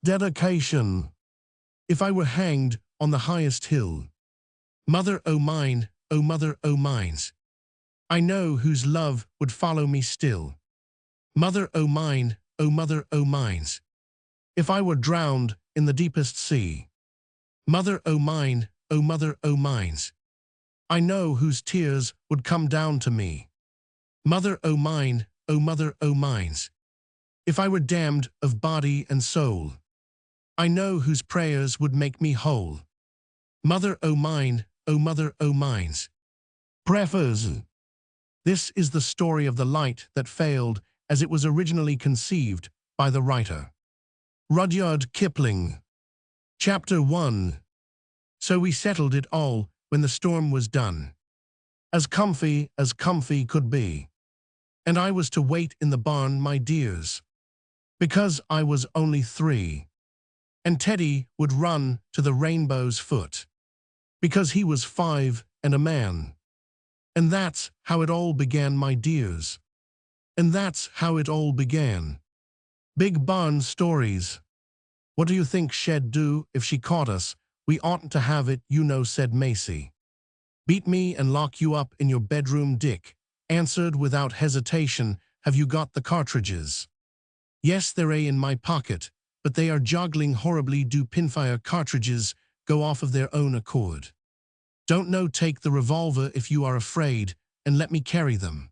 Dedication. If I were hanged on the highest hill, mother o' mine, O mother o' mines, I know whose love would follow me still. Mother o' mine, O mother o' mines, if I were drowned in the deepest sea, mother o' mine, O mother o' mines, I know whose tears would come down to me. Mother o' mine, O mother o' mines, if I were damned of body and soul, I know whose prayers would make me whole. Mother o' mine, O mother o' mines. Preface. This is the story of the light that failed as it was originally conceived by the writer. Rudyard Kipling. Chapter 1. So we settled it all when the storm was done, as comfy could be. And I was to wait in the barn, my dears, because I was only 3. And Teddy would run to the rainbow's foot, because he was 5 and a man. And that's how it all began, my dears. And that's how it all began. Big barn stories. What do you think she'd do if she caught us? We oughtn't to have it, you know, said Macy. Beat me and lock you up in your bedroom, Dick answered without hesitation. Have you got the cartridges? Yes, they're in my pocket, but they are joggling horribly. Do pinfire cartridges go off of their own accord? Don't know. Take the revolver if you are afraid, and let me carry them.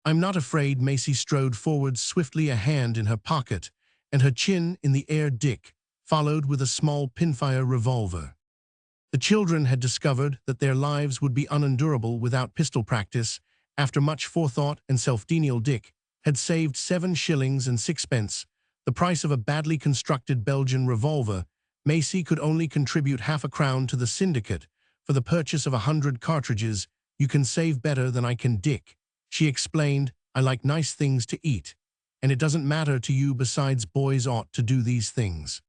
I'm not afraid. Macy strode forward swiftly, a hand in her pocket and her chin in the air. Dick followed with a small pinfire revolver. The children had discovered that their lives would be unendurable without pistol practice. After much forethought and self-denial, Dick had saved 7 shillings and 6pence, the price of a badly constructed Belgian revolver. Macy could only contribute half a crown to the syndicate for the purchase of 100 cartridges. You can save better than I can, Dick, she explained. I like nice things to eat, and it doesn't matter to you. Besides, boys ought to do these things.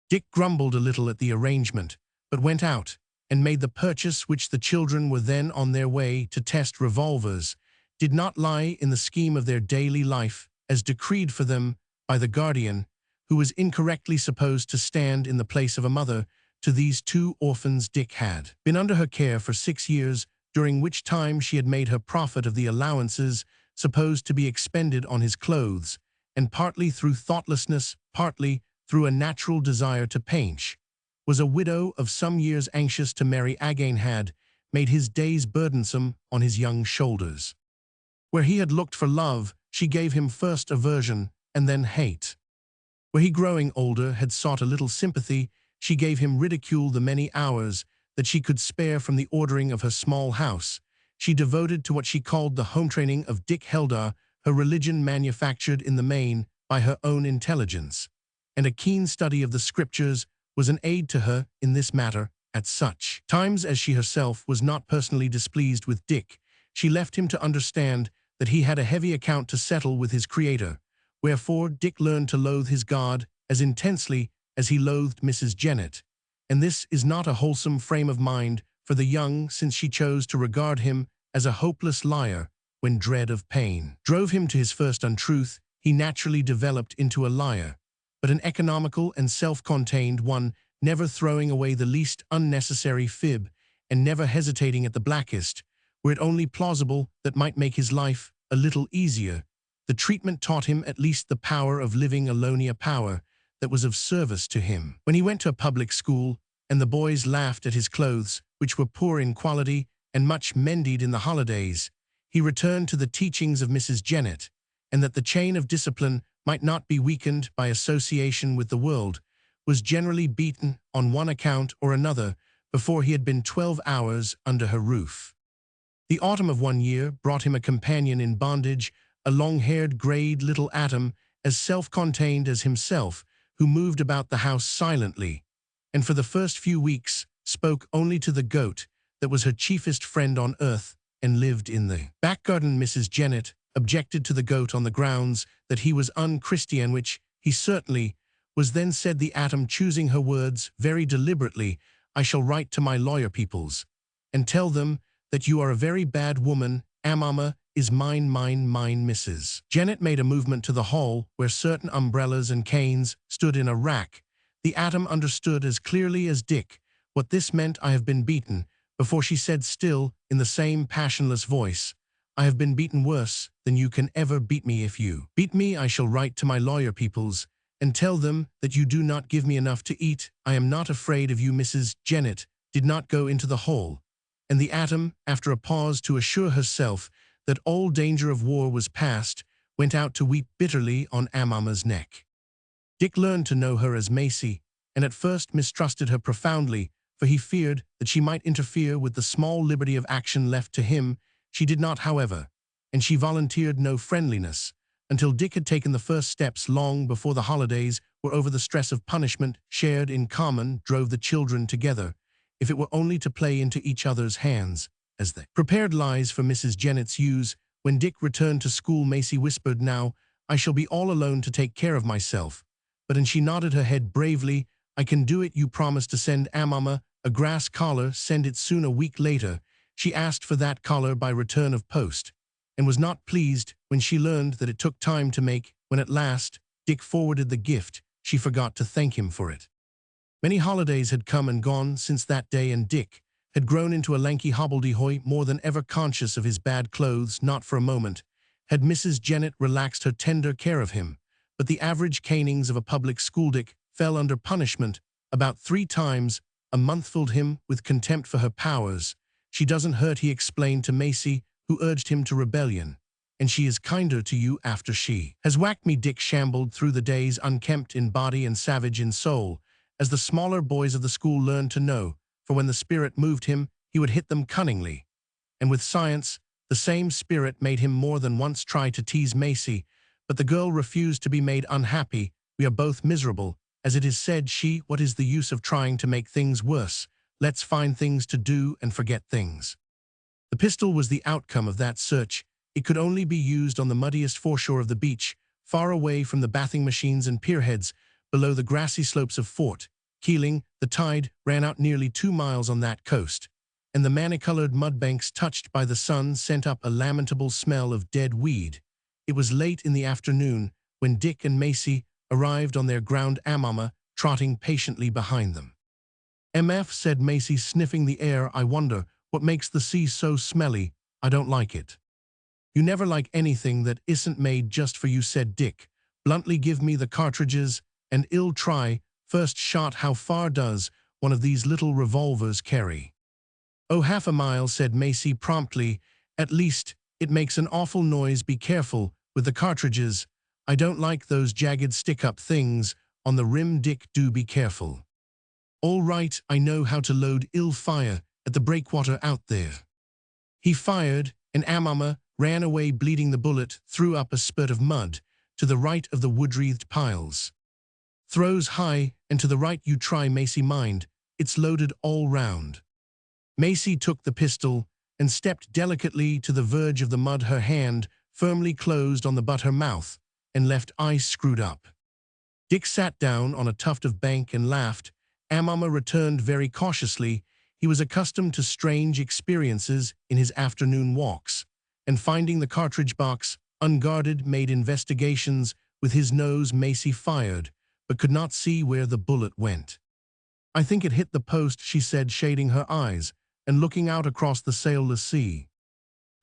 Dick grumbled a little at the arrangement, but went out and made the purchase, which the children were then on their way to test. Revolvers did not lie in the scheme of their daily life as decreed for them by the guardian, who was incorrectly supposed to stand in the place of a mother to these 2 orphans. Dick had been under her care for 6 years, during which time she had made her profit of the allowances supposed to be expended on his clothes, and partly through thoughtlessness, partly through a natural desire to paint, was a widow of some years, anxious to marry again, had made his days burdensome on his young shoulders. Where he had looked for love, she gave him first aversion and then hate. Where he, growing older, had sought a little sympathy, she gave him ridicule. The many hours that she could spare from the ordering of her small house, she devoted to what she called the home training of Dick Heldar, her religion manufactured in the main by her own intelligence, and a keen study of the scriptures was an aid to her in this matter. At such times as she herself was not personally displeased with Dick, she left him to understand that he had a heavy account to settle with his Creator, wherefore Dick learned to loathe his God as intensely as he loathed Mrs. Jennett, and this is not a wholesome frame of mind for the young, since she chose to regard him as a hopeless liar. When dread of pain drove him to his first untruth, he naturally developed into a liar, but an economical and self-contained one, never throwing away the least unnecessary fib, and never hesitating at the blackest, were it only plausible, that might make his life a little easier. The treatment taught him at least the power of living alone, a power that was of service to him. When he went to a public school, and the boys laughed at his clothes, which were poor in quality and much mended in the holidays, he returned to the teachings of Mrs. Jennett, and that the chain of discipline might not be weakened by association with the world, was generally beaten on one account or another before he had been 12 hours under her roof. The autumn of one year brought him a companion in bondage, a long-haired, grayed little atom, as self-contained as himself, who moved about the house silently, and for the first few weeks spoke only to the goat that was her chiefest friend on earth, and lived in the back garden. Mrs. Jennett objected to the goat on the grounds that he was unchristian, which he certainly was. Then said the atom, choosing her words very deliberately, I shall write to my lawyer peoples, and tell them that you are a very bad woman, Amama, is mine, mine, mine, Mrs. Janet made a movement to the hall where certain umbrellas and canes stood in a rack. The atom understood as clearly as Dick what this meant. I have been beaten, before she said still in the same passionless voice. I have been beaten worse than you can ever beat me. If you beat me, I shall write to my lawyer peoples and tell them that you do not give me enough to eat. I am not afraid of you. Mrs. Janet did not go into the hall, and the atom, after a pause to assure herself that all danger of war was past, went out to weep bitterly on Amama's neck. Dick learned to know her as Macy, and at first mistrusted her profoundly, for he feared that she might interfere with the small liberty of action left to him. She did not, however, and she volunteered no friendliness, until Dick had taken the first steps long before the holidays were over. The stress of punishment shared in common drove the children together, if it were only to play into each other's hands, as they prepared lies for Mrs. Janet's use. When Dick returned to school, Macy whispered, "Now, I shall be all alone to take care of myself." And she nodded her head bravely. "I can do it. You promised to send Amama a grass collar. Send it soon." A week later, she asked for that collar by return of post, and was not pleased when she learned that it took time to make. When at last Dick forwarded the gift, she forgot to thank him for it. Many holidays had come and gone since that day, and Dick had grown into a lanky hobbledehoy, more than ever conscious of his bad clothes. Not for a moment had Mrs. Janet relaxed her tender care of him, but the average canings of a public school. Dick fell under punishment about 3 times a month, filled him with contempt for her powers. "She doesn't hurt," he explained to Macy, who urged him to rebellion, "and she is kinder to you after she has whacked me." Dick shambled through the days, unkempt in body and savage in soul, as the smaller boys of the school learned to know, for when the spirit moved him, he would hit them cunningly. And with science, the same spirit made him more than once try to tease Macy, but the girl refused to be made unhappy. "We are both miserable, as it is," said she. "What is the use of trying to make things worse? Let's find things to do and forget things." The pistol was the outcome of that search. It could only be used on the muddiest foreshore of the beach, far away from the bathing machines and pierheads, below the grassy slopes of Fort Keeling. The tide ran out nearly 2 miles on that coast, and the many-colored mudbanks touched by the sun sent up a lamentable smell of dead weed. It was late in the afternoon when Dick and Macy arrived on their ground, Amama trotting patiently behind them. "MF," said Macy, sniffing the air. "I wonder what makes the sea so smelly. I don't like it." "You never like anything that isn't made just for you," said Dick bluntly. "Give me the cartridges, and I'll try first shot. How far does one of these little revolvers carry?" "Oh, half a mile," said Macy promptly. "At least it makes an awful noise. Be careful with the cartridges. I don't like those jagged stick-up things on the rim." "Dick, do be careful." "All right, I know how to load. I'll fire at the breakwater out there." He fired, and Amama ran away bleeding. The bullet threw up a spurt of mud to the right of the wood-wreathed piles. "Throws high and to the right. You try, Macy. Mind, it's loaded all round." Macy took the pistol and stepped delicately to the verge of the mud, her hand firmly closed on the butt, her mouth and left eye screwed up. Dick sat down on a tuft of bank and laughed. Amama returned very cautiously. He was accustomed to strange experiences in his afternoon walks, and finding the cartridge box unguarded, made investigations with his nose. Macy fired, but could not see where the bullet went. "I think it hit the post," she said, shading her eyes and looking out across the sailless sea.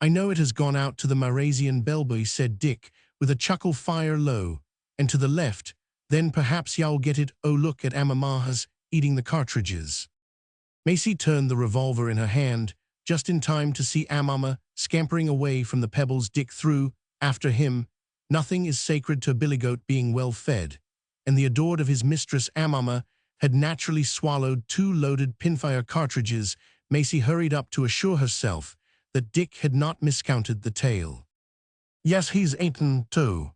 "I know it has gone out to the Marasian Belbuy," said Dick with a chuckle. "Fire low and to the left, then perhaps you'll get it." "Oh, look at Amama's eating the cartridges." Macy turned the revolver in her hand just in time to see Amama scampering away from the pebbles. Dick threw after him. Nothing is sacred to a billygoat being well fed, and the adored of his mistress Amama had naturally swallowed 2 loaded pinfire cartridges. Macy hurried up to assure herself that Dick had not miscounted the tale. "Yes, he's eaten too.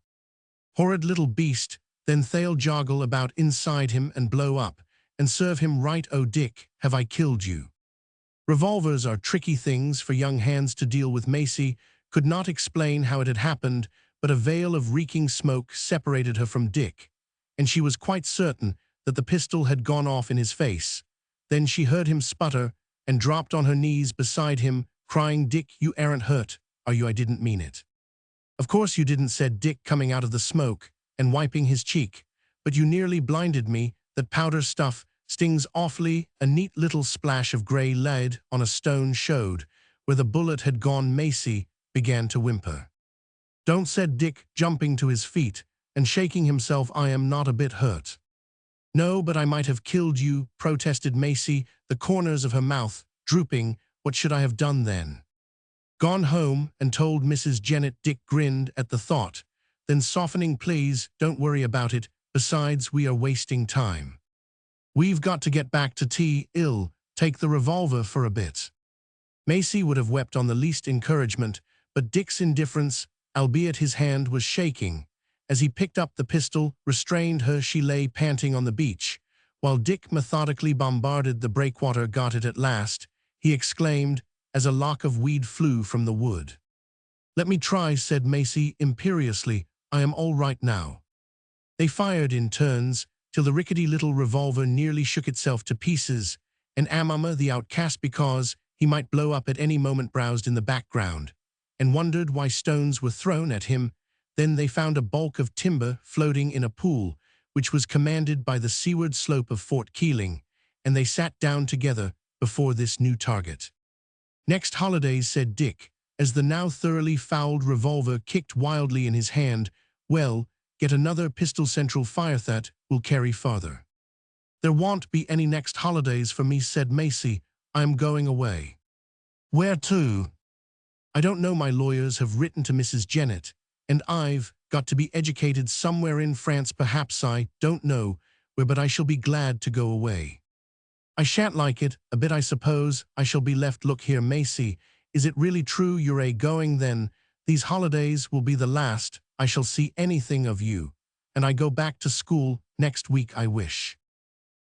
Horrid little beast. Then they'll joggle about inside him and blow up and serve him right. Oh, Dick, have I killed you?" Revolvers are tricky things for young hands to deal with. Macy could not explain how it had happened, but a veil of reeking smoke separated her from Dick, and she was quite certain that the pistol had gone off in his face. Then she heard him sputter and dropped on her knees beside him, crying, "Dick, you aren't hurt, are you? I didn't mean it. Of course you didn't, said Dick, coming out of the smoke and wiping his cheek. But you nearly blinded me. That powder stuff stings awfully. A neat little splash of grey lead on a stone showed where the bullet had gone. Macy began to whimper. Don't, said Dick, jumping to his feet and shaking himself. I am not a bit hurt. No, but I might have killed you, protested Macy, the corners of her mouth drooping. What should I have done then? Gone home and told Mrs. Jennett. Dick grinned at the thought, then softening, please, don't worry about it. Besides, we are wasting time. We've got to get back to tea. Take the revolver for a bit. Macy would have wept on the least encouragement, but Dick's indifference, albeit his hand was shaking, as he picked up the pistol, restrained her. She lay panting on the beach, while Dick methodically bombarded the breakwater. Got it at last, he exclaimed, as a lock of weed flew from the wood. Let me try, said Macy imperiously. I am all right now. They fired in turns, till the rickety little revolver nearly shook itself to pieces, and Amama, the outcast because he might blow up at any moment, browsed in the background, and wondered why stones were thrown at him. Then they found a bulk of timber floating in a pool, which was commanded by the seaward slope of Fort Keeling, and they sat down together before this new target. Next holidays, said Dick, as the now thoroughly fouled revolver kicked wildly in his hand. Well, get another pistol. Central fire that will carry farther. There won't be any next holidays for me, said Macy. I am going away. Where to? I don't know. My lawyers have written to Mrs. Jennett, and I've got to be educated somewhere in France, perhaps. I don't know where, but I shall be glad to go away. I shan't like it a bit, I suppose. I shall be left. Look here, Macy, is it really true you're going then? These holidays will be the last I shall see anything of you, and I go back to school next week. I wish.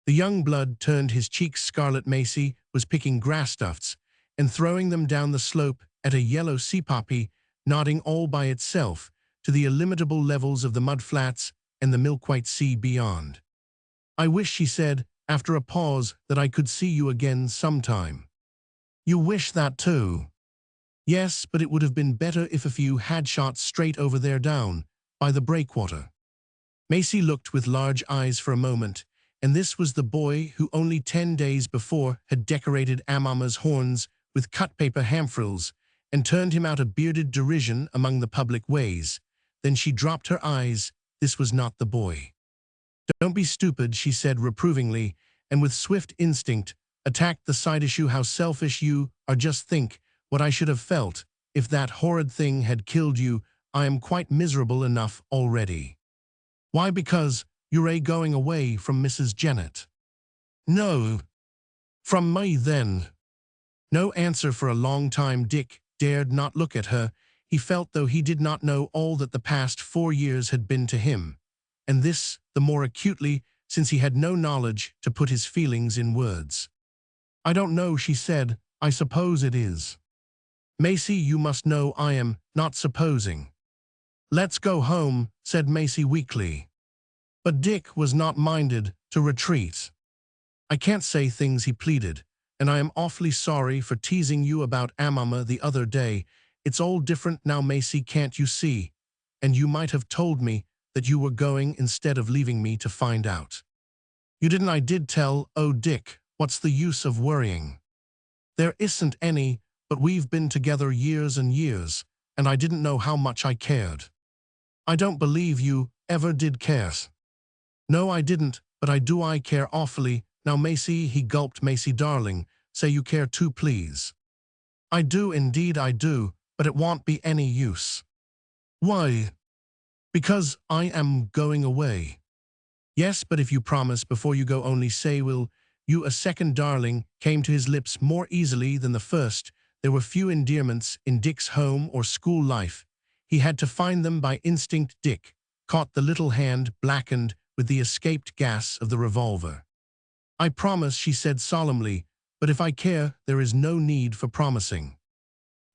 The young blood turned his cheeks scarlet. Macy was picking grass tufts and throwing them down the slope at a yellow sea poppy, nodding all by itself to the illimitable levels of the mudflats and the milk-white sea beyond. I wish, she said, after a pause, that I could see you again sometime. You wish that too? Yes, but it would have been better if a few had shot straight over there down by the breakwater. Macy looked with large eyes for a moment, and this was the boy who only 10 days before had decorated Amama's horns with cut-paper hamfrills and turned him out a bearded derision among the public ways. Then she dropped her eyes. This was not the boy. Don't be stupid, she said reprovingly, and with swift instinct attacked the side issue. How selfish you are. Just think what I should have felt if that horrid thing had killed you. I am quite miserable enough already. Why? Because you're going away from Mrs. Jennett. No. From me then. No answer for a long time. Dick dared not look at her. He felt, though he did not know, all that the past 4 years had been to him, and this the more acutely since he had no knowledge to put his feelings in words. I don't know, she said. I suppose it is. Macy, you must know I am not supposing. Let's go home, said Macy weakly. But Dick was not minded to retreat. I can't say things, he pleaded, and I am awfully sorry for teasing you about Amama the other day. It's all different now, Macy, can't you see? And you might have told me that you were going instead of leaving me to find out. You didn't. I did tell. Oh, Dick, what's the use of worrying? There isn't any, but we've been together years and years, and I didn't know how much I cared. I don't believe you ever did care. No, I didn't, but I do. I care awfully. Now, Macy, he gulped. Macy, darling, say you care too, please. I do, indeed I do, but it won't be any use. Why? Because I am going away. Yes, but if you promise before you go, only say will you. A second darling came to his lips more easily than the first. There were few endearments in Dick's home or school life. He had to find them by instinct. Dick caught the little hand blackened with the escaped gas of the revolver. I promise, she said solemnly, but if I care, there is no need for promising.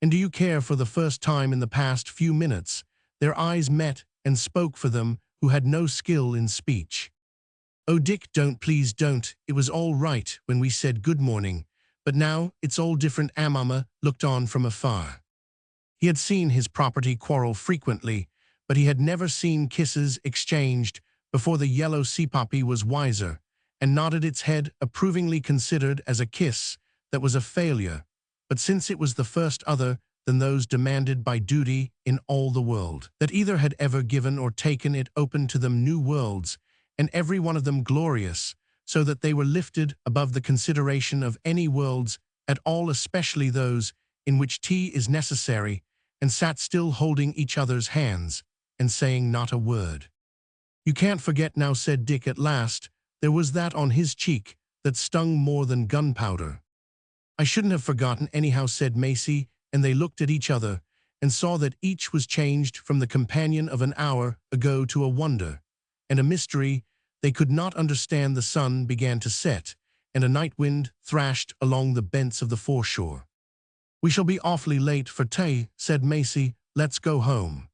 And do you care? For the first time in the past few minutes, their eyes met and spoke for them who had no skill in speech. Oh, Dick, don't, please don't. It was all right when we said good morning, but now it's all different. Amama looked on from afar. He had seen his property quarrel frequently, but he had never seen kisses exchanged before. The yellow sea poppy was wiser, and nodded its head approvingly, considered as a kiss that was a failure, but since it was the first other than those demanded by duty in all the world that either had ever given or taken, it opened to them new worlds, and every one of them glorious, so that they were lifted above the consideration of any worlds at all, especially those in which tea is necessary, and sat still holding each other's hands, and saying not a word. "You can't forget now," said Dick at last. There was that on his cheek that stung more than gunpowder. "I shouldn't have forgotten anyhow," said Macy, and they looked at each other, and saw that each was changed from the companion of an hour ago to a wonder, and a mystery they could not understand. The sun began to set, and a night wind thrashed along the bents of the foreshore. "We shall be awfully late for tea," said Macy. "Let's go home."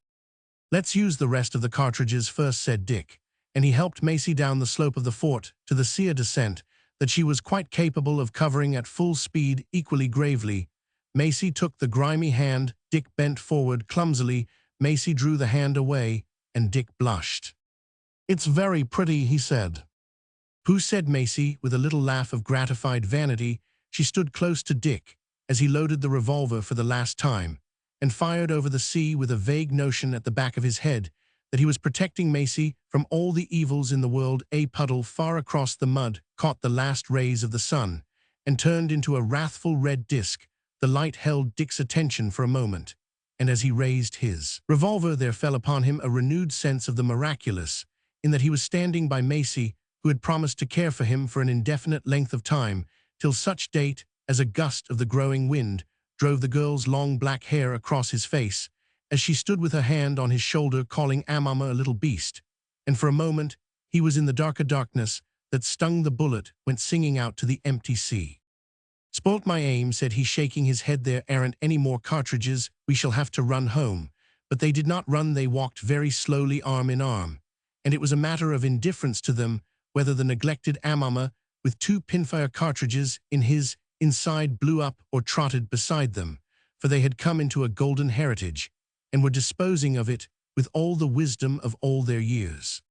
"Let's use the rest of the cartridges first," said Dick, and he helped Macy down the slope of the fort to the sheer descent that she was quite capable of covering at full speed. Equally gravely, Macy took the grimy hand. Dick bent forward clumsily. Macy drew the hand away, and Dick blushed. "It's very pretty," he said. "Who?" said Macy, with a little laugh of gratified vanity. She stood close to Dick as he loaded the revolver for the last time, and fired over the sea with a vague notion at the back of his head that he was protecting Macy from all the evils in the world. A puddle far across the mud caught the last rays of the sun, and turned into a wrathful red disk. The light held Dick's attention for a moment, and as he raised his revolver there fell upon him a renewed sense of the miraculous, in that he was standing by Macy, who had promised to care for him for an indefinite length of time, till such date as a gust of the growing wind drove the girl's long black hair across his face, as she stood with her hand on his shoulder calling Amama a little beast, and for a moment he was in the darker darkness that stung. The bullet went singing out to the empty sea. "Spoilt my aim," said he, shaking his head. "There aren't any more cartridges. We shall have to run home." But they did not run. They walked very slowly, arm in arm, and it was a matter of indifference to them whether the neglected Amama, with 2 pinfire cartridges in his inside, blew up or trotted beside them, for they had come into a golden heritage, and were disposing of it with all the wisdom of all their years.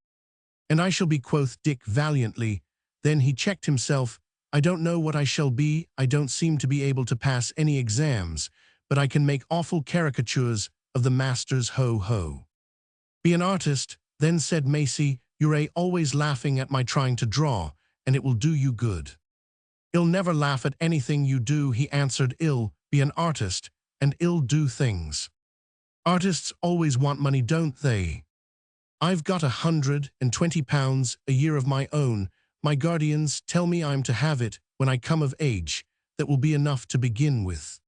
"And I shall be," quoth Dick valiantly. Then he checked himself. "I don't know what I shall be. I don't seem to be able to pass any exams, but I can make awful caricatures of the masters. Ho, ho." "Be an artist, then," said Macy. "You're always laughing at my trying to draw, and it will do you good." "I'll never laugh at anything you do," he answered. "I'll be an artist, and I'll do things. Artists always want money, don't they? I've got £120 a year of my own. My guardians tell me I'm to have it when I come of age. That will be enough to begin with."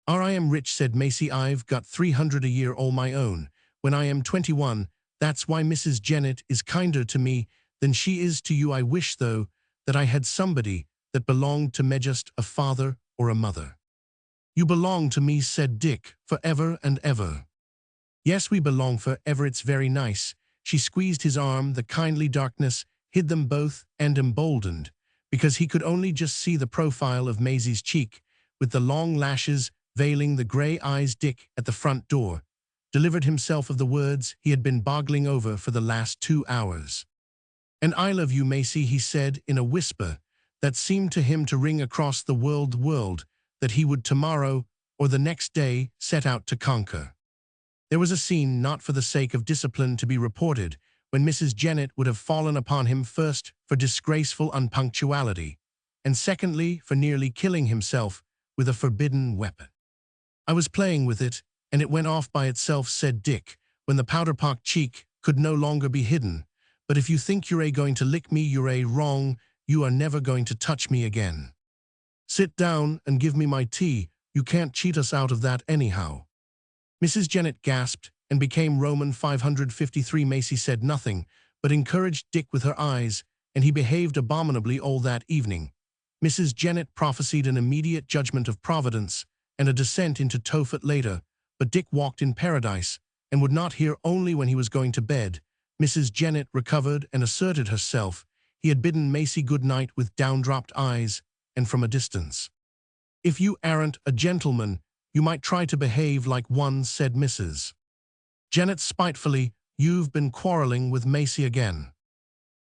"I am rich," said Macy. "I've got 300 a year all my own. When I am 21, that's why Mrs. Jennett is kinder to me than she is to you. I wish, though, that I had somebody that belonged to me, just a father or a mother." "You belong to me," said Dick, "forever and ever." "Yes, we belong forever. It's very nice." She squeezed his arm. The kindly darkness hid them both, and emboldened, because he could only just see the profile of Maisie's cheek, with the long lashes veiling the gray eyes. Dick, at the front door, delivered himself of the words he had been boggling over for the last 2 hours. "And I love you, Macy," he said in a whisper that seemed to him to ring across the world that he would tomorrow or the next day set out to conquer. There was a scene, not for the sake of discipline to be reported, when Mrs. Jennett would have fallen upon him, first for disgraceful unpunctuality, and secondly for nearly killing himself with a forbidden weapon. "I was playing with it, and it went off by itself," said Dick, when the powder-pocked cheek could no longer be hidden. "But if you think you're going to lick me, you're wrong. You are never going to touch me again. Sit down and give me my tea. You can't cheat us out of that anyhow." Mrs. Jennett gasped and became Roman 553. Macy said nothing, but encouraged Dick with her eyes, and he behaved abominably all that evening. Mrs. Jennett prophesied an immediate judgment of Providence and a descent into Tophet later, but Dick walked in paradise and would not hear. Only when he was going to bed, Mrs. Jennett recovered and asserted herself. He had bidden Macy good night with down-dropped eyes, and from a distance. "If you aren't a gentleman, you might try to behave like one, said Mrs. Janet spitefully. You've been quarreling with Macy again.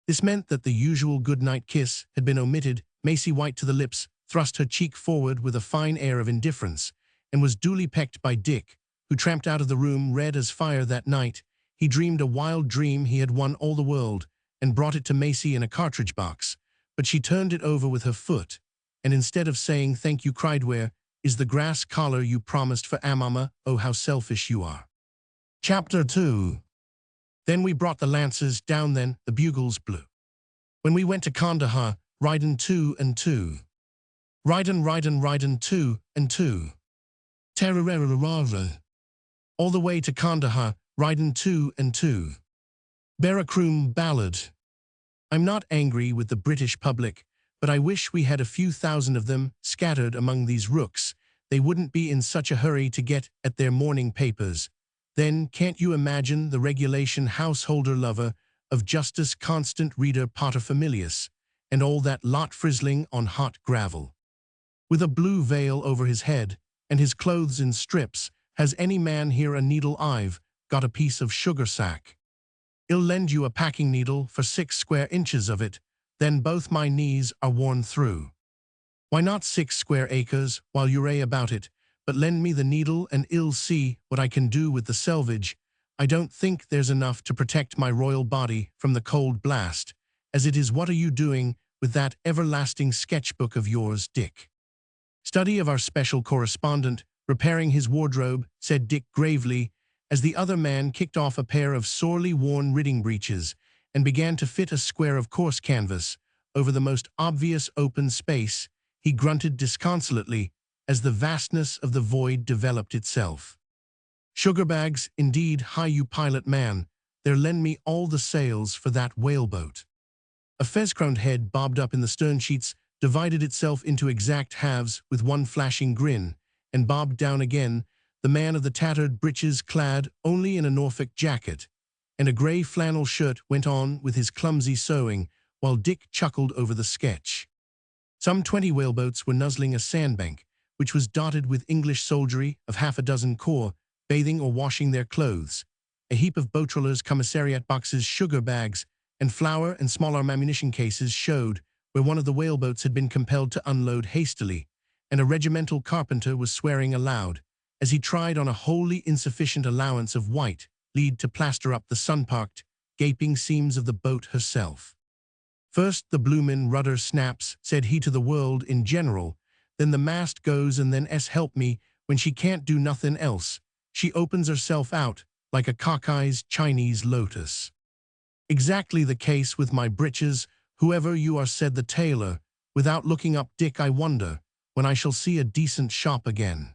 This meant that the usual goodnight kiss had been omitted. Macy, white to the lips, thrust her cheek forward with a fine air of indifference, and was duly pecked by Dick, who tramped out of the room red as fire that night. He dreamed a wild dream he had won all the world, and brought it to Macy in a cartridge box, but she turned it over with her foot, and instead of saying thank you cried, where is the grass collar you promised for Amama? Oh, how selfish you are. Chapter 2. Then we brought the lances down, then the bugles blew. When we went to Kandahar, ridin' 2 and 2. Ridin' 2 and 2. Terrorerarara. All the way to Kandahar, ridin' 2 and 2. Barakroom ballad. I'm not angry with the British public, but I wish we had a few thousand of them scattered among these rooks. They wouldn't be in such a hurry to get at their morning papers. Then can't you imagine the regulation householder lover of justice, constant reader paterfamilias, and all that lot frizzling on hot gravel? With a blue veil over his head, and his clothes in strips, has any man here a needle? I've got a piece of sugar sack. I'll lend you a packing needle for 6 square inches of it, then both my knees are worn through. Why not 6 square acres while you're about it, but lend me the needle and I'll see what I can do with the selvage. I don't think there's enough to protect my royal body from the cold blast. As it is, what are you doing with that everlasting sketchbook of yours, Dick? Study of our special correspondent, repairing his wardrobe, said Dick gravely, as the other man kicked off a pair of sorely worn riding breeches and began to fit a square of coarse canvas over the most obvious open space. He grunted disconsolately as the vastness of the void developed itself. Sugar bags, indeed, hi you pilot man, there lend me all the sails for that whaleboat. A fez-crowned head bobbed up in the stern sheets, divided itself into exact halves with one flashing grin, and bobbed down again, the man of the tattered breeches clad only in a Norfolk jacket, and a grey flannel shirt went on with his clumsy sewing, while Dick chuckled over the sketch. Some 20 whaleboats were nuzzling a sandbank, which was dotted with English soldiery of half a dozen corps, bathing or washing their clothes. A heap of boat-rollers, commissariat boxes, sugar bags, and flour and small arm ammunition cases showed where one of the whaleboats had been compelled to unload hastily, and a regimental carpenter was swearing aloud as he tried on a wholly insufficient allowance of white lead to plaster up the sun-parked, gaping seams of the boat herself. First the bloomin' rudder snaps, said he to the world in general, then the mast goes, and then help me, when she can't do nothin' else, she opens herself out like a cockeyed Chinese lotus. Exactly the case with my breeches, whoever you are, said the tailor, without looking up. Dick, I wonder when I shall see a decent shop again.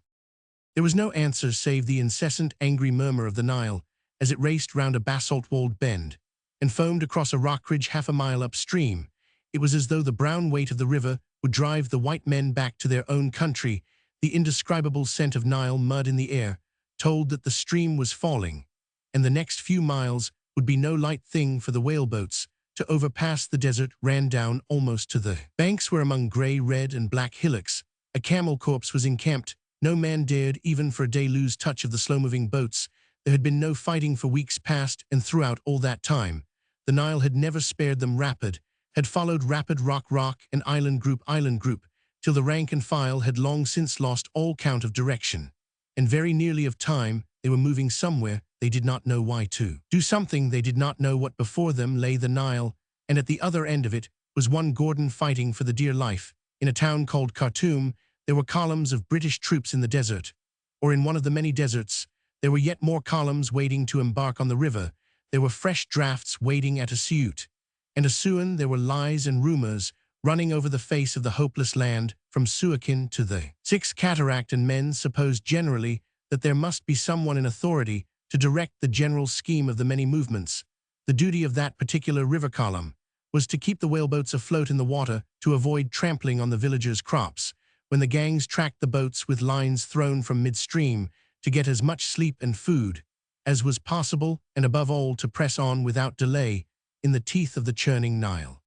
There was no answer save the incessant angry murmur of the Nile as it raced round a basalt-walled bend and foamed across a rock ridge half a mile upstream. It was as though the brown weight of the river would drive the white men back to their own country. The indescribable scent of Nile mud in the air told that the stream was falling, and the next few miles would be no light thing for the whaleboats. To overpass the desert ran down almost to the banks, where among grey, red, and black hillocks a camel corpse was encamped. No man dared even for a day lose touch of the slow-moving boats. There had been no fighting for weeks past, and throughout all that time, the Nile had never spared them. Rapid had followed rapid, rock, and island group, till the rank and file had long since lost all count of direction, and very nearly of time. They were moving somewhere, they did not know why, to do something they did not know what. Before them lay the Nile, and at the other end of it was one Gordon fighting for the dear life. In a town called Khartoum, there were columns of British troops in the desert, or in one of the many deserts. There were yet more columns waiting to embark on the river. There were fresh drafts waiting at Asyut, and Asuan there were lies and rumors running over the face of the hopeless land, from Suakin to the Six Cataract, and men supposed generally that there must be someone in authority to direct the general scheme of the many movements. The duty of that particular river column was to keep the whaleboats afloat in the water, to avoid trampling on the villagers' crops, when the gangs tracked the boats with lines thrown from midstream, to get as much sleep and food as was possible, and above all to press on without delay in the teeth of the churning Nile.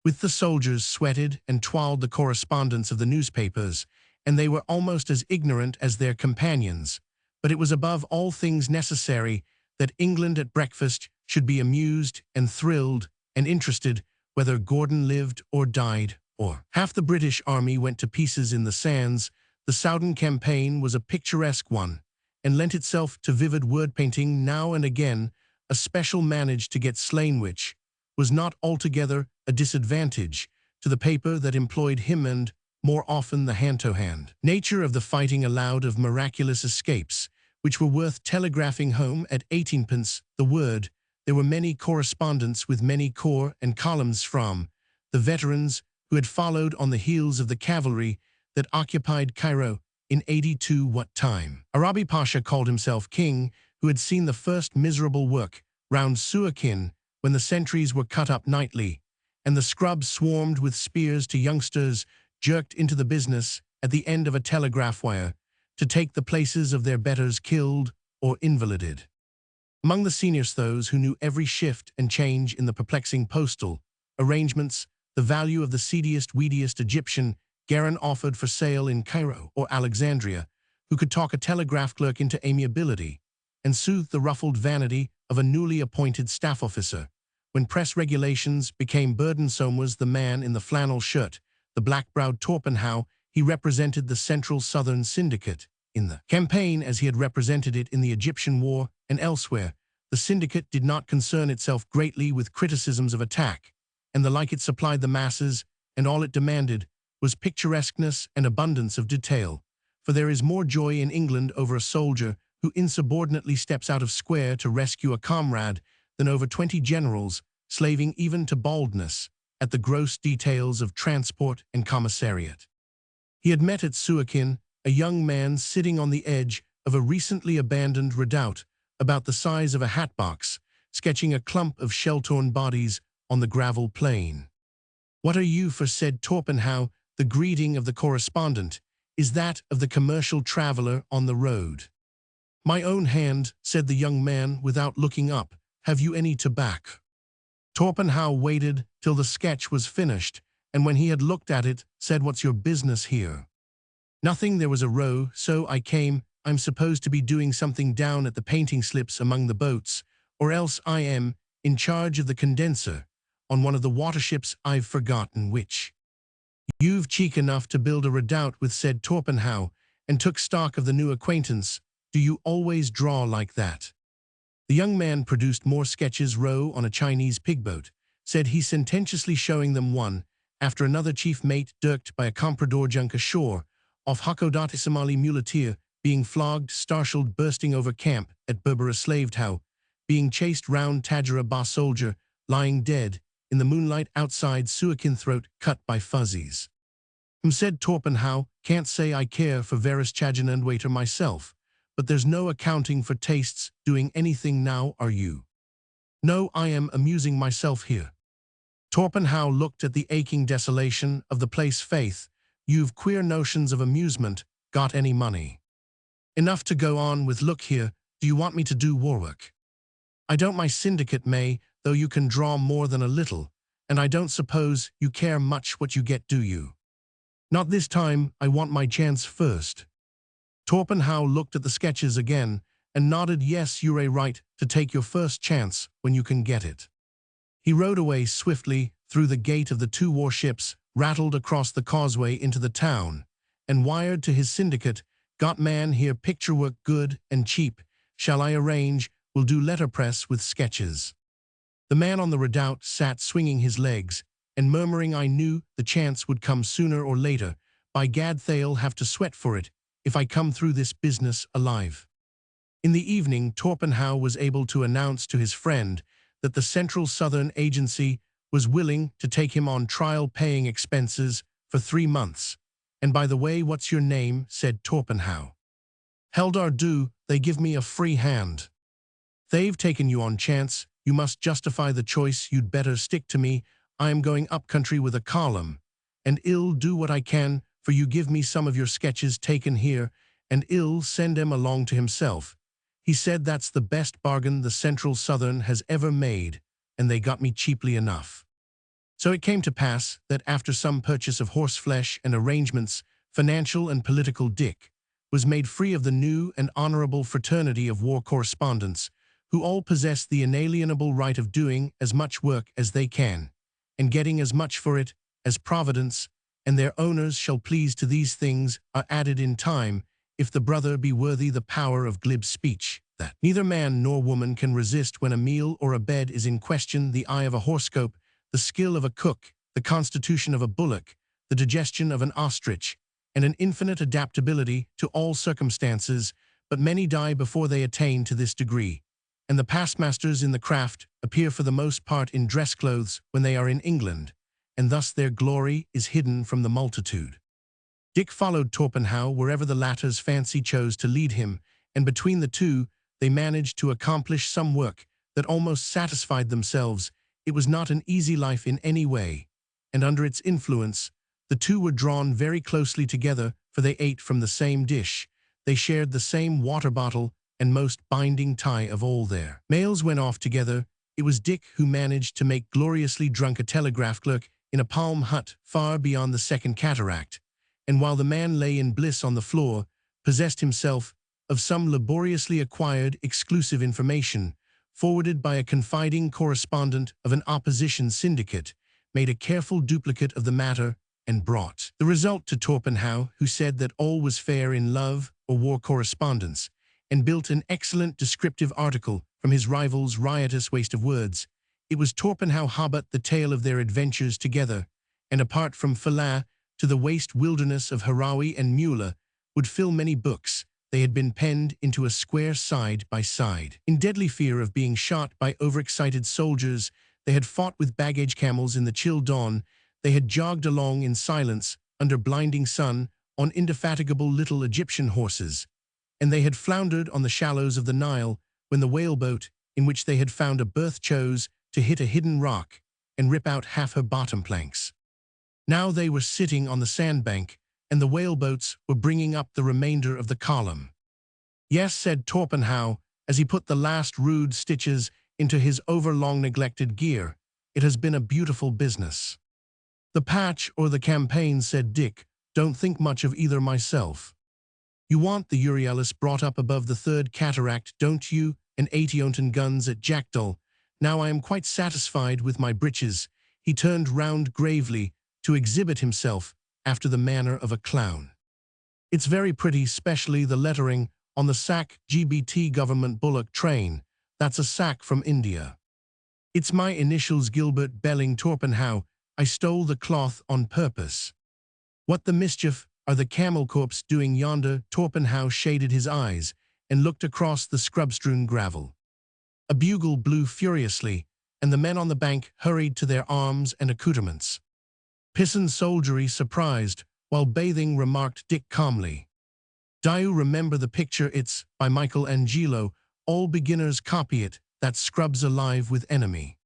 With the soldiers sweated and twirled the correspondents of the newspapers, and they were almost as ignorant as their companions. But it was above all things necessary that England at breakfast should be amused and thrilled and interested whether Gordon lived or died, or half the British army went to pieces in the sands. The Southern campaign was a picturesque one, and lent itself to vivid word-painting now and again. A special managed to get slain, which was not altogether a disadvantage to the paper that employed him, and more often the hand-to-hand nature of the fighting allowed of miraculous escapes, which were worth telegraphing home at 18pence the word. There were many correspondents with many corps and columns from the veterans who had followed on the heels of the cavalry that occupied Cairo in 82 what time. Arabi Pasha called himself king, who had seen the first miserable work round Suakin when the sentries were cut up nightly, and the scrubs swarmed with spears to youngsters jerked into the business at the end of a telegraph wire to take the places of their betters killed or invalided. Among the seniors, those who knew every shift and change in the perplexing postal arrangements, the value of the seediest, weediest Egyptian Garin offered for sale in Cairo or Alexandria, who could talk a telegraph clerk into amiability and soothe the ruffled vanity of a newly appointed staff officer. When press regulations became burdensome, was the man in the flannel shirt, the black-browed Torpenhow. He represented the Central Southern Syndicate in the campaign as he had represented it in the Egyptian War and elsewhere. The syndicate did not concern itself greatly with criticisms of attack, and the like. It supplied the masses, and all it demanded was picturesqueness and abundance of detail. For there is more joy in England over a soldier who insubordinately steps out of square to rescue a comrade than over 20 generals, slaving even to baldness, at the gross details of transport and commissariat. He had met at Suakin a young man sitting on the edge of a recently abandoned redoubt, about the size of a hatbox, sketching a clump of shell-torn bodies on the gravel plain. "What are you for?" said Torpenhow. The greeting of the correspondent is that of the commercial traveler on the road. "My own hand," said the young man without looking up. "Have you any tobacco?" Torpenhow waited till the sketch was finished, and when he had looked at it, said, "What's your business here?" "Nothing. There was a row, so I came. I'm supposed to be doing something down at the painting slips among the boats, or else I am in charge of the condenser on one of the waterships. I've forgotten which." "You've cheek enough to build a redoubt with," said Torpenhow, and took stock of the new acquaintance. "Do you always draw like that?" The young man produced more sketches. "Row on a Chinese pigboat," said he, sententiously showing them one after another. "Chief mate dirked by a comprador junk ashore off Hakodate. Somali muleteer being flogged. Starshelled bursting over camp at Berbera. Slaved how being chased round Tajara. Bar soldier lying dead in the moonlight outside Suakin. Throat cut by fuzzies." Said Torpenhow. "Can't say I care for Veruschagan and waiter myself, but there's no accounting for tastes. Doing anything now, are you?" "No, I am amusing myself here." Torpenhow looked at the aching desolation of the place. "Faith, you've queer notions of amusement. Got any money?" "Enough to go on with. Look here, do you want me to do war work?" "I don't. My syndicate may, though you can draw more than a little, and I don't suppose you care much what you get, do you?" "Not this time. I want my chance first." Torpenhow looked at the sketches again and nodded. "Yes, you're right to take your first chance when you can get it." He rowed away swiftly through the gate of the two warships, rattled across the causeway into the town, and wired to his syndicate, "Got man here, picture work good and cheap. Shall I arrange? Will do letterpress with sketches." The man on the redoubt sat swinging his legs and murmuring, "I knew the chance would come sooner or later. By gad, they'll have to sweat for it if I come through this business alive." In the evening, Torpenhow was able to announce to his friend that the Central Southern Agency was willing to take him on trial, paying expenses for 3 months. "And by the way, what's your name?" said Torpenhow. "Heldar do. They give me a free hand." "They've taken you on chance. You must justify the choice. You'd better stick to me. I am going up country with a column, and I'll do what I can for you. Give me some of your sketches taken here, and I'll send them along to himself." He said, "That's the best bargain the Central Southern has ever made, and they got me cheaply enough." So it came to pass that after some purchase of horseflesh and arrangements financial and political Dick, was made free of the new and honorable fraternity of war correspondents, who all possess the inalienable right of doing as much work as they can, and getting as much for it as Providence and their owners shall please. To these things are added in time, if the brother be worthy the power of glib speech, that neither man nor woman can resist when a meal or a bed is in question, the eye of a horoscope, the skill of a cook, the constitution of a bullock, the digestion of an ostrich, and an infinite adaptability to all circumstances, but many die before they attain to this degree, and the pastmasters in the craft appear for the most part in dress clothes when they are in England, and thus their glory is hidden from the multitude. Dick followed Torpenhow wherever the latter's fancy chose to lead him, and between the two they managed to accomplish some work that almost satisfied themselves. It was not an easy life in any way, and under its influence the two were drawn very closely together, for they ate from the same dish, they shared the same water bottle, and most binding tie of all their mails went off together. It was Dick who managed to make gloriously drunk a telegraph clerk in a palm hut far beyond the second cataract, and while the man lay in bliss on the floor, possessed himself of some laboriously acquired exclusive information, forwarded by a confiding correspondent of an opposition syndicate, made a careful duplicate of the matter, and brought the result to Torpenhow, who said that all was fair in love or war correspondence, and built an excellent descriptive article from his rival's riotous waste of words. It was Torpenhow Hobbit, the tale of their adventures together, and apart from Fallah, to the waste wilderness of Harawi and Mula, would fill many books. They had been penned into a square side by side. In deadly fear of being shot by overexcited soldiers, they had fought with baggage camels in the chill dawn. They had jogged along in silence, under blinding sun, on indefatigable little Egyptian horses, and they had floundered on the shallows of the Nile when the whaleboat, in which they had found a berth, chose to hit a hidden rock and rip out half her bottom planks. Now they were sitting on the sandbank, and the whaleboats were bringing up the remainder of the column. "Yes," said Torpenhow, as he put the last rude stitches into his overlong neglected gear, "it has been a beautiful business." "The patch or the campaign," said Dick. "Don't think much of either myself." "You want the Euryalus brought up above the third cataract, don't you, and 80 guns at Jackdaw? Now I am quite satisfied with my breeches." He turned round gravely to exhibit himself after the manner of a clown. "It's very pretty, specially the lettering on the sack, GBT Government Bullock Train. That's a sack from India." "It's my initials, Gilbert Belling Torpenhow. I stole the cloth on purpose." "What the mischief are the Camel Corps doing yonder?" Torpenhow shaded his eyes and looked across the scrub-strewn gravel. A bugle blew furiously, and the men on the bank hurried to their arms and accoutrements. "Pisson soldiery surprised while bathing," remarked Dick calmly. "Do you remember the picture? It's by Michelangelo. All beginners copy it. That scrub's alive with enemy."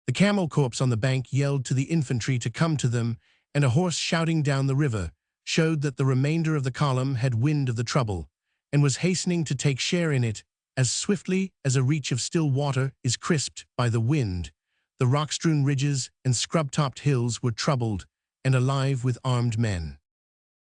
The Camel Corps on the bank yelled to the infantry to come to them, and a horse shouting down the river showed that the remainder of the column had wind of the trouble, and was hastening to take share in it. As swiftly as a reach of still water is crisped by the wind, the rock-strewn ridges and scrub-topped hills were troubled and alive with armed men.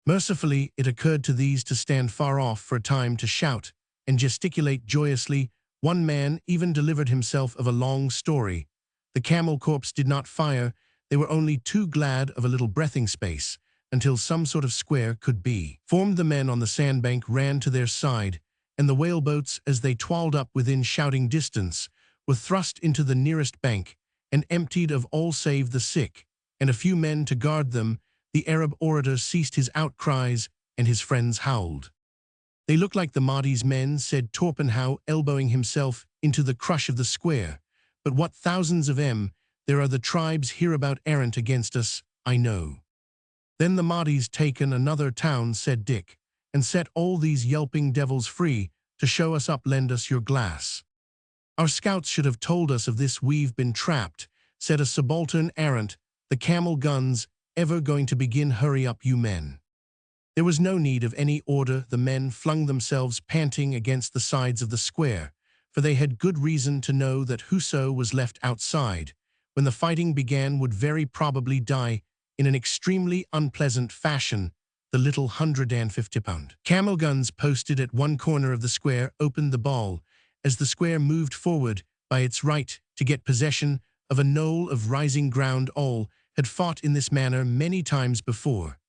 Mercifully, it occurred to these to stand far off for a time to shout and gesticulate joyously. One man even delivered himself of a long story. The Camel Corps did not fire. They were only too glad of a little breathing space until some sort of square could be formed. The men on the sandbank ran to their side, and the whaleboats, as they twirled up within shouting distance, were thrust into the nearest bank and emptied of all save the sick, and a few men to guard them. The Arab orator ceased his outcries, and his friends howled. "They look like the Mahdi's men," said Torpenhow, elbowing himself into the crush of the square. "But what thousands of them there are the tribes hereabout errant against us, I know." "Then the Mahdi's taken another town," said Dick, "and set all these yelping devils free to show us up. Lend us your glass." "Our scouts should have told us of this. We've been trapped," said a subaltern errant. "The camel guns ever going to begin? Hurry up, you men." There was no need of any order. The men flung themselves panting against the sides of the square, for they had good reason to know that whoso was left outside when the fighting began would very probably die in an extremely unpleasant fashion. the little 150-pound. Camel guns posted at one corner of the square opened the ball as the square moved forward by its right to get possession of a knoll of rising ground. All had fought in this manner many times before,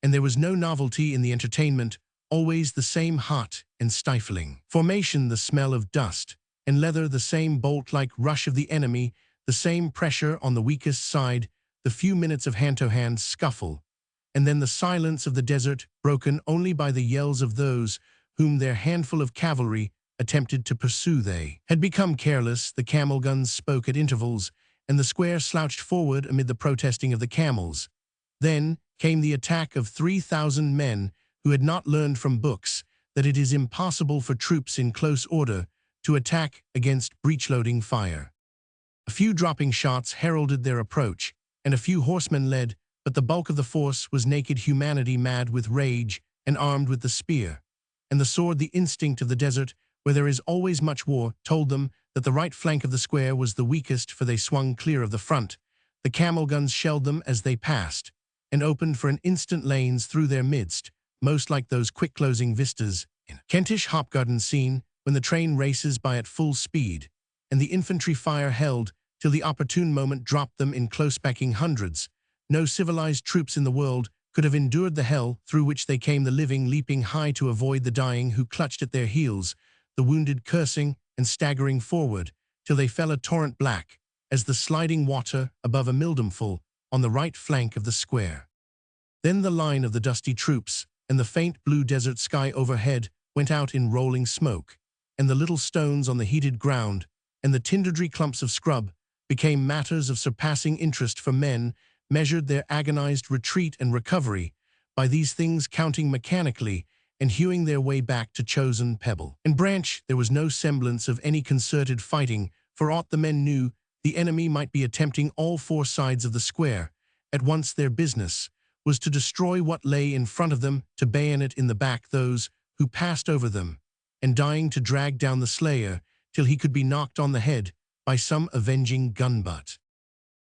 and there was no novelty in the entertainment, always the same hot and stifling formation, the smell of dust and leather, the same bolt-like rush of the enemy, the same pressure on the weakest side, the few minutes of hand-to-hand scuffle, and then the silence of the desert, broken only by the yells of those whom their handful of cavalry attempted to pursue. They had become careless, the camel guns spoke at intervals, and the square slouched forward amid the protesting of the camels. Then came the attack of 3,000 men who had not learned from books that it is impossible for troops in close order to attack against breech-loading fire. A few dropping shots heralded their approach, and a few horsemen led, but the bulk of the force was naked humanity, mad with rage and armed with the spear and the sword. The instinct of the desert, where there is always much war, told them that the right flank of the square was the weakest, for they swung clear of the front. The camel guns shelled them as they passed, and opened for an instant lanes through their midst, most like those quick-closing vistas in a Kentish hop garden scene when the train races by at full speed, and the infantry fire held till the opportune moment dropped them in close-packing hundreds. No civilized troops in the world could have endured the hell through which they came, the living leaping high to avoid the dying who clutched at their heels, the wounded cursing and staggering forward till they fell a torrent black as the sliding water above a mildomful on the right flank of the square. Then the line of the dusty troops and the faint blue desert sky overhead went out in rolling smoke, and the little stones on the heated ground and the tindery clumps of scrub became matters of surpassing interest, for men measured their agonized retreat and recovery by these things, counting mechanically and hewing their way back to chosen pebble and branch. There was no semblance of any concerted fighting. For aught the men knew, the enemy might be attempting all four sides of the square at once. Their business was to destroy what lay in front of them, to bayonet in the back those who passed over them, and dying to drag down the slayer till he could be knocked on the head by some avenging gun butt.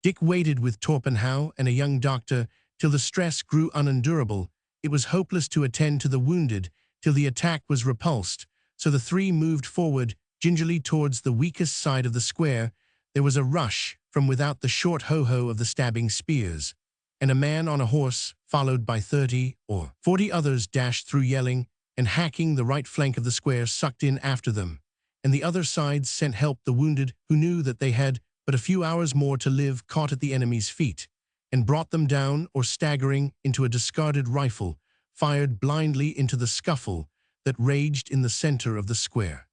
Dick waited with Torpenhow and a young doctor till the stress grew unendurable. It was hopeless to attend to the wounded till the attack was repulsed, so the three moved forward gingerly towards the weakest side of the square. There was a rush from without, the short ho-ho of the stabbing spears, and a man on a horse, followed by 30 or 40 others, dashed through yelling and hacking. The right flank of the square sucked in after them, and the other sides sent help. The wounded, who knew that they had but a few hours more to live, caught at the enemy's feet and brought them down, or staggering into a discarded rifle, fired blindly into the scuffle that raged in the center of the square.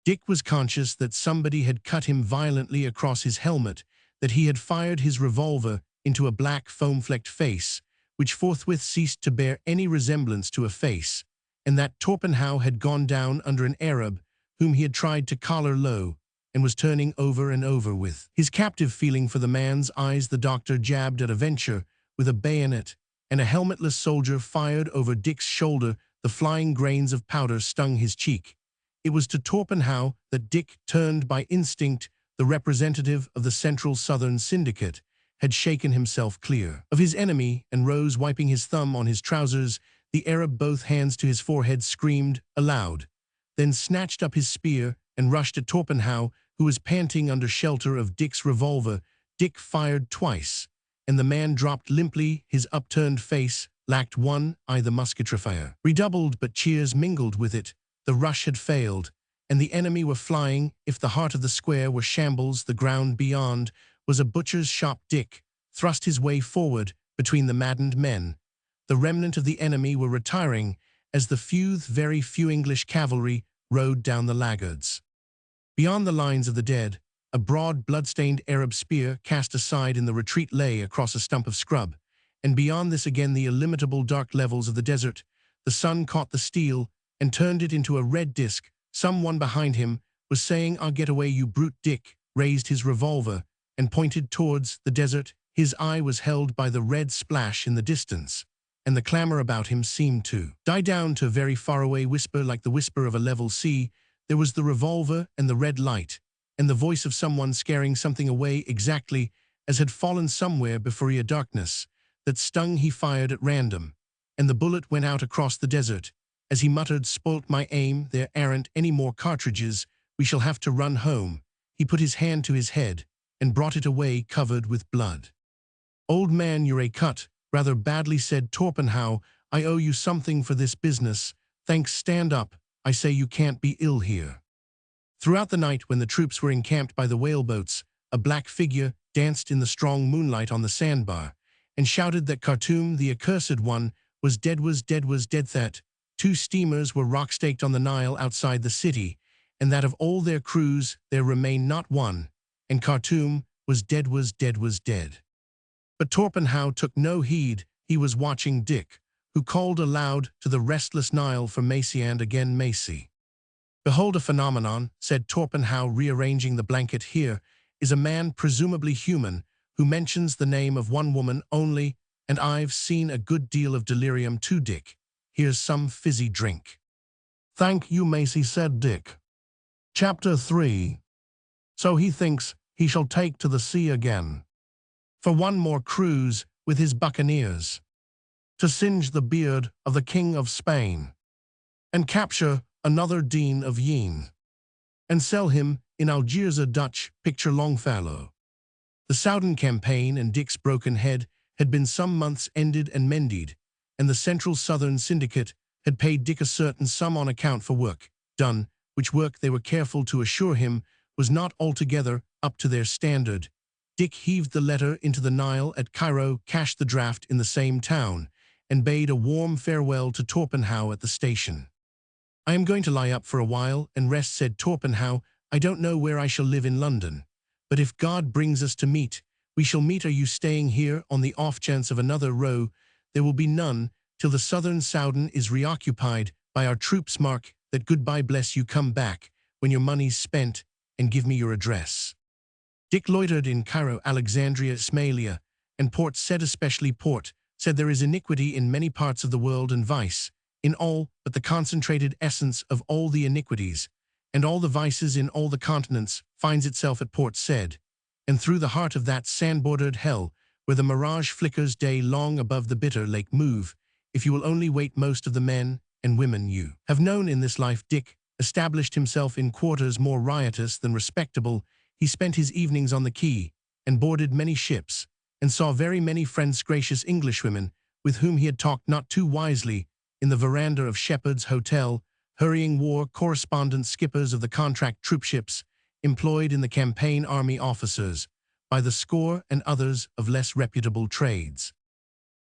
Dick was conscious that somebody had cut him violently across his helmet, that he had fired his revolver into a black foam-flecked face, which forthwith ceased to bear any resemblance to a face, and that Torpenhow had gone down under an Arab whom he had tried to collar low, and was turning over and over with his captive feeling for the man's eyes. The doctor jabbed at a venture with a bayonet, and a helmetless soldier fired over Dick's shoulder. The flying grains of powder stung his cheek. It was to Torpenhow that Dick turned by instinct. The representative of the Central Southern Syndicate had shaken himself clear of his enemy and rose, wiping his thumb on his trousers. The Arab, both hands to his forehead, screamed aloud, then snatched up his spear and rushed at Torpenhow, who was panting under shelter of Dick's revolver. Dick fired twice, and the man dropped limply. His upturned face lacked one eye. The musketry fire redoubled, but cheers mingled with it. The rush had failed, and the enemy were flying. If the heart of the square were shambles, the ground beyond was a butcher's shop. Dick thrust his way forward between the maddened men. The remnant of the enemy were retiring as the very few English cavalry rode down the laggards. Beyond the lines of the dead, a broad, blood-stained Arab spear cast aside in the retreat lay across a stump of scrub, and beyond this again the illimitable dark levels of the desert. The sun caught the steel and turned it into a red disk. Someone behind him was saying, "Ah, get away, you brute." Dick raised his revolver and pointed towards the desert. His eye was held by the red splash in the distance, and the clamor about him seemed to die down to a very faraway whisper, like the whisper of a level sea. There was the revolver and the red light, and the voice of someone scaring something away, exactly as had fallen somewhere before. A darkness that stung. He fired at random, and the bullet went out across the desert. As he muttered, "Spoilt my aim, there aren't any more cartridges, we shall have to run home." He put his hand to his head and brought it away covered with blood. "Old man, you're a cut rather badly," said Torpenhow. "I owe you something for this business." "Thanks, stand up. I say you can't be ill here." Throughout the night, when the troops were encamped by the whaleboats, a black figure danced in the strong moonlight on the sandbar and shouted that Khartoum, the accursed one, was dead, that 2 steamers were rock-staked on the Nile outside the city, and that of all their crews there remained not one, and Khartoum was dead. But Torpenhow took no heed. He was watching Dick, who called aloud to the restless Nile for Macy, and again Macy. "Behold a phenomenon," said Torpenhow, rearranging the blanket. "Here is a man, presumably human, who mentions the name of one woman only, and I've seen a good deal of delirium too, Dick. Here's some fizzy drink." "Thank you, Macy," said Dick. Chapter 3. So he thinks he shall take to the sea again, for one more cruise with his buccaneers, to singe the beard of the King of Spain, and capture another Dean of Yeen, and sell him in Algiers a Dutch picture Longfellow. The Soudan campaign and Dick's broken head had been some months ended and mended, and the Central Southern Syndicate had paid Dick a certain sum on account for work done, which work they were careful to assure him was not altogether up to their standard. Dick heaved the letter into the Nile at Cairo, cashed the draft in the same town, and bade a warm farewell to Torpenhow at the station. "I am going to lie up for a while and rest," said Torpenhow. "I don't know where I shall live in London, but if God brings us to meet, we shall meet. Are you staying here on the off chance of another row?" "There will be none till the southern Soudan is reoccupied by our troops. Mark that. Goodbye. Bless you. Come back when your money's spent and give me your address." Dick loitered in Cairo, Alexandria, Ismailia, and Port said, especially Port said, there is iniquity in many parts of the world and vice in all, but the concentrated essence of all the iniquities and all the vices in all the continents finds itself at Port Said, and through the heart of that sand-bordered hell where the mirage flickers day long above the bitter lake. Move, if you will only wait. Most of the men and women you have known in this life. Dick established himself in quarters more riotous than respectable. He spent his evenings on the quay and boarded many ships and saw very many friends, gracious Englishwomen with whom he had talked not too wisely in the veranda of Shepherd's Hotel, hurrying war correspondents, skippers of the contract troopships employed in the campaign, army officers by the score, and others of less reputable trades.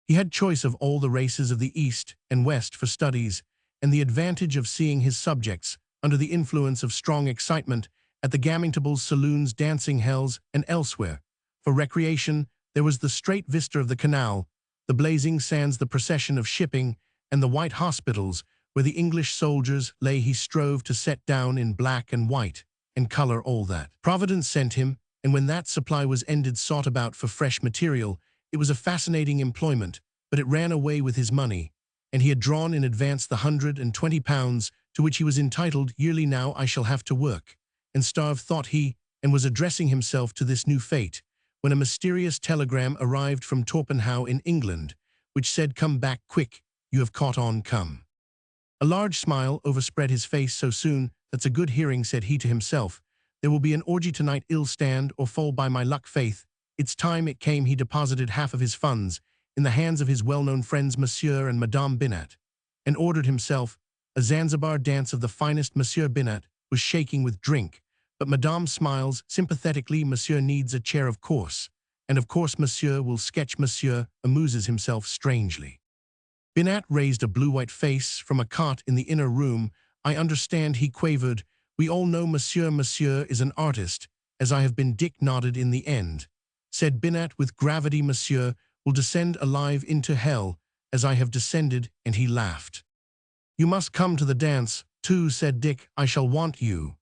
He had choice of all the races of the East and West for studies, and the advantage of seeing his subjects under the influence of strong excitement at the gaming-tables, saloons, dancing hells, and elsewhere. For recreation, there was the straight vista of the canal, the blazing sands, the procession of shipping, and the white hospitals where the English soldiers lay. He strove to set down in black and white and color all that Providence sent him, and when that supply was ended, sought about for fresh material. It was a fascinating employment, but it ran away with his money, and he had drawn in advance the £120 to which he was entitled yearly. Now I shall have to work and starve, thought he, and was addressing himself to this new fate, when a mysterious telegram arrived from Torpenhow in England, which said, "Come back quick, you have caught on, come." A large smile overspread his face. "So soon, that's a good hearing," said he to himself. "There will be an orgy tonight. Ill stand or fall by my luck. Faith, it's time it came." He deposited half of his funds in the hands of his well-known friends Monsieur and Madame Binat, and ordered himself a Zanzibar dance of the finest. Monsieur Binat was shaking with drink, but Madame smiles sympathetically. "Monsieur needs a chair, of course, and of course Monsieur will sketch. Monsieur amuses himself strangely." Binat raised a blue-white face from a cot in the inner room. "I understand," he quavered. "We all know Monsieur. Monsieur is an artist, as I have been." Dick nodded. "In the end," said Binat with gravity, "Monsieur will descend alive into hell, as I have descended," and he laughed. "You must come to the dance, too," said Dick. "I shall want you."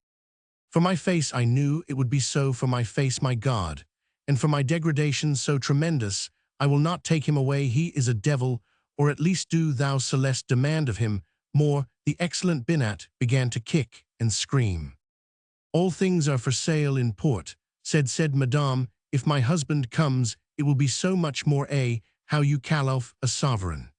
"For my face, I knew it would be so. For my face, my God, and for my degradation so tremendous, I will not take him away. He is a devil, or at least do thou, Celeste, demand of him more." The excellent Binat began to kick and scream. "All things are for sale in port," said Madame. "If my husband comes, it will be so much more. How you call off a sovereign?"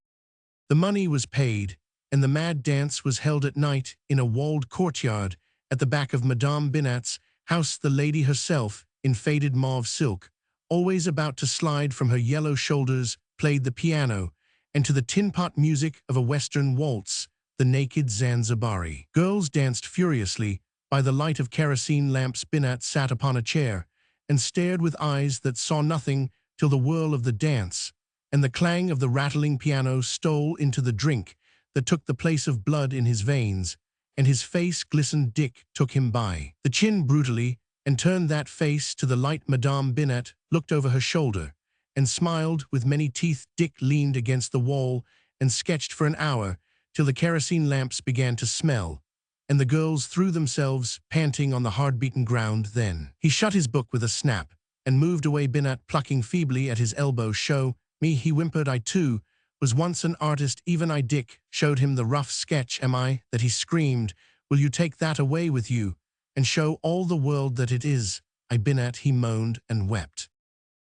The money was paid, and the mad dance was held at night in a walled courtyard at the back of Madame Binat's house. The lady herself, in faded mauve silk, always about to slide from her yellow shoulders, played the piano, and to the tin-pot music of a western waltz, the naked Zanzibari. Girls danced furiously by the light of kerosene lamps. Binat sat upon a chair and stared with eyes that saw nothing till the whirl of the dance and the clang of the rattling piano stole into the drink that took the place of blood in his veins, and his face glistened. Dick took him by the chin brutally and turned that face to the light. Madame Binat looked over her shoulder and smiled with many teeth. Dick leaned against the wall and sketched for an hour till the kerosene lamps began to smell, and the girls threw themselves, panting, on the hard-beaten ground. Then he shut his book with a snap and moved away. Binat, plucking feebly at his elbow, "Show me," he whimpered. "I too was once an artist, even I." Dick showed him the rough sketch. "Am I that?" he screamed. "Will you take that away with you and show all the world that it is I?" "Binat," he moaned and wept.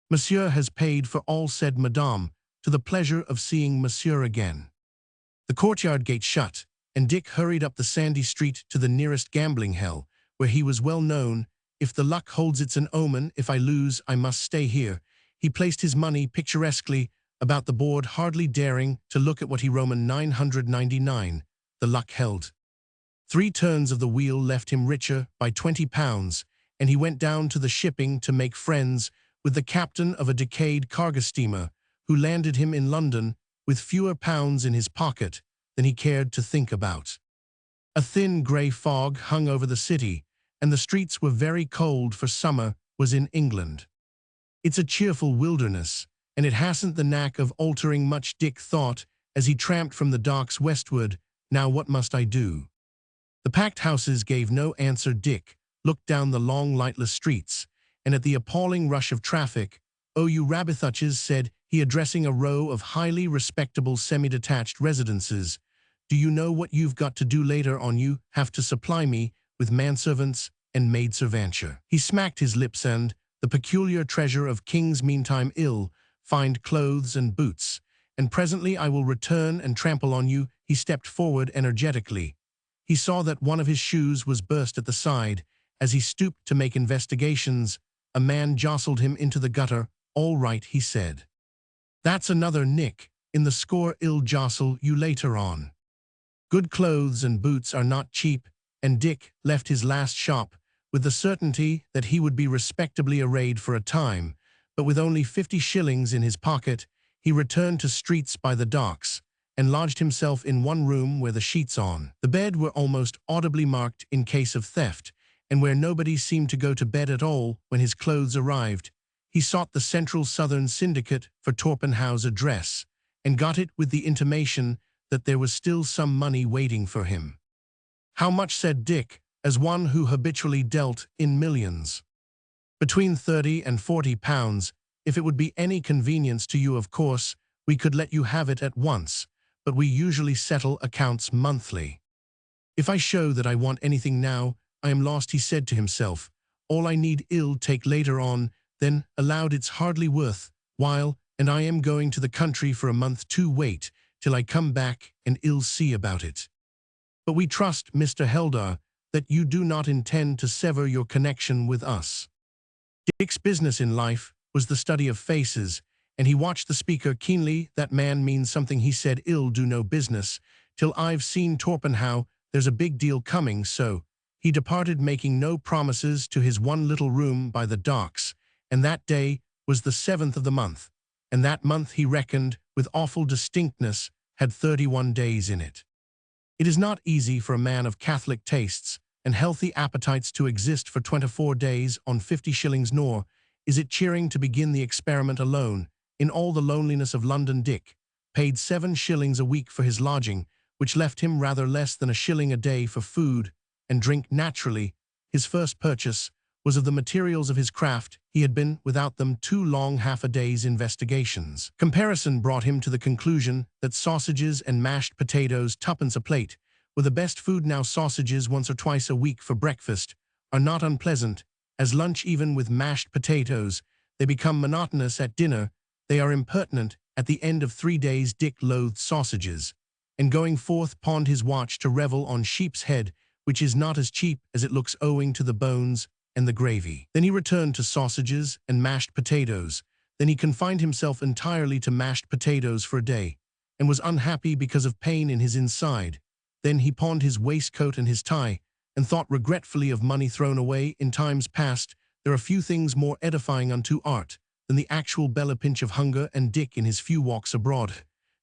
"Monsieur has paid for all," said Madame, "to the pleasure of seeing Monsieur again." The courtyard gate shut, and Dick hurried up the sandy street to the nearest gambling hell, where he was well known. "If the luck holds, it's an omen. If I lose, I must stay here." He placed his money picturesquely about the board, hardly daring to look at what he Roman 999. The luck held. 3 turns of the wheel left him richer by £20, and he went down to the shipping to make friends with the captain of a decayed cargo steamer, who landed him in London with fewer pounds in his pocket than he cared to think about. A thin grey fog hung over the city, and the streets were very cold, for summer was in England. It's a cheerful wilderness, and it hasn't the knack of altering much, Dick thought as he tramped from the docks westward. Now what must I do? The packed houses gave no answer. Dick looked down the long lightless streets, and at the appalling rush of traffic. "Oh, you rabbithuches," said he, addressing a row of highly respectable semi-detached residences, "do you know what you've got to do later on? You have to supply me with manservants and maidservanture." He smacked his lips. "And the peculiar treasure of kings meantime find clothes and boots, and presently I will return and trample on you." He stepped forward energetically. He saw that one of his shoes was burst at the side. As he stooped to make investigations, a man jostled him into the gutter. "All right," he said. "That's another nick in the score. I'll jostle you later on." Good clothes and boots are not cheap, and Dick left his last shop with the certainty that he would be respectably arrayed for a time, but with only 50 shillings in his pocket. He returned to Streets by the Docks and lodged himself in one room where the sheets on the bed were almost audibly marked in case of theft, and where nobody seemed to go to bed at all when his clothes arrived. He sought the Central Southern Syndicate for Torpenhow's address, and got it with the intimation that there was still some money waiting for him. "How much?" said Dick, as one who habitually dealt in millions. "Between £30 and £40. If it would be any convenience to you, of course, we could let you have it at once, but we usually settle accounts monthly." "If I show that I want anything now, I am lost," he said to himself. "All I need I'll take later on." Then, aloud, "It's hardly worth while, and I am going to the country for a month to wait till I come back, and I'll see about it. But we trust, Mr. Heldar, that you do not intend to sever your connection with us." Dick's business in life was the study of faces, and he watched the speaker keenly. "That man means something," he said. "I'll do no business till I've seen Torpenhow. There's a big deal coming." So he departed, making no promises, to his one little room by the docks, and that day was the 7th of the month, and that month, he reckoned with awful distinctness, had 31 days in it. It is not easy for a man of Catholic tastes and healthy appetites to exist for 24 days on 50 shillings, nor is it cheering to begin the experiment alone. In all the loneliness of London, Dick paid 7 shillings a week for his lodging, which left him rather less than a shilling a day for food and drink. Naturally, his first purchase was of the materials of his craft. He had been without them too long. Half a day's investigations. Comparison brought him to the conclusion that sausages and mashed potatoes, 2d a plate, were the best food. Now, sausages once or twice a week for breakfast are not unpleasant. As lunch, even with mashed potatoes, they become monotonous. At dinner, they are impertinent, At the end of 3 days Dick loathed sausages, and going forth pawned his watch to revel on sheep's head, which is not as cheap as it looks owing to the bones and the gravy. Then he returned to sausages and mashed potatoes. Then he confined himself entirely to mashed potatoes for a day, and was unhappy because of pain in his inside. Then he pawned his waistcoat and his tie, and thought regretfully of money thrown away in times past. There are few things more edifying unto art than the actual belly pinch of hunger, and Dick, in his few walks abroad,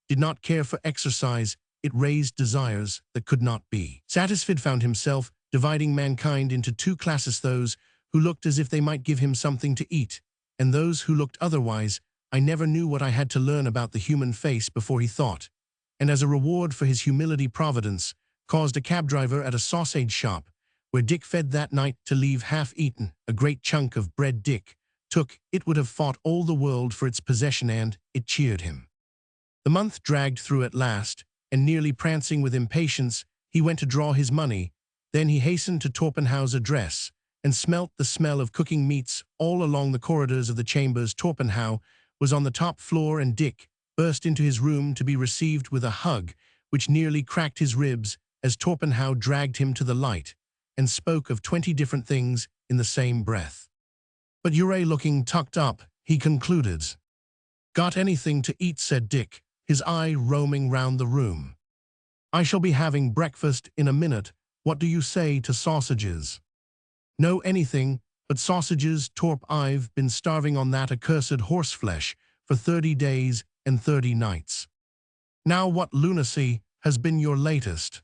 did not care for exercise. It raised desires that could not be satisfied. Found himself dividing mankind into two classes: those who looked as if they might give him something to eat, and those who looked otherwise. I never knew what I had to learn about the human face before he thought, and as a reward for his humility Providence caused a cab driver at a sausage shop where Dick fed that night to leave half-eaten a great chunk of bread Dick took. It would have fought all the world for its possession, and it cheered him. The month dragged through at last, and nearly prancing with impatience, he went to draw his money. Then he hastened to Torpenhow's address, and smelt the smell of cooking meats all along the corridors of the chambers. Torpenhow was on the top floor, and Dick burst into his room to be received with a hug which nearly cracked his ribs as Torpenhow dragged him to the light and spoke of 20 different things in the same breath. "But you're looking tucked up," he concluded. "Got anything to eat?" said Dick, his eye roaming round the room. "I shall be having breakfast in a minute. What do you say to sausages?" "No, anything but sausages, Torp. I've been starving on that accursed horseflesh for 30 days and 30 nights. Now what lunacy has been your latest?"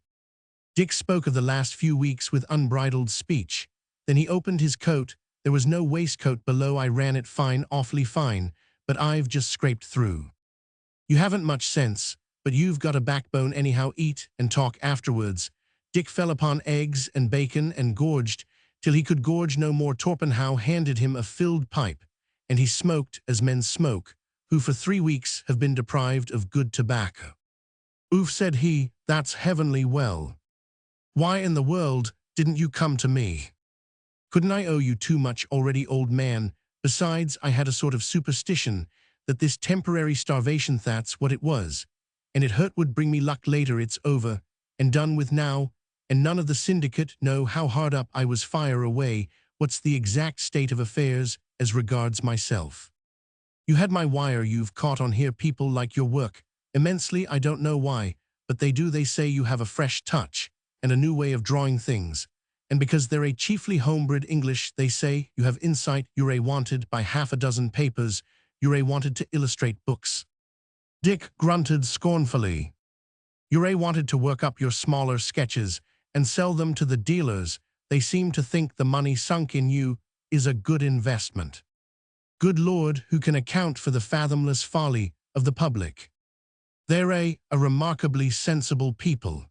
Dick spoke of the last few weeks with unbridled speech. Then he opened his coat. There was no waistcoat below. "I ran it fine, awfully fine, but I've just scraped through." "You haven't much sense, but you've got a backbone anyhow. Eat and talk afterwards." Dick fell upon eggs and bacon and gorged till he could gorge no more. Torpenhow handed him a filled pipe, and he smoked as men smoke who for 3 weeks have been deprived of good tobacco. "Oof," said he, "that's heavenly well. Why in the world didn't you come to me? Couldn't I owe you too much already, old man? Besides, I had a sort of superstition that this temporary starvation, that's what it was, and it hurt, would bring me luck later. It's over and done with now, and none of the syndicate know how hard up I was. Fire away. What's the exact state of affairs as regards myself? You had my wire. You've caught on here. People like your work immensely. I don't know why, but they do. They say you have a fresh touch and a new way of drawing things, and because they're a chiefly homebred English, they say you have insight. You're wanted by half a dozen papers. You're wanted to illustrate books." Dick grunted scornfully. "You're wanted to work up your smaller sketches and sell them to the dealers. They seem to think the money sunk in you is a good investment. Good Lord, who can account for the fathomless folly of the public? They're a remarkably sensible people.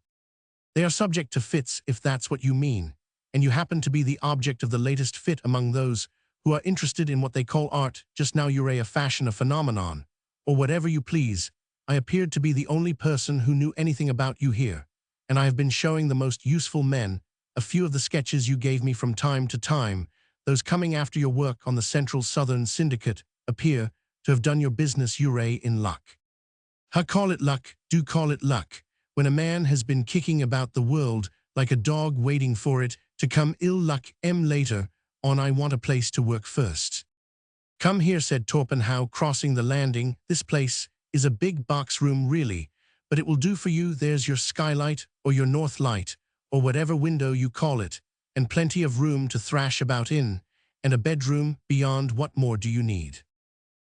They are subject to fits, if that's what you mean, and you happen to be the object of the latest fit among those who are interested in what they call art. Just now you're a fashion, a phenomenon, or whatever you please. I appeared to be the only person who knew anything about you here, and I have been showing the most useful men a few of the sketches you gave me from time to time. Those coming after your work on the Central Southern Syndicate appear to have done your business. You're in luck. Call it luck, do call it luck, when a man has been kicking about the world like a dog waiting for it to come. Ill luck later on. I want a place to work first." "Come here," said Torpenhow, crossing the landing. "This place is a big box room really, but it will do for you. There's your skylight or your north light or whatever window you call it, and plenty of room to thrash about in, and a bedroom beyond. What more do you need?"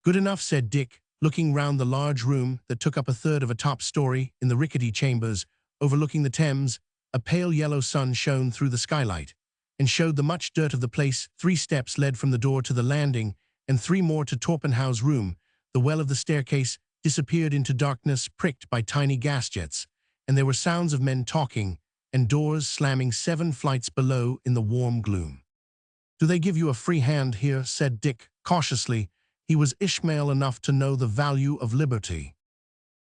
"Good enough," said Dick, looking round the large room that took up a third of a top story in the rickety chambers overlooking the Thames. A pale yellow sun shone through the skylight and showed the much dirt of the place. 3 steps led from the door to the landing, and 3 more to Torpenhow's room. The well of the staircase disappeared into darkness pricked by tiny gas jets, and there were sounds of men talking and doors slamming 7 flights below in the warm gloom. "Do they give you a free hand here?" said Dick cautiously. He was Ishmael enough to know the value of liberty.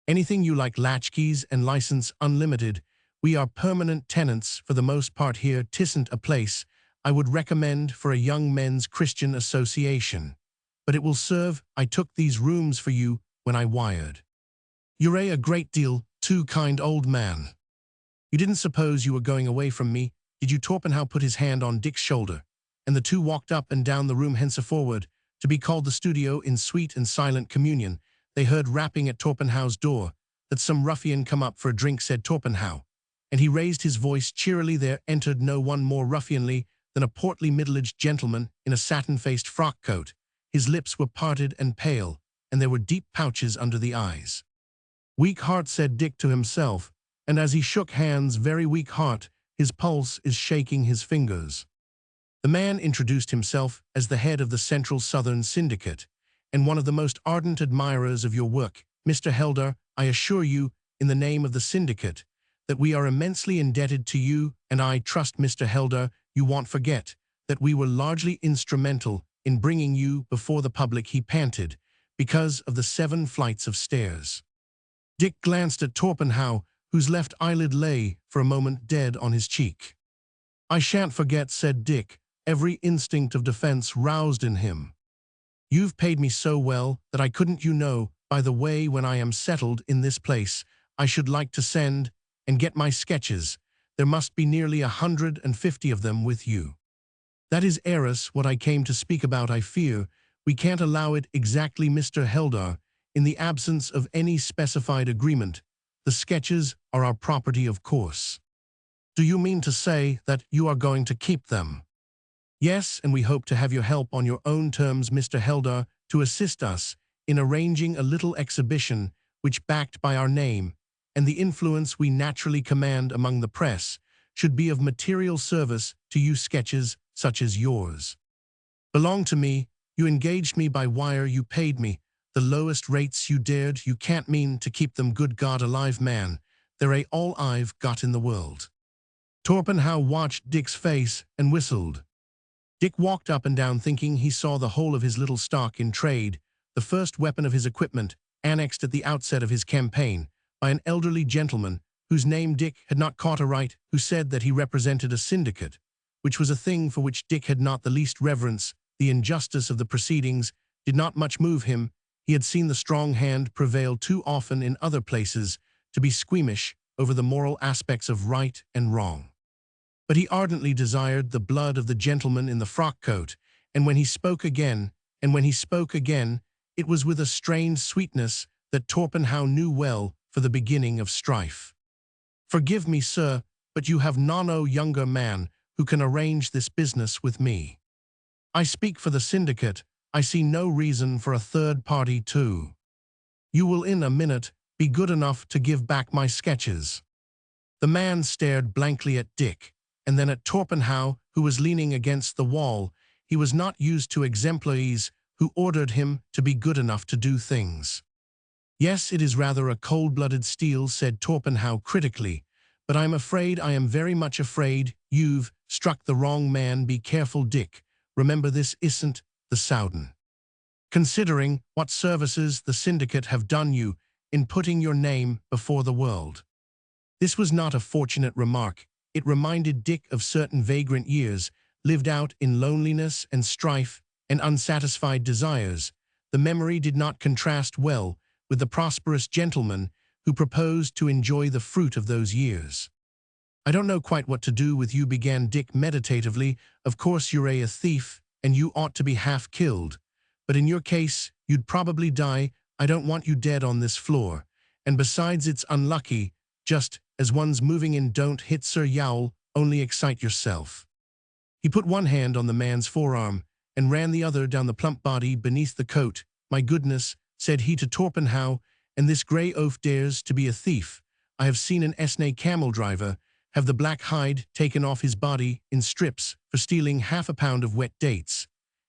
"Anything you like, latchkeys and license unlimited. We are permanent tenants for the most part here. 'Tisn't a place I would recommend for a young men's Christian association, but it will serve. I took these rooms for you when I wired. You're a great deal too kind old man. You didn't suppose you were going away from me, did you? Torpenhow put his hand on Dick's shoulder, and the two walked up and down the room henceforward, to be called the studio, in sweet and silent communion. They heard rapping at Torpenhow's door. That some ruffian come up for a drink, said Torpenhow, and he raised his voice cheerily. There entered no one more ruffianly than a portly middle-aged gentleman in a satin-faced frock-coat. His lips were parted and pale, and there were deep pouches under the eyes. Weak heart, said Dick to himself, and as he shook hands, very weak heart, his pulse is shaking his fingers. The man introduced himself as the head of the Central Southern Syndicate, and one of the most ardent admirers of your work. Mr. Helder, I assure you, in the name of the syndicate, that we are immensely indebted to you, and I trust, Mr. Helder, you won't forget that we were largely instrumental in bringing you before the public, he panted, because of the 7 flights of stairs. Dick glanced at Torpenhow, whose left eyelid lay for a moment dead on his cheek. I shan't forget, said Dick, every instinct of defense roused in him. You've paid me so well that I couldn't, by the way, when I am settled in this place, I should like to send and get my sketches. There must be nearly 150 of them with you. That is, Eris, what I came to speak about. I fear we can't allow it exactly, Mr. Helder. In the absence of any specified agreement, the sketches are our property, of course. Do you mean to say that you are going to keep them? Yes, and we hope to have your help on your own terms, Mr. Helder, to assist us in arranging a little exhibition which, backed by our name and the influence we naturally command among the press, should be of material service to you. Sketches such as yours belong to me. You engaged me by wire. You paid me the lowest rates you dared. You can't mean to keep them, good God alive, man. They're all I've got in the world. Torpenhow watched Dick's face and whistled. Dick walked up and down, thinking he saw the whole of his little stock in trade, the first weapon of his equipment, annexed at the outset of his campaign by an elderly gentleman whose name Dick had not caught aright, who said that he represented a syndicate, which was a thing for which Dick had not the least reverence. The injustice of the proceedings did not much move him. He had seen the strong hand prevail too often in other places to be squeamish over the moral aspects of right and wrong. But he ardently desired the blood of the gentleman in the frock-coat, and when he spoke again, it was with a strange sweetness that Torpenhow knew well for the beginning of strife. Forgive me, sir, but you have no younger man who can arrange this business with me. I speak for the syndicate. I see no reason for a third party too. You will in a minute be good enough to give back my sketches. The man stared blankly at Dick, and then at Torpenhow, who was leaning against the wall. He was not used to exemplaries who ordered him to be good enough to do things. Yes, it is rather a cold-blooded steal, said Torpenhow critically, but I'm afraid, I am very much afraid, you've struck the wrong man. Be careful, Dick. Remember, this isn't the Soudan. Considering what services the syndicate have done you in putting your name before the world. This was not a fortunate remark. It reminded Dick of certain vagrant years, lived out in loneliness and strife and unsatisfied desires. The memory did not contrast well with the prosperous gentleman who proposed to enjoy the fruit of those years. I don't know quite what to do with you, began Dick meditatively. Of course you're a thief, and you ought to be half killed. But in your case, you'd probably die. I don't want you dead on this floor. And besides, it's unlucky, just as one's moving in. Don't hit Sir Yowl, only excite yourself. He put one hand on the man's forearm and ran the other down the plump body beneath the coat. My goodness, said he to Torpenhow, and this grey oaf dares to be a thief. I have seen an Esnay camel driver have the black hide taken off his body in strips for stealing half a pound of wet dates,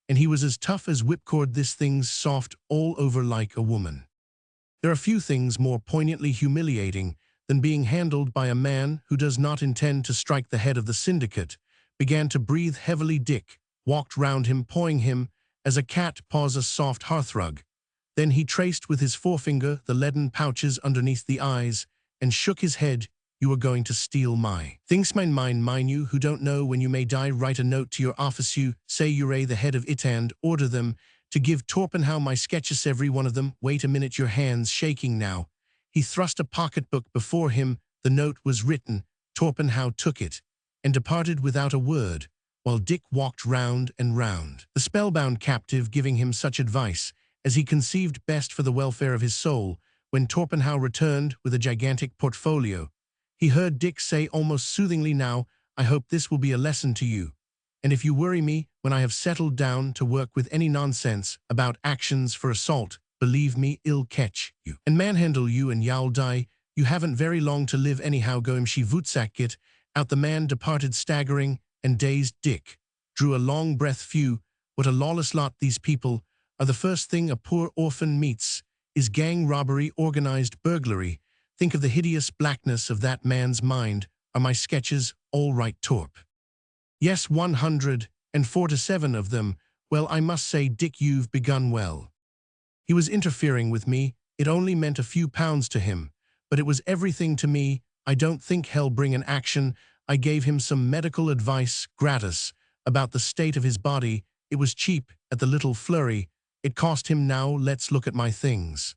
and he was as tough as whipcord. This thing's soft all over like a woman. There are few things more poignantly humiliating than being handled by a man who does not intend to strike the head of the syndicate. Began to breathe heavily. Dick walked round him, pawing him as a cat paws a soft hearthrug. Then he traced with his forefinger the leaden pouches underneath the eyes and shook his head. You are going to steal my things, mine you, who don't know when you may die. Write a note to your office, you say you're the head of it, and order them to give Torpenhow my sketches, every one of them. Wait a minute, your hand's shaking now. He thrust a pocketbook before him. The note was written. Torpenhow took it and departed without a word, while Dick walked round and round, the spellbound captive, giving him such advice as he conceived best for the welfare of his soul. When Torpenhow returned with a gigantic portfolio, he heard Dick say almost soothingly, "Now, I hope this will be a lesson to you. And if you worry me when I have settled down to work with any nonsense about actions for assault, believe me, I'll catch you and manhandle you, and you'll die. You haven't very long to live anyhow. Go him she vootsack get out." The man departed staggering and dazed. Dick drew a long breath. Phew, what a lawless lot these people are. The first thing a poor orphan meets is gang robbery, organized burglary. Think of the hideous blackness of that man's mind. Are my sketches all right, Torp? Yes, 147 of them. Well, I must say, Dick, you've begun well. He was interfering with me. It only meant a few pounds to him, but it was everything to me. I don't think he'll bring an action. I gave him some medical advice, gratis, about the state of his body. It was cheap at the Little Flurry. It cost him. Now let's look at my things.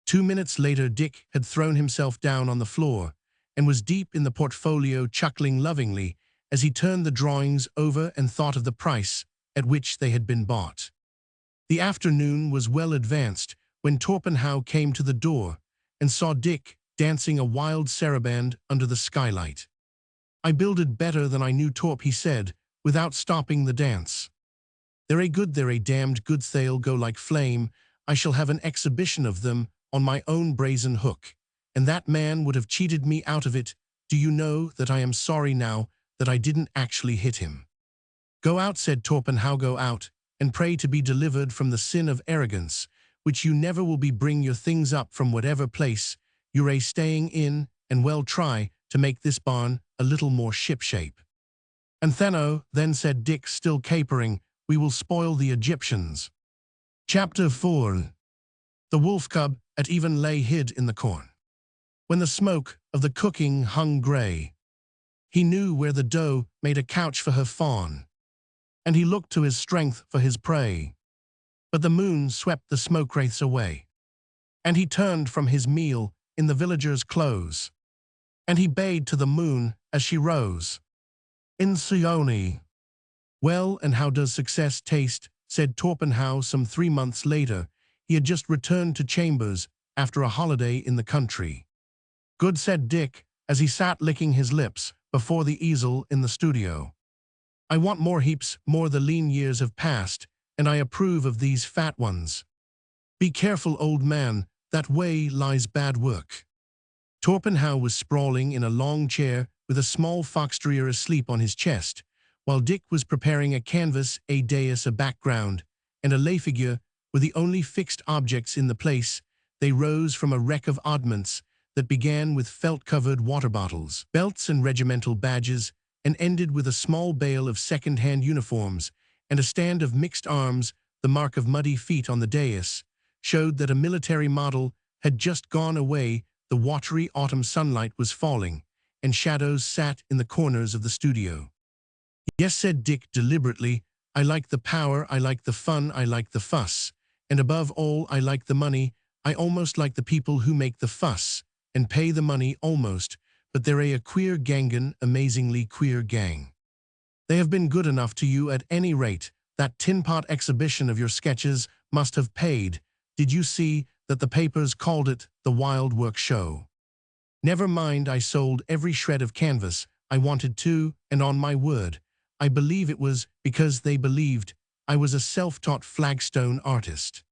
2 minutes later, Dick had thrown himself down on the floor and was deep in the portfolio, chuckling lovingly as he turned the drawings over and thought of the price at which they had been bought. The afternoon was well advanced when Torpenhow came to the door and saw Dick dancing a wild saraband under the skylight. "I builded better than I knew, Torp," he said, without stopping the dance. "They're a good, they're a damned good, they'll go like flame. I shall have an exhibition of them on my own brazen hook. And that man would have cheated me out of it. Do you know that I am sorry now that I didn't actually hit him?" "Go out," said Torpenhow, "go out, and pray to be delivered from the sin of arrogance, which you never will be. Bring your things up from whatever place you're a staying in, and well try to make this barn a little more shipshape." "And then," said Dick, still capering, "we will spoil the Egyptians." Chapter 4. The wolf cub at even lay hid in the corn. When the smoke of the cooking hung grey, he knew where the doe made a couch for her fawn, and he looked to his strength for his prey. But the moon swept the smoke wraiths away, and he turned from his meal in the villager's close, and he bayed to the moon as she rose. "In Sione." "Well, and how does success taste?" said Torpenhow some 3 months later. He had just returned to chambers after a holiday in the country. "Good," said Dick, as he sat licking his lips before the easel in the studio. "I want more, heaps more. The lean years have passed, and I approve of these fat ones. Be careful, old man, that way lies bad work." Torpenhow was sprawling in a long chair with a small fox terrier asleep on his chest, while Dick was preparing a canvas, a dais, a background, and a lay figure were the only fixed objects in the place. They rose from a wreck of oddments that began with felt-covered water bottles, belts, and regimental badges, and ended with a small bale of second-hand uniforms and a stand of mixed arms. The mark of muddy feet on the dais showed that a military model had just gone away. The watery autumn sunlight was falling, and shadows sat in the corners of the studio. "Yes," said Dick deliberately, "I like the power, I like the fun, I like the fuss, and above all I like the money. I almost like the people who make the fuss and pay the money, almost, but they're a queer gangan, amazingly queer gang. They have been good enough to you at any rate. That tin-pot exhibition of your sketches must have paid. Did you see that the papers called it the Wild Work Show? Never mind, I sold every shred of canvas I wanted to, and on my word, I believe it was because they believed I was a self-taught flagstone artist.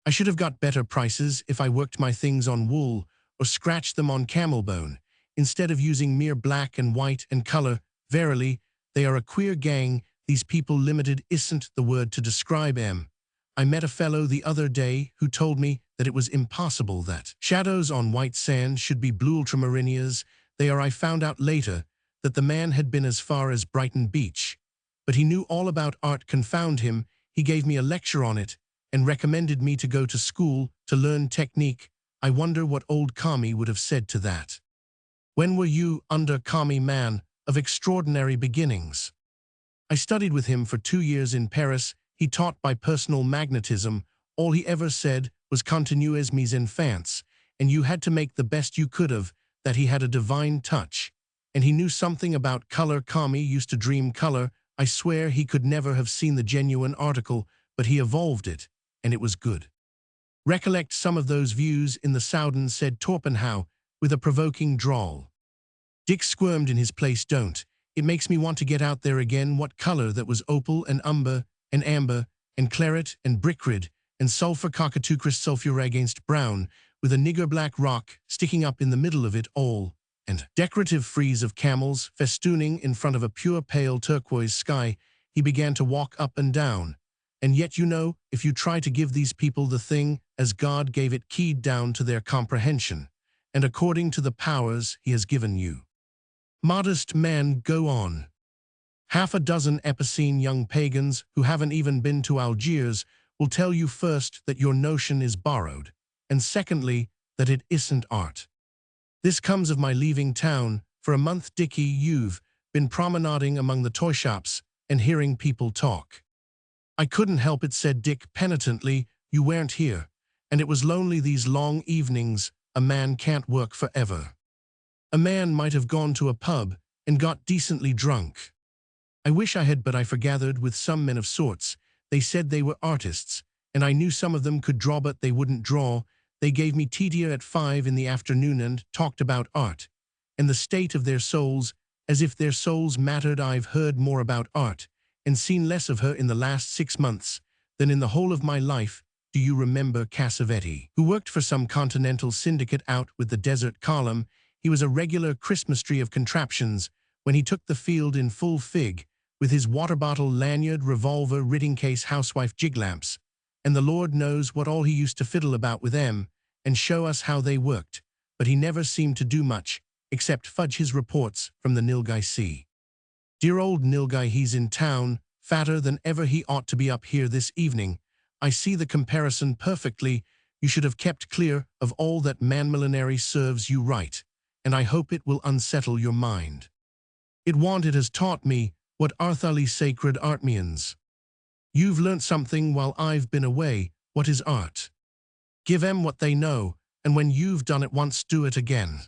I should have got better prices if I worked my things on wool or scratched them on camel bone, instead of using mere black and white and color. Verily, they are a queer gang, these people. Limited isn't the word to describe 'em. I met a fellow the other day who told me that it was impossible that shadows on white sand should be blue ultramarinias. They are. I found out later that the man had been as far as Brighton Beach, but he knew all about art. Confound him, he gave me a lecture on it and recommended me to go to school to learn technique. I wonder what old Kami would have said to that. When were you under Kami, man of extraordinary beginnings? I studied with him for 2 years in Paris. he taught by personal magnetism. All he ever said was continuez mes enfants, and you had to make the best you could of that. He had a divine touch, and he knew something about color. Kami used to dream color. I swear he could never have seen the genuine article, but he evolved it, and it was good. Recollect some of those views in the Soudan, said Torpenhow, with a provoking drawl. Dick squirmed in his place. Don't. It makes me want to get out there again. What color that was? Opal and umber and amber and claret and brickred and sulfur cockatoo sulfur against brown, with a nigger black rock sticking up in the middle of it all, and decorative frieze of camels festooning in front of a pure pale turquoise sky. He began to walk up and down. And yet, you know, if you try to give these people the thing as God gave it, keyed down to their comprehension, and according to the powers he has given you. Modest man, go on. Half a dozen epicene young pagans who haven't even been to Algiers will tell you first that your notion is borrowed, and secondly, that it isn't art. This comes of my leaving town for a month. Dickie, you've been promenading among the toy shops and hearing people talk. I couldn't help it, said Dick penitently. You weren't here, and it was lonely these long evenings. A man can't work forever. A man might have gone to a pub and got decently drunk. I wish I had, but I forgathered with some men of sorts. They said they were artists, and I knew some of them could draw, but they wouldn't draw. They gave me tea at 5 in the afternoon and talked about art and the state of their souls, as if their souls mattered. I've heard more about art and seen less of her in the last 6 months than in the whole of my life. Do you remember Cassavetti, who worked for some continental syndicate out with the desert column? He was a regular Christmas tree of contraptions when he took the field in full fig, with his water bottle, lanyard, revolver, writing case, housewife, jig lamps, and the Lord knows what all. He used to fiddle about with them and show us how they worked, but he never seemed to do much except fudge his reports from the Nilgai Sea. Dear old Nilgai, he's in town, fatter than ever. He ought to be up here this evening. I see the comparison perfectly. You should have kept clear of all that. Man, millinery serves you right, and I hope it will unsettle your mind. It won't. It has taught me what arthali sacred art means. You've learnt something while I've been away. What is art? Give 'em what they know, and when you've done it once, do it again.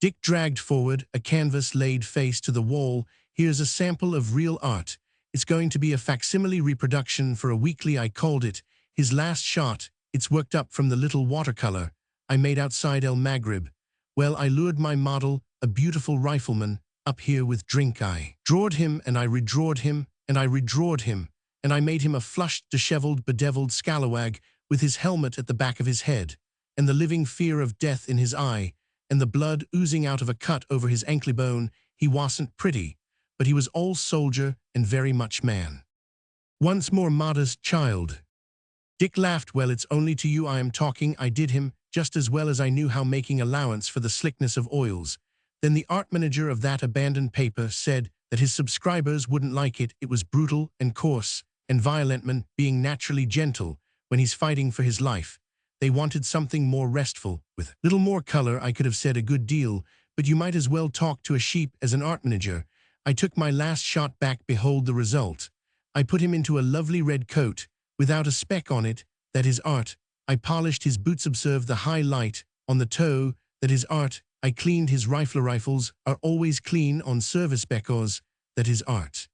Dick dragged forward a canvas laid face to the wall. Here's a sample of real art. It's going to be a facsimile reproduction for a weekly. I called it His Last Shot. It's worked up from the little watercolor I made outside El Maghrib. Well, I lured my model, a beautiful rifleman, up here with drink. I drawed him, and I redrawed him, and I redrawed him, and I made him a flushed, disheveled, bedeviled scalawag with his helmet at the back of his head, and the living fear of death in his eye, and the blood oozing out of a cut over his ankle bone. He wasn't pretty, but he was all soldier and very much man. Once more, modest child. Dick laughed. Well, it's only to you I am talking. I did him just as well as I knew how, making allowance for the slickness of oils. Then the art manager of that abandoned paper said that his subscribers wouldn't like it. It was brutal and coarse and violent. Man being naturally gentle when he's fighting for his life. They wanted something more restful, with little more color. I could have said a good deal, but you might as well talk to a sheep as an art manager. I took my last shot back. Behold the result. I put him into a lovely red coat, without a speck on it. That is art. I polished his boots. Observe the high light on the toe. That is art. I cleaned his rifles are always clean on service because that is art.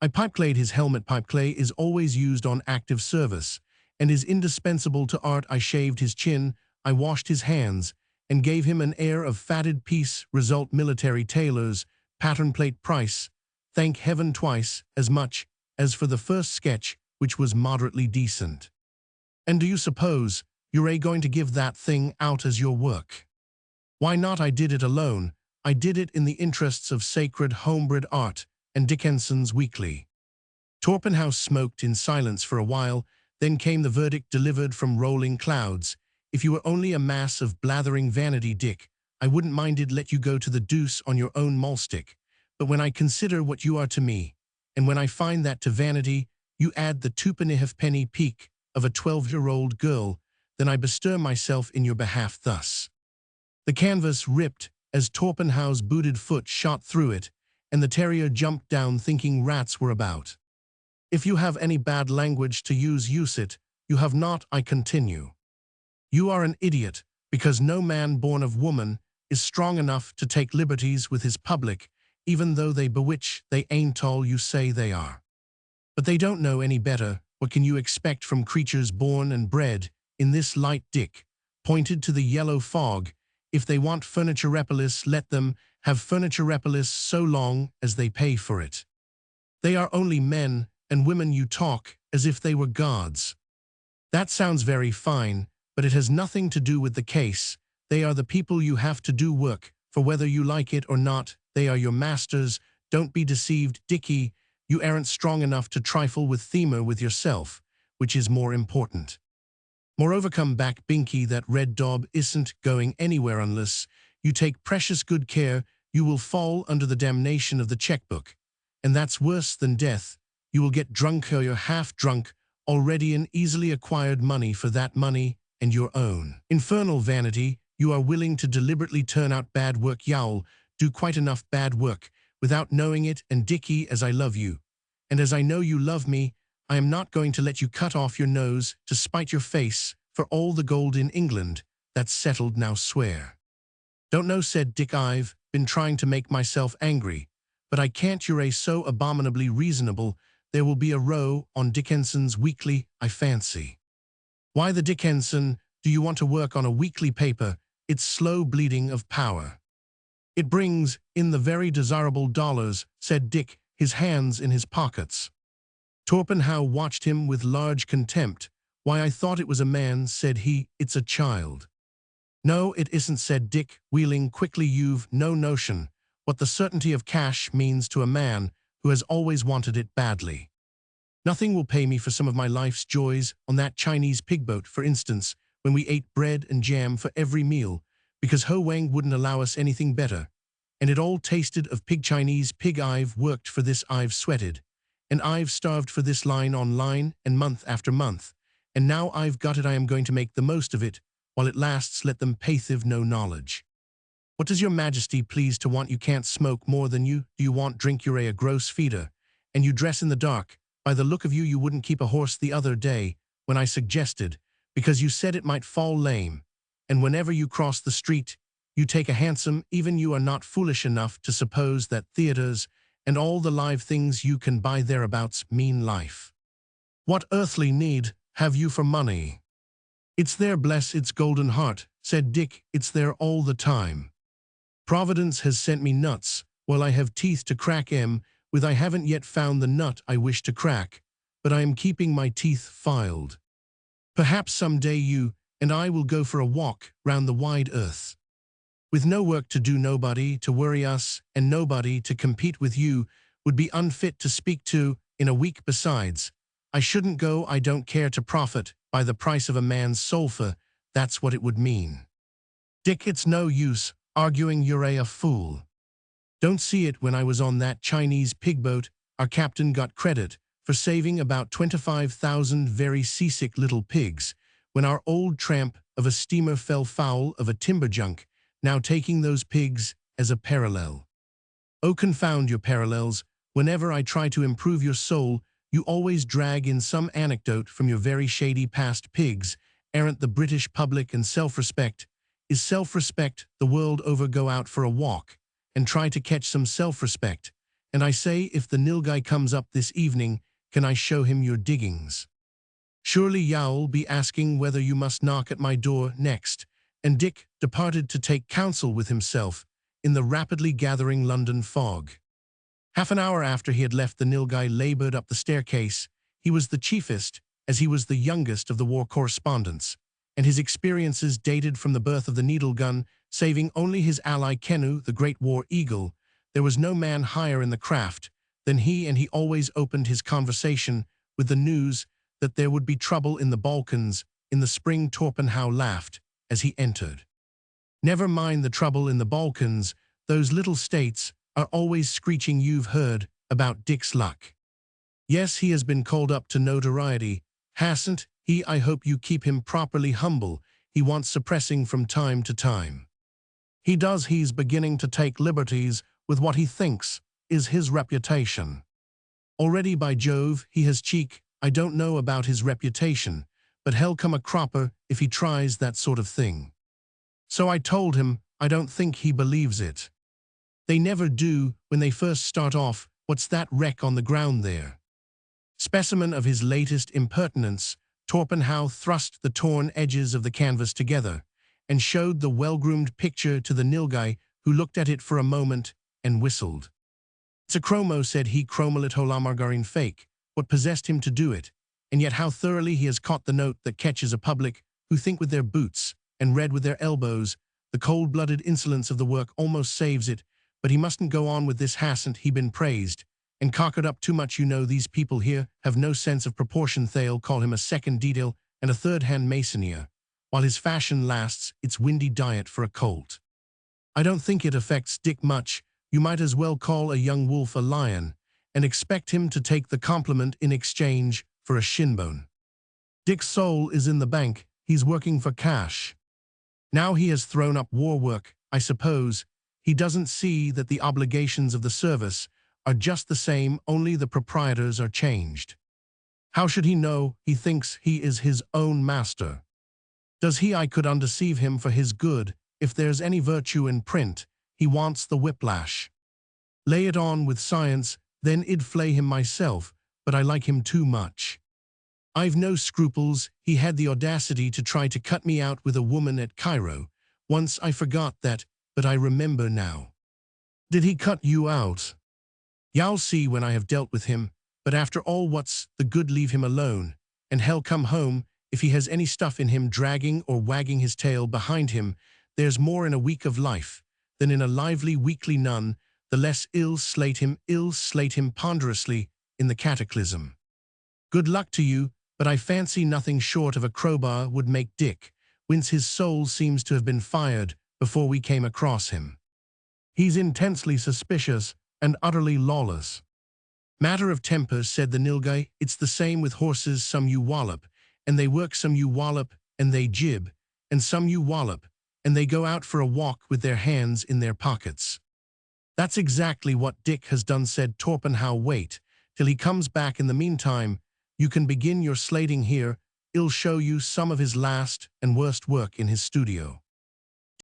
I pipeclayed his helmet. Pipeclay is always used on active service and is indispensable to art. I shaved his chin. I washed his hands and gave him an air of fatted peace. Result: military tailors, pattern plate. Price: thank heaven, twice as much as for the first sketch, which was moderately decent. And do you suppose you're going to give that thing out as your work? Why not? I did it alone. I did it in the interests of sacred homebred art and Dickinson's Weekly. Torpenhow smoked in silence for a while. Then came the verdict delivered from rolling clouds. If you were only a mass of blathering vanity, Dick, I wouldn't mind it. Let you go to the deuce on your own maulstick. But when I consider what you are to me, and when I find that to vanity you add the twopenny-halfpenny pique of a 12-year-old girl, then I bestir myself in your behalf thus. The canvas ripped as Torpenhow's booted foot shot through it, and the terrier jumped down thinking rats were about. If you have any bad language to use, use it. You have not, I continue. You are an idiot, because no man born of woman is strong enough to take liberties with his public, even though they bewitch, they ain't all you say they are. But they don't know any better. What can you expect from creatures born and bred in this light? Dick pointed to the yellow fog. If they want furniturepolis, let them have furniturepolis so long as they pay for it. They are only men and women. You talk as if they were gods. That sounds very fine, but it has nothing to do with the case. They are the people you have to do work for, whether you like it or not. They are your masters. Don't be deceived, Dickie. You aren't strong enough to trifle with Thema, with yourself, which is more important. Moreover, come back, Binky, that red daub isn't going anywhere unless you take precious good care. You will fall under the damnation of the checkbook, and that's worse than death. You will get drunk, or you're half drunk already, and easily acquired money for that money and your own infernal vanity. You are willing to deliberately turn out bad work. You'll do quite enough bad work without knowing it, and Dickie, as I love you, and as I know you love me, I am not going to let you cut off your nose to spite your face for all the gold in England. That's settled now, swear. Don't know, said Dick. I've been trying to make myself angry, but I can't. You're so abominably reasonable. There will be a row on Dickinson's weekly, I fancy. Why the Dickinson do you want to work on a weekly paper? It's slow bleeding of power. It brings in the very desirable dollars, said Dick, his hands in his pockets. Torpenhow watched him with large contempt. Why, I thought it was a man, said he. It's a child. No, it isn't, said Dick, wheeling quickly. You've no notion what the certainty of cash means to a man who has always wanted it badly. Nothing will pay me for some of my life's joys. On that Chinese pigboat, for instance, when we ate bread and jam for every meal, because Ho Wang wouldn't allow us anything better, and it all tasted of pig. Chinese pig. I've worked for this, I've sweated, and I've starved for this, line on line and month after month, and now I've got it. I am going to make the most of it while it lasts. Let them paythive no knowledge. What does your majesty please to want? You can't smoke more than you. Do you want drink? You're a gross feeder, and you dress in the dark. By the look of you, you wouldn't keep a horse the other day when I suggested, because you said it might fall lame, and whenever you cross the street, you take a hansom. Even you are not foolish enough to suppose that theaters and all the live things you can buy thereabouts mean life. What earthly need have you for money? It's there, bless its golden heart, said Dick. It's there all the time. Providence has sent me nuts, while I have teeth to crack 'em with. I haven't yet found the nut I wish to crack, but I am keeping my teeth filed. Perhaps some day you and I will go for a walk round the wide earth. With no work to do, nobody to worry us, and nobody to compete with. You would be unfit to speak to in a week. Besides, I shouldn't go. I don't care to profit by the price of a man's soul, for that's what it would mean. Dick, it's no use arguing. You're a fool. Don't see it? When I was on that Chinese pigboat, our captain got credit for saving about 25,000 very seasick little pigs, when our old tramp of a steamer fell foul of a timber junk, now taking those pigs as a parallel. Oh, confound your parallels. Whenever I try to improve your soul, you always drag in some anecdote from your very shady past. Pigs aren't the British public, and self-respect is self-respect. The world over. Go out for a walk and try to catch some self-respect. And I say, if the Nilgai comes up this evening, can I show him your diggings? Surely you'll be asking whether you must knock at my door next. And Dick departed to take counsel with himself in the rapidly gathering London fog. Half an hour after he had left, the Nilgai labored up the staircase. He was the chiefest, as he was the youngest of the war correspondents, and his experiences dated from the birth of the needle gun, saving only his ally Kennu, the great war eagle. There was no man higher in the craft than he, and he always opened his conversation with the news that there would be trouble in the Balkans in the spring. Torpenhow laughed as he entered. Never mind the trouble in the Balkans, those little states are always screeching. You've heard about Dick's luck. Yes, he has been called up to notoriety, hasn't he? I hope you keep him properly humble. He wants suppressing from time to time. He does. He's beginning to take liberties with what he thinks is his reputation. Already, by Jove, he has cheek. I don't know about his reputation, but hell come a cropper if he tries that sort of thing. So I told him, I don't think he believes it. They never do when they first start off. What's that wreck on the ground there? Specimen of his latest impertinence, Torpenhow thrust the torn edges of the canvas together and showed the well-groomed picture to the Nilgai, who looked at it for a moment and whistled. It's a chromo, said he, chromolit holamargarine fake. What possessed him to do it? And yet how thoroughly he has caught the note that catches a public who think with their boots and read with their elbows. The cold-blooded insolence of the work almost saves it, but he mustn't go on with this, hasn't he been praised and cockered up too much? You know, these people here have no sense of proportion. They'll call him a second detail and a third-hand masoneer. While his fashion lasts, it's windy diet for a colt. I don't think it affects Dick much. You might as well call a young wolf a lion and expect him to take the compliment in exchange for a shinbone. Dick's soul is in the bank. He's working for cash. Now he has thrown up war work, I suppose. He doesn't see that the obligations of the service are just the same, only the proprietors are changed. How should he know? He thinks he is his own master. Does he? I could undeceive him for his good. If there's any virtue in print, he wants the whiplash. Lay it on with science, then I'd flay him myself, but I like him too much. I've no scruples. He had the audacity to try to cut me out with a woman at Cairo. Once I forgot that, but I remember now. Did he cut you out? You'll see when I have dealt with him, but after all, what's the good? Leave him alone, and hell come home. If he has any stuff in him, dragging or wagging his tail behind him, there's more in a week of life than in a lively weekly. None the less ill slate him ponderously in the cataclysm. Good luck to you, but I fancy nothing short of a crowbar would make Dick wince. His soul seems to have been fired before we came across him. He's intensely suspicious and utterly lawless. Matter of temper, said the Nilgai. It's the same with horses. Some you wallop, and they work. Some you wallop, and they jib, and some you wallop, and they go out for a walk with their hands in their pockets. That's exactly what Dick has done, said Torpenhow. Wait till he comes back. In the meantime, you can begin your slating here. I'll show you some of his last and worst work in his studio.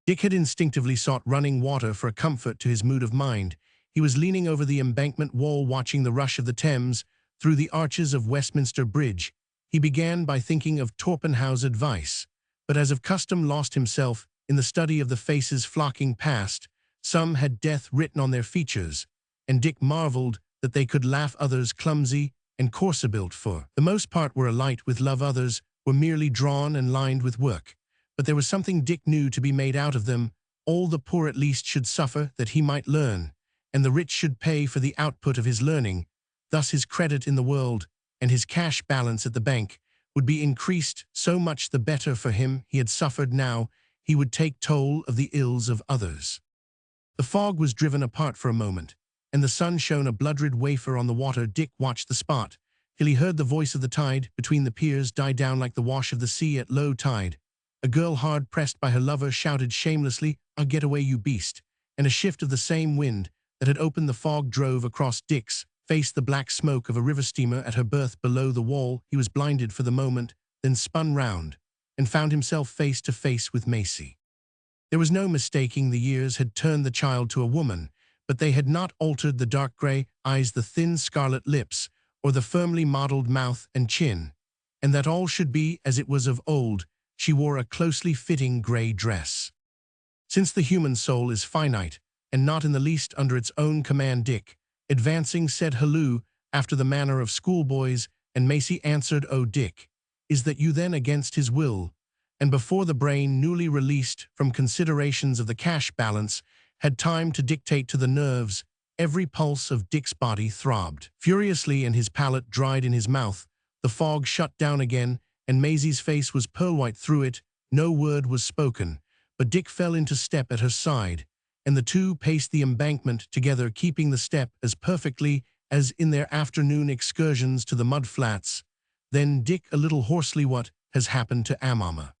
Dick had instinctively sought running water for a comfort to his mood of mind. He was leaning over the embankment wall, watching the rush of the Thames through the arches of Westminster Bridge. He began by thinking of Torpenhow's advice, but as of custom lost himself in the study of the faces flocking past. Some had death written on their features, and Dick marveled that they could laugh. Others, clumsy and coarser built, for the most part were alight with love. Others were merely drawn and lined with work. But there was something Dick knew to be made out of them. All the poor at least should suffer that he might learn, and the rich should pay for the output of his learning. Thus his credit in the world and his cash balance at the bank would be increased. So much the better for him. He had suffered, now he would take toll of the ills of others. The fog was driven apart for a moment, and the sun shone a blood-red wafer on the water. Dick watched the spot till he heard the voice of the tide between the piers die down like the wash of the sea at low tide. A girl hard pressed by her lover shouted shamelessly, "I'll get away, you beast," and a shift of the same wind that had opened the fog drove across Dick's face the black smoke of a river steamer at her berth below the wall. He was blinded for the moment, then spun round and found himself face to face with Macy. There was no mistaking the years had turned the child to a woman, but they had not altered the dark gray eyes, the thin scarlet lips, or the firmly modeled mouth and chin, and that all should be as it was of old. She wore a closely fitting gray dress. Since the human soul is finite, and not in the least under its own command, Dick, advancing, said halloo after the manner of schoolboys, and Macy answered, "Oh, Dick, is that you then?" Against his will, and before the brain, newly released from considerations of the cash balance, had time to dictate to the nerves, every pulse of Dick's body throbbed furiously, and his palate dried in his mouth. The fog shut down again, and Maisie's face was pearl-white through it. No word was spoken, but Dick fell into step at her side, and the two paced the embankment together, keeping the step as perfectly as in their afternoon excursions to the mud flats. Then Dick, a little hoarsely, "What has happened to Amama?"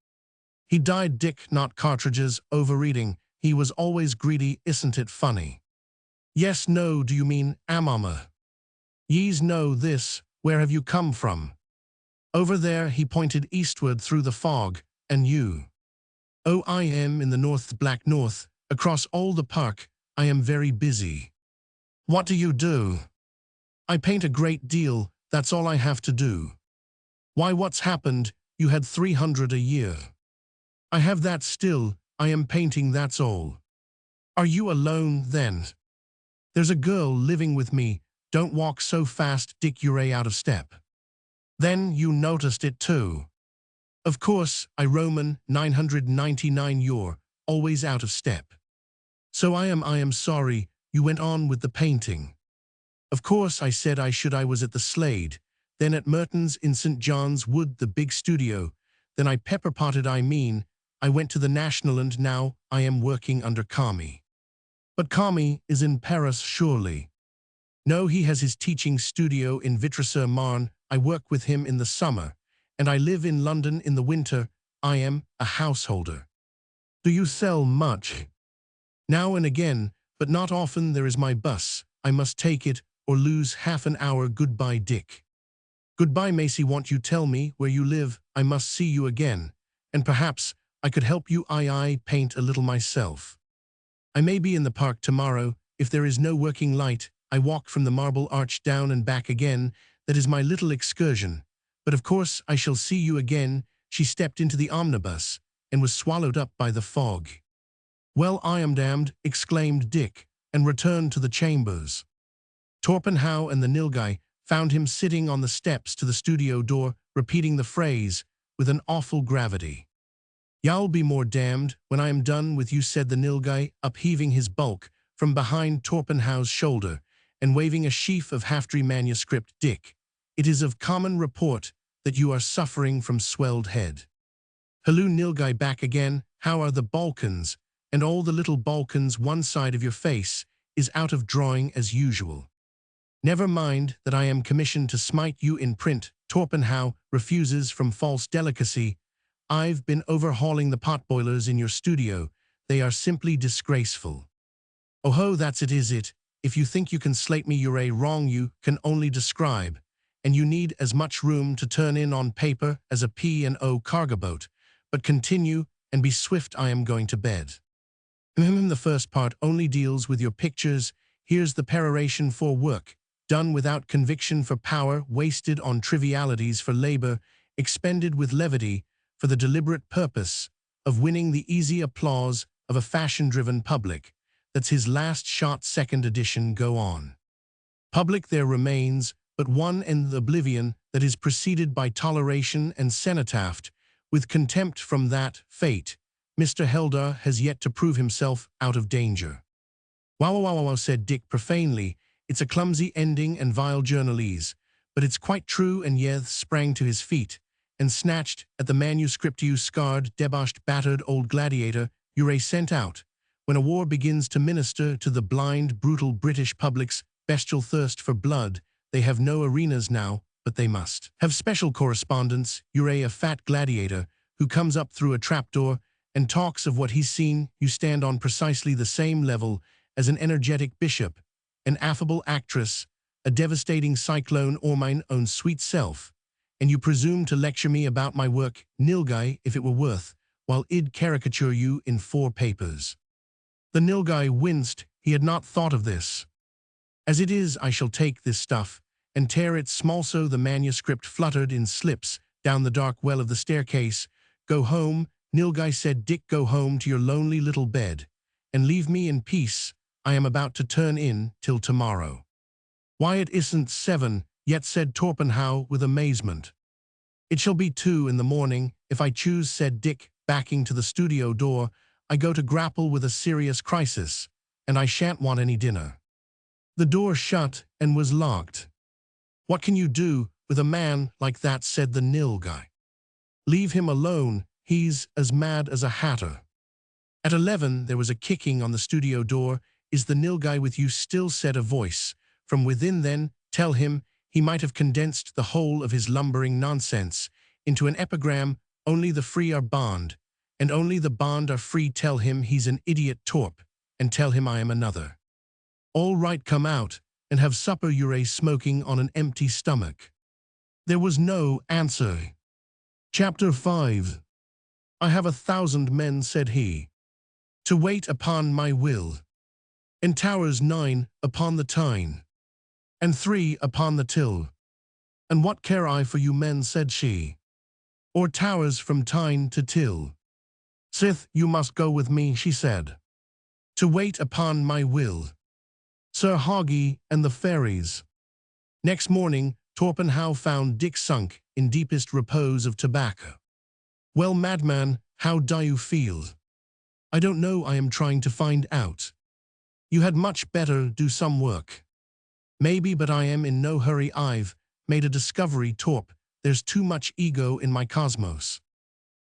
"He died, Dick, not cartridges, overeating. He was always greedy, isn't it funny?" "Yes, no, do you mean Amama?" Yees know this, where have you come from? Over there he pointed eastward through the fog, and you. Oh, I am in the north, black north, across all the park, I am very busy. What do you do? I paint a great deal, that's all I have to do. Why, what's happened? You had 300 a year. I have that still, I am painting, that's all. Are you alone, then? There's a girl living with me, don't walk so fast, Dick, you're out of step. Then you noticed it too. Of course, I Roman 999 you're always out of step. So I am sorry, you went on with the painting. Of course I said I was at the Slade, then at Merton's in St. John's Wood, the big studio, then I pepper-potted, I went to the National, and now I am working under Kami. But Kami is in Paris, surely. No, he has his teaching studio in Vitry-sur-Marne, I work with him in the summer, and I live in London in the winter, I am a householder. Do you sell much? Now and again, but not often. There is my bus, I must take it, or lose half an hour. Goodbye, Dick. Goodbye, Macy. Won't you tell me where you live? I must see you again, and perhaps I could help you. I paint a little myself. I may be in the park tomorrow, if there is no working light. I walk from the Marble Arch down and back again, that is my little excursion. But of course I shall see you again. She stepped into the omnibus, and was swallowed up by the fog. Well, I am damned, exclaimed Dick, and returned to the chambers. Torpenhow and the Nilghai found him sitting on the steps to the studio door, repeating the phrase with an awful gravity. Y'all be more damned when I am done with you, said the Nilghai, upheaving his bulk from behind Torpenhow's shoulder and waving a sheaf of half-dream manuscript. Dick, it is of common report that you are suffering from swelled head. Hello, Nilghai, back again. How are the Balkans? And all the little Balkans, one side of your face is out of drawing as usual. Never mind that I am commissioned to smite you in print. Torpenhow refuses from false delicacy. I've been overhauling the potboilers in your studio. They are simply disgraceful. Oh ho, that's it, is it? If you think you can slate me, you're wrong. You can only describe, and you need as much room to turn in on paper as a P&O cargo boat. But continue, and be swift, I am going to bed. The first part only deals with your pictures. Here's the peroration for work, done without conviction, for power, wasted on trivialities, for labor, expended with levity, for the deliberate purpose of winning the easy applause of a fashion-driven public. That's his last shot. Second edition. Go on. Public there remains but one, and oblivion that is preceded by toleration and cenotaphed, with contempt from that fate. Mr. Heldar has yet to prove himself out of danger. Wow, said Dick profanely. It's a clumsy ending and vile journalese, but it's quite true. And Yeth sprang to his feet and snatched at the manuscript. You scarred, debauched, battered old gladiator, you're sent out. When a war begins to minister to the blind, brutal British public's bestial thirst for blood, they have no arenas now, but they must have special correspondents. You're a fat gladiator who comes up through a trapdoor and talks of what he's seen. You stand on precisely the same level as an energetic bishop, an affable actress, a devastating cyclone, or mine own sweet self, and you presume to lecture me about my work, Nilghai, if it were worth, while I'd caricature you in 4 papers. The Nilghai winced. He had not thought of this. As it is, I shall take this stuff and tear it small. So the manuscript fluttered in slips down the dark well of the staircase. Go home, Nilghai said. Dick, go home to your lonely little bed, and leave me in peace. I am about to turn in till tomorrow. Why, it isn't 7 yet, said Torpenhow with amazement. It shall be 2 in the morning, if I choose, said Dick, backing to the studio door. I go to grapple with a serious crisis, and I shan't want any dinner. The door shut and was locked. What can you do with a man like that, said the Nilghai. Leave him alone, he's as mad as a hatter. At 11 there was a kicking on the studio door. Is the Nilghai with you still, said a voice from within. Then tell him he might have condensed the whole of his lumbering nonsense into an epigram. Only the free are bond, and only the bond are free. Tell him he's an idiot, Torp, and tell him I am another. All right, come out, and have supper you're smoking on an empty stomach? There was no answer. Chapter 5. I have 1,000 men, said he, to wait upon my will, and towers 9 upon the Tyne, and 3 upon the Till. And what care I for you men, said she, or towers from Tyne to Till? Sith you must go with me, she said, to wait upon my will. Sir Hoggy and the fairies. Next morning, Torpenhow found Dick sunk in deepest repose of tobacco. Well, madman, how do you feel? I don't know, I am trying to find out. You had much better do some work. Maybe, but I am in no hurry. I've made a discovery, Torp. There's too much ego in my cosmos.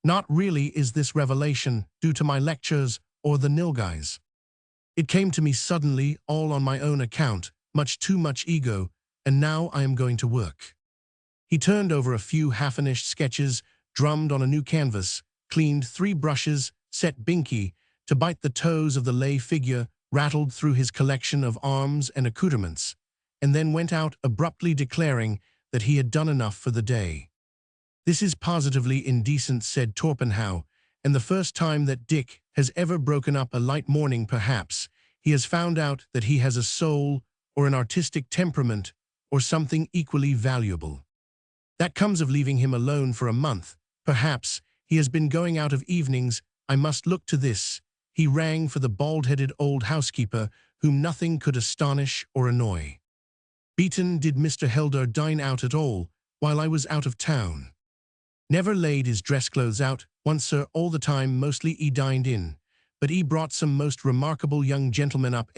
Not really is this revelation due to my lectures or the nilguys. It came to me suddenly, all on my own account, too much ego, and now I am going to work. He turned over a few half-finished sketches, drummed on a new canvas, cleaned 3 brushes, set Binky to bite the toes of the lay figure, rattled through his collection of arms and accoutrements, and then went out abruptly, declaring that he had done enough for the day. This is positively indecent, said Torpenhow, and the first time that Dick has ever broken up a light morning. Perhaps he has found out that he has a soul or an artistic temperament or something equally valuable. That comes of leaving him alone for a month. Perhaps he has been going out of evenings. I must look to this. He rang for the bald-headed old housekeeper, whom nothing could astonish or annoy. Beaton, did Mr. Helder dine out at all while I was out of town? Never laid his dress clothes out, once, sir, all the time mostly he dined in, but he brought some most remarkable young gentlemen up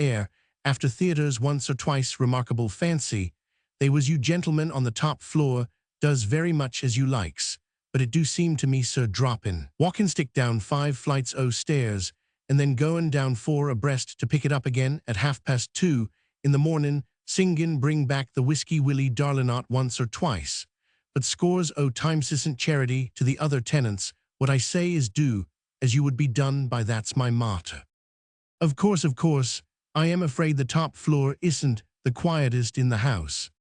after theatres once or twice. Remarkable fancy. They was you gentlemen on the top floor, does very much as you likes, but it do seem to me, sir, droppin', walkin' stick down 5 flights o' stairs, and then goin' down 4 abreast to pick it up again at 2:30 in the mornin', singin' bring back the whiskey Willie Darlinot once or twice, but scores o' times isn't charity to the other tenants. What I say is do as you would be done by, that's my motto. Of course, I am afraid the top floor isn't the quietest in the house.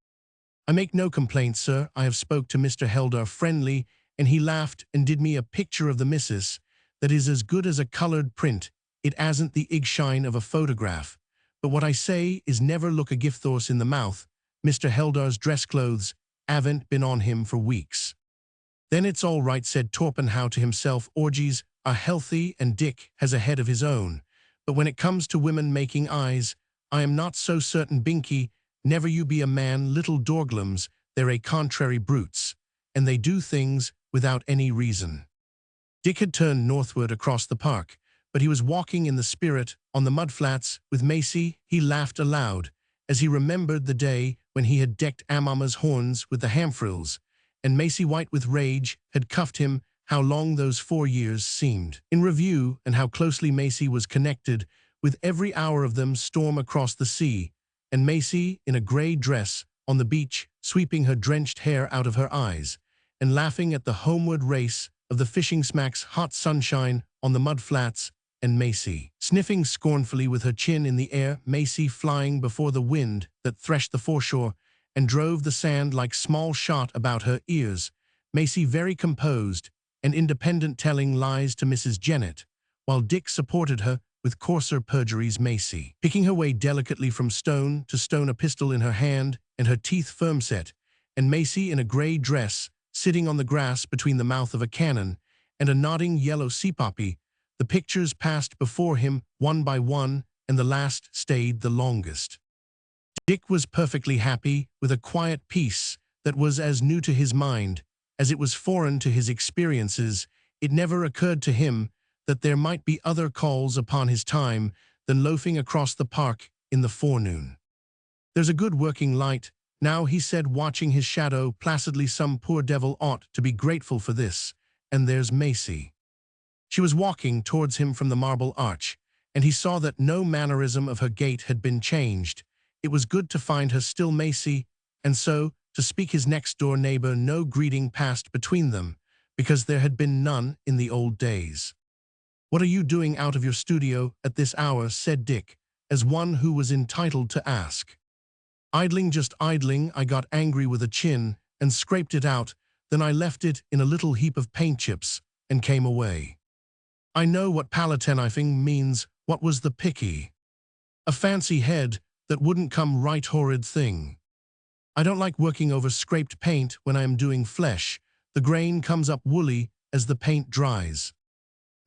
I make no complaints, sir. I have spoke to Mr. Helder friendly, and he laughed and did me a picture of the missus that is as good as a coloured print. It asn't the shine of a photograph. But what I say is never look a gift-horse in the mouth. Mr. Heldar's dress clothes haven't been on him for weeks. Then it's all right, said Torpenhow to himself. Orgies are healthy and Dick has a head of his own. But when it comes to women making eyes, I am not so certain. Binky, never you be a man. Little dorglums, they're a contrary brutes, and they do things without any reason. Dick had turned northward across the park, but he was walking in the spirit on the mudflats with Macy. He laughed aloud as he remembered the day when he had decked Amama's horns with the hamfrills, and Macy, white with rage, had cuffed him. How long those 4 years seemed in review, and how closely Macy was connected with every hour of them. Storm across the sea, and Macy in a grey dress on the beach, sweeping her drenched hair out of her eyes, and laughing at the homeward race of the fishing smacks. Hot sunshine on the mudflats, and Macy sniffing scornfully with her chin in the air. Macy flying before the wind that threshed the foreshore and drove the sand like small shot about her ears. Macy very composed and independent, telling lies to Mrs. Jennett, while Dick supported her with coarser perjuries. Macy picking her way delicately from stone to stone, a pistol in her hand and her teeth firm set, and Macy in a grey dress, sitting on the grass between the mouth of a cannon and a nodding yellow sea poppy. The pictures passed before him one by one, and the last stayed the longest. Dick was perfectly happy, with a quiet peace that was as new to his mind as it was foreign to his experiences. It never occurred to him that there might be other calls upon his time than loafing across the park in the forenoon. There's a good working light now, he said, watching his shadow placidly. Some poor devil ought to be grateful for this. And there's Macy. She was walking towards him from the Marble Arch, and he saw that no mannerism of her gait had been changed. It was good to find her still Macy, and so, to speak his next-door neighbor, no greeting passed between them, because there had been none in the old days. "What are you doing out of your studio at this hour?" said Dick, as one who was entitled to ask. Idling, just idling, I got angry with a chin and scraped it out, then I left it in a little heap of paint chips and came away. I know what palatinifying means. What was the picky? A fancy head that wouldn't come right, horrid thing. I don't like working over scraped paint when I am doing flesh. The grain comes up woolly as the paint dries.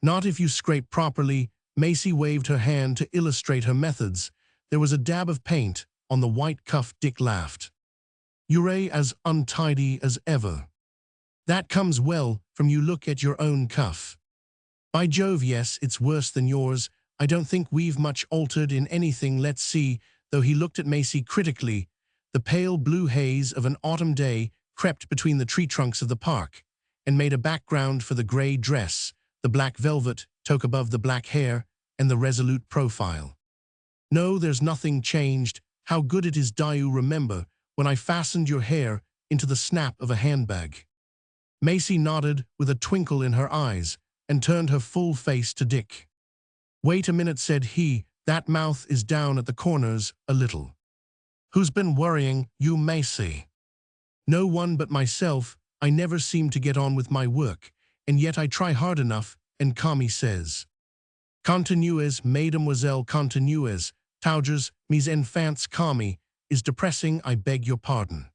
Not if you scrape properly. Macy waved her hand to illustrate her methods. There was a dab of paint on the white cuff. Dick laughed. You're as untidy as ever. That comes well from you look at your own cuff. By Jove, yes, it's worse than yours. I don't think we've much altered in anything. Let's see, though he looked at Macy critically. The pale blue haze of an autumn day crept between the tree trunks of the park and made a background for the grey dress, the black velvet toque above the black hair, and the resolute profile. No, there's nothing changed. How good it is, do you remember when I fastened your hair into the snap of a handbag? Macy nodded with a twinkle in her eyes and turned her full face to Dick. Wait a minute, said he, that mouth is down at the corners a little. Who's been worrying you, Macy? No one but myself. I never seem to get on with my work, and yet I try hard enough, and Kami says. Continuez, mademoiselle, continuez, taugers, mes enfants, Kami, is depressing, I beg your pardon.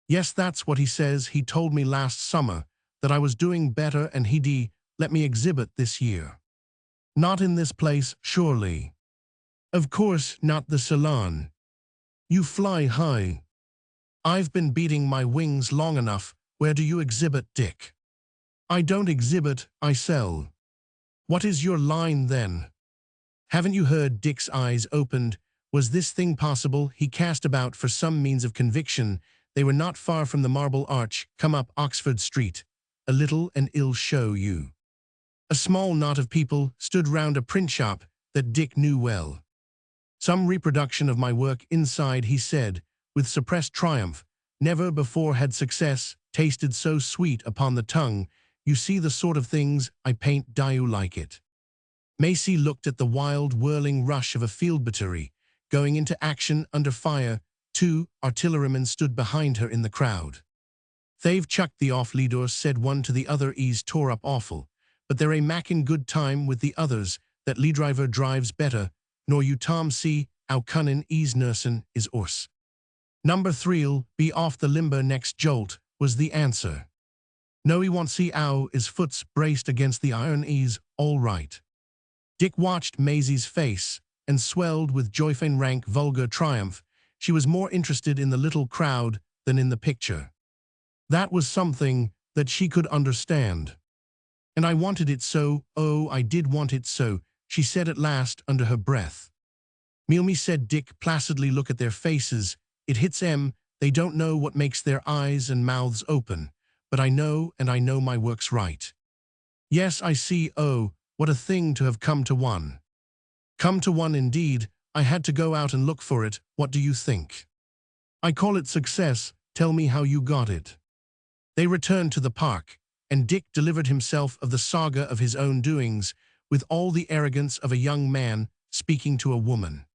Yes, that's what he says. He told me last summer that I was doing better and he'd let me exhibit this year. Not in this place, surely. Of course, not the salon. You fly high. I've been beating my wings long enough. Where do you exhibit, Dick? I don't exhibit, I sell. What is your line then? Haven't you heard? Dick's eyes opened. Was this thing possible? He cast about for some means of conviction. They were not far from the Marble Arch. Come up Oxford Street. A little and I'll show you. A small knot of people stood round a print shop that Dick knew well. Some reproduction of my work inside, he said, with suppressed triumph. Never before had success tasted so sweet upon the tongue. You see the sort of things I paint. Do you like it? Macy looked at the wild, whirling rush of a field battery, going into action under fire. 2 artillerymen stood behind her in the crowd. They've chucked the off leader, said one to the other. Ease tore up awful, but they're a mackin' good time with the others. That lead driver drives better, nor you Tom see, ow cunnin' ease nursin' is orse. Number 3'll be off the limber next jolt, was the answer. No, he won't see ow his foot's braced against the iron. Ease all right. Dick watched Maisie's face and swelled with joyful rank vulgar triumph. She was more interested in the little crowd than in the picture. That was something that she could understand. And I wanted it so, oh, I did want it so, she said at last under her breath. Me, said Dick placidly. Look at their faces. It hits 'em. They don't know what makes their eyes and mouths open. But I know, and I know my work's right. Yes, I see. Oh, what a thing to have come to one. Come to one indeed. I had to go out and look for it. What do you think? I call it success. Tell me how you got it. They returned to the park, and Dick delivered himself of the saga of his own doings with all the arrogance of a young man speaking to a woman.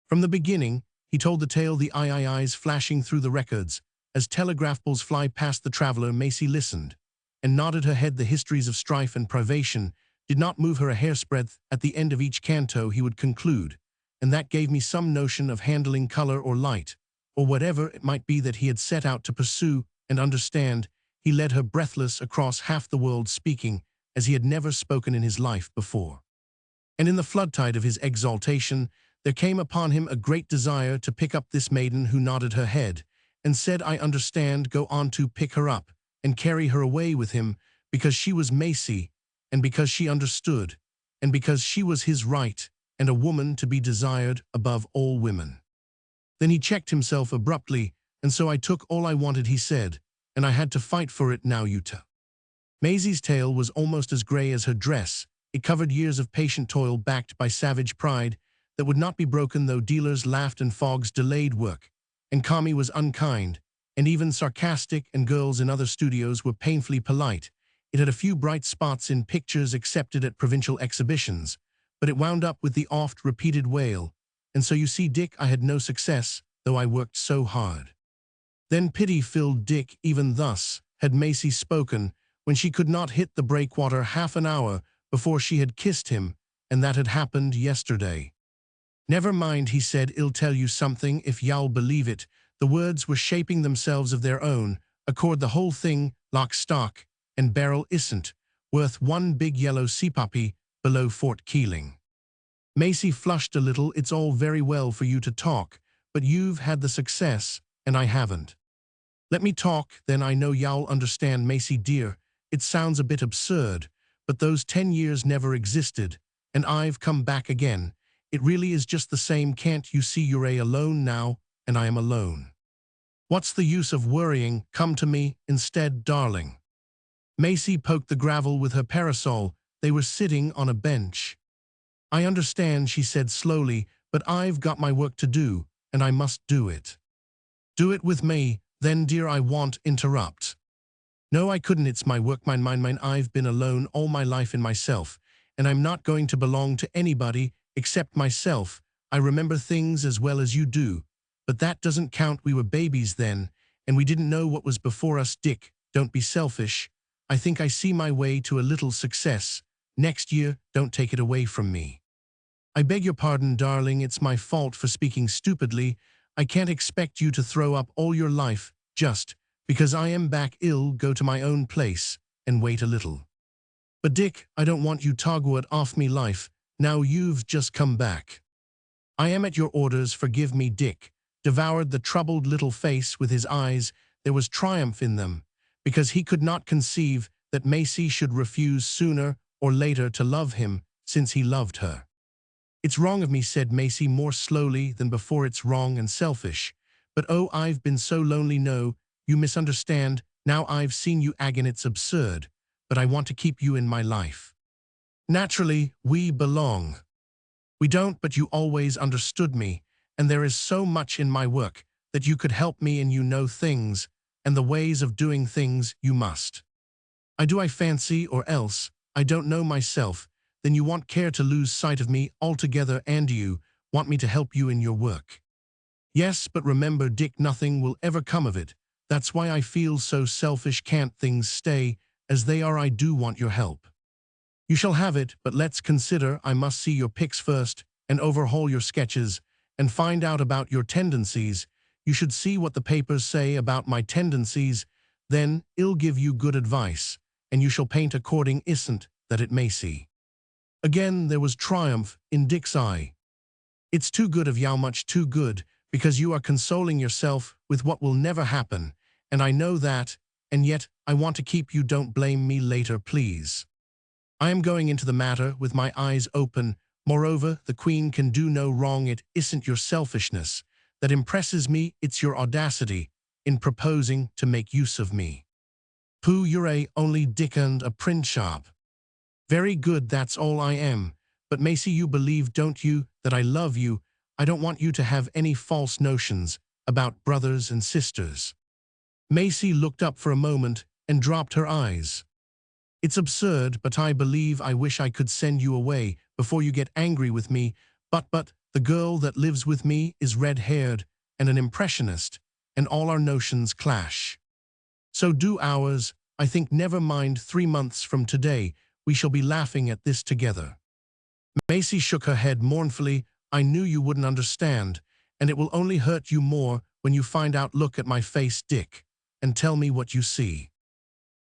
From the beginning, he told the tale, the eyes flashing through the records. As telegraph poles fly past the traveler, Macy listened and nodded her head. The histories of strife and privation did not move her a hair's breadth. At the end of each canto he would conclude, and that gave me some notion of handling color or light, or whatever it might be that he had set out to pursue and understand. He led her breathless across half the world, speaking as he had never spoken in his life before. And in the floodtide of his exaltation, there came upon him a great desire to pick up this maiden who nodded her head and said, I understand. Go on to pick her up and carry her away with him, because she was Macy, and because she understood, and because she was his right, and a woman to be desired above all women. Then he checked himself abruptly. And so I took all I wanted, he said, and I had to fight for it. Now you tell. Maisie's tale was almost as grey as her dress. It covered years of patient toil backed by savage pride that would not be broken though dealers laughed and fogs delayed work. And Kami was unkind, and even sarcastic, and girls in other studios were painfully polite. It had a few bright spots in pictures accepted at provincial exhibitions, but it wound up with the oft-repeated wail. And so you see, Dick, I had no success. though I worked so hard. Then pity filled Dick. Even thus had Macy spoken, when she could not hit the breakwater half an hour before she had kissed him, and that had happened yesterday. Never mind, he said, I'll tell you something if y'all believe it. The words were shaping themselves of their own, accord the whole thing, lock, stock, and barrel isn't worth one big yellow sea puppy below Fort Keeling. Macy flushed a little. It's all very well for you to talk, but you've had the success, and I haven't. Let me talk, then I know y'all understand. Macy dear, it sounds a bit absurd, but those 10 years never existed, and I've come back again. It really is just the same. Can't you see you're alone now, and I am alone? What's the use of worrying? Come to me instead, darling. Macy poked the gravel with her parasol. They were sitting on a bench. I understand, she said slowly, but I've got my work to do, and I must do it. Do it with me, then dear. I won't interrupt. No, I couldn't. It's my work, mine. I've been alone all my life in myself, and I'm not going to belong to anybody except myself. I remember things as well as you do, but that doesn't count. We were babies then, and we didn't know what was before us. Dick, don't be selfish. I think I see my way to a little success. Next year, don't take it away from me. I beg your pardon, darling. It's my fault for speaking stupidly. I can't expect you to throw up all your life just because I am back. I'll go to my own place and wait a little. But Dick, I don't want you to off me life. Now you've just come back. I am at your orders. Forgive me. Dick devoured the troubled little face with his eyes. There was triumph in them, because he could not conceive that Macy should refuse sooner or later to love him, since he loved her. It's wrong of me, said Macy more slowly than before. It's wrong and selfish. But oh, I've been so lonely. No, you misunderstand. Now I've seen you again. It's absurd, but I want to keep you in my life. Naturally, we belong. We don't, but you always understood me, and there is so much in my work that you could help me, and you know things, and the ways of doing things. You must. I do, I fancy, or else I don't know myself. Then you won't care to lose sight of me altogether, and you want me to help you in your work. Yes, but remember, Dick, nothing will ever come of it. That's why I feel so selfish. Can't things stay as they are? I do want your help. You shall have it, but let's consider. I must see your pics first, and overhaul your sketches, and find out about your tendencies. You should see what the papers say about my tendencies. Then I'll give you good advice, and you shall paint according. Isn't that it, Macy? Again there was triumph in Dick's eye. It's too good of you, much too good, because you are consoling yourself with what will never happen, and I know that, and yet I want to keep you. Don't blame me later, please. I am going into the matter with my eyes open. Moreover, the Queen can do no wrong. It isn't your selfishness that impresses me, it's your audacity in proposing to make use of me. Pooh, you're only Dick and a print shop. Very good, that's all I am. But Macy, you believe, don't you, that I love you? I don't want you to have any false notions about brothers and sisters. Macy looked up for a moment and dropped her eyes. It's absurd, but I believe I wish I could send you away before you get angry with me, but the girl that lives with me is red-haired and an impressionist, and all our notions clash. So do ours. I think, never mind, 3 months from today, we shall be laughing at this together. Macy shook her head mournfully. I knew you wouldn't understand, and it will only hurt you more when you find out. Look at my face, Dick, and tell me what you see.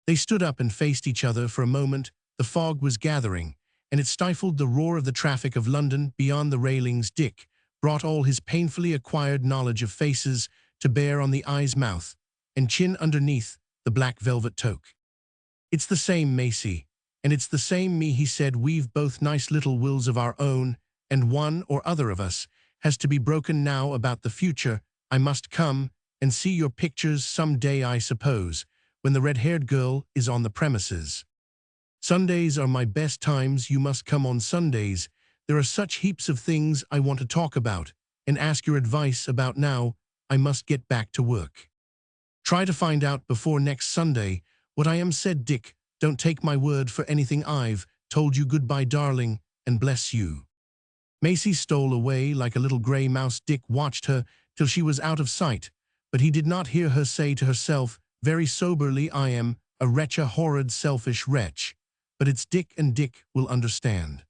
They stood up and faced each other for a moment. The fog was gathering, and it stifled the roar of the traffic of London beyond the railings. Dick brought all his painfully acquired knowledge of faces to bear on the eye's mouth and chin underneath the black velvet toque. It's the same, Macy, and it's the same me, he said. We've both nice little wills of our own, and one or other of us has to be broken. Now about the future. I must come and see your pictures some day, I suppose, when the red-haired girl is on the premises. Sundays are my best times. You must come on Sundays. There are such heaps of things I want to talk about and ask your advice about. Now I must get back to work. Try to find out before next Sunday what I am, said Dick. Don't take my word for anything. I've told you goodbye, darling, and bless you. Macy stole away like a little gray mouse. Dick watched her till she was out of sight, but he did not hear her say to herself, very soberly, I am a wretch, a horrid, selfish wretch. But it's Dick, and Dick will understand.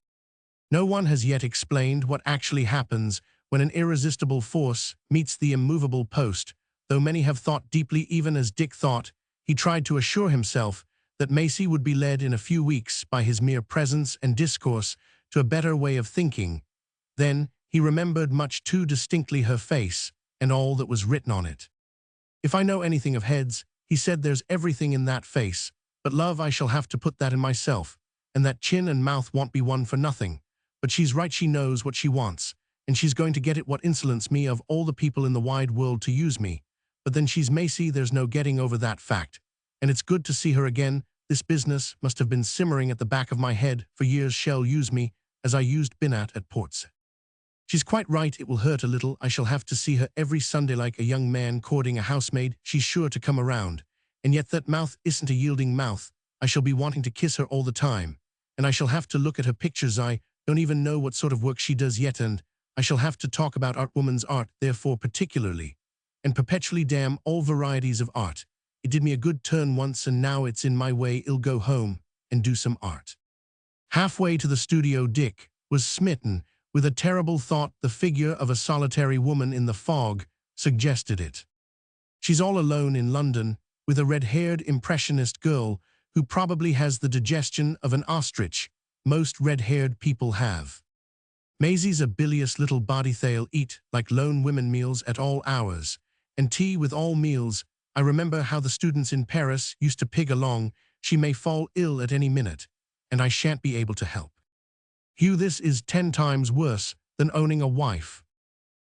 No one has yet explained what actually happens when an irresistible force meets the immovable post, though many have thought deeply, even as Dick thought. He tried to assure himself that Macy would be led in a few weeks by his mere presence and discourse to a better way of thinking. Then he remembered much too distinctly her face and all that was written on it. If I know anything of heads, he said, there's everything in that face, but love, I shall have to put that in myself, and that chin and mouth won't be won for nothing. But she's right, she knows what she wants, and she's going to get it. What insolence me of all the people in the wide world to use me. But then she's Macy, there's no getting over that fact. And it's good to see her again. This business must have been simmering at the back of my head for years. Shall use me, as I used Binat at Ports. She's quite right, it will hurt a little. I shall have to see her every Sunday like a young man courting a housemaid. She's sure to come around. And yet that mouth isn't a yielding mouth. I shall be wanting to kiss her all the time. And I shall have to look at her pictures. I don't even know what sort of work she does yet, and I shall have to talk about art, woman's art, therefore particularly. And perpetually damn all varieties of art. It did me a good turn once, and now it's in my way. I'll go home and do some art. Halfway to the studio, Dick was smitten with a terrible thought. The figure of a solitary woman in the fog suggested it. She's all alone in London with a red-haired impressionist girl who probably has the digestion of an ostrich. Most red-haired people have. Maisie's a bilious little body. They'll eat like lone women, meals at all hours, and tea with all meals. I remember how the students in Paris used to pig along. She may fall ill at any minute, and I shan't be able to help. Hugh, this is 10 times worse than owning a wife.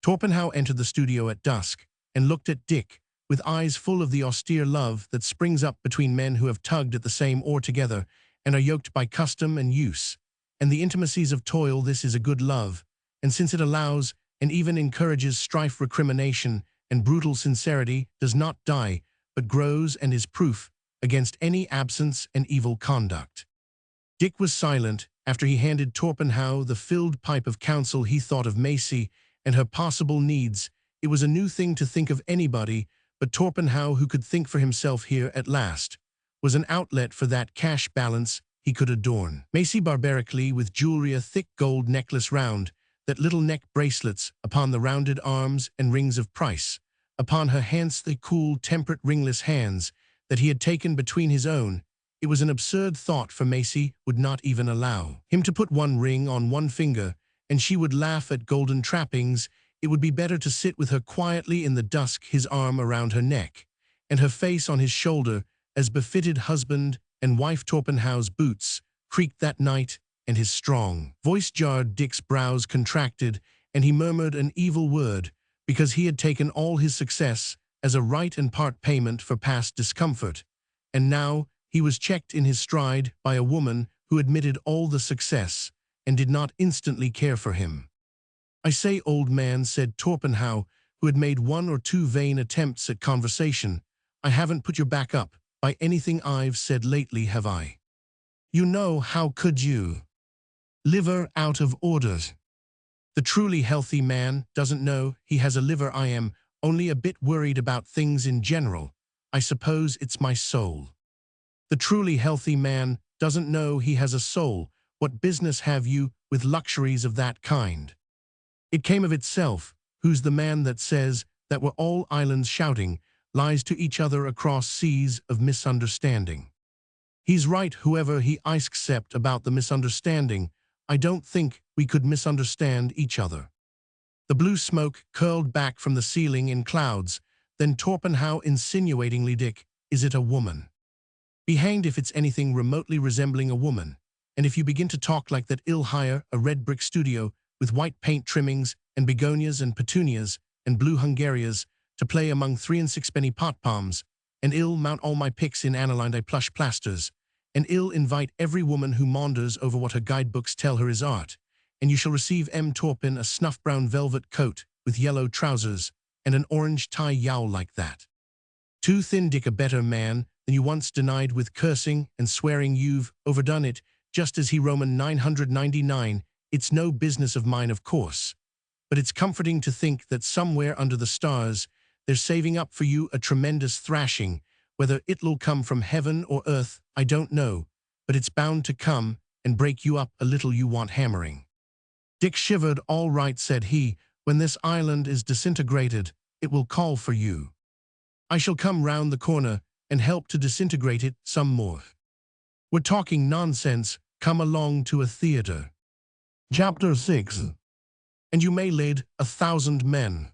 Torpenhow entered the studio at dusk and looked at Dick with eyes full of the austere love that springs up between men who have tugged at the same oar together and are yoked by custom and use, and the intimacies of toil. This is a good love, and since it allows and even encourages strife, recrimination, and brutal sincerity, does not die, but grows and is proof against any absence and evil conduct. Dick was silent after he handed Torpenhow the filled pipe of counsel. He thought of Macy and her possible needs. It was a new thing to think of anybody but Torpenhow, who could think for himself here at last, was an outlet for that cash balance he could adorn. Macy barbarically with jewelry, a thick gold necklace round that little neck, bracelets upon the rounded arms and rings of price upon her hands, the cool, temperate, ringless hands that he had taken between his own. It was an absurd thought, for Macy would not even allow him to put one ring on one finger, and she would laugh at golden trappings. It would be better to sit with her quietly in the dusk, his arm around her neck, and her face on his shoulder, as befitted husband and wife. Torpenhow's boots creaked that night, and his strong voice jarred. Dick's brows contracted, and he murmured an evil word, because he had taken all his success as a right and part payment for past discomfort, and now he was checked in his stride by a woman who admitted all the success and did not instantly care for him. I say, old man, said Torpenhow, who had made 1 or 2 vain attempts at conversation, I haven't put your back up by anything I've said lately, have I? You know, how could you? Liver out of order. The truly healthy man doesn't know he has a liver. I am only a bit worried about things in general. I suppose it's my soul. The truly healthy man doesn't know he has a soul. What business have you with luxuries of that kind? It came of itself. Who's the man that says that we're all islands shouting lies to each other across seas of misunderstanding? He's right, whoever he is, except about the misunderstanding. I don't think we could misunderstand each other. The blue smoke curled back from the ceiling in clouds. Then Torpenhow insinuatingly, Dick, is it a woman? Be hanged if it's anything remotely resembling a woman. And if you begin to talk like that, I'll hire a red brick studio with white paint trimmings and begonias and petunias and blue hungarias to play among 3 and 6penny pot palms, and I'll mount all my pics in aniline plush plasters, and I'll invite every woman who maunders over what her guidebooks tell her is art, and you shall receive M. Torpen a snuff-brown velvet coat with yellow trousers and an orange tie, yowl like that. Too thin, Dick, a better man than you once denied with cursing and swearing. You've overdone it, just as he Roman 999. It's no business of mine, of course. but it's comforting to think that somewhere under the stars, they're saving up for you a tremendous thrashing. Whether it'll come from heaven or earth, I don't know, but it's bound to come and break you up a little. You want hammering." Dick shivered. "All right," said he, "when this island is disintegrated, it will call for you. I shall come round the corner and help to disintegrate it some more. We're talking nonsense. Come along to a theatre." Chapter 6. "And you may lead 1,000 men,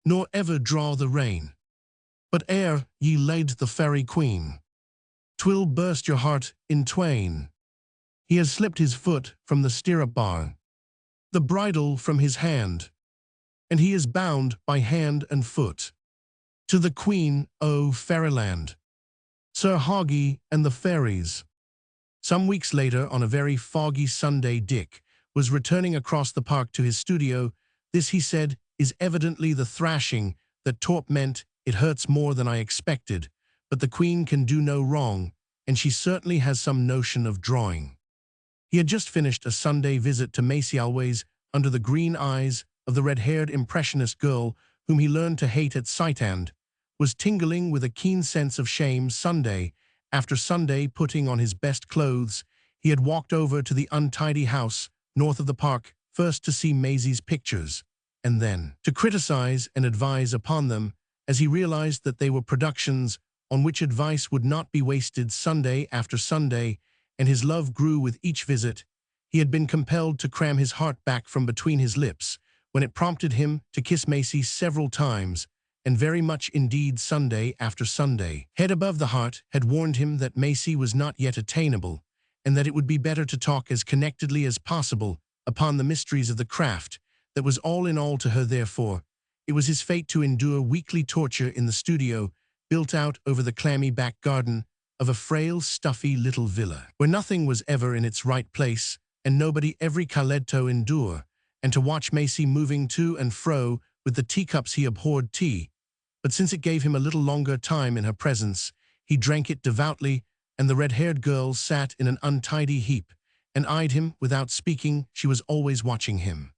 nor ever draw the rein. But ere ye laid the fairy queen, 'twill burst your heart in twain. He has slipped his foot from the stirrup bar, the bridle from his hand, and he is bound by hand and foot to the Queen o' Fairyland, Sir Hoggy and the fairies." Some weeks later, on a very foggy Sunday, Dick was returning across the park to his studio. "This," he said, "is evidently the thrashing that Torp meant. It hurts more than I expected, but the Queen can do no wrong, and she certainly has some notion of drawing." He had just finished a Sunday visit to Macy Always under the green eyes of the red-haired impressionist girl whom he learned to hate at sight and was tingling with a keen sense of shame. Sunday after Sunday, putting on his best clothes, he had walked over to the untidy house north of the park, first to see Maisie's pictures, and then to criticize and advise upon them, as he realized that they were productions on which advice would not be wasted. Sunday after Sunday, and his love grew with each visit. He had been compelled to cram his heart back from between his lips when it prompted him to kiss Macy several times, and very much indeed. Sunday after Sunday, head above the heart, had warned him that Macy was not yet attainable, and that it would be better to talk as connectedly as possible upon the mysteries of the craft that was all in all to her. Therefore, it was his fate to endure weekly torture in the studio built out over the clammy back garden of a frail, stuffy little villa, where nothing was ever in its right place, and nobody every caletto endure, and to watch Macy moving to and fro with the teacups. He abhorred tea, but since it gave him a little longer time in her presence, he drank it devoutly, and the red-haired girl sat in an untidy heap and eyed him without speaking. She was always watching him.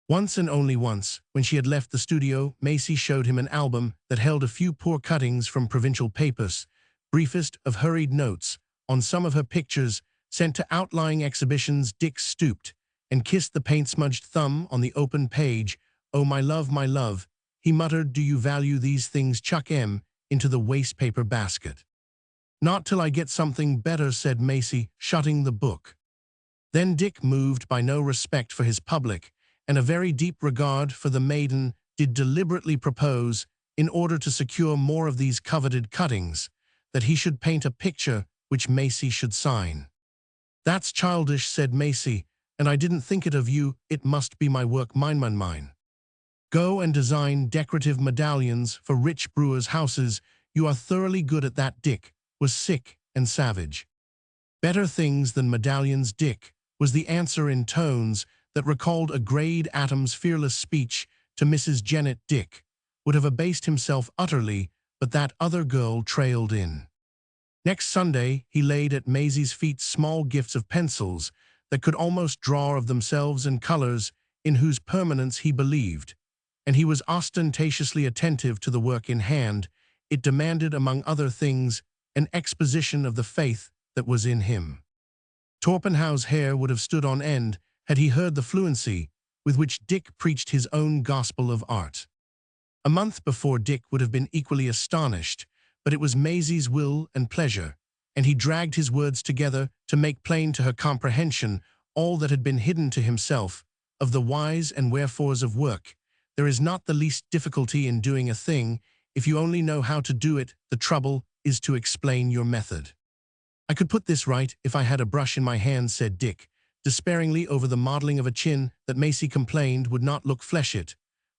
Once, and only once, when she had left the studio, Macy showed him an album that held a few poor cuttings from provincial papers, briefest of hurried notes on some of her pictures sent to outlying exhibitions. Dick stooped and kissed the paint-smudged thumb on the open page. "Oh, my love," he muttered, "do you value these things? Chuck 'em into the waste-paper basket." "Not till I get something better," said Macy, shutting the book. Then Dick, moved by no respect for his public and a very deep regard for the maiden, did deliberately propose, in order to secure more of these coveted cuttings, that he should paint a picture which Macy should sign. "That's childish," said Macy, "and I didn't think it of you. It must be my work, mine. Go and design decorative medallions for rich brewers' houses. You are thoroughly good at that." Dick was sick and savage. "Better things than medallions, Dick," was the answer, in tones that recalled a grayed Atom's fearless speech to Mrs. Jennett. Dick would have abased himself utterly, but that other girl trailed in. Next Sunday, he laid at Maisie's feet small gifts of pencils that could almost draw of themselves, and colors in whose permanence he believed, and he was ostentatiously attentive to the work in hand. It demanded, among other things, an exposition of the faith that was in him. Torpenhow's hair would have stood on end had he heard the fluency with which Dick preached his own gospel of art. A month before, Dick would have been equally astonished, but it was Maisie's will and pleasure, and he dragged his words together to make plain to her comprehension all that had been hidden to himself of the whys and wherefores of work. There is not the least difficulty in doing a thing if you only know how to do it. The trouble is to explain your method. "I could put this right if I had a brush in my hand," said Dick, despairingly, over the modeling of a chin that Macy complained would not look flesh. It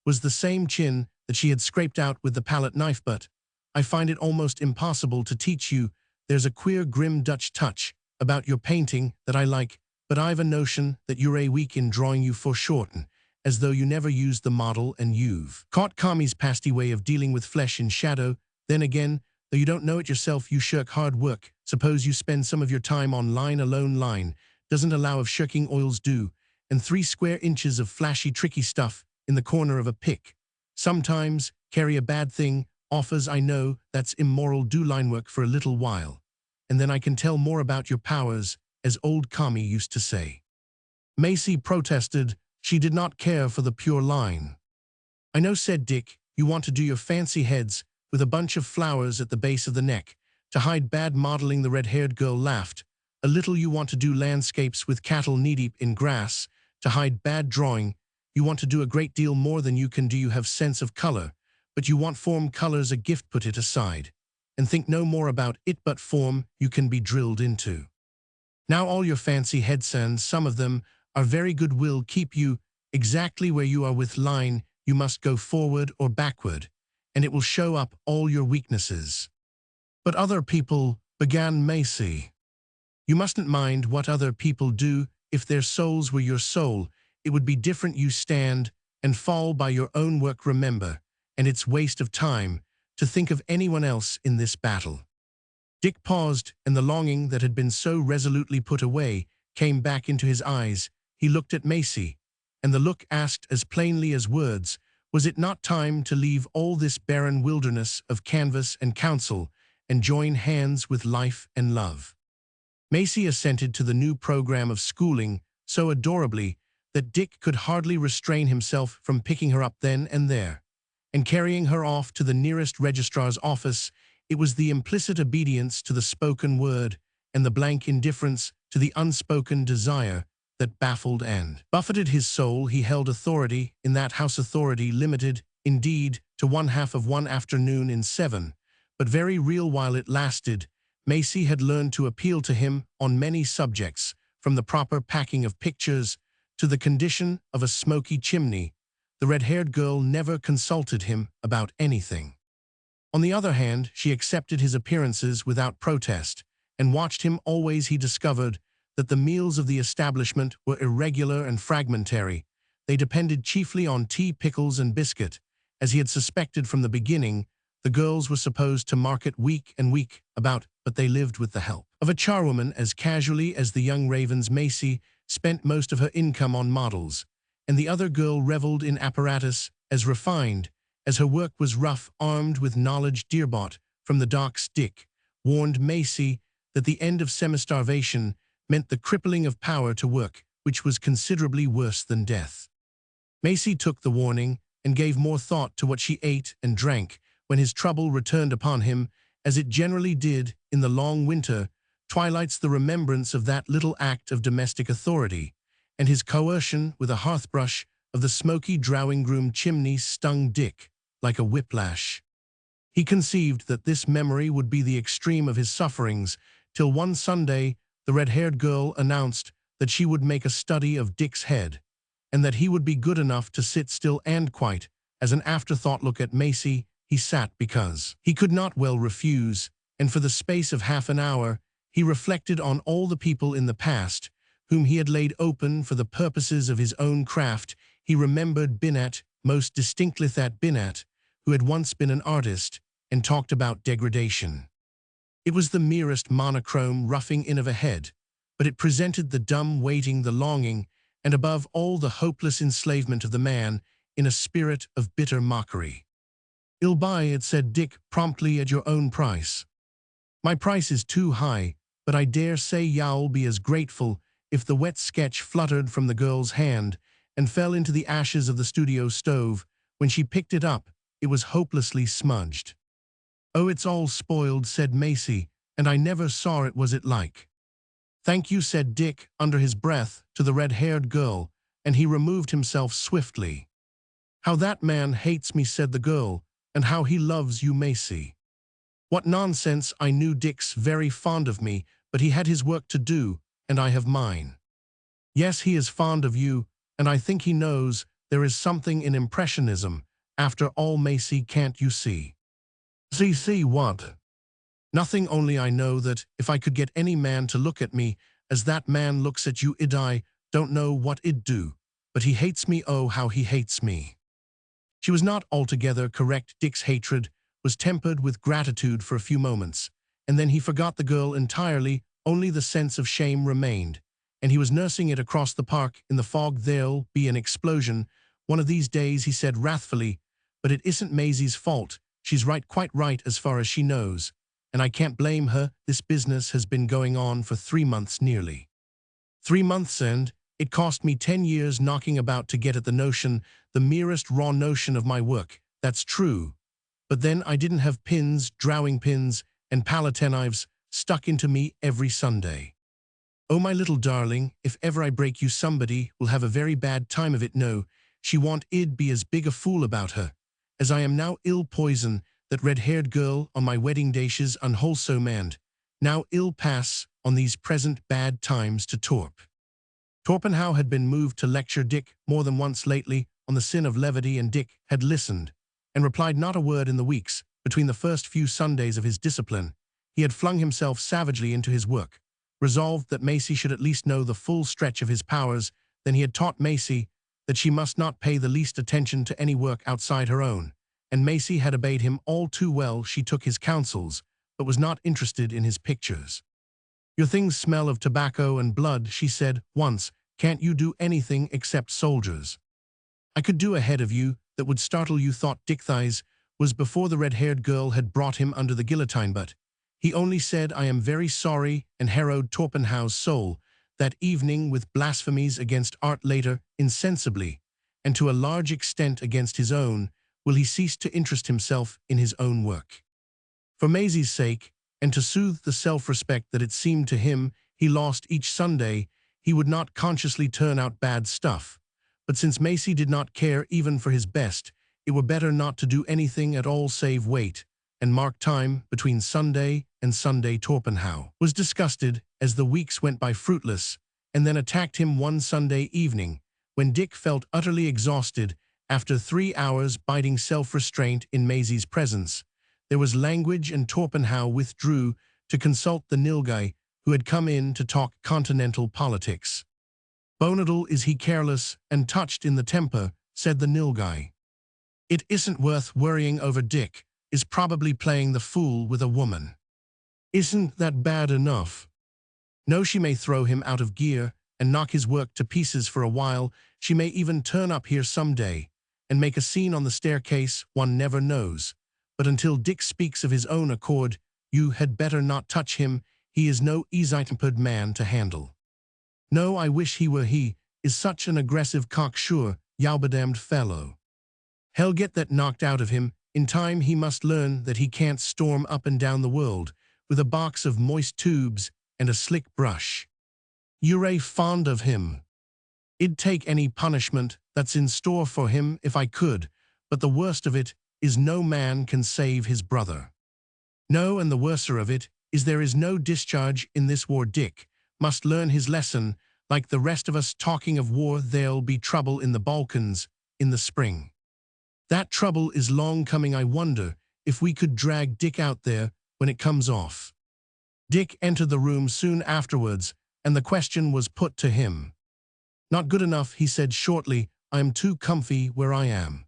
was the same chin that she had scraped out with the palette knife. "But I find it almost impossible to teach you. There's a queer, grim Dutch touch about your painting that I like, but I've a notion that you're a weak in drawing. You foreshorten, as though you never used the model, and you've caught Kami's pasty way of dealing with flesh in shadow. Then again, though you don't know it yourself, you shirk hard work. Suppose you spend some of your time on line alone. Line doesn't allow of shirking. Oils do, and 3 square inches of flashy, tricky stuff in the corner of a pick. Sometimes, carry a bad thing, offers I know that's immoral do line work for a little while. And then I can tell more about your powers, as old Kami used to say. Macy protested. She did not care for the pure line. I know, said Dick, you want to do your fancy heads with a bunch of flowers at the base of the neck, to hide bad modeling. The red-haired girl laughed. A little you want to do landscapes with cattle knee-deep in grass, to hide bad drawing. You want to do a great deal more than you can do. You have sense of color, but you want form. Color's a gift, put it aside, and think no more about it but form you can be drilled into. Now all your fancy heads, and some of them are very good, will keep you exactly where you are. With line, you must go forward or backward, and it will show up all your weaknesses. But other people, began Macy. You mustn't mind what other people do. If their souls were your soul, it would be different. You stand and fall by your own work, remember, and it's waste of time to think of anyone else in this battle. Dick paused, and the longing that had been so resolutely put away came back into his eyes. He looked at Macy, and the look asked as plainly as words, was it not time to leave all this barren wilderness of canvas and counsel and join hands with life and love? Macy assented to the new program of schooling so adorably that Dick could hardly restrain himself from picking her up then and there, and carrying her off to the nearest registrar's office. It was the implicit obedience to the spoken word and the blank indifference to the unspoken desire that baffled and buffeted his soul. He held authority in that house, authority limited, indeed, to 1/2 of one afternoon in 7, but very real while it lasted. Macy had learned to appeal to him on many subjects, from the proper packing of pictures to the condition of a smoky chimney. The red-haired girl never consulted him about anything. On the other hand, she accepted his appearances without protest, and watched him always. He discovered that the meals of the establishment were irregular and fragmentary. They depended chiefly on tea, pickles, and biscuit. As he had suspected from the beginning, the girls were supposed to market week and week about, but they lived with the help of a charwoman as casually as the young ravens. Macy spent most of her income on models, and the other girl reveled in apparatus as refined as her work was rough, armed with knowledge dear-bought from the docks. Dick warned Macy that the end of semi-starvation meant the crippling of power to work, which was considerably worse than death. Macy took the warning and gave more thought to what she ate and drank when his trouble returned upon him, as it generally did in the long winter twilights. The remembrance of that little act of domestic authority and his coercion with a hearthbrush of the smoky drawing-room chimney stung Dick like a whiplash. He conceived that this memory would be the extreme of his sufferings, till one Sunday the red-haired girl announced that she would make a study of Dick's head, and that he would be good enough to sit still and quite, as an afterthought, look at Macy. He sat because he could not well refuse, and for the space of half an hour he reflected on all the people in the past whom he had laid open for the purposes of his own craft. He remembered Binat most distinctly, that Binat who had once been an artist and talked about degradation. It was the merest monochrome roughing in of a head, but it presented the dumb waiting, the longing, and above all the hopeless enslavement of the man in a spirit of bitter mockery. "I'll buy it," said Dick promptly, "at your own price." "My price is too high, but I dare say you'll be as grateful if..." The wet sketch fluttered from the girl's hand and fell into the ashes of the studio stove. When she picked it up, it was hopelessly smudged. "Oh, it's all spoiled," said Macy, "and I never saw it. Was it like?" "Thank you," said Dick under his breath to the red-haired girl, and he removed himself swiftly. "How that man hates me," said the girl, "and how he loves you, Macy." "What nonsense. I knew Dick's very fond of me, but he had his work to do, and I have mine." "Yes, he is fond of you, and I think he knows there is something in impressionism. After all, Macy, can't you see?" See what?" "Nothing, only I know that if I could get any man to look at me as that man looks at you, I don't know what it'd do. But he hates me, oh, how he hates me." She was not altogether correct. Dick's hatred was tempered with gratitude for a few moments, and then he forgot the girl entirely. Only the sense of shame remained, and he was nursing it across the park in the fog. "There'll be an explosion One of these days, he said wrathfully, but it isn't Maisie's fault. She's right, quite right as far as she knows. And I can't blame her. This business has been going on for 3 months nearly. 3 months, and it cost me 10 years knocking about to get at the notion, the merest raw notion of my work. That's true. But then I didn't have pins, drawing pins, and palatine-knives stuck into me every Sunday. Oh, my little darling, if ever I break you, somebody will have a very bad time of it. No, she won't. I'd be as big a fool about her as I am now. Ill poison, that red-haired girl on my wedding day. She's unwholesome, and now ill pass on these present bad times to Torpenhow had been moved to lecture Dick more than once lately on the sin of levity, and Dick had listened and replied not a word in the weeks between the first few Sundays of his discipline. He had flung himself savagely into his work, resolved that Maisie should at least know the full stretch of his powers. Then he had taught Maisie that she must not pay the least attention to any work outside her own, and Maisie had obeyed him all too well. She took his counsels, but was not interested in his pictures. "Your things smell of tobacco and blood," she said once. "Can't you do anything except soldiers?" "I could do a head of you that would startle you," thought Dick. Thighs was before the red-haired girl had brought him under the guillotine, but he only said, "I am very sorry," and harrowed Torpenhow's soul that evening with blasphemies against art. Later, insensibly, and to a large extent against his own, will he cease to interest himself in his own work. For Maisie's sake, and to soothe the self-respect that it seemed to him he lost each Sunday, he would not consciously turn out bad stuff. But since Maisie did not care even for his best, it were better not to do anything at all save wait and mark time between Sunday and Sunday. Torpenhow was disgusted as the weeks went by fruitless, and then attacked him one Sunday evening, when Dick felt utterly exhausted after 3 hours biting self-restraint in Maisie's presence. There was language, and Torpenhow withdrew to consult the Nilghai, who had come in to talk continental politics. "Bonadal is he careless and touched in the temper," said the Nilghai. "It isn't worth worrying over. Dick is probably playing the fool with a woman. Isn't that bad enough? No, she may throw him out of gear and knock his work to pieces for a while. She may even turn up here some day and make a scene on the staircase. One never knows. But until Dick speaks of his own accord, you had better not touch him. He is no easy-tempered man to handle. No, I wish he were. He is such an aggressive cocksure, yowbadamned fellow. Hell get that knocked out of him. In time he must learn that he can't storm up and down the world with a box of moist tubes and a slick brush. You're fond of him. I'd take any punishment that's in store for him if I could, but the worst of it is no man can save his brother. No, and the worser of it is there is no discharge in this war. Dick must learn his lesson. Like the rest of us talking of war, there'll be trouble in the Balkans in the spring. That trouble is long coming. I wonder if we could drag Dick out there when it comes off." Dick entered the room soon afterwards, and the question was put to him. "Not good enough," he said shortly. "I am too comfy where I am."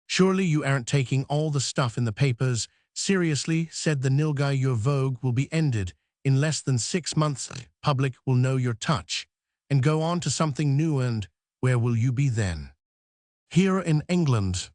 "Surely you aren't taking all the stuff in the papers seriously," said the Nilghai. "Your vogue will be ended in less than 6 months. Public will know your touch and go on to something new, and where will you be then? Here in England,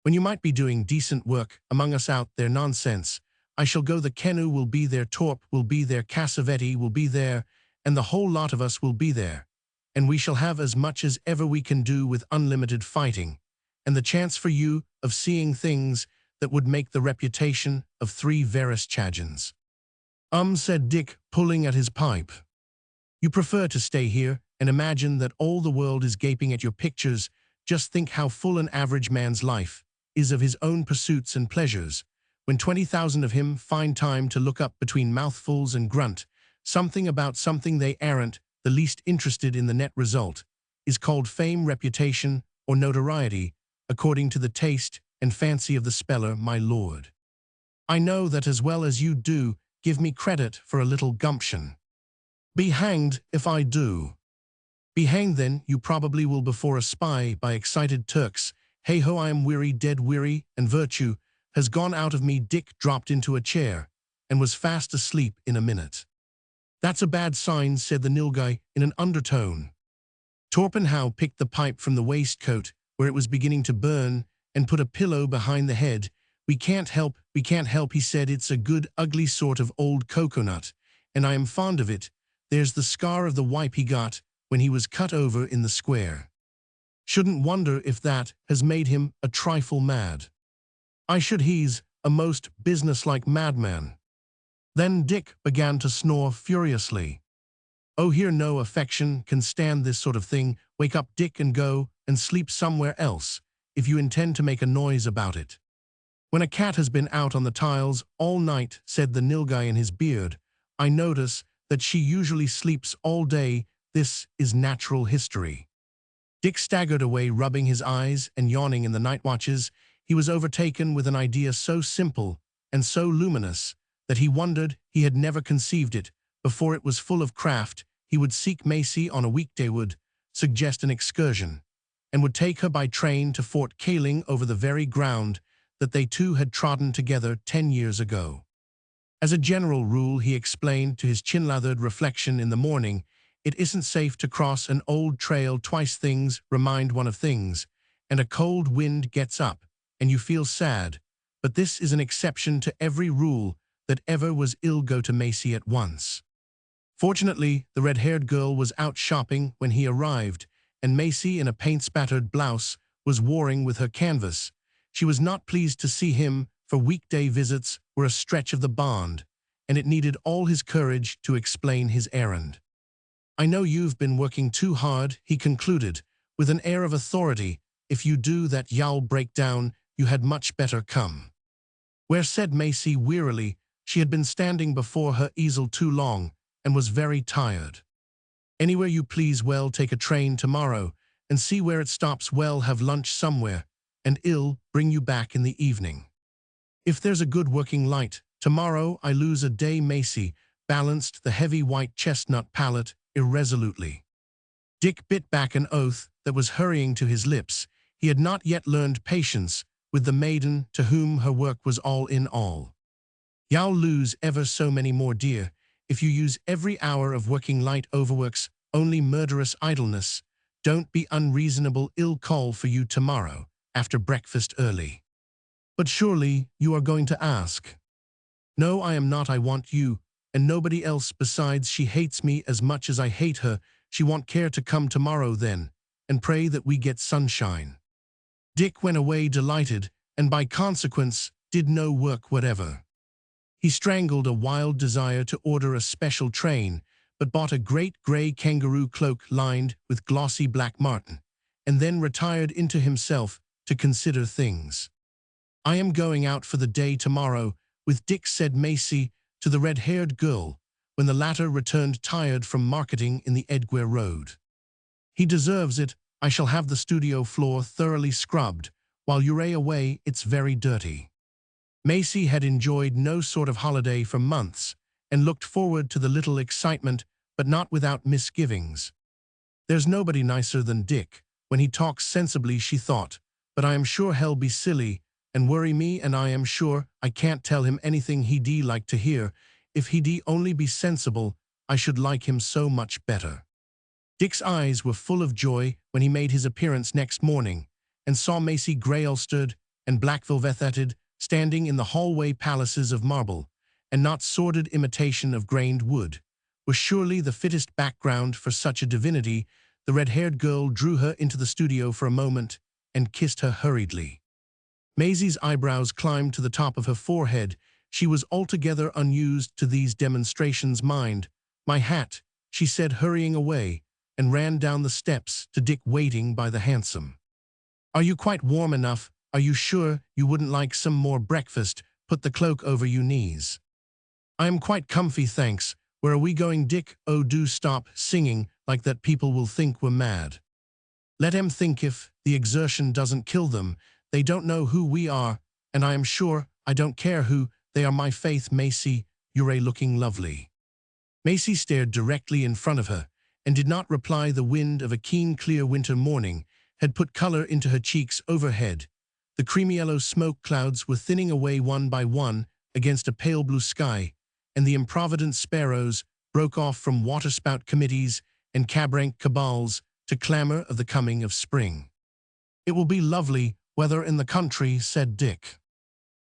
when you might be doing decent work among us out there. Nonsense. I shall go. The Kennu will be there, Torp will be there, Cassavetti will be there, and the whole lot of us will be there. And we shall have as much as ever we can do with unlimited fighting, and the chance for you of seeing things that would make the reputation of 3 Vereshchagins." Said Dick, pulling at his pipe. "You prefer to stay here and imagine that all the world is gaping at your pictures. Just think how full an average man's life is of his own pursuits and pleasures, when 20,000 of him find time to look up between mouthfuls and grunt something about something they aren't the least interested in. The net result is called fame, reputation, or notoriety, according to the taste and fancy of the speller, my lord. I know that as well as you do. Give me credit for a little gumption." "Be hanged if I do." "Be hanged then, you probably will before a spy by excited Turks. Hey-ho, I am weary, dead weary, and virtue has gone out of me." Dick dropped into a chair and was fast asleep in a minute. "That's a bad sign," said the Nilghai in an undertone. Torpenhow picked the pipe from the waistcoat where it was beginning to burn, and put a pillow behind the head. We can't help, he said. It's a good, ugly sort of old coconut, and I am fond of it. There's the scar of the wipe he got when he was cut over in the square. Shouldn't wonder if that has made him a trifle mad. I should. He's a most businesslike madman. Then Dick began to snore furiously. Oh, here, no affection can stand this sort of thing. Wake up, Dick, and go and sleep somewhere else, if you intend to make a noise about it. When a cat has been out on the tiles all night, said the nilgai in his beard, I notice that she usually sleeps all day. This is natural history. Dick staggered away, rubbing his eyes and yawning in the night watches. He was overtaken with an idea so simple and so luminous that he wondered he had never conceived it before. It was full of craft. He would seek Macy on a weekday, would suggest an excursion, and would take her by train to Fort Kipling over the very ground that they two had trodden together 10 years ago. As a general rule, he explained to his chin-lathered reflection in the morning, it isn't safe to cross an old trail twice. Things remind one of things, and a cold wind gets up, and you feel sad. But this is an exception to every rule that ever was. Ill go to Macy at once. Fortunately, the red-haired girl was out shopping when he arrived, and Macy, in a paint-spattered blouse, was warring with her canvas. She was not pleased to see him, for weekday visits were a stretch of the bond, and it needed all his courage to explain his errand. I know you've been working too hard, he concluded, with an air of authority. If you do that, you'll break down. You had much better come. Where, said Macy wearily. She had been standing before her easel too long, and was very tired. Anywhere you please. Well, take a train tomorrow, and see where it stops. Well, have lunch somewhere, and I'll bring you back in the evening. If there's a good working light, tomorrow I lose a day. Macy balanced the heavy white chestnut palette irresolutely. Dick bit back an oath that was hurrying to his lips. He had not yet learned patience with the maiden to whom her work was all in all. You'll lose ever so many more, dear, if you use every hour of working light. Overwork's only murderous idleness. Don't be unreasonable. I'll call for you tomorrow, after breakfast early. But surely you are going to ask. No, I am not. I want you, and nobody else besides. She hates me as much as I hate her. She won't care to come tomorrow then, and pray that we get sunshine. Dick went away delighted, and by consequence did no work whatever. He strangled a wild desire to order a special train, but bought a great grey kangaroo cloak lined with glossy black marten, and then retired into himself to consider things. I am going out for the day tomorrow with Dick, said Macy to the red-haired girl, when the latter returned tired from marketing in the Edgware Road. He deserves it. I shall have the studio floor thoroughly scrubbed. While you're away, it's very dirty. Macy had enjoyed no sort of holiday for months, and looked forward to the little excitement, but not without misgivings. There's nobody nicer than Dick. When he talks sensibly, she thought, but I am sure he'll be silly and worry me, and I am sure I can't tell him anything he'd like to hear. If he'd only be sensible, I should like him so much better. Dick's eyes were full of joy when he made his appearance next morning, and saw Macy, grey-ulstered and black-velveted, standing in the hallway. Palaces of marble, and not sordid imitation of grained wood, was surely the fittest background for such a divinity. The red-haired girl drew her into the studio for a moment, and kissed her hurriedly. Maisie's eyebrows climbed to the top of her forehead. She was altogether unused to these demonstrations. Mind my hat, she said, hurrying away, and ran down the steps to Dick waiting by the hansom. Are you quite warm enough? Are you sure you wouldn't like some more breakfast? Put the cloak over your knees. I am quite comfy, thanks. Where are we going, Dick? Oh, do stop singing like that. People will think we're mad. Let 'em think. If the exertion doesn't kill them, they don't know who we are, and I am sure I don't care who they are. My faith, Macy, you're looking lovely. Macy stared directly in front of her, and did not reply. The wind of a keen, clear winter morning had put color into her cheeks. Overhead, the creamy yellow smoke clouds were thinning away one by one against a pale blue sky, and the improvident sparrows broke off from waterspout committees and cab-rank cabals to clamor of the coming of spring. It will be lovely weather in the country, said Dick.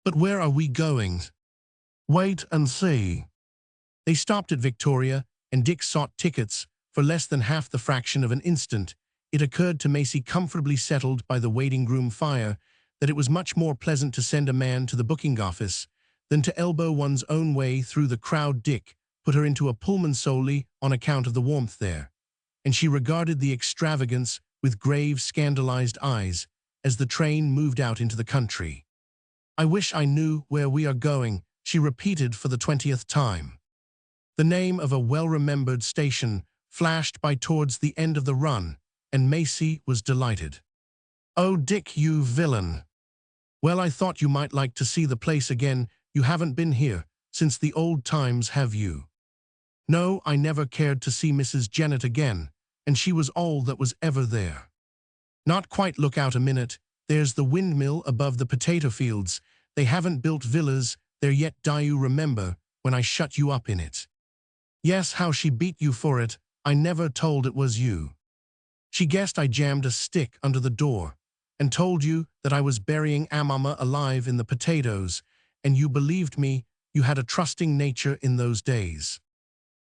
But where are we going? Wait and see. They stopped at Victoria, and Dick sought tickets. For less than half the fraction of an instant, it occurred to Macy, comfortably settled by the waiting room fire, that it was much more pleasant to send a man to the booking office than to elbow one's own way through the crowd. Dick put her into a Pullman solely on account of the warmth there, and she regarded the extravagance with grave, scandalized eyes as the train moved out into the country. I wish I knew where we are going, she repeated for the 20th time. The name of a well-remembered station flashed by towards the end of the run, and Macy was delighted. Oh, Dick, you villain. Well, I thought you might like to see the place again. You haven't been here since the old times, have you? No, I never cared to see Mrs. Jennett again, and she was all that was ever there. Not quite. Look out a minute. There's the windmill above the potato fields. They haven't built villas there yet. Do you remember when I shut you up in it? Yes, how she beat you for it. I never told it was you. She guessed I jammed a stick under the door and told you that I was burying Amama alive in the potatoes, and you believed me. You had a trusting nature in those days.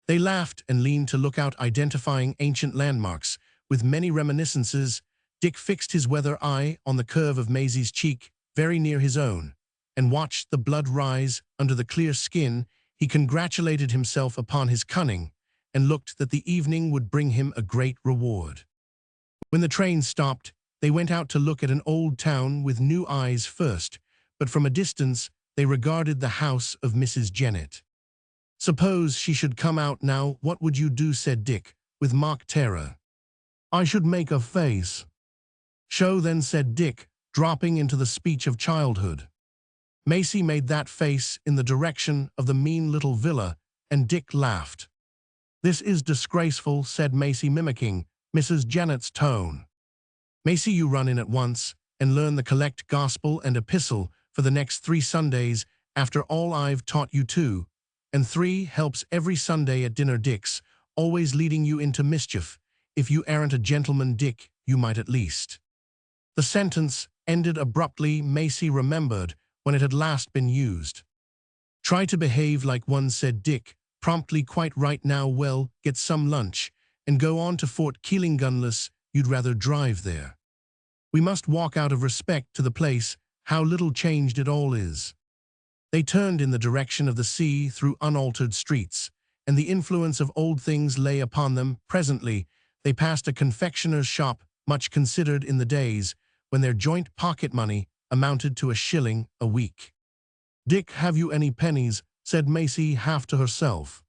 They laughed and leaned to look out, identifying ancient landmarks with many reminiscences. Dick fixed his weather eye on the curve of Maisie's cheek, very near his own, and watched the blood rise under the clear skin. He congratulated himself upon his cunning and looked that the evening would bring him a great reward. When the train stopped, they went out to look at an old town with new eyes first, but from a distance they regarded the house of Mrs. Jennett. Suppose she should come out now, what would you do, said Dick, with mock terror. I should make a face. Show then, said Dick, dropping into the speech of childhood. Macy made that face in the direction of the mean little villa, and Dick laughed. This is disgraceful, said Macy, mimicking Mrs. Jennett's tone. Macy, you run in at once and learn the collect, gospel, and epistle for the next 3 Sundays, after all I've taught you 2, and 3 helps every Sunday at dinner. Dick's always leading you into mischief. If you aren't a gentleman, Dick, you might at least. The sentence ended abruptly. Macy remembered when it had last been used. Try to behave like one, said Dick, promptly. Quite right. Now, well, get some lunch and go on to Fort Keeling. Unless you'd rather drive there. We must walk out of respect to the place. How little changed it all is. They turned in the direction of the sea through unaltered streets, and the influence of old things lay upon them. Presently, they passed a confectioner's shop, much considered in the days when their joint pocket money amounted to £1 a week. Dick, have you any pennies? Said Macy, half to herself.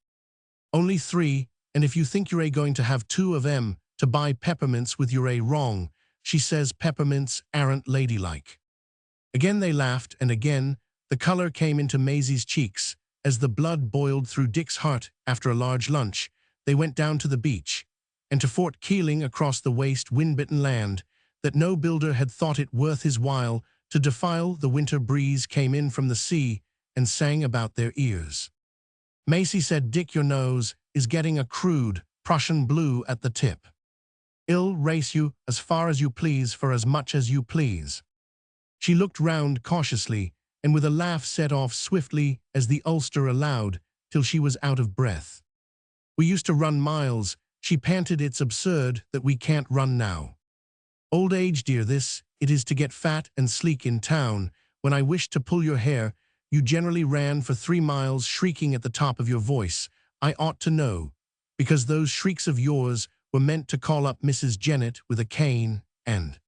Only 3, and if you think you're going to have 2 of 'em to buy peppermints with, you're wrong. She says peppermints aren't ladylike. Again they laughed, and again the color came into Maisie's cheeks as the blood boiled through Dick's heart. After a large lunch, they went down to the beach and to Fort Keeling, across the waste, wind-bitten land that no builder had thought it worth his while to defile. The winter breeze came in from the sea and sang about their ears. Macy said, Dick, your nose is getting a crude Prussian blue at the tip. I'll race you as far as you please for as much as you please. She looked round cautiously and with a laugh set off swiftly as the Ulster allowed, till she was out of breath. We used to run miles, she panted. It's absurd that we can't run now. Old age, dear, this it is to get fat and sleek in town. When I wished to pull your hair, you generally ran for 3 miles, shrieking at the top of your voice. I ought to know, because those shrieks of yours were meant to call up Mrs. Jennett with a cane, and...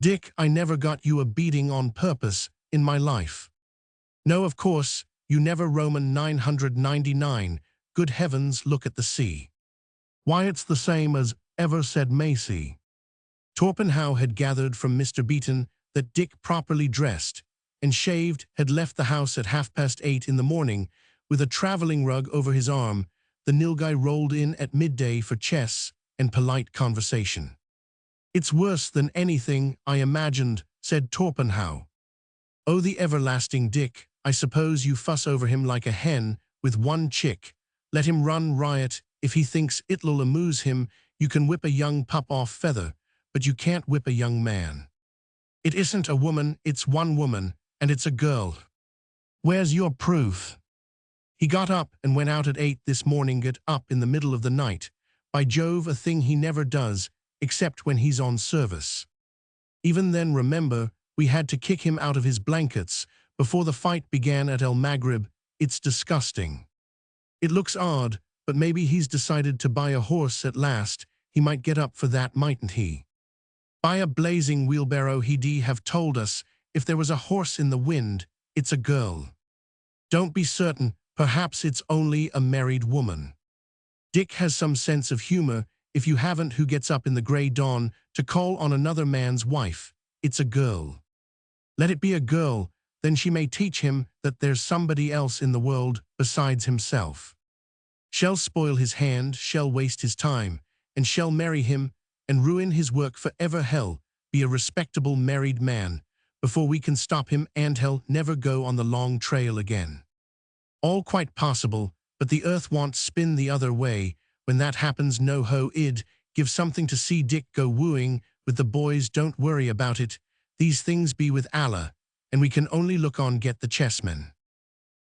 Dick, I never got you a beating on purpose in my life. No, of course, you never. Roman 999. Good heavens, look at the sea. Why, it's the same as ever, said Macy. Torpenhow had gathered from Mr. Beeton that Dick, properly dressed and shaved, had left the house at 8:30 in the morning with a traveling rug over his arm. The Nilgai rolled in at midday for chess and polite conversation. It's worse than anything I imagined, said Torpenhow. Oh, the everlasting Dick, I suppose you fuss over him like a hen with one chick. Let him run riot if he thinks it'll amuse him. You can whip a young pup off feather, but you can't whip a young man. It isn't a woman, it's one woman, and it's a girl. Where's your proof? He got up and went out at 8 this morning. Get up in the middle of the night. By Jove, a thing he never does, except when he's on service. Even then, remember, we had to kick him out of his blankets before the fight began at El Maghrib. It's disgusting. It looks odd, but maybe he's decided to buy a horse at last. He might get up for that, mightn't he? Buy a blazing wheelbarrow. He'd have told us if there was a horse in the wind. It's a girl. Don't be certain, perhaps it's only a married woman. Dick has some sense of humor. If you haven't, who gets up in the grey dawn to call on another man's wife? It's a girl. Let it be a girl, then she may teach him that there's somebody else in the world besides himself. She'll spoil his hand, she'll waste his time, and she'll marry him and ruin his work forever. Hell, be a respectable married man before we can stop him, and he'll never go on the long trail again. All quite possible, but the earth won't spin the other way. When that happens, no ho, id give something to see Dick go wooing with the boys. Don't worry about it. These things be with Allah, and we can only look on. Get the chessmen.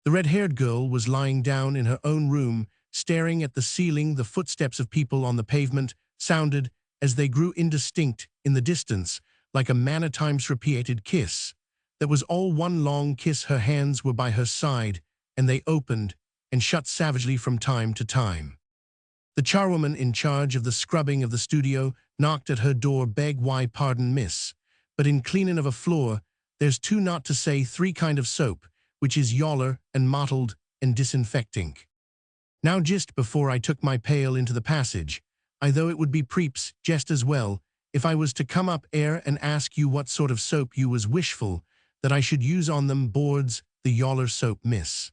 The red-haired girl was lying down in her own room, staring at the ceiling. The footsteps of people on the pavement sounded as they grew indistinct in the distance, like a many-times repeated kiss. That was all one long kiss. Her hands were by her side, and they opened and shut savagely from time to time. The charwoman in charge of the scrubbing of the studio knocked at her door. Beg why, pardon miss, but in cleaning of a floor, there's two, not to say three kind of soap, which is yaller and mottled and disinfecting. Now just before I took my pail into the passage, I thought it would be preeps just as well if I was to come up air and ask you what sort of soap you was wishful that I should use on them boards. The yaller soap, miss.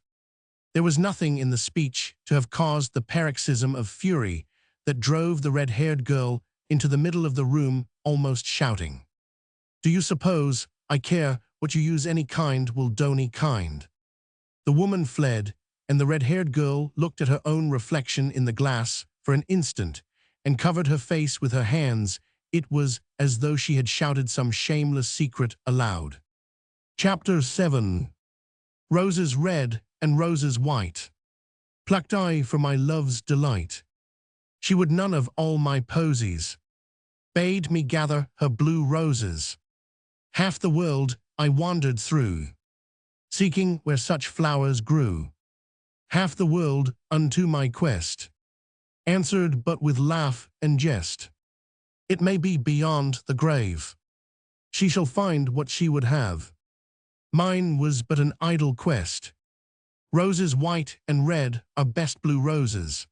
There was nothing in the speech to have caused the paroxysm of fury that drove the red-haired girl into the middle of the room, almost shouting, "Do you suppose I care what you use? Any kind will do any kind." The woman fled, and the red-haired girl looked at her own reflection in the glass for an instant and covered her face with her hands. It was as though she had shouted some shameless secret aloud. Chapter 7. Roses red and roses white, plucked I for my love's delight. She would none of all my posies, bade me gather her blue roses. Half the world I wandered through, seeking where such flowers grew. Half the world unto my quest answered but with laugh and jest. It may be beyond the grave, she shall find what she would have. Mine was but an idle quest. Roses white and red are best blue roses.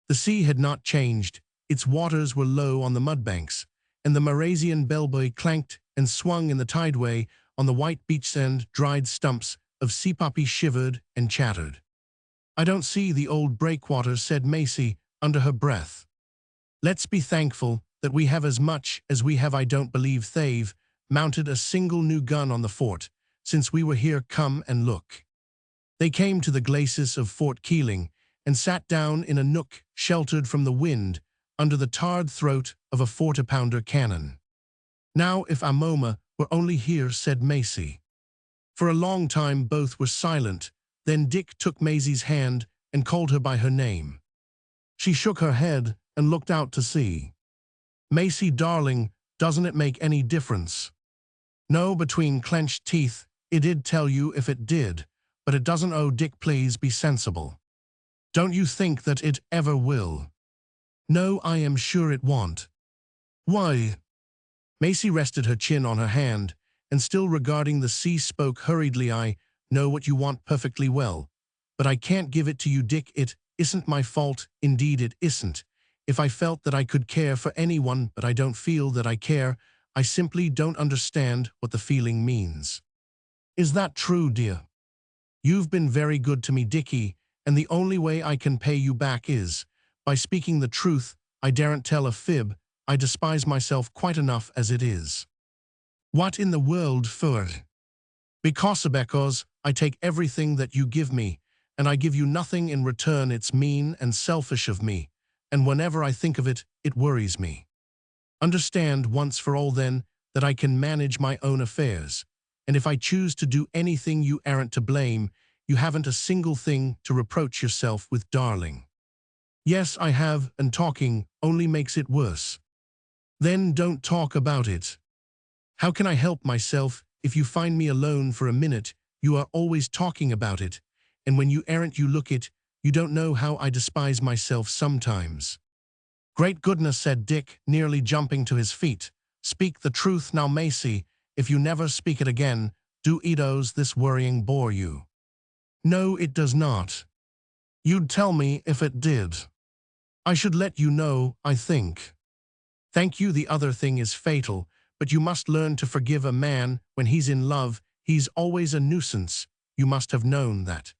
The sea had not changed. Its waters were low on the mudbanks, and the Marasian bellbuoy clanked and swung in the tideway on the white beach sand. Dried stumps of sea poppy shivered and chattered. "I don't see the old breakwater," said Macy under her breath. "Let's be thankful that we have as much as we have. I don't believe they've mounted a single new gun on the fort since we were here. Come and look." They came to the glacis of Fort Keeling and sat down in a nook sheltered from the wind under the tarred throat of a 40-pounder cannon. "Now if Amoma were only here," said Macy. For a long time both were silent. Then Dick took Maisie's hand and called her by her name. She shook her head and looked out to sea. "Macy, darling, doesn't it make any difference?" "No," between clenched teeth, "it'd tell you if it did, but it doesn't. Oh, Dick, please be sensible. Don't you think that it ever will?" "No, I am sure it won't." "Why?" Macy rested her chin on her hand, and still regarding the sea spoke hurriedly. "I know what you want perfectly well, but I can't give it to you, Dick. It isn't my fault, indeed it isn't. If I felt that I could care for anyone, but I don't feel that I care. I simply don't understand what the feeling means." "Is that true, dear?" "You've been very good to me, Dickie, and the only way I can pay you back is by speaking the truth. I daren't tell a fib. I despise myself quite enough as it is." "What in the world for?" Because I take everything that you give me, and I give you nothing in return. It's mean and selfish of me, and whenever I think of it, it worries me. Understand once for all then that I can manage my own affairs. And if I choose to do anything, you aren't to blame. You haven't a single thing to reproach yourself with, darling. Yes, I have, and talking only makes it worse. Then don't talk about it. How can I help myself? If you find me alone for a minute, you are always talking about it, and when you aren't, you look it. You don't know how I despise myself sometimes. Great goodness, said Dick, nearly jumping to his feet. Speak the truth now, Macy. If you never speak it again, does this worrying bore you? No, it does not. You'd tell me if it did. I should let you know, I think. Thank you. The other thing is fatal, but you must learn to forgive a man when he's in love. He's always a nuisance. You must have known that.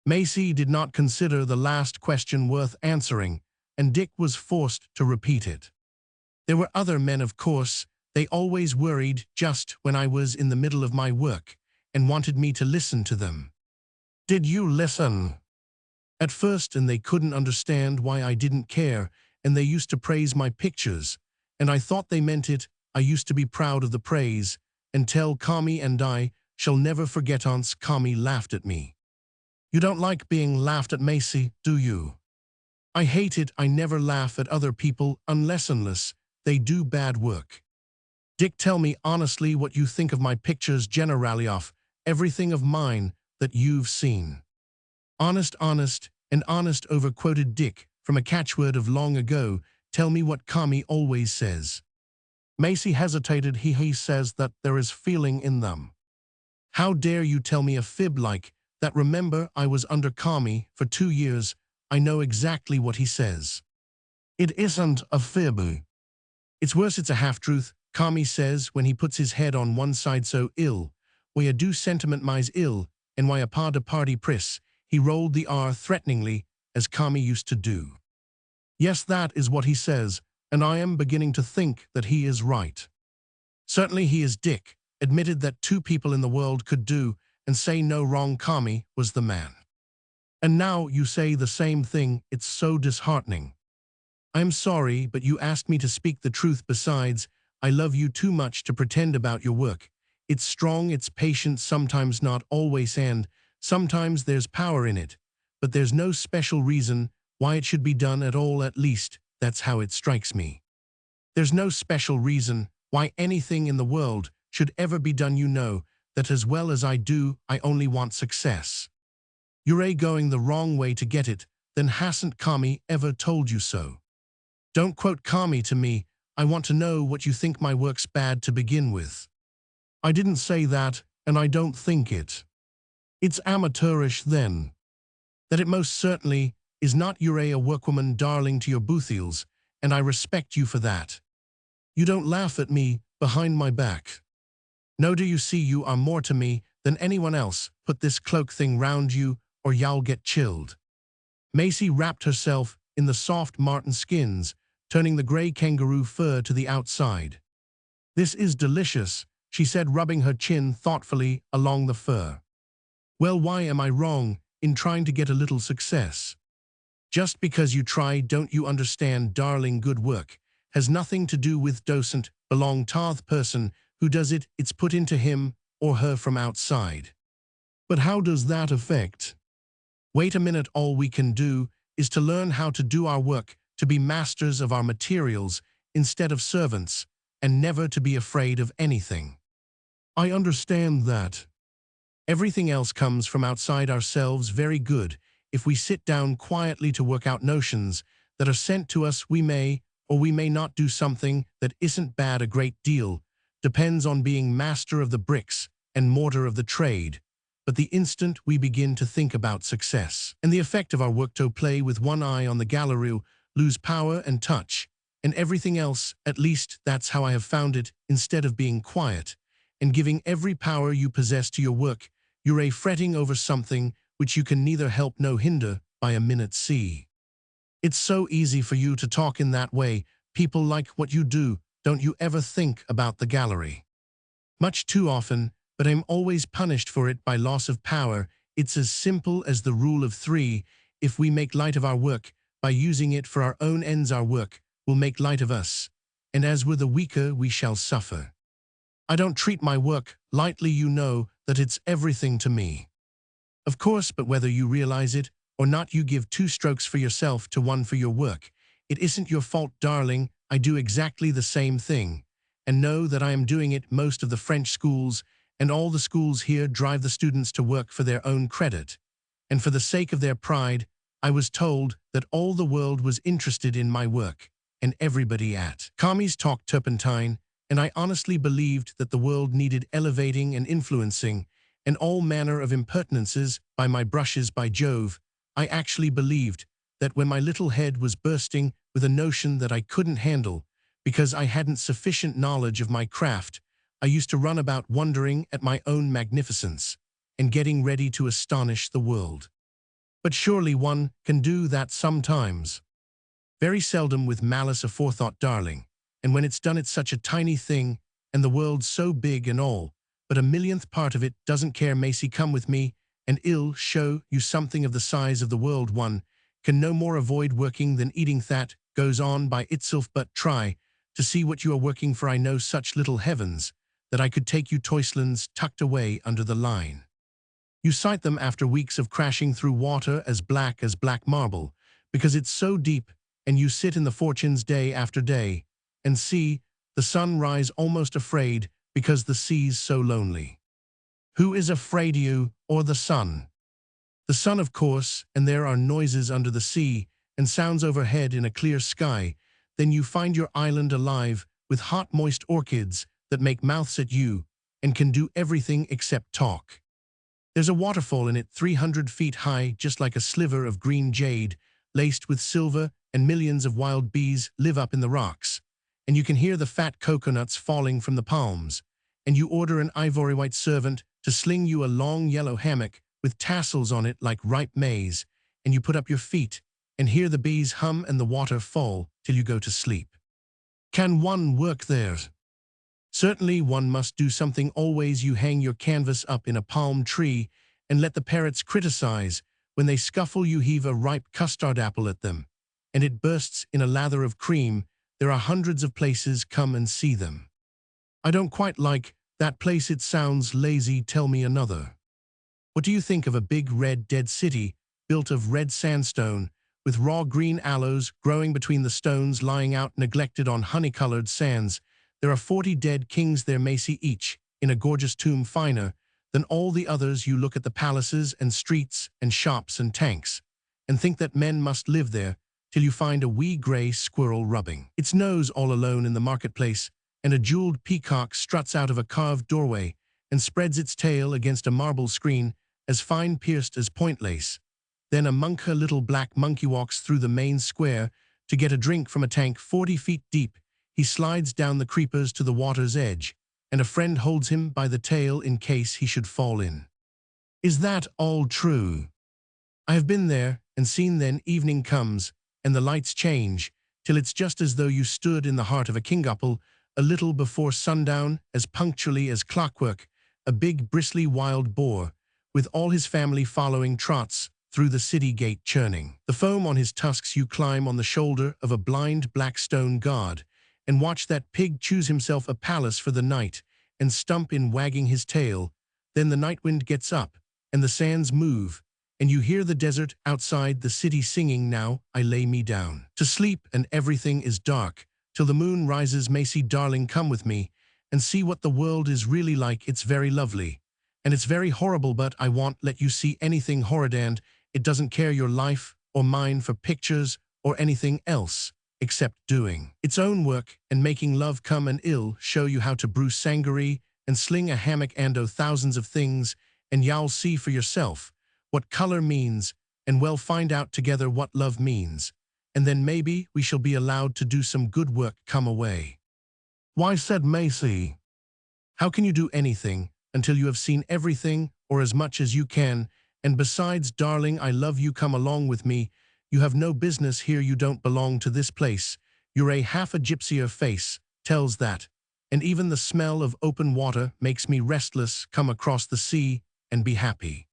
Macy did not consider the last question worth answering, and Dick was forced to repeat it. There were other men, of course. They always worried just when I was in the middle of my work and wanted me to listen to them. Did you listen? At first, and they couldn't understand why I didn't care, and they used to praise my pictures, and I thought they meant it. I used to be proud of the praise, and tell Kami, and I shall never forget Aunt Kami laughed at me. You don't like being laughed at, Macy, do you? I hate it. I never laugh at other people unless they do bad work. Dick, tell me honestly what you think of my pictures generally, of everything of mine that you've seen. Honest, honest, and honest, overquoted Dick from a catchword of long ago. Tell me what Kami always says. Macy hesitated. He says that there is feeling in them. How dare you tell me a fib like that? Remember, I was under Kami for 2 years. I know exactly what he says. It isn't a fib. It's worse, it's a half-truth. Kami says when he puts his head on one side, so ill, why a do sentiment mise ill, and why a pas de party pris. He rolled the R threateningly, as Kami used to do. Yes, that is what he says, and I am beginning to think that he is right. Certainly he is. Dick admitted that 2 people in the world could do and say no wrong. Kami was the man. And now you say the same thing. It's so disheartening. I'm sorry, but you asked me to speak the truth. Besides, I love you too much to pretend about your work. It's strong, it's patient, sometimes not always, and sometimes there's power in it. But there's no special reason why it should be done at all. At least, that's how it strikes me. There's no special reason why anything in the world should ever be done. You know that as well as I do. I only want success. You're going the wrong way to get it. Then hasn't Kami ever told you so? Don't quote Kami to me. I want to know what you think my work's bad to begin with. I didn't say that, and I don't think it. It's amateurish then. That it most certainly is not. You're a workwoman, darling, to your Boothiels, and I respect you for that. You don't laugh at me behind my back. No, do you see, you are more to me than anyone else. Put this cloak thing round you, or you'll get chilled. Macy wrapped herself in the soft marten skins, turning the gray kangaroo fur to the outside. This is delicious, she said, rubbing her chin thoughtfully along the fur. Well, why am I wrong in trying to get a little success? Just because you try, don't you understand, darling? Good work has nothing to do with doesn't belong to the person who does it. It's put into him or her from outside. But how does that affect? Wait a minute. All we can do is to learn how to do our work, to be masters of our materials instead of servants, and never to be afraid of anything. I understand that. Everything else comes from outside ourselves. Very good. If we sit down quietly to work out notions that are sent to us, we may or we may not do something that isn't bad. A great deal depends on being master of the bricks and mortar of the trade. But the instant we begin to think about success and the effect of our work, to play with one eye on the gallery, lose power and touch, and everything else. At least that's how I have found it. Instead of being quiet and giving every power you possess to your work, you're fretting over something which you can neither help nor hinder by a minute. See, it's so easy for you to talk in that way. People like what you do. Don't you ever think about the gallery? Much too often, but I'm always punished for it by loss of power. It's as simple as the rule of 3. If we make light of our work by using it for our own ends, our work will make light of us. And as we're the weaker, we shall suffer. I don't treat my work lightly, you know that it's everything to me. Of course, but whether you realize it or not, you give 2 strokes for yourself to 1 for your work. It isn't your fault, darling. I do exactly the same thing, and know that I am doing it. Most of the French schools and all the schools here drive the students to work for their own credit, and for the sake of their pride. I was told that all the world was interested in my work, and everybody at Commies talked turpentine, and I honestly believed that the world needed elevating and influencing, and all manner of impertinences by my brushes. By Jove, I actually believed that when my little head was bursting with a notion that I couldn't handle because I hadn't sufficient knowledge of my craft, I used to run about wondering at my own magnificence and getting ready to astonish the world. But surely one can do that sometimes. Very seldom with malice aforethought, darling, and when it's done it's such a tiny thing, and the world's so big and all, but a millionth part of it doesn't care. Macy, come with me, and I'll show you something of the size of the world. One can no more avoid working than eating. That goes on by itself, but try to see what you are working for. I know such little heavens that I could take you toyslands tucked away under the line. You sight them after weeks of crashing through water as black marble, because it's so deep, and you sit in the fortunes day after day, and see the sun rise almost afraid because the sea's so lonely. Who is afraid, you or the sun? The sun, of course, and there are noises under the sea and sounds overhead in a clear sky. Then you find your island alive with hot moist orchids that make mouths at you and can do everything except talk. There's a waterfall in it 300 feet high, just like a sliver of green jade, laced with silver, and millions of wild bees live up in the rocks. And you can hear the fat coconuts falling from the palms. And you order an ivory white servant to sling you a long yellow hammock with tassels on it like ripe maize, and you put up your feet and hear the bees hum and the water fall till you go to sleep. Can one work there? Certainly one must do something always. You hang your canvas up in a palm tree and let the parrots criticize. When they scuffle, you heave a ripe custard apple at them, and it bursts in a lather of cream. There are hundreds of places, come and see them. I don't quite like that place, it sounds lazy. Tell me another. What do you think of a big red dead city built of red sandstone, with raw green aloes growing between the stones, lying out neglected on honey-colored sands? There are 40 dead kings there, Macy, each in a gorgeous tomb finer than all the others. You look at the palaces and streets and shops and tanks and think that men must live there, till you find a wee grey squirrel rubbing its nose all alone in the marketplace, and a jeweled peacock struts out of a carved doorway and spreads its tail against a marble screen as fine pierced as point lace. Then a monka little black monkey walks through the main square to get a drink from a tank 40 feet deep. He slides down the creepers to the water's edge, and a friend holds him by the tail in case he should fall in. Is that all true? I have been there and seen. Then evening comes, and the lights change, till it's just as though you stood in the heart of a kingapple a little before sundown, as punctually as clockwork. A big bristly wild boar, with all his family following, trots through the city gate churning the foam on his tusks. You climb on the shoulder of a blind black stone god and watch that pig choose himself a palace for the night and stump in, wagging his tail. Then the night wind gets up and the sands move, and you hear the desert outside the city singing, "Now I lay me down to sleep," and everything is dark till the moon rises. Macy, darling, come with me and see what the world is really like. It's very lovely, and it's very horrible, but I won't let you see anything horrid, and it doesn't care your life or mine for pictures or anything else except doing its own work and making love. Come and I'll show you how to brew sangaree and sling a hammock and thousands of things, and you'll see for yourself what color means, and we'll find out together what love means, and then maybe we shall be allowed to do some good work. Come away. Why, said Macy, how can you do anything until you have seen everything, or as much as you can? And besides, darling, I love you. Come along with me. You have no business here. You don't belong to this place. You're a half a gypsy. Your face tells that, and even the smell of open water makes me restless. Come across the sea and be happy.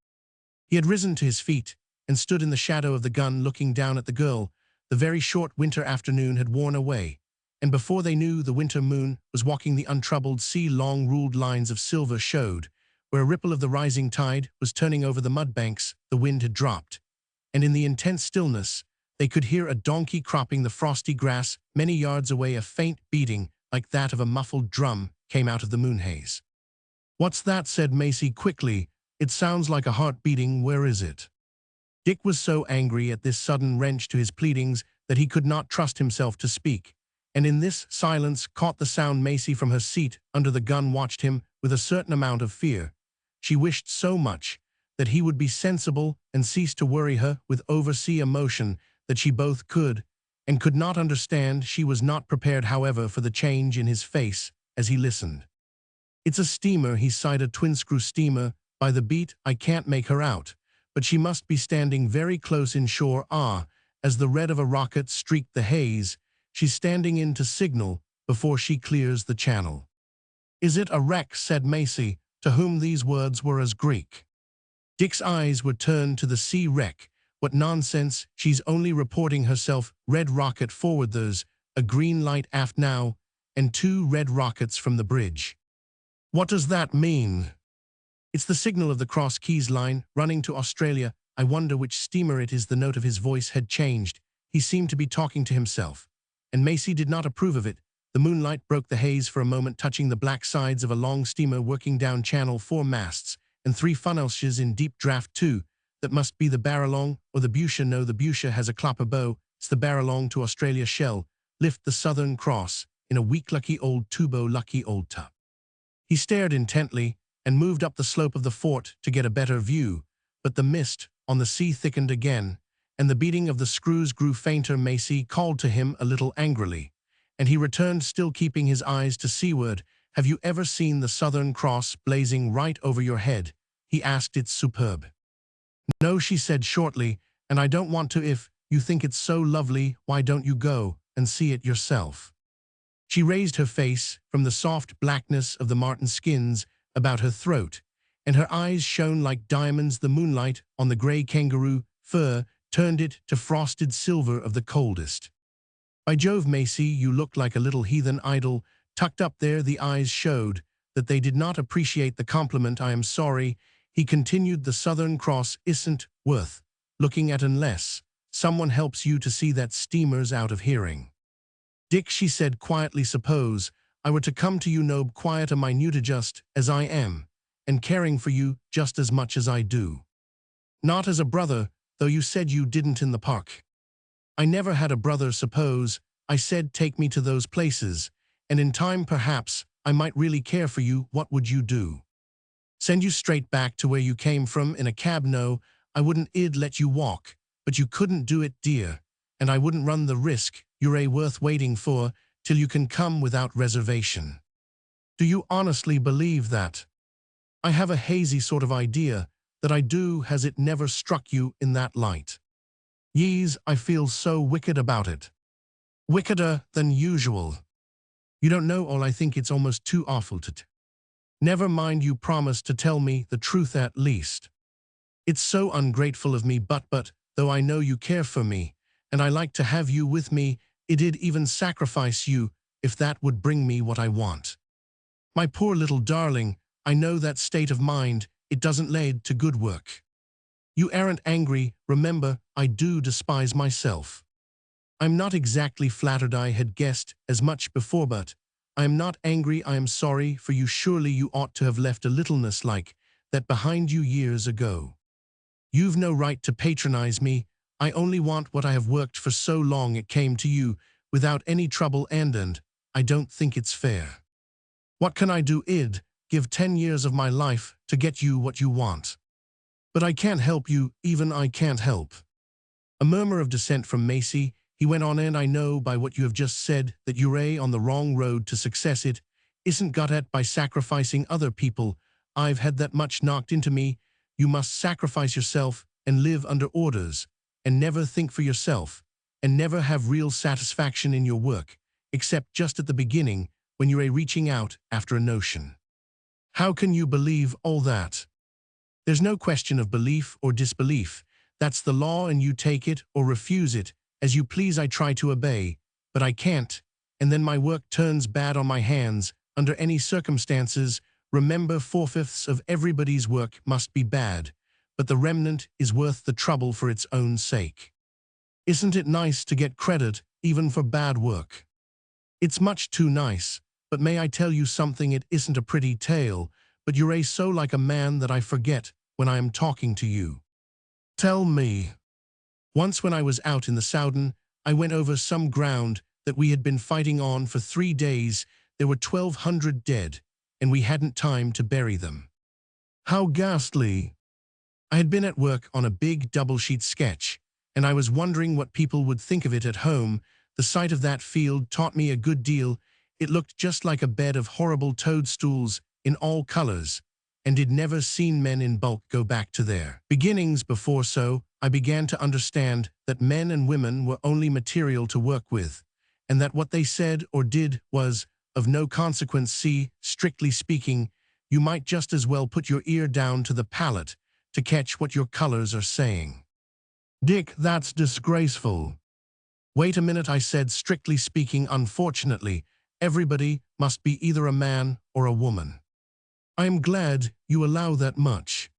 He had risen to his feet and stood in the shadow of the gun looking down at the girl. The very short winter afternoon had worn away, and before they knew, the winter moon was walking the untroubled sea. Long ruled lines of silver showed, where a ripple of the rising tide was turning over the mudbanks. The wind had dropped, and in the intense stillness, they could hear a donkey cropping the frosty grass many yards away. A faint beating, like that of a muffled drum, came out of the moon haze. "What's that?" said Macy quickly. "It sounds like a heart beating. Where is it?" Dick was so angry at this sudden wrench to his pleadings that he could not trust himself to speak, and in this silence caught the sound. Macy from her seat under the gun watched him with a certain amount of fear. She wished so much that he would be sensible and cease to worry her with oversea emotion that she both could and could not understand. She was not prepared, however, for the change in his face as he listened. "It's a steamer," he sighed, "a twin-screw steamer. By the beat, I can't make her out, but she must be standing very close inshore. Ah, as the red of a rocket streaked the haze, she's standing in to signal before she clears the channel." "Is it a wreck?" said Macy, to whom these words were as Greek. Dick's eyes were turned to the sea. "Wreck? What nonsense, she's only reporting herself. Red rocket forward, there's a green light aft now, and 2 red rockets from the bridge." "What does that mean?" "It's the signal of the Cross Keys line, running to Australia. I wonder which steamer it is." The note of his voice had changed. He seemed to be talking to himself, and Macy did not approve of it. The moonlight broke the haze for a moment, touching the black sides of a long steamer working down channel. 4 masts and 3 funnelshes in deep draft. 2. That must be the Barralong or the Busha. No, the Busha has a clapper bow. It's the Barralong to Australia. Shell lift the Southern Cross in a weak lucky old tubo. Lucky old tub. He stared intently and moved up the slope of the fort to get a better view, but the mist on the sea thickened again, and the beating of the screws grew fainter. Macy called to him a little angrily, and he returned, still keeping his eyes to seaward. "Have you ever seen the Southern Cross blazing right over your head?" he asked. "It's superb." "No," she said shortly, "and I don't want to. If you think it's so lovely, why don't you go and see it yourself?" She raised her face from the soft blackness of the marten skins about her throat, and her eyes shone like diamonds. The moonlight on the gray kangaroo fur turned it to frosted silver of the coldest. "By Jove, Macy, you look like a little heathen idol tucked up there." The eyes showed that they did not appreciate the compliment. "I am sorry," he continued, "the Southern Cross isn't worth looking at unless someone helps you to see that steamer's out of hearing." "Dick," she said quietly, "suppose I were to come to you, noble, quiet and minute just as I am, and caring for you just as much as I do. Not as a brother, though you said you didn't in the park." "I never had a brother. Suppose I said take me to those places, and in time perhaps I might really care for you. What would you do? Send you straight back to where you came from in a cab?" "No, I wouldn't. I'd let you walk, but you couldn't do it, dear, and I wouldn't run the risk. You're worth waiting for till you can come without reservation." "Do you honestly believe that?" "I have a hazy sort of idea that I do. Has it never struck you in that light?" "Yes, I feel so wicked about it. Wickeder than usual. You don't know all. I think it's almost too awful to Never mind, you promised to tell me the truth at least." "It's so ungrateful of me, but though I know you care for me, and I like to have you with me, I'd even sacrifice you if that would bring me what I want." "My poor little darling, I know that state of mind. It doesn't lead to good work. You aren't angry, remember. I do despise myself. I'm not exactly flattered. I had guessed as much before, but I am not angry. I am sorry for you. Surely you ought to have left a littleness like that behind you years ago. You've no right to patronize me. I only want what I have worked for so long. It came to you without any trouble, and I don't think it's fair. What can I do? I'd give 10 years of my life to get you what you want. But I can't help you, even I can't help." A murmur of dissent from Macy. He went on, "And I know by what you have just said that you're on the wrong road to success. It isn't got at by sacrificing other people. I've had that much knocked into me. You must sacrifice yourself and live under orders, and never think for yourself, and never have real satisfaction in your work, except just at the beginning when you're reaching out after a notion." "How can you believe all that?" "There's no question of belief or disbelief. That's the law, and you take it or refuse it as you please. I try to obey, but I can't. and then my work turns bad on my hands. Under any circumstances, remember 4/5 of everybody's work must be bad, but the remnant is worth the trouble for its own sake. Isn't it nice to get credit even for bad work? It's much too nice, but may I tell you something? It isn't a pretty tale, but you're so like a man that I forget when I am talking to you. Tell me. Once when I was out in the Soudan, I went over some ground that we had been fighting on for 3 days. There were 1,200 dead, and we hadn't time to bury them. How ghastly. I had been at work on a big double-sheet sketch, and I was wondering what people would think of it at home. The sight of that field taught me a good deal. It looked just like a bed of horrible toadstools in all colors, and I'd never seen men in bulk go back to their beginnings before, so I began to understand that men and women were only material to work with, and that what they said or did was of no consequence. See, strictly speaking, you might just as well put your ear down to the palette to catch what your colors are saying. Dick, that's disgraceful. Wait a minute, I said. Strictly speaking, unfortunately, everybody must be either a man or a woman. I am glad you allow that much.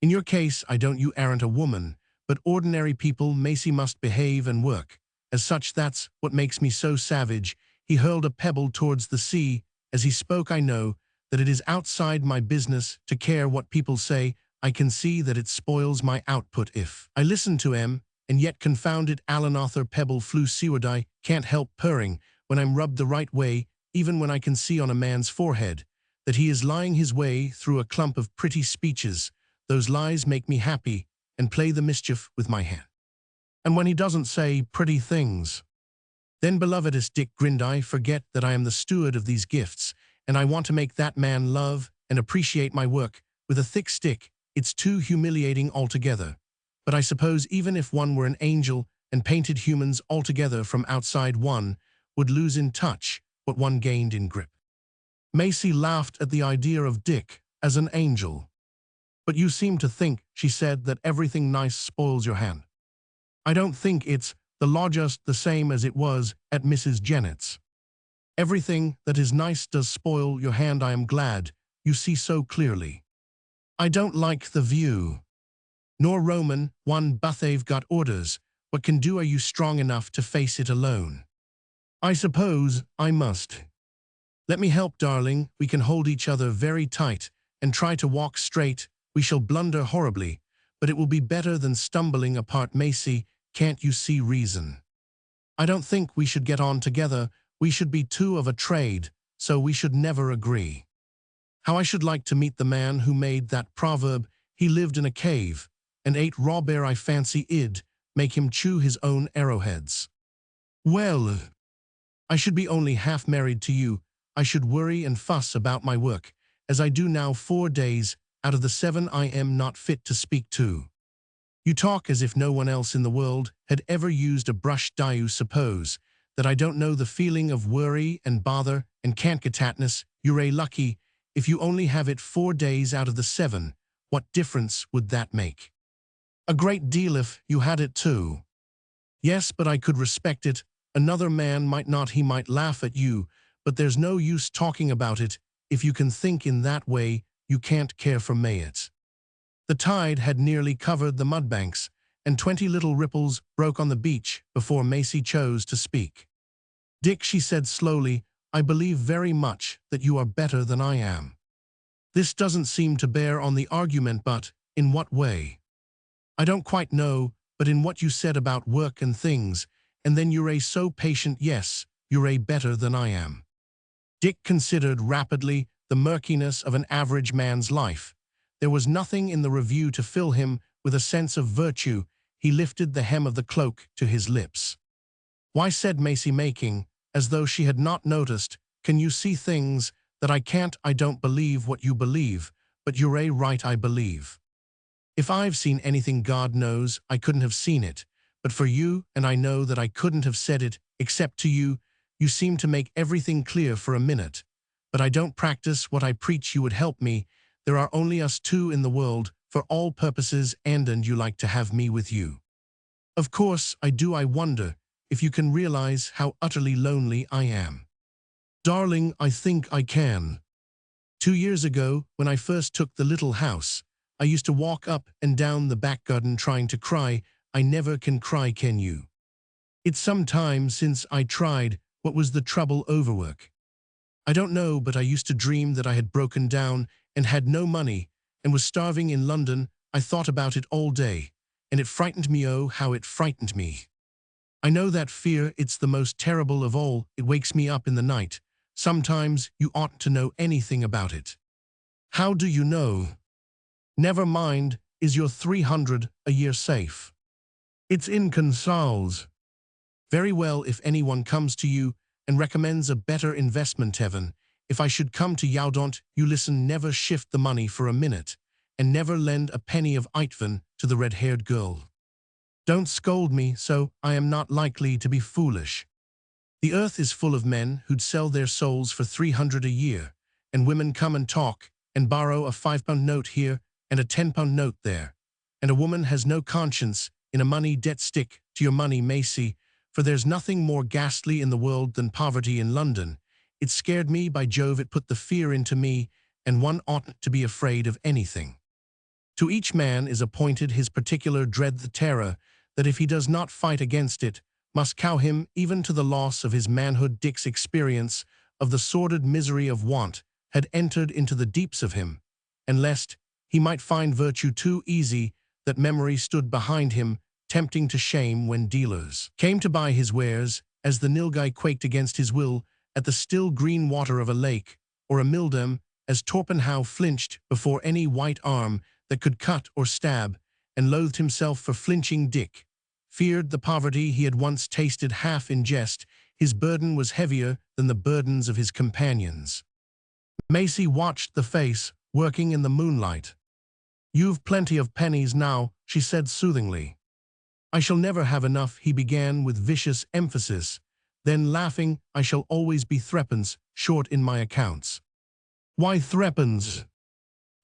In your case, you aren't a woman, but ordinary people must behave and work. As such, that's what makes me so savage. He hurled a pebble towards the sea. As he spoke, I know that it is outside my business to care what people say. I can see that it spoils my output if I listen to him, and yet confound it, Alan Arthur pebble flew seaward. I can't help purring when I'm rubbed the right way, even when I can see on a man's forehead that he is lying his way through a clump of pretty speeches. Those lies make me happy and play the mischief with my hand. And when he doesn't say pretty things, then, beloved, as Dick grinned, I forget that I am the steward of these gifts, and I want to make that man love and appreciate my work with a thick stick. It's too humiliating altogether. But I suppose even if one were an angel and painted humans altogether from outside, one would lose in touch what one gained in grip. Macy laughed at the idea of Dick as an angel. But you seem to think, she said, that everything nice spoils your hand. I don't think it's the law, just the same as it was at Mrs. Jennet's. Everything that is nice does spoil your hand. I am glad you see so clearly. I don't like the view. Nor Roman one, but they've got orders. What can do? Are you strong enough to face it alone? I suppose I must. Let me help, darling. We can hold each other very tight and try to walk straight. We shall blunder horribly, but it will be better than stumbling apart. Macy, can't you see reason? I don't think we should get on together. We should be two of a trade, so we should never agree. How I should like to meet the man who made that proverb. He lived in a cave and ate raw bear. I fancy it'd make him chew his own arrowheads. Well, I should be only half married to you. I should worry and fuss about my work, as I do now. 4 days out of the 7 I am not fit to speak to. You talk as if no one else in the world had ever used a brush. Do you suppose that I don't know the feeling of worry and bother and can't get tatness? You're lucky if you only have it 4 days out of the 7. What difference would that make? A great deal if you had it too. Yes, but I could respect it. Another man might not. He might laugh at you, but there's no use talking about it. If you can think in that way, you can't care for Mayet. The tide had nearly covered the mudbanks, and 20 little ripples broke on the beach before Macy chose to speak. Dick, she said slowly, I believe very much that you are better than I am. This doesn't seem to bear on the argument, but in what way? I don't quite know, but in what you said about work and things, and then you're so patient. Yes, you're better than I am. Dick considered rapidly the murkiness of an average man's life. There was nothing in the review to fill him with a sense of virtue. He lifted the hem of the cloak to his lips. Why, said Macy, making as though she had not noticed, can you see things that I can't? I don't believe what you believe, but you're right, I believe. If I've seen anything, God knows I couldn't have seen it, but for you, and I know that I couldn't have said it except to you. You seem to make everything clear for a minute, but I don't practice what I preach. You would help me. There are only us two in the world for all purposes, and you like to have me with you. Of course I do. I wonder if you can realize how utterly lonely I am. Darling, I think I can. 2 years ago, when I first took the little house, I used to walk up and down the back garden trying to cry. I never can cry, can you? It's some time since I tried. What was the trouble? Overwork? I don't know, but I used to dream that I had broken down and had no money and was starving in London. I thought about it all day, and it frightened me. Oh, how it frightened me. I know that fear, it's the most terrible of all. It wakes me up in the night. Sometimes you oughtn't to know anything about it. How do you know? Never mind, is your 300 a year safe? It's in consoles. Very well, if anyone comes to you and recommends a better investment, heaven, if I should come to you, don't you listen, never shift the money for a minute, and never lend a penny of Eitvan to the red-haired girl. Don't scold me so, I am not likely to be foolish. The earth is full of men who'd sell their souls for 300 a year, and women come and talk and borrow a £5 note here and a £10 note there, and a woman has no conscience in a money debt. Stick to your money, Macy, for there's nothing more ghastly in the world than poverty in London. It scared me, by Jove, it put the fear into me, and one oughtn't to be afraid of anything. To each man is appointed his particular dread, the terror that if he does not fight against it, must cow him even to the loss of his manhood. Dick's experience of the sordid misery of want had entered into the deeps of him, and lest he might find virtue too easy, that memory stood behind him, tempting to shame when dealers came to buy his wares, as the nilgai quaked against his will at the still green water of a lake, or a milldam, as Torpenhow flinched before any white arm that could cut or stab, and loathed himself for flinching. Dick feared the poverty he had once tasted half in jest. His burden was heavier than the burdens of his companions. Macy watched the face, working in the moonlight. "You've plenty of pennies now," she said soothingly. "I shall never have enough," he began with vicious emphasis. Then, laughing, "I shall always be threepence short in my accounts." "Why threepence?"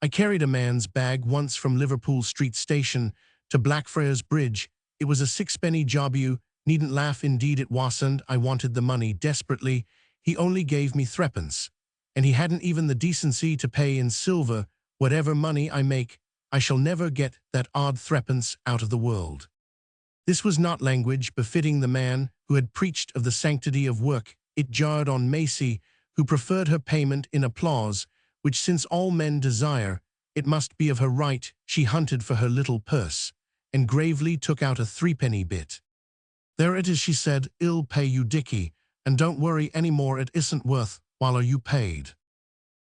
"I carried a man's bag once from Liverpool Street Station to Blackfriars Bridge. It was a sixpenny job. You needn't laugh. Indeed it wasn't. I wanted the money desperately. He only gave me threepence, and he hadn't even the decency to pay in silver. Whatever money I make, I shall never get that odd threepence out of the world." This was not language befitting the man who had preached of the sanctity of work. It jarred on Macy, who preferred her payment in applause, which, since all men desire, it must be of her right. She hunted for her little purse, and gravely took out a threepenny bit. "There it is," she said. "I'll pay you, Dickie, and don't worry any more. It isn't worth while are you paid.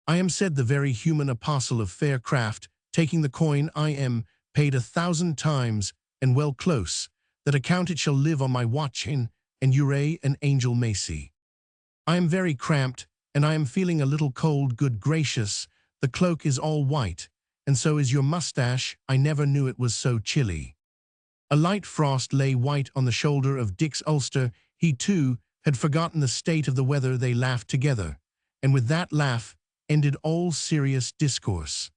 I am," said the very human apostle of fair craft, taking the coin. "I am paid 1,000 times, and well close. That account it shall live on my watch in, and you're an angel, Macy. I am very cramped, and I am feeling a little cold. Good gracious, the cloak is all white, and so is your mustache. I never knew it was so chilly." A light frost lay white on the shoulder of Dick's ulster. He, too, had forgotten the state of the weather. They laughed together, and with that laugh ended all serious discourse.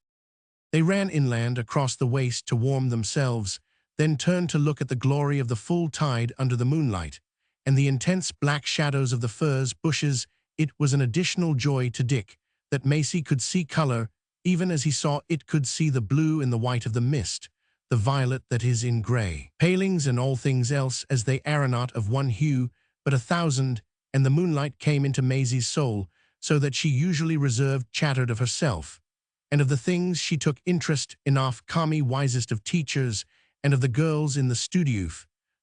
They ran inland across the waste to warm themselves, then turned to look at the glory of the full tide under the moonlight, and the intense black shadows of the furze bushes. It was an additional joy to Dick that Macy could see color, even as he saw it could see the blue in the white of the mist, the violet that is in gray palings, and all things else as they are not of one hue, but 1,000, and the moonlight came into Maisie's soul, so that she usually reserved chattered of herself, and of the things she took interest in, off Kami, wisest of teachers, and of the girls in the studio,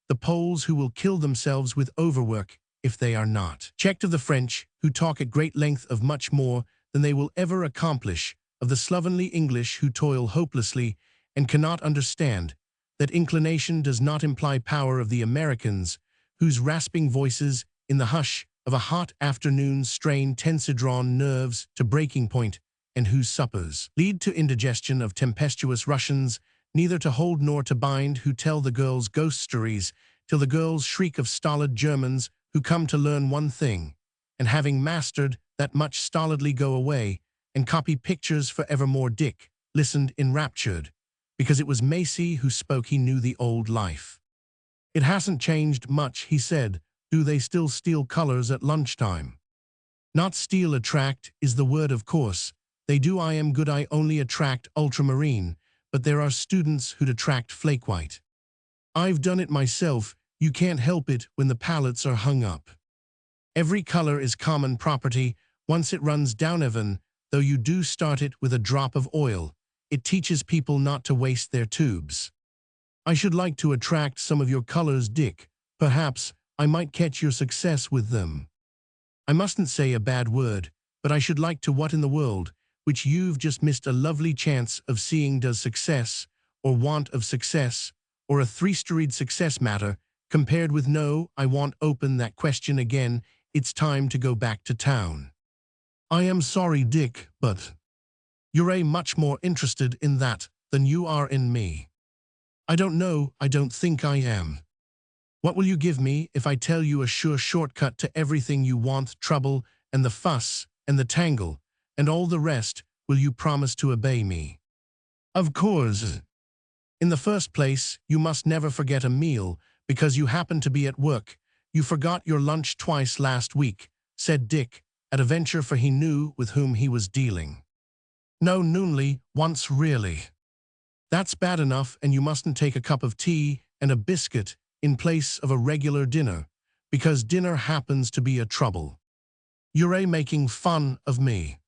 the Poles who will kill themselves with overwork if they are not checked, of the French who talk at great length of much more than they will ever accomplish, of the slovenly English who toil hopelessly and cannot understand that inclination does not imply power, of the Americans whose rasping voices in the hush of a hot afternoon strain tense-drawn nerves to breaking point, and whose suppers lead to indigestion, of tempestuous Russians, neither to hold nor to bind, who tell the girls ghost stories till the girls shriek, of stolid Germans who come to learn one thing, and having mastered that much stolidly go away and copy pictures for evermore. Dick listened enraptured, because it was Macy who spoke. He knew the old life. "It hasn't changed much," he said, do they still steal colors at lunchtime? Not steal, attract is the word, of course. They do. I am good. I only attract ultramarine, but there are students who'd attract flake white. I've done it myself. You can't help it when the palettes are hung up. Every color is common property once it runs down even, though you do start it with a drop of oil. It teaches people not to waste their tubes. I should like to attract some of your colors, Dick. Perhaps I might catch your success with them. I mustn't say a bad word, but I should like to. What in the world, which you've just missed a lovely chance of seeing. Does success, or want of success, or a three-storied success matter, compared with no? I won't open that question again. It's time to go back to town. I am sorry, Dick, but you're much more interested in that than you are in me. I don't know, I don't think I am. What will you give me if I tell you a sure shortcut to everything you want? Trouble and the fuss and the tangle and all the rest. Will you promise to obey me? Of course. In the first place, you must never forget a meal because you happen to be at work. You forgot your lunch twice last week, said Dick, at a venture, for he knew with whom he was dealing. No, only once really. That's bad enough, and you mustn't take a cup of tea and a biscuit in place of a regular dinner, because dinner happens to be a trouble. You're making fun of me.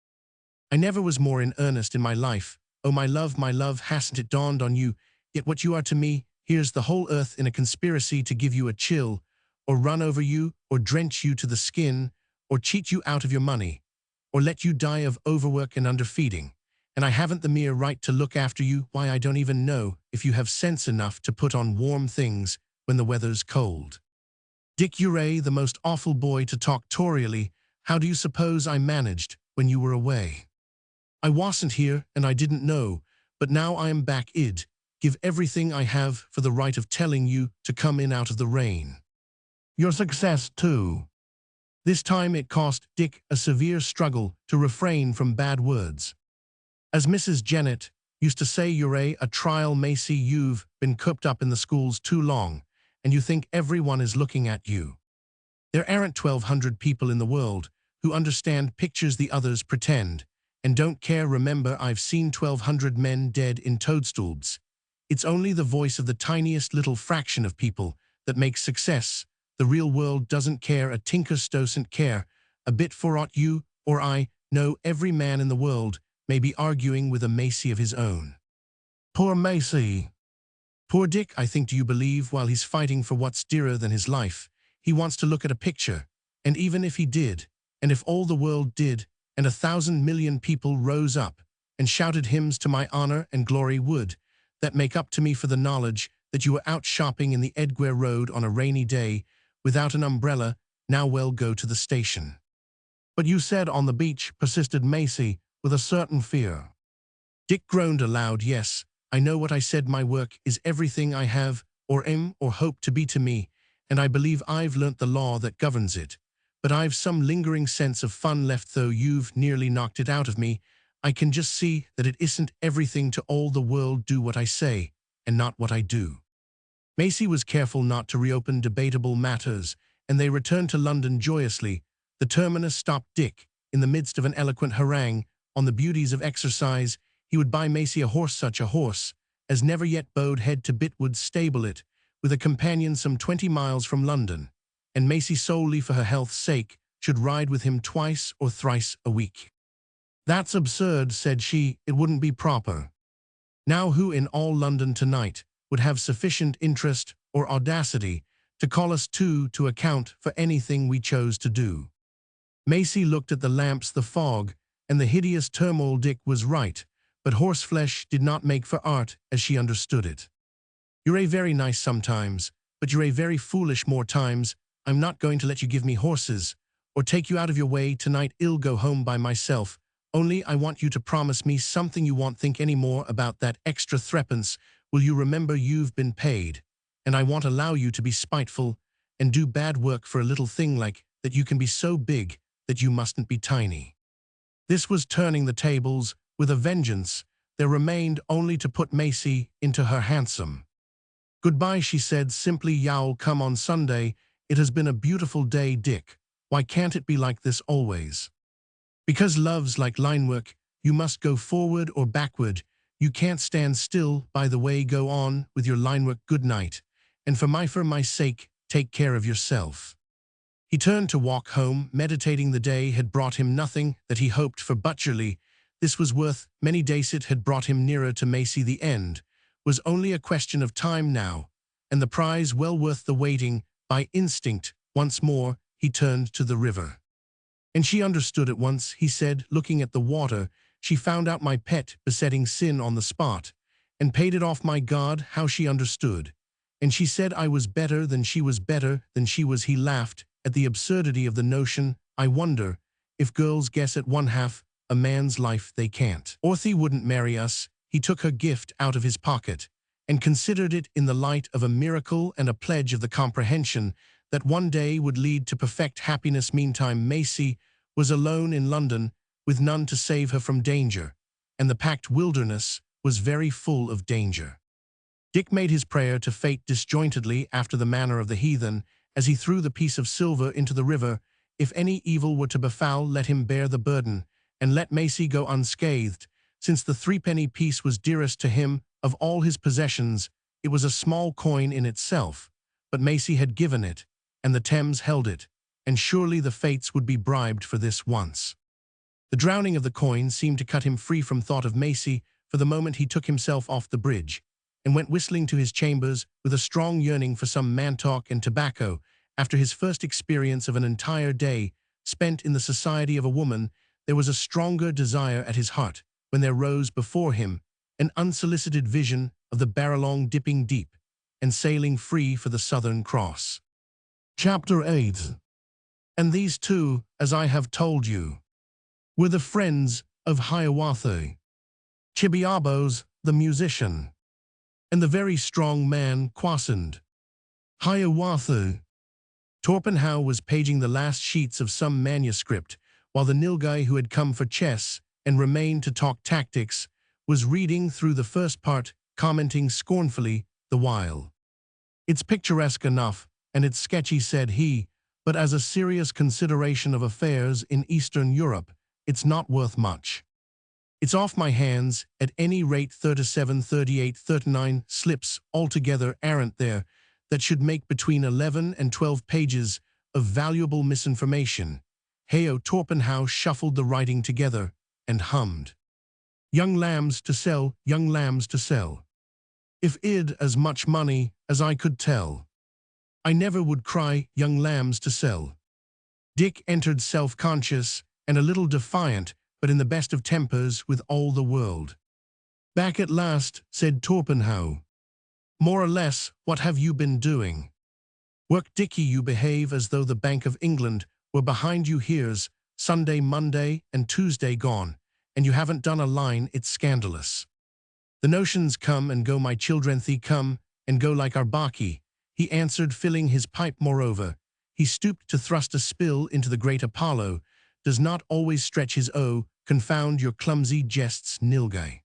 I never was more in earnest in my life. Oh, my love, hasn't it dawned on you yet what you are to me? Here's the whole earth in a conspiracy to give you a chill, or run over you, or drench you to the skin, or cheat you out of your money, or let you die of overwork and underfeeding. And I haven't the mere right to look after you. Why, I don't even know if you have sense enough to put on warm things when the weather's cold. Dick, you're the most awful boy to talk Torially. How do you suppose I managed when you were away? I wasn't here, and I didn't know, but now I am back. I'd give everything I have for the right of telling you to come in out of the rain. Your success, too. This time it cost Dick a severe struggle to refrain from bad words. As Mrs. Jennett used to say, you're a trial, Macy. You've been cooped up in the schools too long, and you think everyone is looking at you. There aren't 1,200 people in the world who understand pictures. The others pretend and don't care. Remember, I've seen 1,200 men dead in toadstools. It's only the voice of the tiniest little fraction of people that makes success. The real world doesn't care a tinker, doesn't care a bit for aught you or I know. Every man in the world may be arguing with a Macy of his own. Poor Macy. Poor Dick, I think. Do you believe while he's fighting for what's dearer than his life, he wants to look at a picture? And even if he did, and if all the world did, and 1,000 million people rose up and shouted hymns to my honor and glory, would that make up to me for the knowledge that you were out shopping in the Edgware Road on a rainy day without an umbrella? Now, well, go to the station. But you said on the beach, persisted Macy with a certain fear. Dick groaned aloud. Yes, I know what I said. My work is everything I have or am or hope to be to me, and I believe I've learnt the law that governs it. But I've some lingering sense of fun left, though you've nearly knocked it out of me. I can just see that it isn't everything to all the world. Do what I say and not what I do. Macy was careful not to reopen debatable matters, and they returned to London joyously. The terminus stopped Dick in the midst of an eloquent harangue on the beauties of exercise. He would buy Macy a horse, such a horse as never yet bowed head to Bitwood stable it, with a companion some 20 miles from London, and Macy, solely for her health's sake, should ride with him twice or thrice a week. That's absurd, said she. It wouldn't be proper. Now, who in all London tonight would have sufficient interest or audacity to call us two to account for anything we chose to do? Macy looked at the lamps, the fog, and the hideous turmoil. Dick was right, but horseflesh did not make for art as she understood it. You're very nice sometimes, but you're very foolish more times. I'm not going to let you give me horses, or take you out of your way tonight. I'll go home by myself. Only I want you to promise me something. You won't think any more about that extra threepence. Will you remember you've been paid, and I won't allow you to be spiteful and do bad work for a little thing like that. You can be so big that you mustn't be tiny. This was turning the tables with a vengeance. There remained only to put Macy into her hansom. Goodbye, she said simply. You'll come on Sunday, "It has been a beautiful day, Dick. Why can't it be like this always?" "Because love's like linework. You must go forward or backward. You can't stand still. By the way, go on with your linework. Good night. And for my sake, take care of yourself." He turned to walk home, meditating. The day had brought him nothing that he hoped for, but surely this was worth many days. It had brought him nearer to Macy. The end was only a question of time now, and the prize well worth the waiting. By instinct, once more, he turned to the river. "And she understood at once," he said, looking at the water. "She found out my pet, besetting sin on the spot, and paid it off. My God, how she understood. And she said I was better than she was better than she was." He laughed at the absurdity of the notion. "I wonder if girls guess at one half a man's life they can't. Orthy wouldn't marry us." He took her gift out of his pocket and considered it in the light of a miracle and a pledge of the comprehension that one day would lead to perfect happiness. Meantime, Macy was alone in London, with none to save her from danger, and the packed wilderness was very full of danger. Dick made his prayer to fate disjointedly, after the manner of the heathen, as he threw the piece of silver into the river. If any evil were to befall, let him bear the burden, and let Macy go unscathed. Since the threepenny piece was dearest to him of all his possessions, it was a small coin in itself, but Macy had given it, and the Thames held it, and surely the fates would be bribed for this once. The drowning of the coin seemed to cut him free from thought of Macy. For the moment he took himself off the bridge, and went whistling to his chambers with a strong yearning for some man-talk and tobacco. After his first experience of an entire day spent in the society of a woman, there was a stronger desire at his heart when there rose before him an unsolicited vision of the Barralong dipping deep and sailing free for the Southern Cross. Chapter 8. And these two, as I have told you, were the friends of Hiawatha, Chibiabos, the musician, and the very strong man Kwasind. Hiawatha. Torpenhow was paging the last sheets of some manuscript, while the Nilgai, who had come for chess and remained to talk tactics, was reading through the first part, commenting scornfully the while. "It's picturesque enough, and it's sketchy," said he, "but as a serious consideration of affairs in Eastern Europe, it's not worth much. It's off my hands. At any rate 37, 38, 39 slips altogether aren't there that should make between 11 and 12 pages of valuable misinformation." Heyo Torpenhow shuffled the writing together and hummed. "Young lambs to sell, young lambs to sell. If I'd as much money as I could tell, I never would cry young lambs to sell." Dick entered self-conscious and a little defiant, but in the best of tempers with all the world. "Back at last," said Torpenhow. "More or less. What have you been doing?" "Work, Dickie. You behave as though the Bank of England were behind you. Here's Sunday, Monday, and Tuesday gone, and you haven't done a line. It's scandalous. The notions come and go, my children. They come and go like our baccy," he answered, filling his pipe. Moreover, he stooped to thrust a spill into the great Apollo. "Does not always stretch his o. Confound your clumsy jests, Nilgai."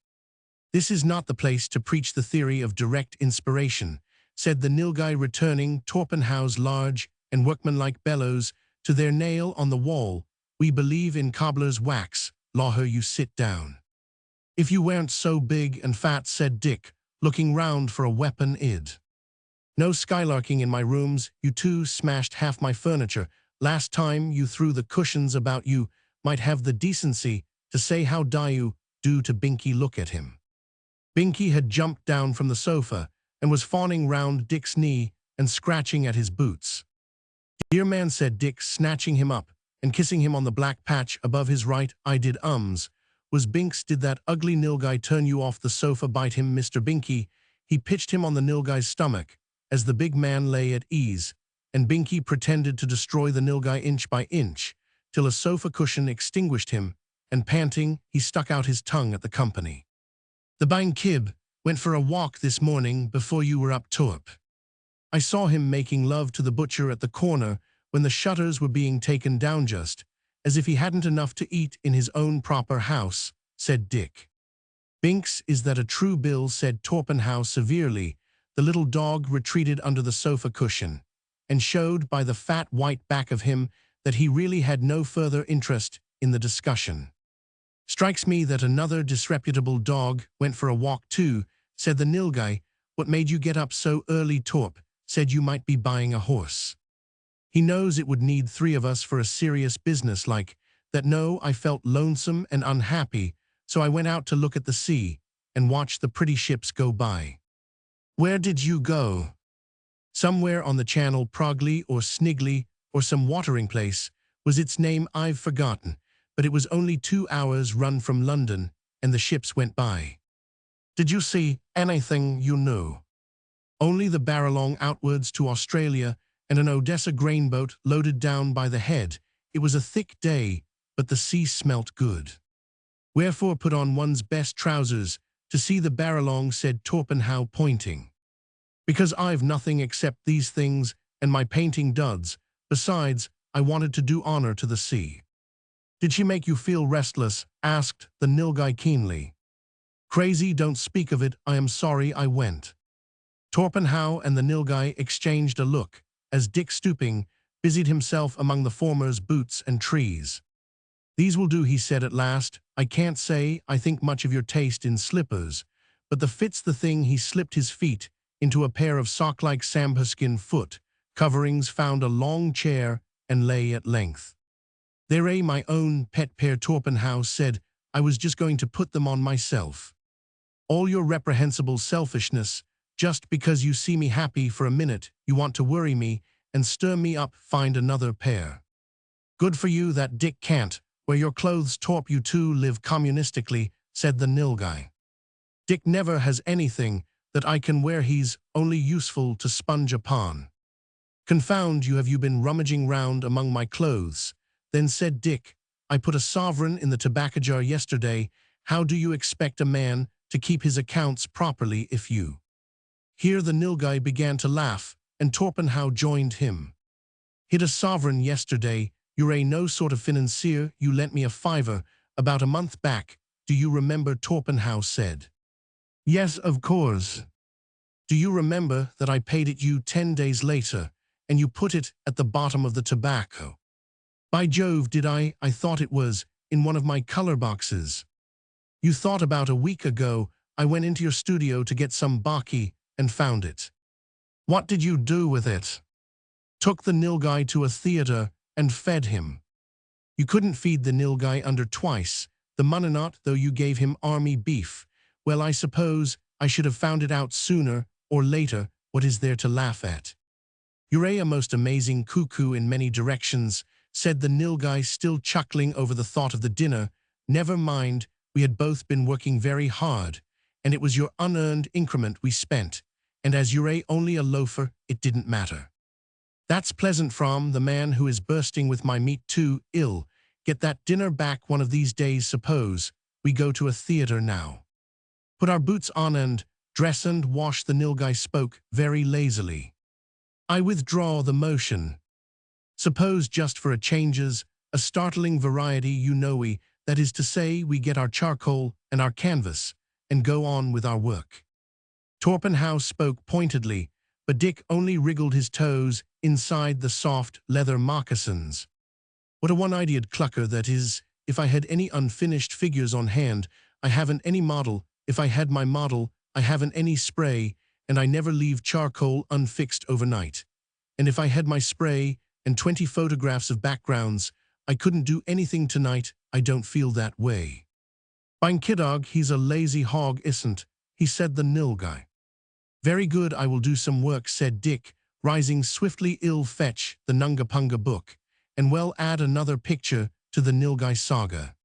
"This is not the place to preach the theory of direct inspiration," said the Nilgai, returning Torpenhow's large and workmanlike bellows to their nail on the wall. "We believe in cobbler's wax. Lawher, you sit down." "If you weren't so big and fat," said Dick, looking round for a weapon. "Id. No skylarking in my rooms. You two smashed half my furniture. Last time you threw the cushions about. You might have the decency to say how you do to Binky." "Look at him." Binky had jumped down from the sofa and was fawning round Dick's knee and scratching at his boots. "Dear man," said Dick, snatching him up and kissing him on the black patch above his right eye. "Did was Binks, did that ugly Nilgai turn you off the sofa? Bite him, Mr. Binky." He pitched him on the Nilgai's stomach as the big man lay at ease, and Binky pretended to destroy the Nilgai inch by inch, till a sofa cushion extinguished him, and panting, he stuck out his tongue at the company. "The Bang Kib went for a walk this morning before you were up to it. I saw him making love to the butcher at the corner when the shutters were being taken down, just as if he hadn't enough to eat in his own proper house," said Dick. "Binks, is that a true bill?" said Torpenhow severely. The little dog retreated under the sofa cushion, and showed by the fat white back of him that he really had no further interest in the discussion. "Strikes me that another disreputable dog went for a walk too," said the Nilgai. "What made you get up so early?" Torp said you might be buying a horse. He knows it would need 3 of us for a serious business like that. No, I felt lonesome and unhappy, so I went out to look at the sea and watch the pretty ships go by. "Where did you go?" "Somewhere on the channel, Progly or Snigly or some watering place was its name. I've forgotten, but it was only 2 hours' run from London, and the ships went by." "Did you see anything you knew?" "Only the Barralong outwards to Australia and an Odessa grain boat loaded down by the head. It was a thick day, but the sea smelt good. Wherefore put on one's best trousers to see the Barralong," said Torpenhow, pointing. "Because I've nothing except these things and my painting duds. Besides, I wanted to do honor to the sea." "Did she make you feel restless?" asked the Nilgai keenly. "Crazy, don't speak of it. I am sorry I went." Torpenhow and the Nilgai exchanged a look, as Dick, stooping, busied himself among the former's boots and trees. "These will do," he said at last. "I can't say I think much of your taste in slippers, but the fit's the thing." He slipped his feet into a pair of sock-like sambhuskin foot coverings, found a long chair, and lay at length. "They're my own pet pair," Torpenhow said. "I was just going to put them on myself." "All your reprehensible selfishness. Just because you see me happy for a minute, you want to worry me and stir me up. Find another pair." "Good for you that Dick can't wear your clothes." "Torp, you two live communistically," said the Nilgai. "Dick never has anything that I can wear. He's only useful to sponge upon." "Confound you, have you been rummaging round among my clothes?" Then said Dick, "I put a sovereign in the tobacco jar yesterday. How do you expect a man to keep his accounts properly if you—" Here the Nilgai began to laugh, and Torpenhow joined him. "Hid a sovereign yesterday? You're no sort of financier. You lent me a $5 about a month back. Do you remember?" Torpenhow said. "Yes, of course." "Do you remember that I paid it you 10 days later, and you put it at the bottom of the tobacco?" "By Jove, did I? I thought it was in one of my color boxes." "You thought about a week ago I went into your studio to get some baccy and found it." "What did you do with it?" "Took the Nilgai to a theater and fed him." "You couldn't feed the Nilgai under twice the money, not though you gave him army beef." "Well, I suppose I should have found it out sooner or later. What is there to laugh at?" "You're a most amazing cuckoo in many directions," said the Nilgai, still chuckling over the thought of the dinner. "Never mind, we had both been working very hard, and it was your unearned increment we spent, and as you're only a loafer, it didn't matter." "That's pleasant from the man who is bursting with my meat too. Ill get that dinner back one of these days. Suppose we go to a theater now. Put our boots on and dress and wash." The Nilgai spoke very lazily. "I withdraw the motion. Suppose, just for a changes, a startling variety, you know, that is to say, we get our charcoal and our canvas and go on with our work." Torpenhow spoke pointedly, but Dick only wriggled his toes inside the soft leather moccasins. "What a one-idea'd clucker that is. If I had any unfinished figures on hand, I haven't any model. If I had my model, I haven't any spray, and I never leave charcoal unfixed overnight. And if I had my spray and 20 photographs of backgrounds, I couldn't do anything tonight. I don't feel that way." "Bang Kidog, he's a lazy hog, isn't he?" said the Nilgai. "Very good, I will do some work," said Dick, rising swiftly. "I'll fetch the Nungapunga book, and well add another picture to the Nilgai saga."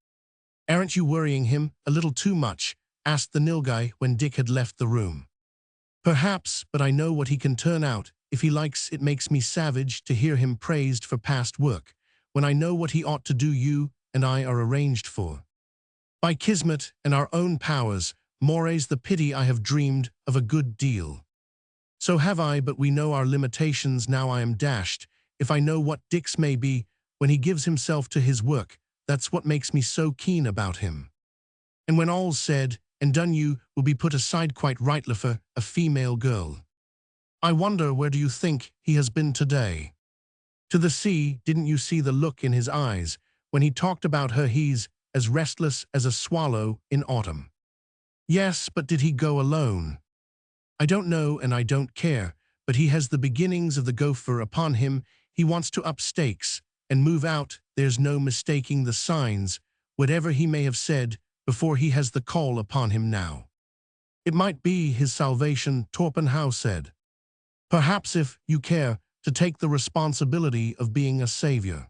"Aren't you worrying him a little too much?" asked the Nilgai when Dick had left the room. "Perhaps, but I know what he can turn out if he likes. It makes me savage to hear him praised for past work, when I know what he ought to do. You and I are arranged for. By Kismet and our own powers, more's the pity. I have dreamed of a good deal." "So have I, but we know our limitations. Now I am dashed if I know what Dick's may be when he gives himself to his work. That's what makes me so keen about him. And when all's said and done, you will be put aside quite rightly for a female girl." I wonder where do you think he has been today? To the sea, didn't you see the look in his eyes when he talked about her? He's as restless as a swallow in autumn. Yes, but did he go alone? I don't know and I don't care, but he has the beginnings of the gopher upon him. He wants to up stakes and move out. There's no mistaking the signs, whatever he may have said before. He has the call upon him now. It might be his salvation, Torpenhow said. Perhaps if you care to take the responsibility of being a savior.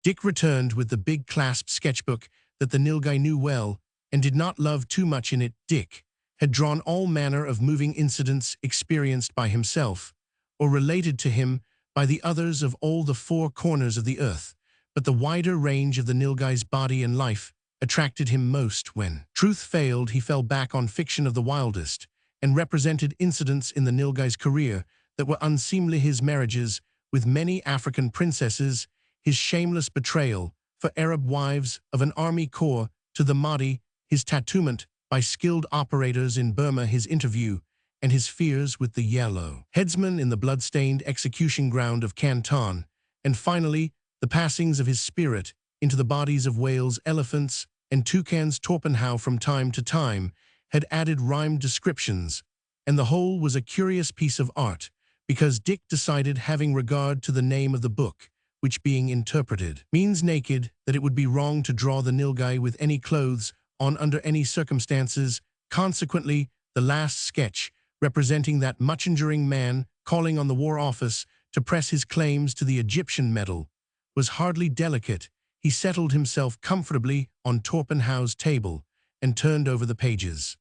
Dick returned with the big clasped sketchbook that the Nilgai knew well and did not love too much in it. Dick had drawn all manner of moving incidents experienced by himself or related to him by the others of all the four corners of the earth, but the wider range of the Nilgai's body and life attracted him most. When truth failed, he fell back on fiction of the wildest and represented incidents in the Nilgai's career that were unseemly: his marriages with many African princesses, his shameless betrayal for Arab wives of an army corps to the Mahdi, his tattooment by skilled operators in Burma, his interview and his fears with the yellow headsman in the blood-stained execution ground of Canton, and finally the passings of his spirit into the bodies of whales, elephants, and toucans. Torpenhow from time to time had added rhymed descriptions, and the whole was a curious piece of art, because Dick decided, having regard to the name of the book, which being interpreted means naked, that it would be wrong to draw the Nilgai with any clothes on under any circumstances. Consequently, the last sketch, representing that much-enduring man calling on the War Office to press his claims to the Egyptian medal, was hardly delicate. He settled himself comfortably on Torpenhow's table and turned over the pages.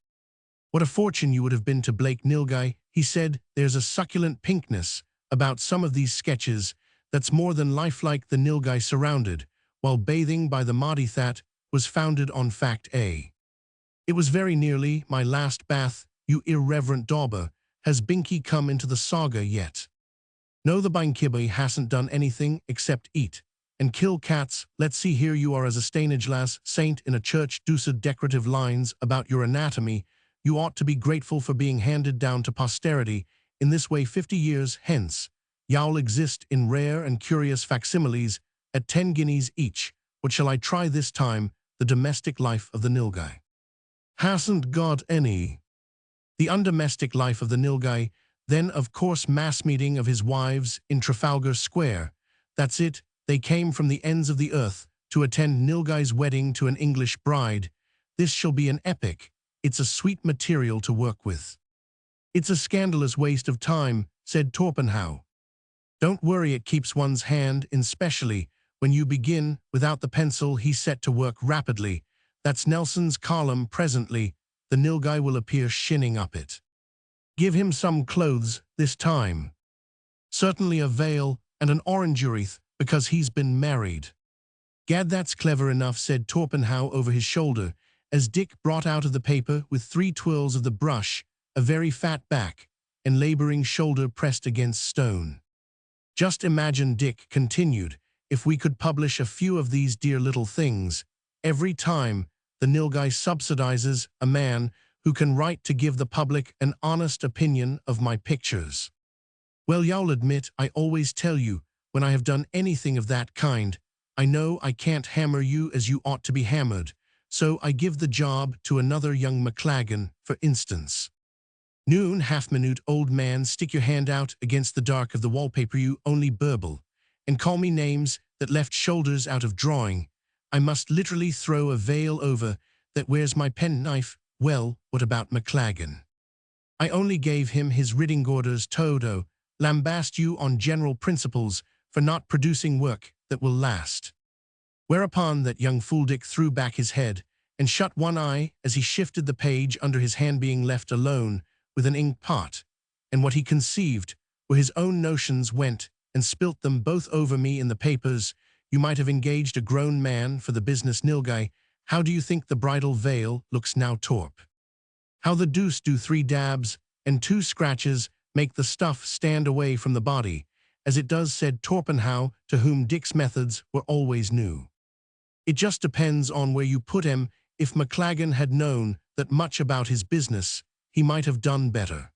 What a fortune you would have been to Blake Nilgai, he said. There's a succulent pinkness about some of these sketches that's more than lifelike. The Nilgai, surrounded while bathing by the Mahdi, that was founded on fact A. It was very nearly my last bath, you irreverent dauber. Has Binky come into the saga yet? No, the Binkibi hasn't done anything except eat and kill cats. Let's see, here you are as a Stanislas saint in a church, deuced decorative lines about your anatomy. You ought to be grateful for being handed down to posterity in this way. 50 years hence, you'll exist in rare and curious facsimiles at 10 guineas each. What shall I try this time? The domestic life of the Nilgai. Hasn't got any. The undomestic life of the Nilgai, then of course mass meeting of his wives in Trafalgar Square. That's it. They came from the ends of the earth to attend Nilgai's wedding to an English bride. This shall be an epic. It's a sweet material to work with. It's a scandalous waste of time, said Torpenhow. Don't worry, it keeps one's hand in, especially when you begin without the pencil. He set to work rapidly. That's Nelson's column. Presently, the Nilgai will appear shinning up it. Give him some clothes this time. Certainly a veil and an orange wreath, because he's been married. Gad, that's clever enough, said Torpenhow over his shoulder, as Dick brought out of the paper with 3 twirls of the brush, a very fat back and laboring shoulder pressed against stone. Just imagine, Dick continued, if we could publish a few of these dear little things every time the Nilgai subsidizes a man who can write to give the public an honest opinion of my pictures. Well, you'll admit I always tell you when I have done anything of that kind. I know I can't hammer you as you ought to be hammered, so I give the job to another young McLagan, for instance. Noon, half-minute old man, stick your hand out against the dark of the wallpaper, you only burble, and call me names that left shoulders out of drawing. I must literally throw a veil over that. Where's my penknife? Well, what about McLagan? I only gave him his ridding orders. Todo, lambast you on general principles for not producing work that will last. Whereupon that young fool Dick threw back his head and shut one eye as he shifted the page under his hand, being left alone with an ink pot, and what he conceived were his own notions, went and spilt them both over me in the papers. You might have engaged a grown man for the business. Nilgai, how do you think the bridal veil looks now, Torp? How the deuce do 3 dabs and 2 scratches make the stuff stand away from the body, as it does, said Torpenhow, to whom Dick's methods were always new. It just depends on where you put him. If McLagan had known that much about his business, he might have done better.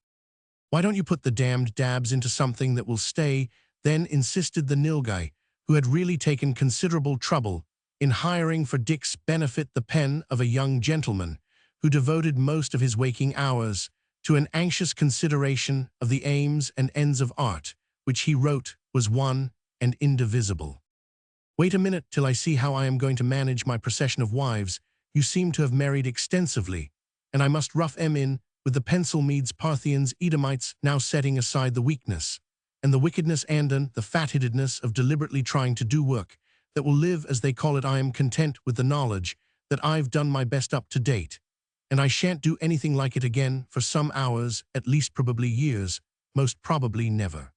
Why don't you put the damned dabs into something that will stay, then insisted the nilgai, who had really taken considerable trouble in hiring for Dick's benefit the pen of a young gentleman who devoted most of his waking hours to an anxious consideration of the aims and ends of art, which he wrote was one and indivisible. Wait a minute till I see how I am going to manage my procession of wives. You seem to have married extensively, and I must rough 'em in with the pencil Medes, Parthians, Edomites, now setting aside the weakness and the wickedness and the fat-headedness of deliberately trying to do work that will live as they call it. I am content with the knowledge that I've done my best up to date, and I shan't do anything like it again for some hours, at least probably years, most probably never.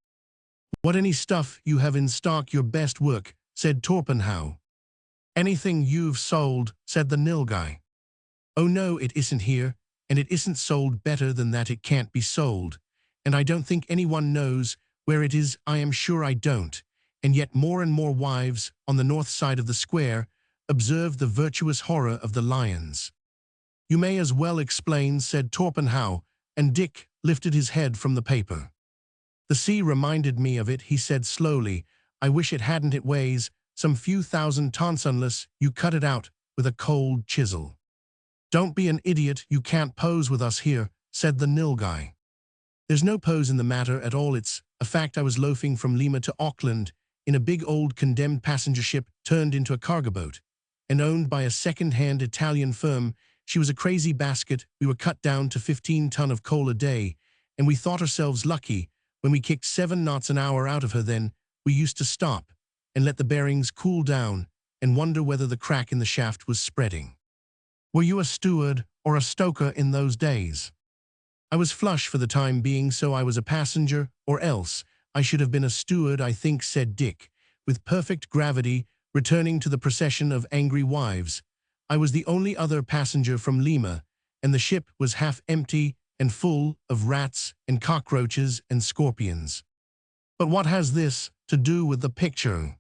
What any stuff you have in stock, your best work, said Torpenhow. Anything you've sold, said the nilgai. Oh no, it isn't here, and it isn't sold better than that it can't be sold, and I don't think anyone knows where it is. I am sure I don't, and yet more and more wives on the north side of the square observed the virtuous horror of the lions. You may as well explain, said Torpenhow, and Dick lifted his head from the paper. The sea reminded me of it, he said slowly. I wish it hadn't. It weighs some few thousand tons unless you cut it out with a cold chisel. Don't be an idiot, you can't pose with us here, said the nilgai. There's no pose in the matter at all. It's a fact. I was loafing from Lima to Auckland in a big old condemned passenger ship turned into a cargo boat and owned by a second-hand Italian firm. She was a crazy basket. We were cut down to 15 ton of coal a day, and we thought ourselves lucky when we kicked 7 knots an hour out of her. Then we used to stop and let the bearings cool down and wonder whether the crack in the shaft was spreading. Were you a steward or a stoker in those days? I was flush for the time being, so I was a passenger, or else I should have been a steward, I think, said Dick, with perfect gravity, returning to the procession of angry wives. I was the only other passenger from Lima, and the ship was half empty and full of rats and cockroaches and scorpions. But what has this to do with the picture?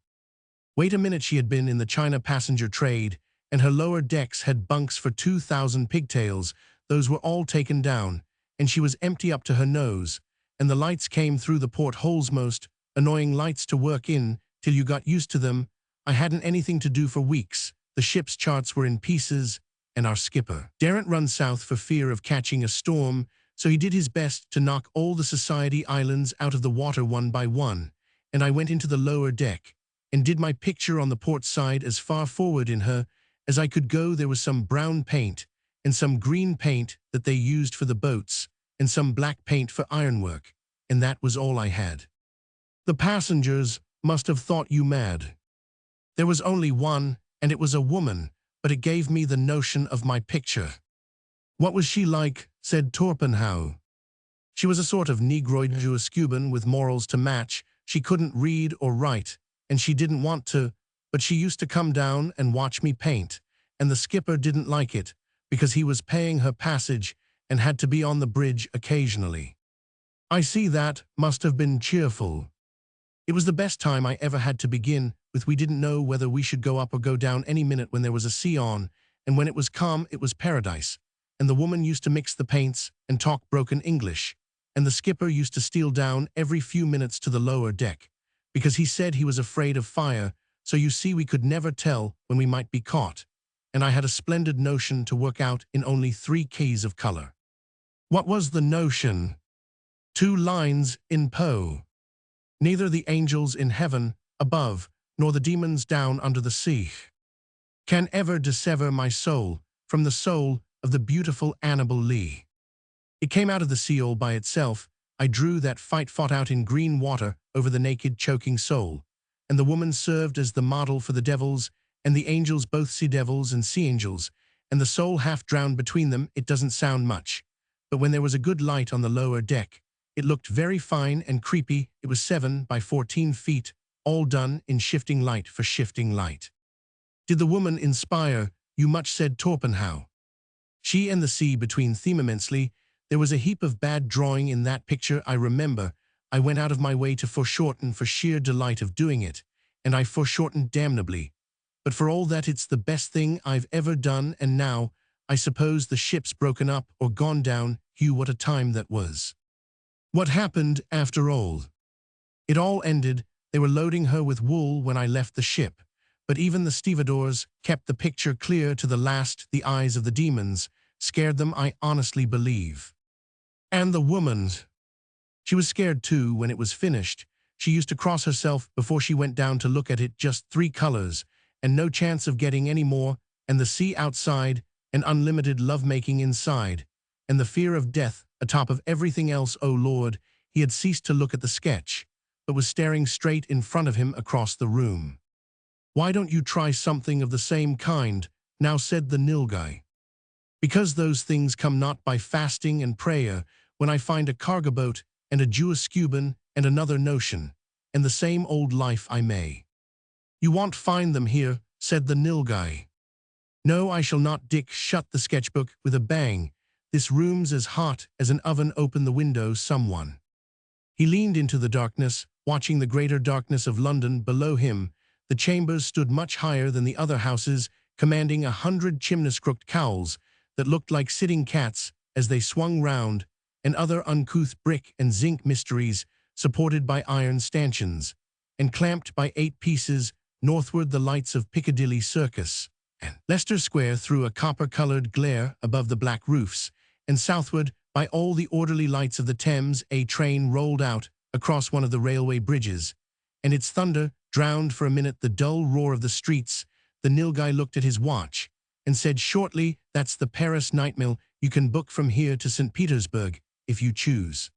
Wait a minute. She had been in the China passenger trade, and her lower decks had bunks for 2,000 pigtails. Those were all taken down, and she was empty up to her nose, and the lights came through the portholes. Most annoying lights to work in till you got used to them. I hadn't anything to do for weeks. The ship's charts were in pieces, and our skipper daren't run south for fear of catching a storm, so he did his best to knock all the Society Islands out of the water one by one, and I went into the lower deck and did my picture on the port side as far forward in her as I could go. There was some brown paint and some green paint that they used for the boats and some black paint for ironwork, and that was all I had. The passengers must have thought you mad. There was only one, and it was a woman, but it gave me the notion of my picture. What was she like? Said Torpenhow. She was a sort of negroid Jewish Cuban with morals to match. She couldn't read or write, and she didn't want to, but she used to come down and watch me paint, and the skipper didn't like it because he was paying her passage and had to be on the bridge occasionally. I see, that must have been cheerful. It was the best time I ever had to begin with. We didn't know whether we should go up or go down any minute when there was a sea on, and when it was calm it was paradise, and the woman used to mix the paints and talk broken English, and the skipper used to steal down every few minutes to the lower deck, because he said he was afraid of fire, so you see we could never tell when we might be caught, and I had a splendid notion to work out in only 3 keys of color. What was the notion? 2 lines in Poe. Neither the angels in heaven above, nor the demons down under the sea can ever dissever my soul from the soul of the beautiful Annabel Lee. It came out of the sea all by itself. I drew that fight fought out in green water over the naked choking soul, and the woman served as the model for the devils and the angels, both sea devils and sea angels, and the soul half drowned between them. It doesn't sound much, but when there was a good light on the lower deck, it looked very fine and creepy. It was 7 by 14 feet, all done in shifting light for shifting light. Did the woman inspire you much? Said Torpenhow. She and the sea between them immensely. There was a heap of bad drawing in that picture, I remember. I went out of my way to foreshorten for sheer delight of doing it, and I foreshortened damnably. But for all that, it's the best thing I've ever done, and now, I suppose the ship's broken up or gone down. Hugh, what a time that was. What happened after all? It all ended. They were loading her with wool when I left the ship, but even the stevedores kept the picture clear to the last. The eyes of the demons scared them, I honestly believe. And the woman, she was scared too when it was finished. She used to cross herself before she went down to look at it. Just 3 colors, and no chance of getting any more, and the sea outside, and unlimited lovemaking inside, and the fear of death atop of everything else. Oh Lord, he had ceased to look at the sketch, but was staring straight in front of him across the room. Why don't you try something of the same kind, now, said the Nilgai. Because those things come not by fasting and prayer. When I find a cargo boat and a Jewish Cuban and another notion, and the same old life I may. You won't find them here, said the Nilgai. No, I shall not. Dick shut the sketchbook with a bang. This room's as hot as an oven. Open the window, someone. He leaned into the darkness, watching the greater darkness of London below him. The chambers stood much higher than the other houses, commanding 100 chimney-crooked cowls that looked like sitting cats as they swung round, and other uncouth brick and zinc mysteries supported by iron stanchions, and clamped by 8 pieces. Northward the lights of Piccadilly Circus and Leicester Square threw a copper-colored glare above the black roofs, and southward, by all the orderly lights of the Thames, a train rolled out across one of the railway bridges, and its thunder drowned for a minute the dull roar of the streets. The Nilgai looked at his watch and said shortly, that's the Paris night mail. You can book from here to St. Petersburg, if you choose.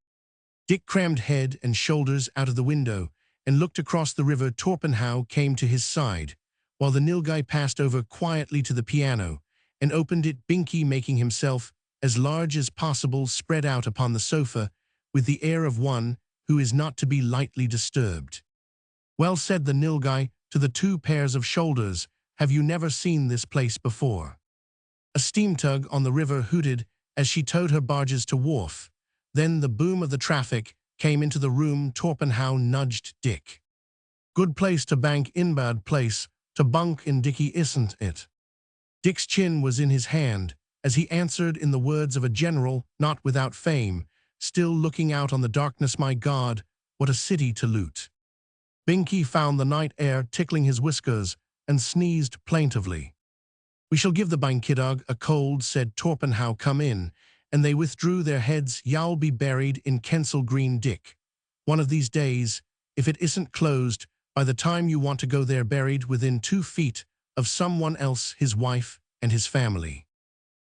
Dick crammed head and shoulders out of the window and looked across the river. Torpenhow came to his side, while the Nilgai passed over quietly to the piano and opened it. Binky, making himself as large as possible, spread out upon the sofa with the air of one who is not to be lightly disturbed. Well, said the Nilgai to the 2 pairs of shoulders, have you never seen this place before? A steam tug on the river hooted as she towed her barges to wharf. Then the boom of the traffic came into the room. Torpenhow nudged Dick. Good place to bank in, bad place to bunk in, Dickie, isn't it? Dick's chin was in his hand as he answered in the words of a general not without fame, still looking out on the darkness. My God, what a city to loot. Binky found the night air tickling his whiskers and sneezed plaintively. We shall give the Bankidog a cold, said Torpenhow. Come in. And they withdrew their heads. You'll be buried in Kensal Green, Dick. One of these days, if it isn't closed by the time you want to go there, buried within 2 feet of someone else, his wife and his family.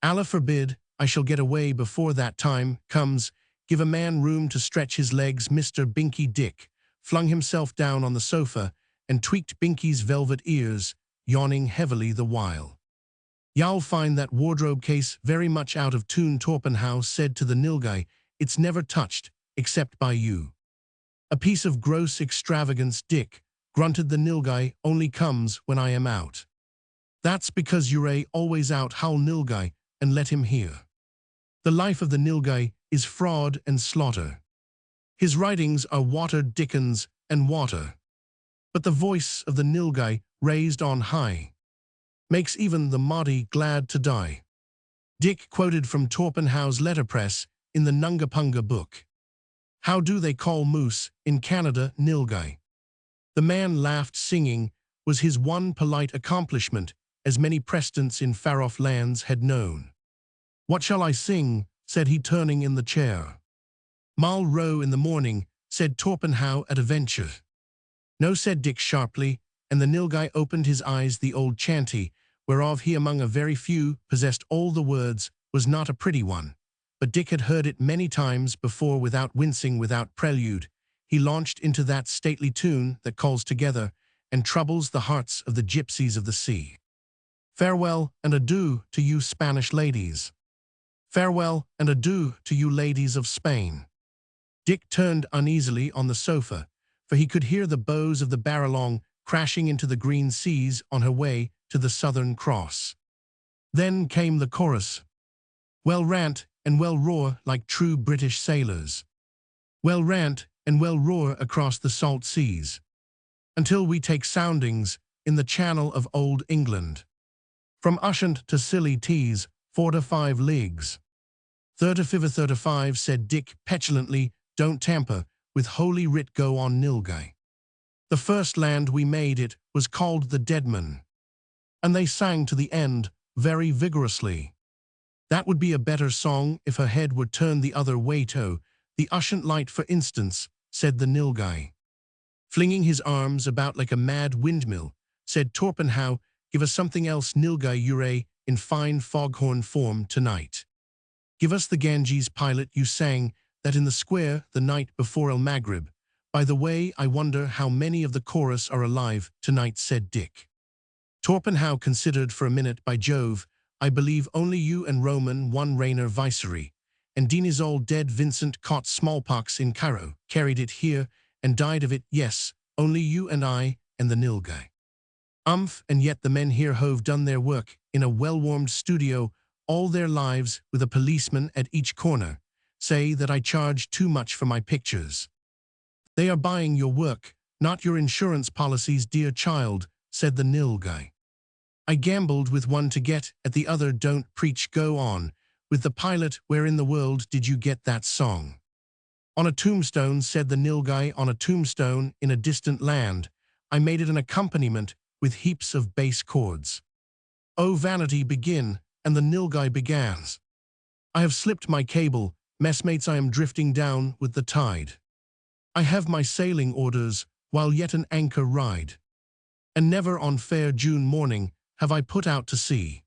Allah forbid I shall get away before that time comes. Give a man room to stretch his legs, Mr. Binky. Dick flung himself down on the sofa and tweaked Binky's velvet ears, yawning heavily the while. You'll find that wardrobe case very much out of tune, Torpenhow said to the Nilgai. It's never touched, except by you. A piece of gross extravagance, Dick, grunted the Nilgai, only comes when I am out. That's because you're always out, howled Nilgai, and let him hear. The life of the Nilgai is fraud and slaughter. His writings are watered Dickens and water. But the voice of the Nilgai, raised on high, makes even the Mahdi glad to die. Dick quoted from Torpenhow's letterpress in the Nungapunga book. How do they call moose in Canada, Nilgai? The man laughed. Singing was his one polite accomplishment, as many Prestons in far-off lands had known. What shall I sing? Said he, turning in the chair. Mal row in the morning, said Torpenhow at a venture. No, said Dick sharply, and the Nilgai opened his eyes. The old chanty, whereof he among a very few possessed all the words, was not a pretty one, but Dick had heard it many times before. Without wincing, without prelude, he launched into that stately tune that calls together and troubles the hearts of the gypsies of the sea. Farewell and adieu to you Spanish ladies. Farewell and adieu to you ladies of Spain. Dick turned uneasily on the sofa, for he could hear the bows of the Barralong crashing into the green seas on her way to the Southern Cross. Then came the chorus. Well rant and well roar like true British sailors. Well rant and well roar across the salt seas, until we take soundings in the channel of old England. From Ushant to Scilly Tees, 4 to 5 leagues. 35, said Dick petulantly. don't tamper, with holy writ go on Nilgai. The first land we made it was called the Deadman. And they sang to the end, very vigorously. That would be a better song if her head were turned the other way to, the Ushant light for instance, said the Nilgai. Flinging his arms about like a mad windmill, said Torpenhow, give us something else Nilgai Ure, in fine foghorn form tonight. Give us the Ganges pilot you sang, that in the square the night before El Maghrib. By the way, I wonder how many of the chorus are alive tonight, said Dick. Torpenhow considered for a minute. By Jove, I believe only you and Roman one Rainer Viceroy, and Dean is all dead. Vincent caught smallpox in Cairo, carried it here, and died of it. Yes, only you and I, and the Nilgai. And yet the men here have done their work, in a well-warmed studio, all their lives, with a policeman at each corner, say that I charge too much for my pictures. They are buying your work, not your insurance policies, dear child, said the Nilgai. I gambled with one to get at the other. Don't preach, go on. With the pilot, where in the world did you get that song? On a tombstone, said the Nilgai, on a tombstone in a distant land. I made it an accompaniment with heaps of bass chords. Oh vanity, begin, and the Nilgai begans. I have slipped my cable, messmates, I am drifting down with the tide. I have my sailing orders, while yet an anchor ride. And never on fair June morning have I put out to sea.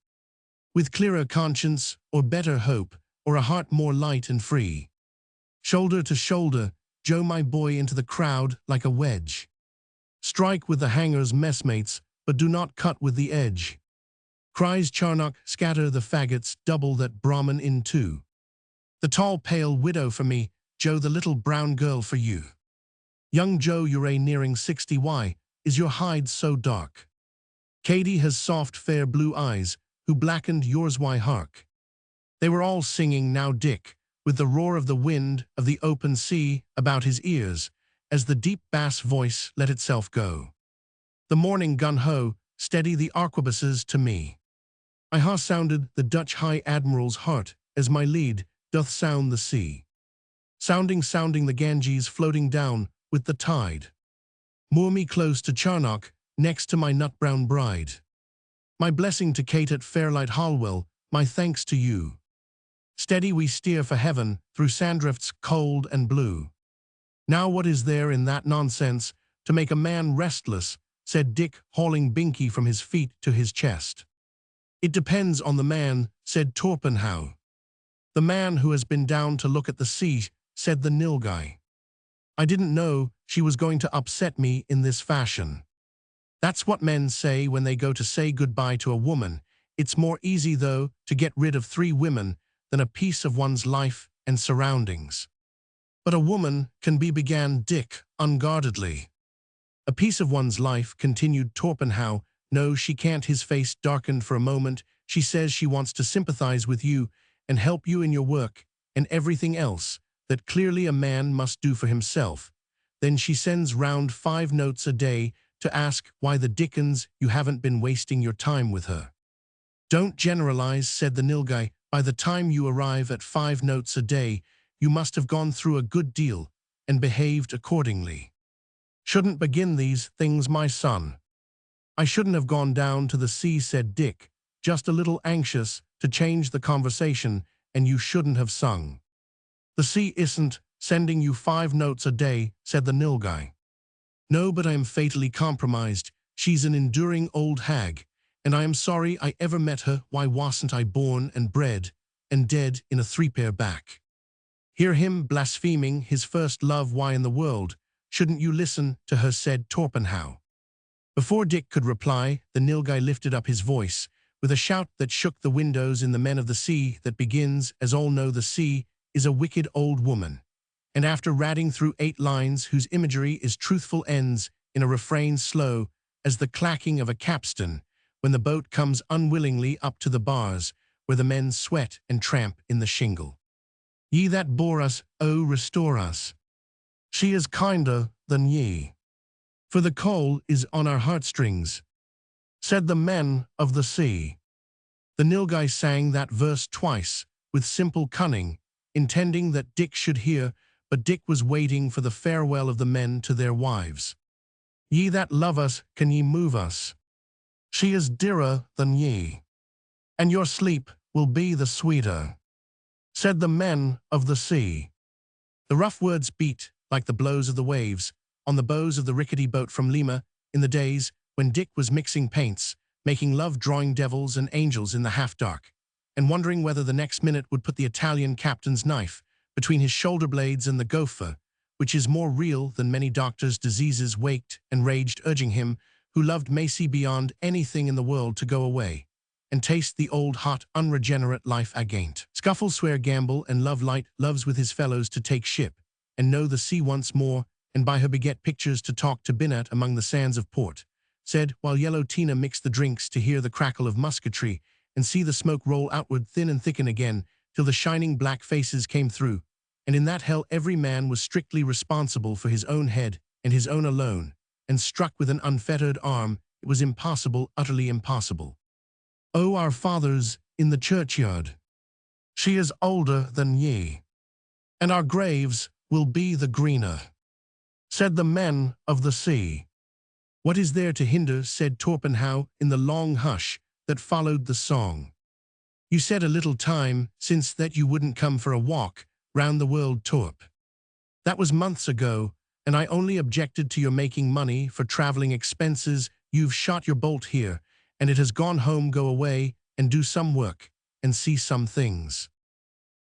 With clearer conscience, or better hope, or a heart more light and free. Shoulder to shoulder, Joe my boy, into the crowd like a wedge. Strike with the hangers, messmates, but do not cut with the edge. Cries Charnock, scatter the faggots, double that Brahmin in two. The tall pale widow for me, Joe, the little brown girl for you. Young Joe, you're nearing 60, why is your hide so dark? Katie has soft fair blue eyes, who blackened yours, why hark? They were all singing now Dick, with the roar of the wind of the open sea about his ears, as the deep bass voice let itself go. The morning gun-ho, steady the arquebuses to me. I ha sounded the Dutch High Admiral's heart, as my lead doth sound the sea. Sounding the Ganges floating down with the tide. Moor me close to Charnock, next to my nut-brown bride. My blessing to Kate at Fairlight Holwell, my thanks to you. Steady we steer for heaven, through sanddrifts cold and blue. Now what is there in that nonsense to make a man restless, said Dick, hauling Binky from his feet to his chest. It depends on the man, said Torpenhow. The man who has been down to look at the sea, said the Nilgai. I didn't know she was going to upset me in this fashion. That's what men say when they go to say goodbye to a woman. It's more easy, though, to get rid of 3 women than a piece of one's life and surroundings. But a woman can be, began Dick, unguardedly. A piece of one's life, continued Torpenhow. No, she can't. His face darkened for a moment. She says she wants to sympathize with you and help you in your work and everything else that clearly a man must do for himself. Then she sends round 5 notes a day to ask why the dickens you haven't been wasting your time with her. Don't generalize, said the Nilgai. By the time you arrive at 5 notes a day, you must have gone through a good deal and behaved accordingly. Shouldn't begin these things, my son. I shouldn't have gone down to the sea, said Dick, just a little anxious to change the conversation, and you shouldn't have sung. The sea isn't sending you 5 notes a day, said the Nilgai. No, but I am fatally compromised. She's an enduring old hag, and I am sorry I ever met her. Why wasn't I born and bred and dead in a 3-pair back? Hear him blaspheming his first love. Why in the world shouldn't you listen to her, said Torpenhow. Before Dick could reply, the Nilgai lifted up his voice with a shout that shook the windows in the Men of the Sea, that begins, as all know, the sea is a wicked old woman. And after ratting through 8 lines whose imagery is truthful, ends in a refrain slow as the clacking of a capstan when the boat comes unwillingly up to the bars where the men sweat and tramp in the shingle. Ye that bore us, oh, restore us. She is kinder than ye. For the coal is on our heartstrings, said the Men of the Sea. The Nilgai sang that verse twice with simple cunning, intending that Dick should hear, but Dick was waiting for the farewell of the men to their wives. Ye that love us, can ye move us? She is dearer than ye, and your sleep will be the sweeter, said the men of the sea. The rough words beat, like the blows of the waves, on the bows of the rickety boat from Lima in the days when Dick was mixing paints, making love drawing devils and angels in the half-dark, and wondering whether the next minute would put the Italian captain's knife between his shoulder blades and the gopher, which is more real than many doctors' diseases, waked and raged, urging him, who loved Macy beyond anything in the world, to go away and taste the old, hot, unregenerate life again. Scuffle, swear, gamble, and love light, loves with his fellows to take ship, and know the sea once more, and by her beget pictures to talk to Binat among the sands of port, said, while yellow Tina mixed the drinks, to hear the crackle of musketry, and see the smoke roll outward thin and thicken again, till the shining black faces came through, and in that hell every man was strictly responsible for his own head, and his own alone, and struck with an unfettered arm, it was impossible, utterly impossible. O our fathers in the churchyard, she is older than ye, and our graves will be the greener, said the men of the sea. What is there to hinder, said Torpenhow, in the long hush that followed the song. You said a little time since that you wouldn't come for a walk round the world, Torp. That was months ago, and I only objected to your making money for traveling expenses. You've shot your bolt here, and it has gone home. Go away and do some work, and see some things.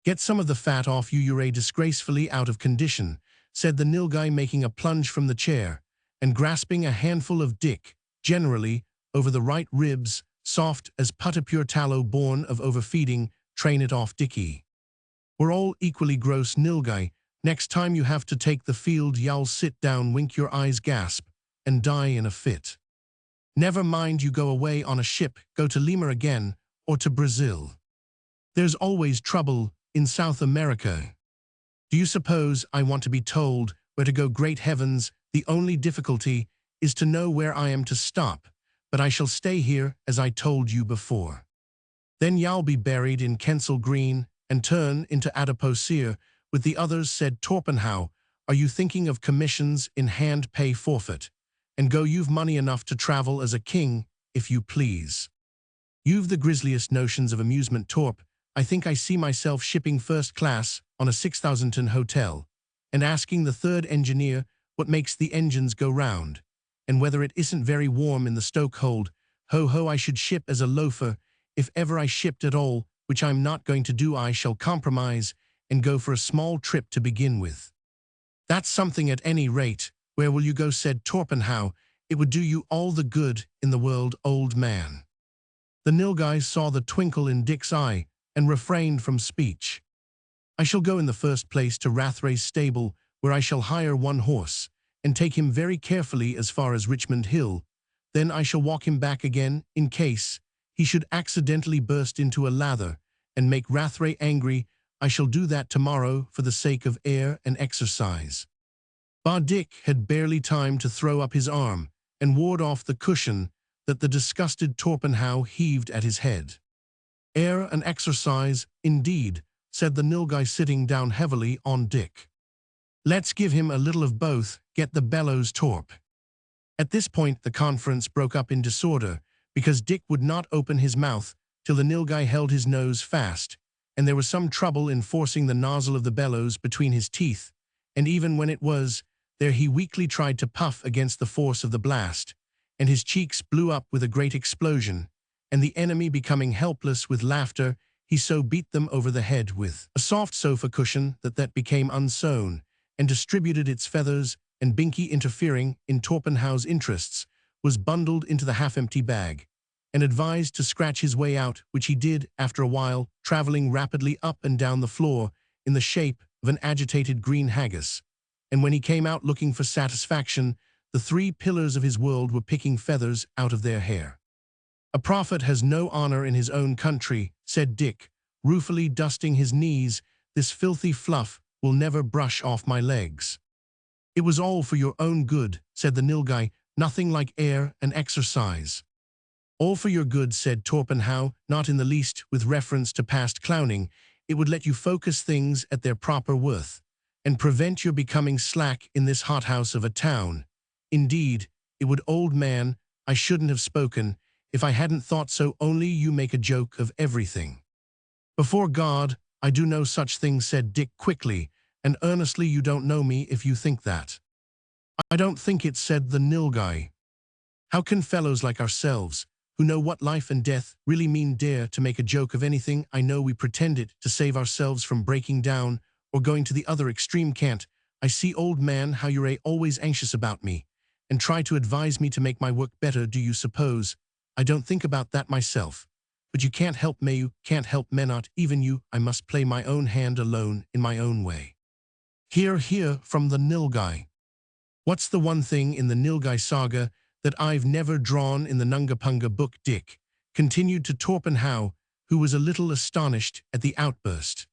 Get some of the fat off you. You're disgracefully out of condition, said the Nilgai, making a plunge from the chair, and grasping a handful of Dick, generally, over the right ribs, soft as putter, pure tallow born of overfeeding. Train it off, Dickie. We're all equally gross, Nilgai. Next time you have to take the field, y'all sit down, wink your eyes, gasp, and die in a fit. Never mind, you go away on a ship, go to Lima again, or to Brazil. There's always trouble in South America. Do you suppose I want to be told where to go? Great heavens, the only difficulty is to know where I am to stop, but I shall stay here as I told you before. Then y'all be buried in Kensal Green and turn into adipocere with the others, said Torpenhow. Are you thinking of commissions in hand, pay forfeit, and go? You've money enough to travel as a king, if you please. You've the grisliest notions of amusement, Torp. I think I see myself shipping first class on a 6,000-ton hotel, and asking the third engineer what makes the engines go round, and whether it isn't very warm in the stokehold. Ho ho, I should ship as a loafer, if ever I shipped at all, which I'm not going to do. I shall compromise and go for a small trip to begin with. That's something at any rate. Where will you go, said Torpenhow. It would do you all the good in the world, old man. The Nilgai saw the twinkle in Dick's eye and refrained from speech. I shall go in the first place to Rathray's stable, where I shall hire one horse, and take him very carefully as far as Richmond Hill. Then I shall walk him back again, in case he should accidentally burst into a lather and make Rathray angry. I shall do that tomorrow for the sake of air and exercise. Bar Dick had barely time to throw up his arm and ward off the cushion that the disgusted Torpenhow heaved at his head. Air and exercise, indeed, said the Nilgai, sitting down heavily on Dick. Let's give him a little of both. Get the bellows, Torp. At this point the conference broke up in disorder, because Dick would not open his mouth till the Nilgai held his nose fast, and there was some trouble in forcing the nozzle of the bellows between his teeth, and even when it was there he weakly tried to puff against the force of the blast, and his cheeks blew up with a great explosion, and the enemy becoming helpless with laughter, he so beat them over the head with a soft sofa cushion that became unsewn, and distributed its feathers, and Binky, interfering in Torpenhow's interests, was bundled into the half-empty bag, and advised to scratch his way out, which he did after a while, traveling rapidly up and down the floor in the shape of an agitated green haggis. And when he came out looking for satisfaction, the three pillars of his world were picking feathers out of their hair. A prophet has no honor in his own country, said Dick, ruefully dusting his knees. This filthy fluff will never brush off my legs. It was all for your own good, said the Nilgai. Nothing like air and exercise. All for your good, said Torpenhow, not in the least with reference to past clowning. It would let you focus things at their proper worth, and prevent your becoming slack in this hothouse of a town. Indeed, it would, old man, I shouldn't have spoken, if I hadn't thought so. Only you make a joke of everything. Before God, I do no such thing, said Dick quickly, and earnestly. You don't know me if you think that. I don't think it, said the Nilgai. How can fellows like ourselves, who know what life and death really mean, dare to make a joke of anything? I know we pretend it to save ourselves from breaking down or going to the other extreme. Can't I see, old man, how you're always anxious about me and try to advise me to make my work better? Do you suppose I don't think about that myself? But you can't help me, you can't help me, not even you. I must play my own hand alone in my own way. Hear from the Nilgai. What's the one thing in the Nilgai saga that I've never drawn in the Nungapunga book? Dick continued to Torpenhow, who was a little astonished at the outburst.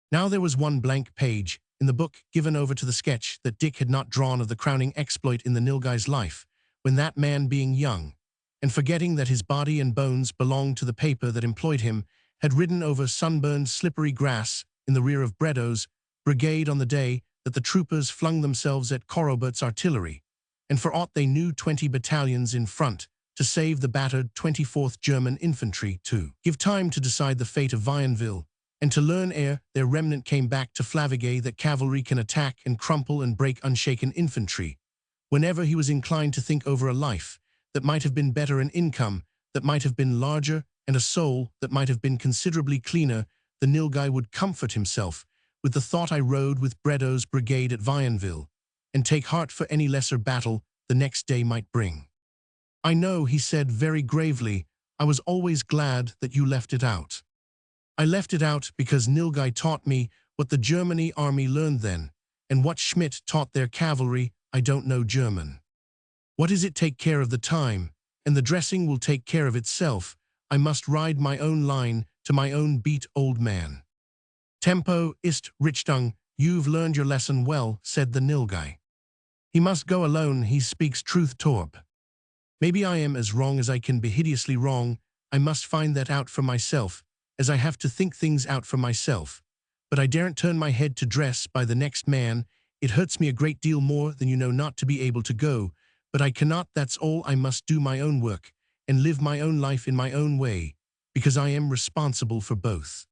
Now there was one blank page in the book given over to the sketch that Dick had not drawn of the crowning exploit in the Nilgai's life, when that man, being young, and forgetting that his body and bones belonged to the paper that employed him, had ridden over sunburned slippery grass in the rear of Bredow's brigade on the day that the troopers flung themselves at Corobert's artillery, and for aught they knew 20 battalions in front to save the battered 24th German Infantry, to give time to decide the fate of Vionville, and to learn ere their remnant came back to Flavigay that cavalry can attack and crumple and break unshaken infantry. Whenever he was inclined to think over a life that might have been better, an income that might have been larger, and a soul that might have been considerably cleaner, the Nilgai would comfort himself with the thought, I rode with Bredow's brigade at Vionville, and take heart for any lesser battle the next day might bring. I know, he said very gravely, I was always glad that you left it out. I left it out because Nilgai taught me what the Germany army learned then, and what Schmidt taught their cavalry. I don't know German. What is it? Take care of the time, and the dressing will take care of itself. I must ride my own line to my own beat, old man. Tempo ist Richtung. You've learned your lesson well, said the Nilgai. He must go alone. He speaks truth, Torp. Maybe I am as wrong as I can be hideously wrong. I must find that out for myself, as I have to think things out for myself. But I daren't turn my head to dress by the next man. It hurts me a great deal more than you know not to be able to go. But I cannot, that's all. I must do my own work, and live my own life in my own way, because I am responsible for both.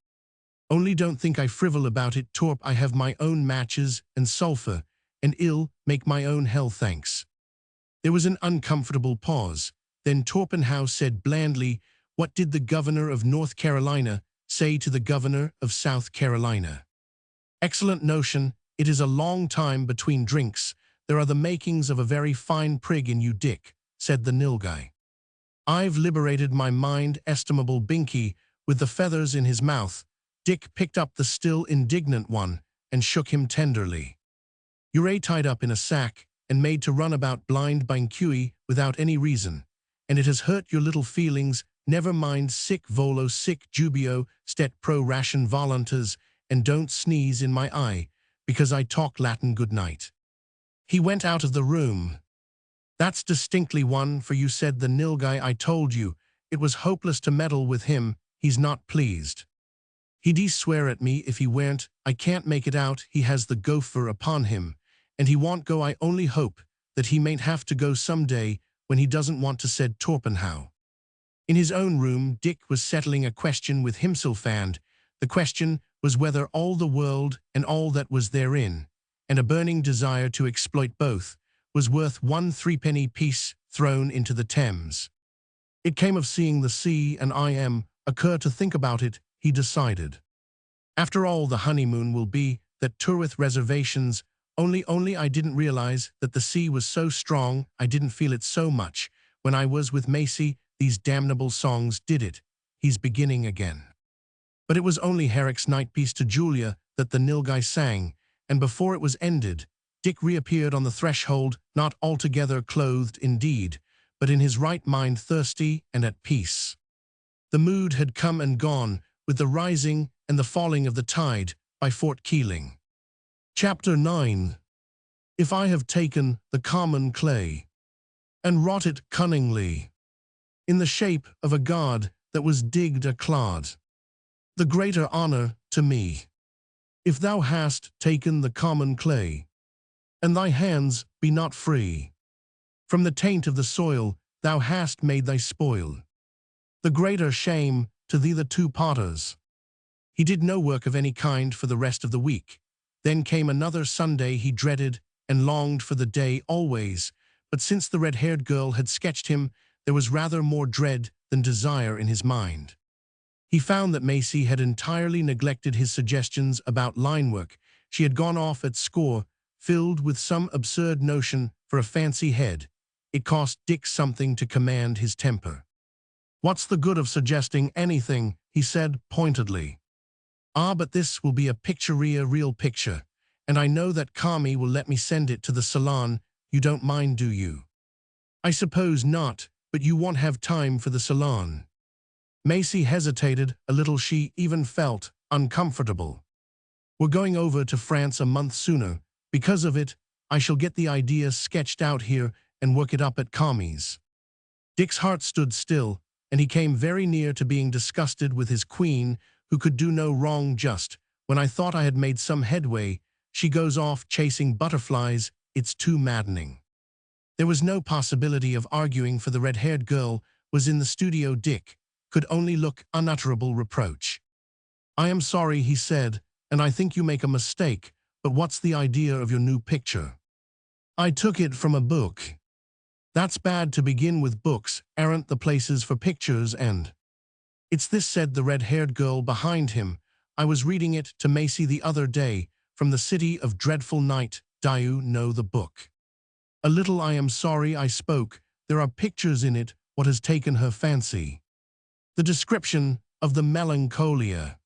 Only don't think I frivol about it, Torp. I have my own matches and sulphur, and make my own hell, thanks. There was an uncomfortable pause. Then Torpenhow said blandly, what did the governor of North Carolina say to the governor of South Carolina? Excellent notion. It is a long time between drinks. There are the makings of a very fine prig in you, Dick, said the Nilgai. I've liberated my mind, estimable Binky, with the feathers in his mouth. Dick picked up the still indignant one and shook him tenderly. You're tied up in a sack and made to run about blind Binky without any reason, and it has hurt your little feelings. Never mind, sic volo, sic jubeo, stet pro ration voluntas, and don't sneeze in my eye, because I talk Latin. Good night. He went out of the room. That's distinctly one for you, said the Nilgai. I told you, it was hopeless to meddle with him. He's not pleased. He'd swear at me if he weren't. I can't make it out. He has the gopher upon him, and he won't go. I only hope that he mayn't have to go some day when he doesn't want to, said Torpenhow. In his own room, Dick was settling a question with himself, and the question was whether all the world and all that was therein, and a burning desire to exploit both, was worth 1 threepenny piece thrown into the Thames. It came of seeing the sea, and occur to think about it, he decided. After all, the honeymoon will be that tour with reservations. Only I didn't realize that the sea was so strong. I didn't feel it so much when I was with Macy. These damnable songs did it. He's beginning again. But it was only Herrick's night piece to Julia that the Nilgai sang, and before it was ended, Dick reappeared on the threshold, not altogether clothed indeed, but in his right mind, thirsty and at peace. The mood had come and gone with the rising and the falling of the tide by Fort Keeling. Chapter 9. If I have taken the common clay and wrought it cunningly in the shape of a god that was digged a clod, the greater honor to me. If thou hast taken the common clay, and thy hands be not free, from the taint of the soil thou hast made thy spoil, the greater shame to thee the two potters. He did no work of any kind for the rest of the week. Then came another Sunday he dreaded and longed for the day always, but since the red-haired girl had sketched him, there was rather more dread than desire in his mind. He found that Macy had entirely neglected his suggestions about line work. She had gone off at score, filled with some absurd notion for a fancy head. It cost Dick something to command his temper. "What's the good of suggesting anything?" he said pointedly. "Ah, but this will be a real picture, and I know that Kami will let me send it to the salon. You don't mind, do you?" "I suppose not, but you won't have time for the salon." Macy hesitated a little. She even felt uncomfortable. "We're going over to France a month sooner. Because of it, I shall get the idea sketched out here and work it up at Kami's." Dick's heart stood still, and he came very near to being disgusted with his queen, who could do no wrong. "Just when I thought I had made some headway, she goes off chasing butterflies. It's too maddening." There was no possibility of arguing, for the red-haired girl was in the studio. Dick could only look unutterable reproach. "I am sorry," he said, "and I think you make a mistake, but what's the idea of your new picture?" "I took it from a book." "That's bad to begin with. Books aren't the places for pictures, and—" "It's this," said the red-haired girl behind him. "I was reading it to Macy the other day, from the City of Dreadful Night. Do you know the book?" "A little. I am sorry I spoke. There are pictures in it. What has taken her fancy?" "The description of the melancholia.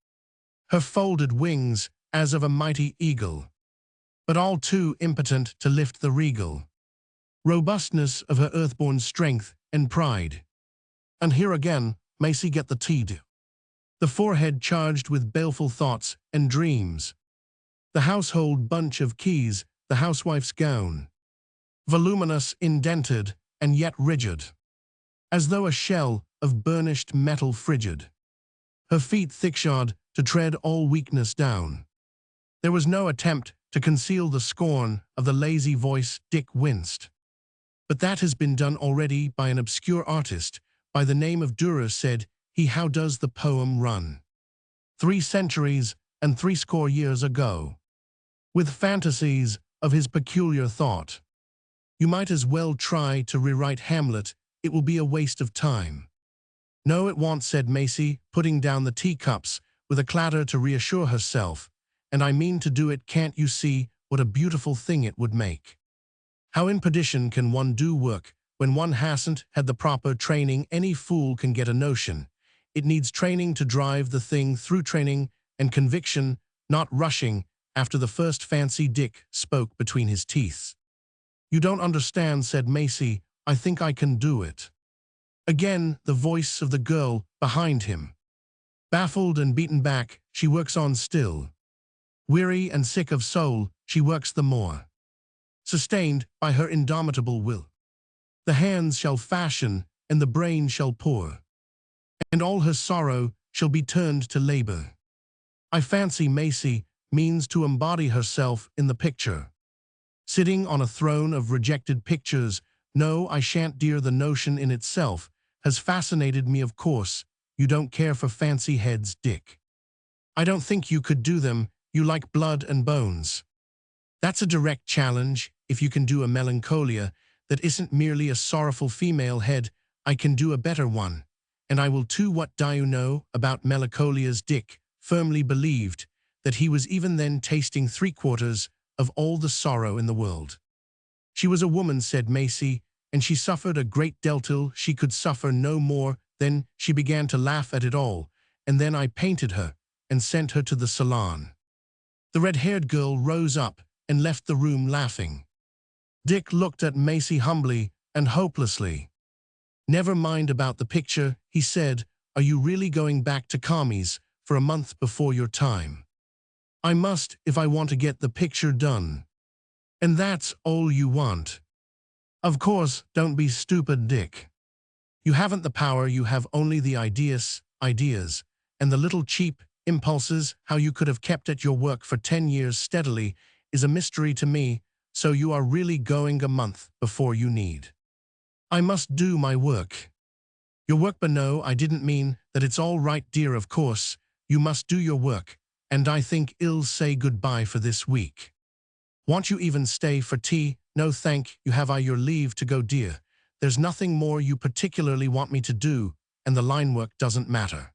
Her folded wings, as of a mighty eagle, but all too impotent to lift the regal robustness of her earthborn strength and pride." And here again, Macy get the teed. The forehead charged with baleful thoughts and dreams. The household bunch of keys, the housewife's gown, voluminous, indented, and yet rigid, as though a shell of burnished metal frigid. Her feet thick-shod to tread all weakness down. There was no attempt to conceal the scorn of the lazy voice. Dick winced. "But that has been done already by an obscure artist by the name of Dürer," said he. "How does the poem run? 3 centuries and 60 years ago, with fantasies of his peculiar thought. You might as well try to rewrite Hamlet. It will be a waste of time." "No, it won't," said Macy, putting down the teacups with a clatter to reassure herself. "And I mean to do it. Can't you see what a beautiful thing it would make? How in perdition can one do work when one hasn't had the proper training? Any fool can get a notion. It needs training to drive the thing through, training and conviction, not rushing after the first fancy." Dick spoke between his teeth. "You don't understand," said Macy. "I think I can do it." Again, the voice of the girl behind him. Baffled and beaten back, she works on still. Weary and sick of soul, she works the more. Sustained by her indomitable will. The hands shall fashion, and the brain shall pour, and all her sorrow shall be turned to labor. I fancy Macy means to embody herself in the picture, sitting on a throne of rejected pictures. No, I shan't, dear. The notion in itself has fascinated me. Of course, you don't care for fancy heads, Dick. I don't think you could do them. You like blood and bones. That's a direct challenge. If you can do a melancholia that isn't merely a sorrowful female head, I can do a better one. And I will too. What do you know about melancholias?" Dick firmly believed that he was even then tasting 3/4 of all the sorrow in the world. "She was a woman," said Macy, "and she suffered a great deal till she could suffer no more. Then she began to laugh at it all, and then I painted her and sent her to the salon." The red-haired girl rose up and left the room laughing. Dick looked at Macy humbly and hopelessly. "Never mind about the picture," he said. "Are you really going back to Kami's for a month before your time?" "I must if I want to get the picture done." "And that's all you want?" "Of course. Don't be stupid, Dick. You haven't the power. You have only the ideas, and the little cheap impulses, how you could have kept at your work for 10 years steadily, is a mystery to me, so you are really going a month before you need. I must do my work. Your work, but no, I didn't mean that. It's all right, dear, of course, you must do your work, and I think I'll say goodbye for this week. Won't you even stay for tea? No thank you, have I your leave to go, dear. There's nothing more you particularly want me to do, and the line work doesn't matter.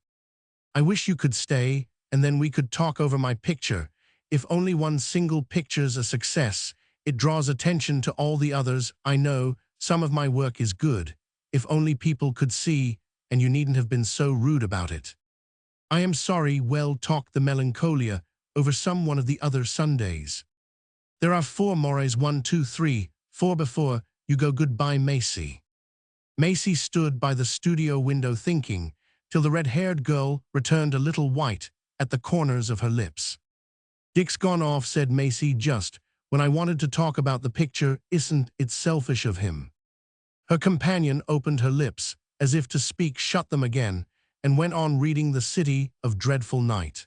I wish you could stay, and then we could talk over my picture. If only one single picture's a success, it draws attention to all the others. I know some of my work is good. If only people could see, and you needn't have been so rude about it. I am sorry. Well, talk the melancholia over some one of the other Sundays. There are 4 mores, 1, 2, 3, 4 before you go. Goodbye, Macy. Macy stood by the studio window thinking, till the red-haired girl returned a little white at the corners of her lips. Dick's gone off, said Macy, just when I wanted to talk about the picture. Isn't it selfish of him? Her companion opened her lips, as if to speak, shut them again, and went on reading The City of Dreadful Night.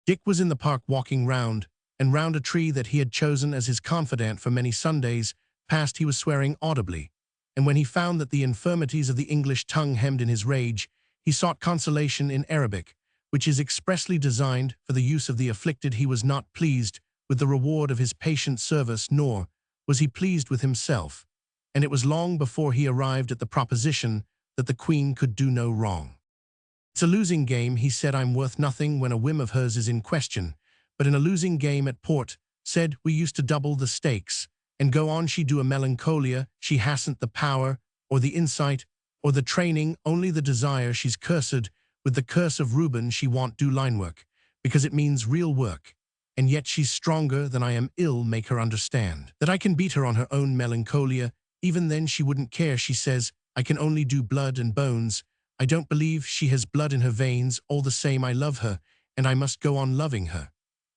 Dick was in the park walking round and round a tree that he had chosen as his confidant for many Sundays past. He was swearing audibly, and when he found that the infirmities of the English tongue hemmed in his rage, he sought consolation in Arabic, which is expressly designed for the use of the afflicted. He was not pleased with the reward of his patient service, nor was he pleased with himself, and it was long before he arrived at the proposition that the Queen could do no wrong. It's a losing game, he said. I'm worth nothing when a whim of hers is in question, but in a losing game at port, said, we used to double the stakes, and go on. She do a melancholia, she hasn't the power, or the insight, or the training, only the desire. She's cursed with the curse of Reuben. She won't do line work, because it means real work, and yet she's stronger than I am. I'll make her understand that I can beat her on her own melancholia. Even then she wouldn't care. She says, I can only do blood and bones. I don't believe she has blood in her veins. All the same, I love her, and I must go on loving her.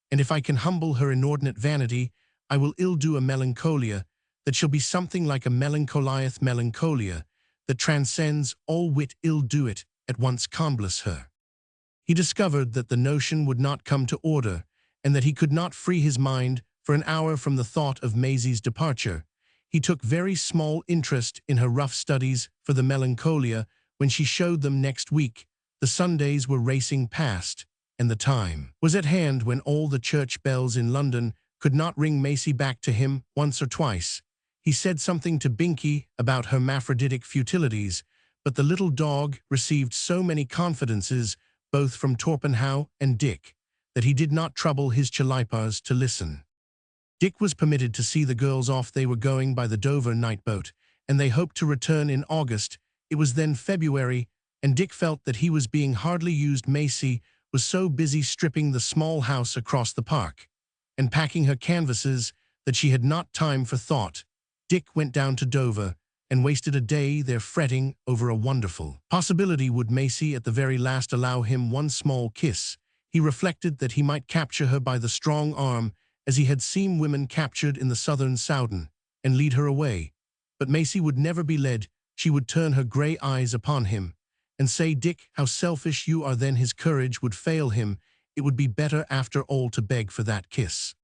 And if I can humble her inordinate vanity, I will ill do a melancholia that shall be something like a melancholiath melancholia that transcends all wit. Ill do it at once, combless her. He discovered that the notion would not come to order, and that he could not free his mind for an hour from the thought of Maisie's departure. He took very small interest in her rough studies for the melancholia when she showed them next week. The Sundays were racing past, and the time was at hand when all the church bells in London could not ring Maisie back to him. Once or twice he said something to Binkie about hermaphroditic futilities, but the little dog received so many confidences both from Torpenhow and Dick that he did not trouble his chalipas to listen. Dick was permitted to see the girls off. They were going by the Dover night boat, and they hoped to return in August. It was then February, and Dick felt that he was being hardly used. Maisie was so busy stripping the small house across the park and packing her canvases that she had not time for thought. Dick went down to Dover and wasted a day there fretting over a wonderful possibility. Would Maisie at the very last allow him one small kiss? He reflected that he might capture her by the strong arm, as he had seen women captured in the southern Soudan, and lead her away. But Maisie would never be led. She would turn her grey eyes upon him and say, Dick, how selfish you are. Then his courage would fail him. It would be better after all to beg for that kiss.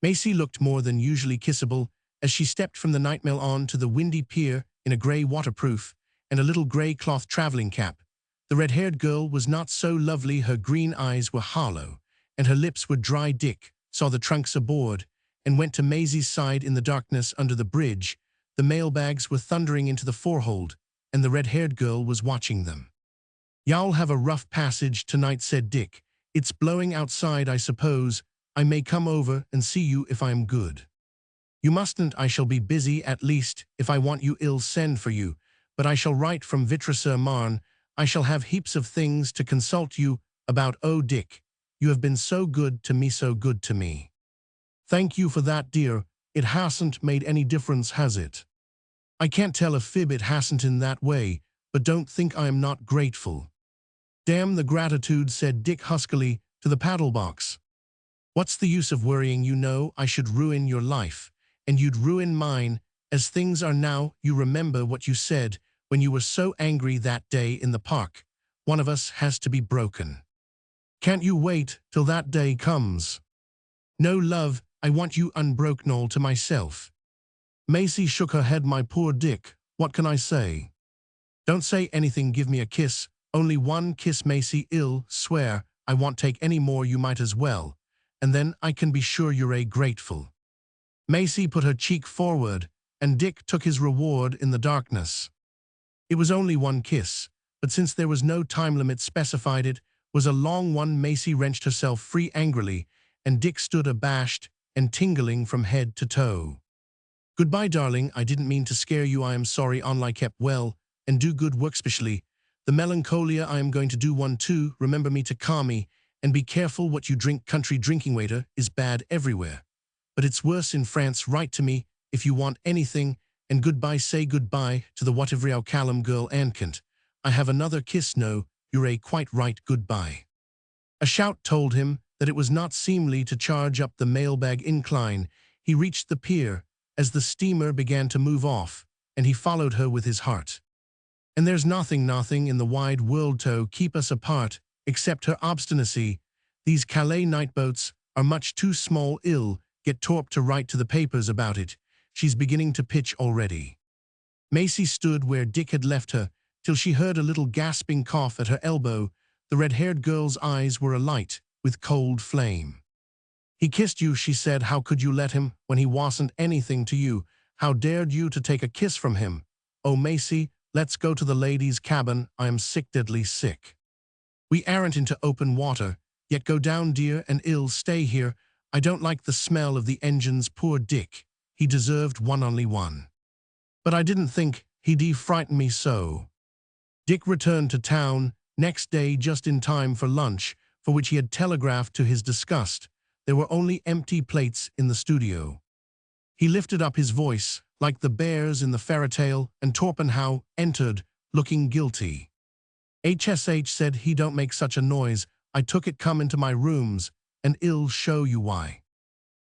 Maisie looked more than usually kissable as she stepped from the nightmail on to the windy pier in a grey waterproof and a little grey cloth travelling cap. The red-haired girl was not so lovely. Her green eyes were hollow and her lips were dry. Dick saw the trunks aboard and went to Maisie's side in the darkness under the bridge. The mailbags were thundering into the forehold, and the red-haired girl was watching them. Y'all have a rough passage tonight, said Dick. It's blowing outside, I suppose. I may come over and see you if I am good. You mustn't. I shall be busy. At least, if I want you, I'll send for you. But I shall write from Vitry-sur-Marne. I shall have heaps of things to consult you about. Oh, Dick, you have been so good to me, so good to me. Thank you for that, dear. It hasn't made any difference, has it? I can't tell a fib. It hasn't in that way, but don't think I am not grateful. Damn the gratitude, said Dick huskily to the paddle box. What's the use of worrying? You know I should ruin your life, and you'd ruin mine. As things are now, you remember what you said when you were so angry that day in the park. One of us has to be broken. Can't you wait till that day comes? No, love, I want you unbroken all to myself. Macy shook her head. My poor Dick, what can I say? Don't say anything, give me a kiss, only one kiss, Macy. Ill, swear, I won't take any more, you might as well, and then I can be sure you're grateful. Macy put her cheek forward, and Dick took his reward in the darkness. It was only one kiss, but since there was no time limit specified, it was a long one. Macy wrenched herself free angrily, and Dick stood abashed and tingling from head to toe. Goodbye, darling, I didn't mean to scare you. I am sorry. Only kept well, and do good work, specially the melancholia. I am going to do one too. Remember me to calm me, and be careful what you drink. Country drinking water is bad everywhere, but it's worse in France. Write to me if you want anything, and goodbye. Say goodbye to the whatever Callum girl and can't. I have another kiss. No, you're quite right. Goodbye. A shout told him that it was not seemly to charge up the mailbag incline. He reached the pier as the steamer began to move off, and he followed her with his heart. And there's nothing in the wide world to keep us apart, except her obstinacy. These Calais night boats are much too small. Get Torp to write to the papers about it. She's beginning to pitch already. Macy stood where Dick had left her, till she heard a little gasping cough at her elbow. The red-haired girl's eyes were alight with cold flame. He kissed you, she said. How could you let him, when he wasn't anything to you? How dared you to take a kiss from him? Oh, Macy, let's go to the ladies' cabin. I am sick, deadly sick. We aren't into open water, yet go down, dear, and stay here. I don't like the smell of the engines. Poor Dick, he deserved only one. But I didn't think he'd frighten me so. Dick returned to town next day just in time for lunch, for which he had telegraphed to his disgust. There were only empty plates in the studio. He lifted up his voice, like the bears in the fairy tale, and Torpenhow entered, looking guilty. HSH said, he don't make such a noise. I took it, come into my rooms, and I'll show you why.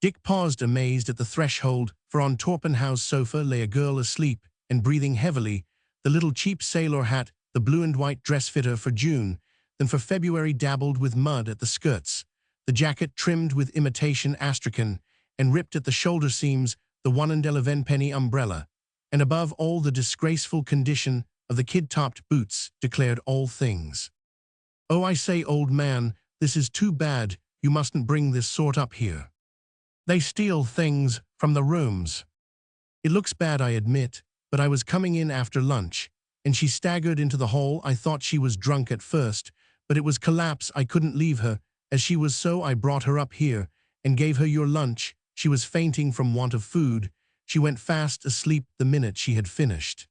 Dick paused amazed at the threshold, for on Torpenhow's sofa lay a girl asleep and breathing heavily, the little cheap sailor hat, the blue and white dress fitter for June, then for February dabbled with mud at the skirts, the jacket trimmed with imitation astrakhan, and ripped at the shoulder seams, the 1.11 penny umbrella, and above all the disgraceful condition of the kid-topped boots, declared all things. Oh, I say, old man, this is too bad. You mustn't bring this sort up here. They steal things from the rooms. It looks bad, I admit, but I was coming in after lunch, and she staggered into the hall. I thought she was drunk at first, but it was collapse. I couldn't leave her as she was, so I brought her up here and gave her your lunch. She was fainting from want of food. She went fast asleep the minute she had finished.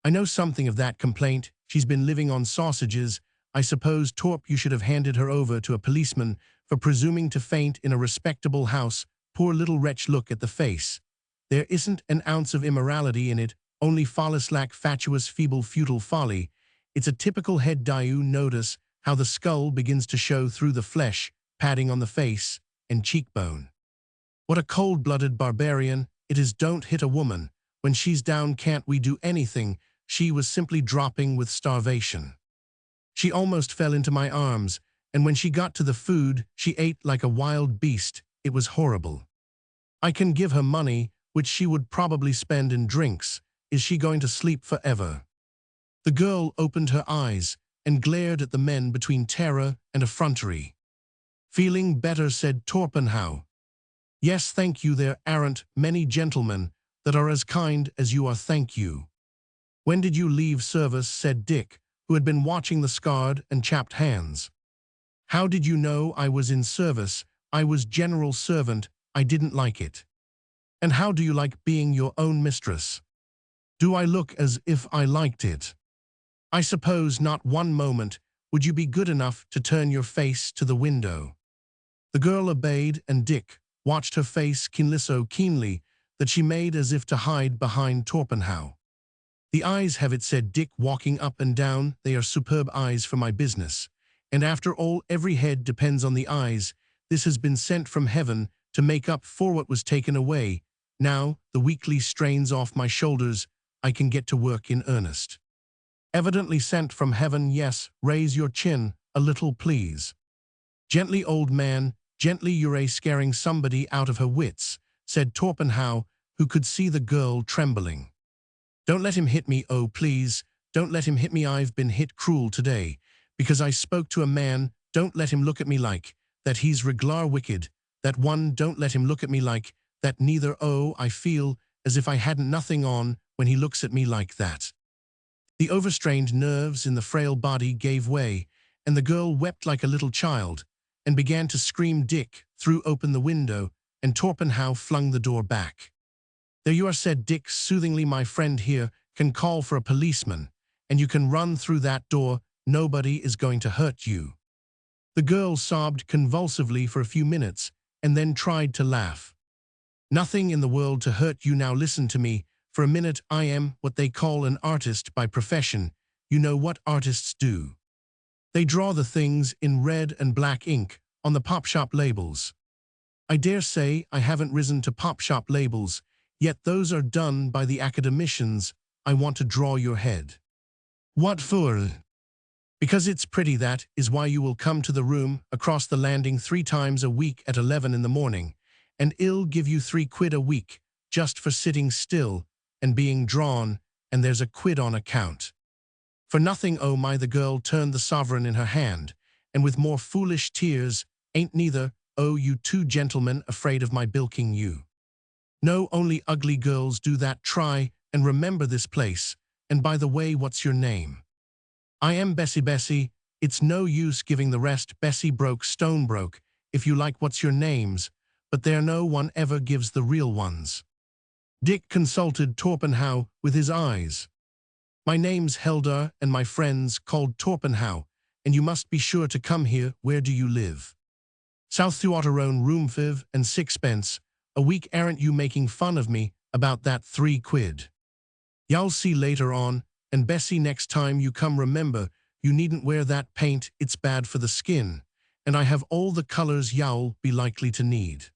I know something of that complaint. She's been living on sausages. I suppose, Torp, you should have handed her over to a policeman for presuming to faint in a respectable house. Poor little wretch, look at the face. There isn't an ounce of immorality in it, only lack fatuous, feeble, futile folly. It's a typical head diu. Notice how the skull begins to show through the flesh, padding on the face, and cheekbone. What a cold-blooded barbarian it is. Don't hit a woman. When she's down, can't we do anything? She was simply dropping with starvation. She almost fell into my arms, and when she got to the food, she ate like a wild beast. It was horrible. I can give her money, which she would probably spend in drinks. Is she going to sleep forever? The girl opened her eyes and glared at the men between terror and effrontery. Feeling better, said Torpenhow. Yes, thank you. There aren't many gentlemen that are as kind as you are, thank you. When did you leave service? Said Dick, who had been watching the scarred and chapped hands. How did you know I was in service? I was general servant. I didn't like it. And how do you like being your own mistress? Do I look as if I liked it? I suppose not. One moment. Would you be good enough to turn your face to the window? The girl obeyed, and Dick watched her face so keenly that she made as if to hide behind Torpenhow. The eyes have it, said Dick, walking up and down. They are superb eyes for my business. And after all, every head depends on the eyes. This has been sent from heaven to make up for what was taken away. Now, the weekly strain's off my shoulders. I can get to work in earnest. Evidently sent from heaven, yes. Raise your chin a little, please. Gently, old man, gently, you're scaring somebody out of her wits, said Torpenhow, who could see the girl trembling. Don't let him hit me, oh please, don't let him hit me, I've been hit cruel today, because I spoke to a man, don't let him look at me like, that he's reglar wicked, that one, don't let him look at me like, that neither, oh, I feel as if I hadn't nothing on when he looks at me like that. The overstrained nerves in the frail body gave way, and the girl wept like a little child, and began to scream. Dick threw open the window, and Torpenhow flung the door back. There you are, said Dick soothingly, my friend here can call for a policeman, and you can run through that door, nobody is going to hurt you. The girl sobbed convulsively for a few minutes, and then tried to laugh. Nothing in the world to hurt you, now listen to me, for a minute. I am what they call an artist by profession. You know what artists do. They draw the things in red and black ink on the pop shop labels. I dare say I haven't risen to pop shop labels, yet those are done by the academicians. I want to draw your head. What for? Because it's pretty, that is why you will come to the room across the landing 3 times a week at 11 in the morning, and I'll give you 3 quid a week just for sitting still and being drawn, and there's a quid on account. For nothing, oh my. The girl turned the sovereign in her hand, and with more foolish tears, ain't neither, oh, you 2 gentlemen afraid of my bilking you? No, only ugly girls do that. Try and remember this place, and by the way, what's your name? I am Bessie. Bessie, it's no use giving the rest. Bessie broke, stone broke, if you like. What's your names? But there no one ever gives the real ones. Dick consulted Torpenhow with his eyes. My name's Helder, and my friend's called Torpenhow, and you must be sure to come here. Where do you live? South Thuotterone, room 5 and 6pence a week. Aren't you making fun of me about that 3 quid? You'll see later on, and Bessie, next time you come, remember, you needn't wear that paint, it's bad for the skin, and I have all the colors you'll be likely to need.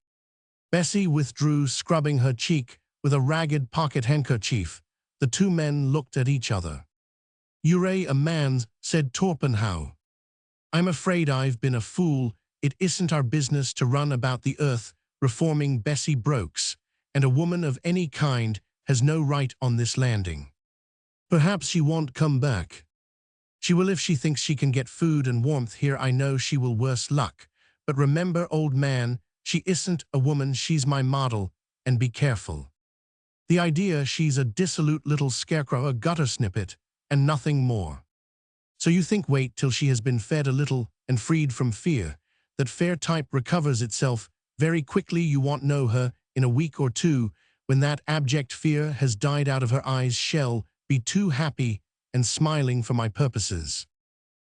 Bessie withdrew, scrubbing her cheek with a ragged pocket handkerchief. The 2 men looked at each other. You're a man, said Torpenhow. I'm afraid I've been a fool. It isn't our business to run about the earth reforming Bessie Brokes, and a woman of any kind has no right on this landing. Perhaps she won't come back. She will if she thinks she can get food and warmth here. I know she will, worse luck. But remember, old man, she isn't a woman, she's my model, and be careful. The idea, she's a dissolute little scarecrow, a gutter snippet, and nothing more. So you think, wait till she has been fed a little and freed from fear. That fair type recovers itself very quickly. You won't know her in a week or 2, when that abject fear has died out of her eyes. Shall be too happy and smiling for my purposes.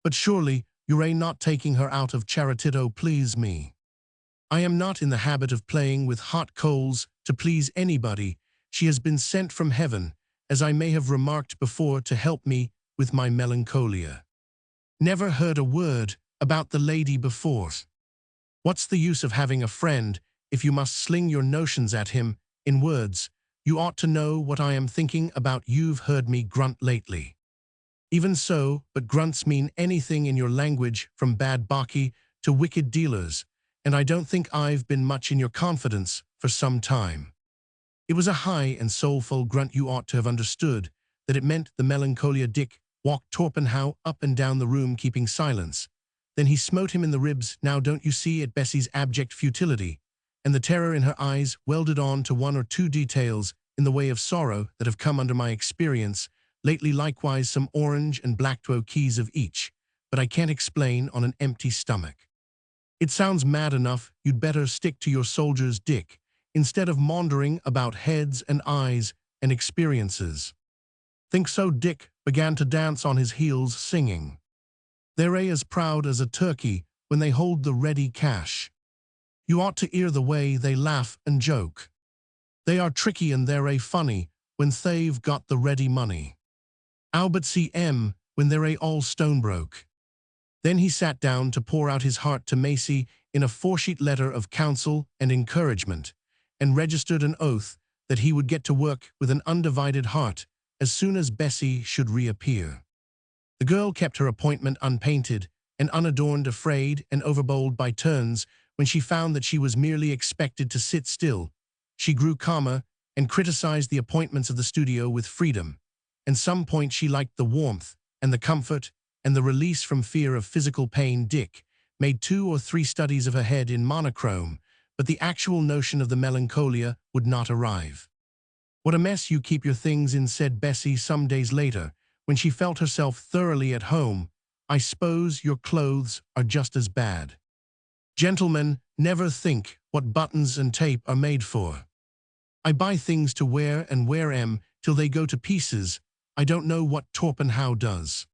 But surely you're not taking her out of charity, oh please me. I am not in the habit of playing with hot coals to please anybody. She has been sent from heaven, as I may have remarked before, to help me with my melancholia. Never heard a word about the lady before. What's the use of having a friend if you must sling your notions at him in words? You ought to know what I am thinking about. You've heard me grunt lately. Even so, but grunts mean anything in your language, from bad baccy to wicked dealers, and I don't think I've been much in your confidence for some time. It was a high and soulful grunt. You ought to have understood that it meant the melancholia. Dick walked Torpenhow up and down the room, keeping silence. Then he smote him in the ribs. Now don't you see it? Bessie's abject futility, and the terror in her eyes, welded on to 1 or 2 details in the way of sorrow that have come under my experience lately, likewise some orange and black keys of each, but I can't explain on an empty stomach. It sounds mad enough. You'd better stick to your soldiers, Dick, instead of maundering about heads and eyes and experiences. Think so? Dick began to dance on his heels, singing. They're as proud as a turkey when they hold the ready cash. You ought to hear the way they laugh and joke. They are tricky and they're funny when they've got the ready money. Albert C.M. when they're all stone broke. Then he sat down to pour out his heart to Macy in a 4-sheet letter of counsel and encouragement, and registered an oath that he would get to work with an undivided heart as soon as Bessie should reappear. The girl kept her appointment unpainted, and unadorned, afraid and overbold by turns. When she found that she was merely expected to sit still, she grew calmer and criticized the appointments of the studio with freedom. At some point she liked the warmth and the comfort and the release from fear of physical pain. Dick made 2 or 3 studies of her head in monochrome, but the actual notion of the melancholia would not arrive. "What a mess you keep your things in," said Bessie some days later, when she felt herself thoroughly at home. "I suppose your clothes are just as bad. Gentlemen never think what buttons and tape are made for. I buy things to wear and wear 'em till they go to pieces. I don't know what Torpenhow does."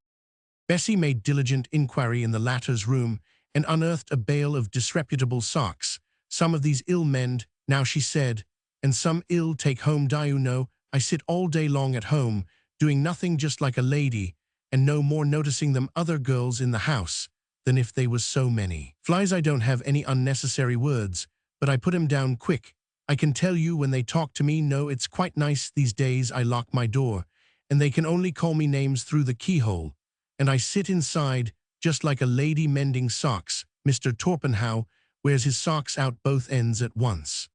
Bessie made diligent inquiry in the latter's room and unearthed a bale of disreputable socks. "Some of these ill mend," now she said, "and some ill take home. Do you know, I sit all day long at home, doing nothing, just like a lady, and no more noticing them other girls in the house than if they was so many flies. I don't have any unnecessary words, but I put 'em down quick. I can tell you when they talk to me. No, it's quite nice these days. I lock my door, and they can only call me names through the keyhole, and I sit inside just like a lady mending socks. Mr. Torpenhow wears his socks out both ends at once.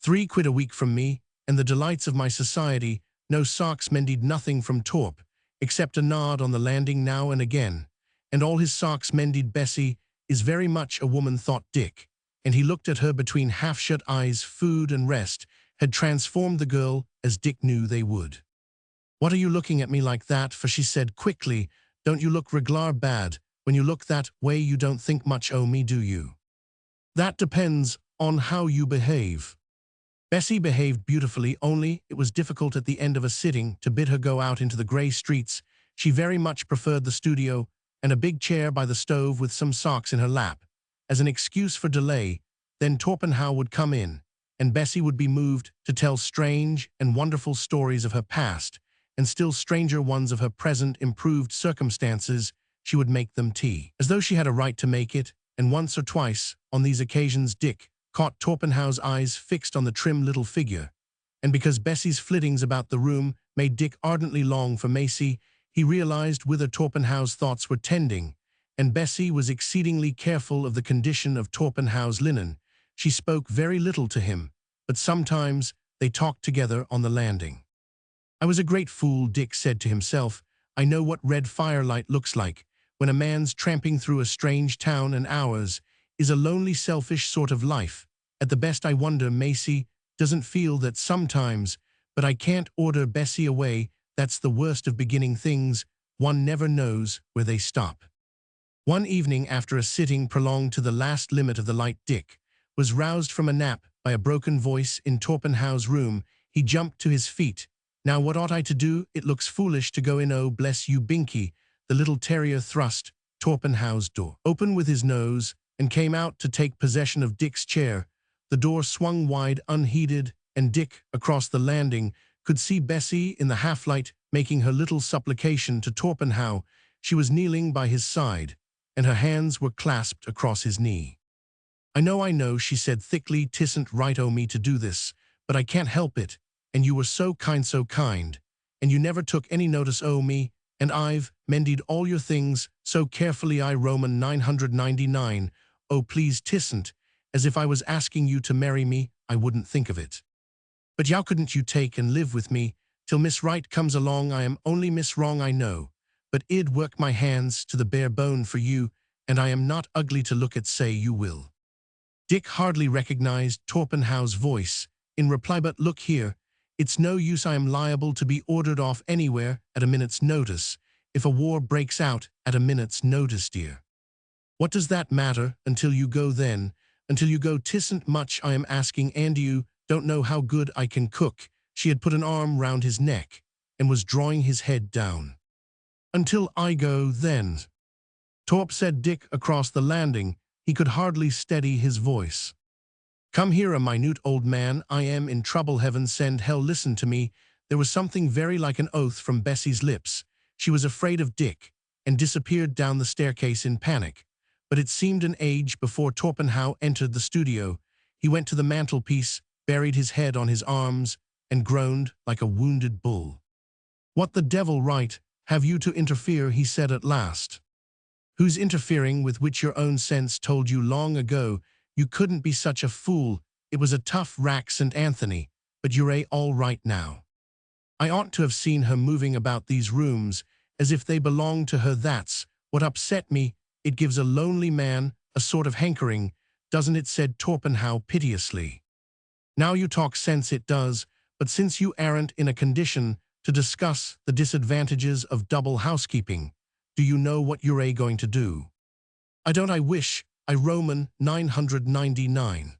3 quid a week from me, and the delights of my society. No socks mended, nothing from Torp, except a nod on the landing now and again. And all his socks mended. Bessie is very much a woman," thought Dick, and he looked at her between half-shut eyes. Food and rest had transformed the girl, as Dick knew they would. "What are you looking at me like that for?" she said quickly. "Don't you look reglar bad? When you look that way you don't think much o' me, do you?" "That depends on how you behave." Bessie behaved beautifully, only it was difficult at the end of a sitting to bid her go out into the grey streets. She very much preferred the studio and a big chair by the stove with some socks in her lap, as an excuse for delay. Then Torpenhow would come in, and Bessie would be moved to tell strange and wonderful stories of her past, and still stranger ones of her present improved circumstances. She would make them tea, as though she had a right to make it, and once or twice, on these occasions, Dick caught Torpenhow's eyes fixed on the trim little figure, and because Bessie's flittings about the room made Dick ardently long for Macy, he realized whither Torpenhow's thoughts were tending, and Bessie was exceedingly careful of the condition of Torpenhow's linen. She spoke very little to him, but sometimes they talked together on the landing. "I was a great fool," Dick said to himself. "I know what red firelight looks like when a man's tramping through a strange town, and ours is a lonely, selfish sort of life. At the best, I wonder Macy doesn't feel that sometimes, but I can't order Bessie away. That's the worst of beginning things. One never knows where they stop." One evening, after a sitting prolonged to the last limit of the light, Dick was roused from a nap by a broken voice in Torpenhow's room. He jumped to his feet. "Now what ought I to do? It looks foolish to go in. Oh, bless you, Binky." The little terrier thrust Torpenhow's door open with his nose and came out to take possession of Dick's chair. The door swung wide unheeded, and Dick, across the landing, could see Bessie in the half-light making her little supplication to Torpenhow. She was kneeling by his side, and her hands were clasped across his knee. I know," she said thickly. "'Tisn't right o' me to do this, but I can't help it, and you were so kind, and you never took any notice o' me, and I've mended all your things so carefully. I Roman 999. Oh, please, 'tisn't as if I was asking you to marry me. I wouldn't think of it. But how couldn't you take and live with me till Miss Right comes along? I am only Miss Wrong, I know, but I'd work my hands to the bare bone for you, and I am not ugly to look at, say you will." Dick hardly recognized Torpenhow's voice in reply. "But look here, it's no use. I am liable to be ordered off anywhere at a minute's notice. If a war breaks out at a minute's notice, dear. What does that matter until you go then? Until you go, 'tisn't much I am asking, and you don't know how good I can cook." She had put an arm round his neck and was drawing his head down. "Until I go, then." "Torp," said Dick across the landing. He could hardly steady his voice. "Come here, a minute old man. I am in trouble. Heaven send hell. Listen to me." There was something very like an oath from Bessie's lips. She was afraid of Dick, and disappeared down the staircase in panic. But it seemed an age before Torpenhow entered the studio. He went to the mantelpiece, buried his head on his arms, and groaned like a wounded bull. "What the devil right have you to interfere?" he said at last. Who's interfering with which your own sense told you long ago you couldn't be such a fool. It was a tough rack, St. Anthony, but you're all right now. I ought to have seen her moving about these rooms as if they belonged to her. That's what upset me. It gives a lonely man a sort of hankering, doesn't it? Said Torpenhow piteously. Now you talk sense, it does, but since you aren't in a condition to discuss the disadvantages of double housekeeping, do you know what you're going to do? I don't. I wish. I Roman 999.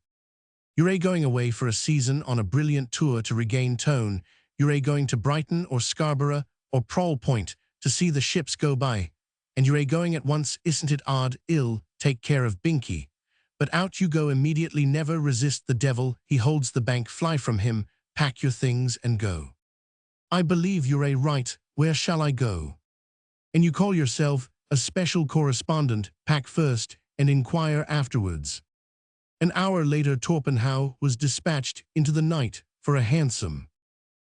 You're going away for a season on a brilliant tour to regain tone. You're going to Brighton or Scarborough or Prawl Point to see the ships go by. And you're going at once, isn't it odd? Ill, take care of Binky. But out you go immediately. Never resist the devil. He holds the bank. Fly from him. Pack your things and go. I believe you're right. Where shall I go? And you call yourself a special correspondent. Pack first and inquire afterwards. An hour later, Torpenhow was dispatched into the night for a hansom.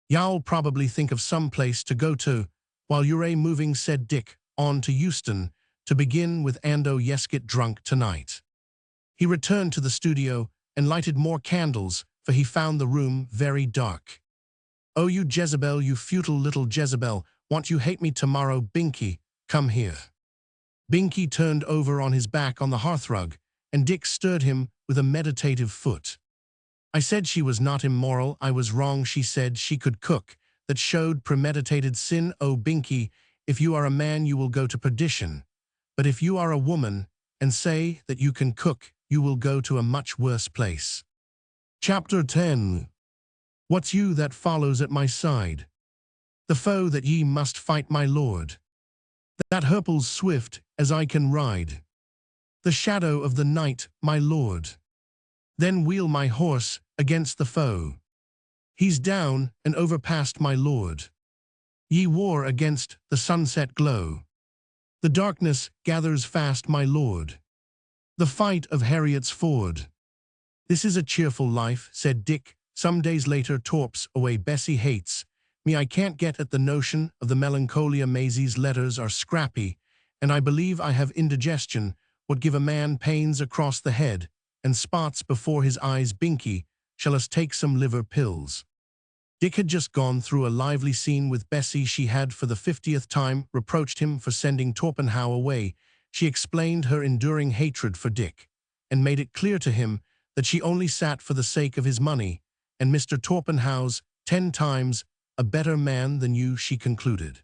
You'll probably think of some place to go to while you're moving, said Dick, on to Euston, to begin with. Ando yes, get drunk tonight. He returned to the studio and lighted more candles, for he found the room very dark. Oh, you Jezebel, you futile little Jezebel, won't you hate me tomorrow? Binky, come here. Binky turned over on his back on the hearthrug, and Dick stirred him with a meditative foot. I said she was not immoral. I was wrong. She said she could cook. That showed premeditated sin. Oh, Binky, if you are a man, you will go to perdition. But if you are a woman and say that you can cook, you will go to a much worse place. Chapter 10. What's you that follows at my side? The foe that ye must fight, my lord. That hurples swift as I can ride. The shadow of the night, my lord. Then wheel my horse against the foe. He's down and overpast, my lord. Ye war against the sunset glow. The darkness gathers fast, my lord. The fight of Harriet's Ford. This is a cheerful life, said Dick. Some days later, Torp's away. Bessie hates me. I can't get at the notion of the melancholia. Maisie's letters are scrappy, and I believe I have indigestion. Would give a man pains across the head and spots before his eyes. Binky, shall us take some liver pills? Dick had just gone through a lively scene with Bessie. She had, for the 50th time, reproached him for sending Torpenhow away. She explained her enduring hatred for Dick, and made it clear to him that she only sat for the sake of his money, and Mr. Torpenhow's 10 times a better man than you, she concluded.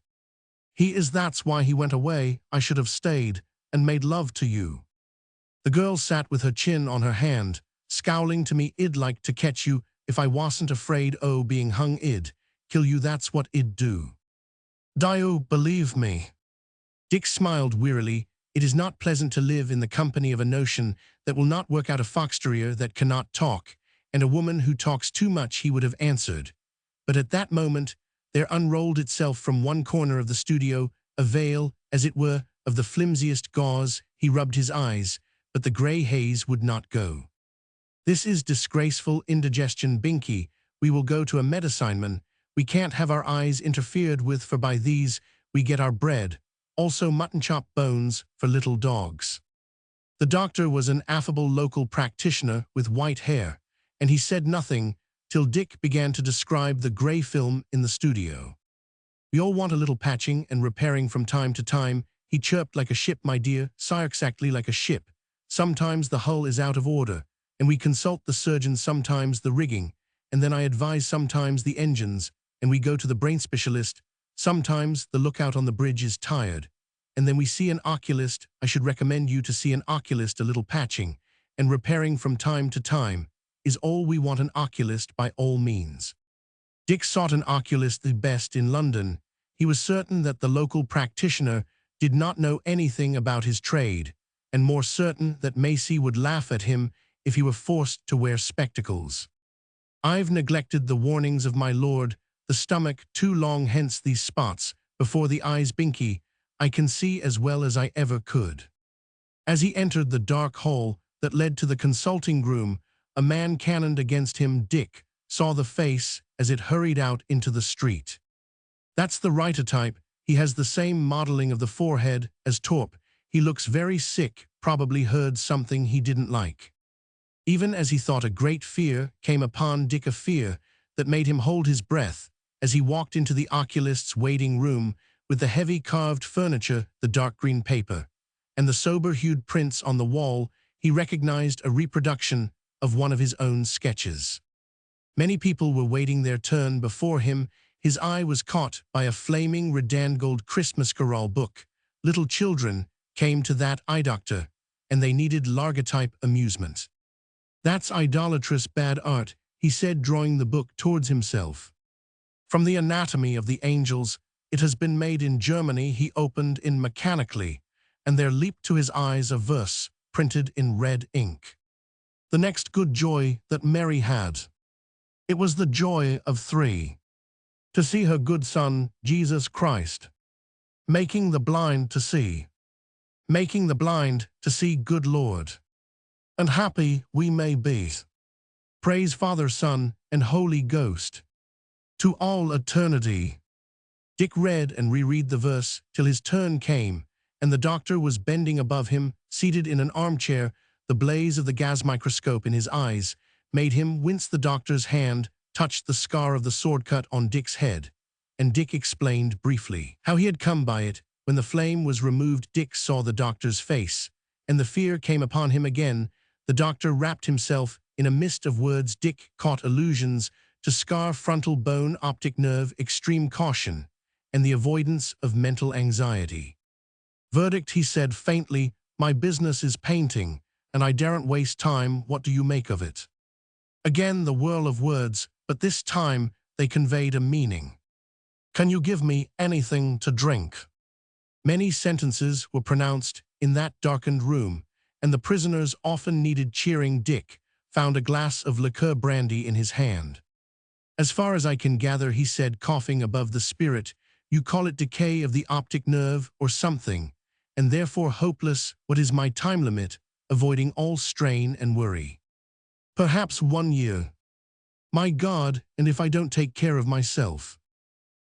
He is. That's why he went away. I should have stayed and made love to you. The girl sat with her chin on her hand, scowling to me. I'd like to catch you if I wasn't afraid o' being hung. I'd kill you, that's what I'd do. Dio, believe me. Dick smiled wearily. It is not pleasant to live in the company of a notion that will not work out, a foxterrier that cannot talk, and a woman who talks too much, he would have answered. But at that moment there unrolled itself from one corner of the studio a veil, as it were, of the flimsiest gauze. He rubbed his eyes, but the grey haze would not go. This is disgraceful indigestion, Binky. We will go to a medicineman. We can't have our eyes interfered with, for by these we get our bread. Also mutton chop bones for little dogs. The doctor was an affable local practitioner with white hair, and he said nothing till Dick began to describe the grey film in the studio. We all want a little patching and repairing from time to time. He chirped. Like a ship, my dear, sire, exactly like a ship. Sometimes the hull is out of order, and we consult the surgeon, sometimes the rigging, and then I advise sometimes the engines, and we go to the brain specialist. Sometimes the lookout on the bridge is tired, and then we see an oculist. I should recommend you to see an oculist. A little patching and repairing from time to time is all we want. An oculist, by all means. Dick sought an oculist, the best in London. He was certain that the local practitioner did not know anything about his trade, and more certain that Maisie would laugh at him if he were forced to wear spectacles. I've neglected the warnings of my lord, the stomach too long, hence these spots before the eyes. Binky, I can see as well as I ever could. As he entered the dark hall that led to the consulting room, a man cannoned against him. Dick saw the face as it hurried out into the street. That's the writer type. He has the same modeling of the forehead as Torp. He looks very sick, probably heard something he didn't like. Even as he thought, a great fear came upon Dick, a fear that made him hold his breath as he walked into the oculist's waiting room with the heavy carved furniture, the dark green paper, and the sober-hued prints on the wall. He recognized a reproduction of one of his own sketches. Many people were waiting their turn before him. His eye was caught by a flaming redangled Christmas Carol book. Little children came to that eye doctor, and they needed largotype amusement. "That's idolatrous bad art," he said, drawing the book towards himself. "From the Anatomy of the Angels, it has been made in Germany," he opened in mechanically, and there leaped to his eyes a verse printed in red ink. "The next good joy that Mary had. It was the joy of 3. To see her good Son, Jesus Christ, making the blind to see. Making the blind to see, good Lord. And happy we may be. Praise Father, Son, and Holy Ghost. To all eternity." Dick read and reread the verse till his turn came, and the doctor was bending above him, seated in an armchair. The blaze of the gas microscope in his eyes made him wince. The doctor's hand touched the scar of the sword cut on Dick's head, and Dick explained briefly how he had come by it. When the flame was removed, Dick saw the doctor's face, and the fear came upon him again. The doctor wrapped himself in a mist of words. Dick caught allusions to scar, frontal bone, optic nerve, extreme caution, and the avoidance of mental anxiety. "Verdict," he said faintly, "my business is painting, and I daren't waste time. What do you make of it?" Again the whirl of words, but this time they conveyed a meaning. "Can you give me anything to drink?" Many sentences were pronounced in that darkened room, and the prisoners often needed cheering. Dick found a glass of liqueur brandy in his hand. "As far as I can gather," he said, coughing above the spirit, "you call it decay of the optic nerve or something, and therefore hopeless. What is my time limit, avoiding all strain and worry?" "Perhaps 1 year." "My God, and if I don't take care of myself?"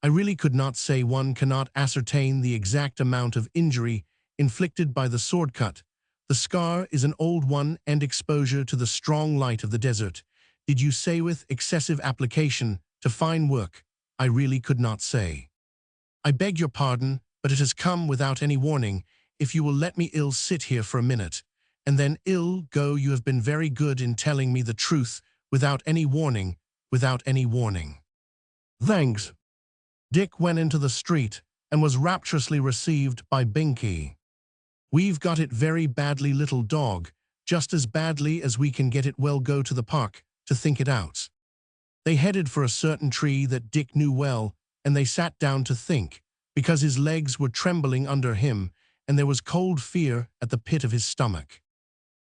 "I really could not say. One cannot ascertain the exact amount of injury inflicted by the sword cut. The scar is an old one, and exposure to the strong light of the desert. Did you say with excessive application to fine work? I really could not say." "I beg your pardon, but it has come without any warning. If you will let me sit here for a minute, and then go. You have been very good in telling me the truth without any warning, without any warning." "Thanks." Dick went into the street and was rapturously received by Binky. "We've got it very badly, little dog, just as badly as we can get it. Well, go to the park to think it out." They headed for a certain tree that Dick knew well, and they sat down to think, because his legs were trembling under him, and there was cold fear at the pit of his stomach.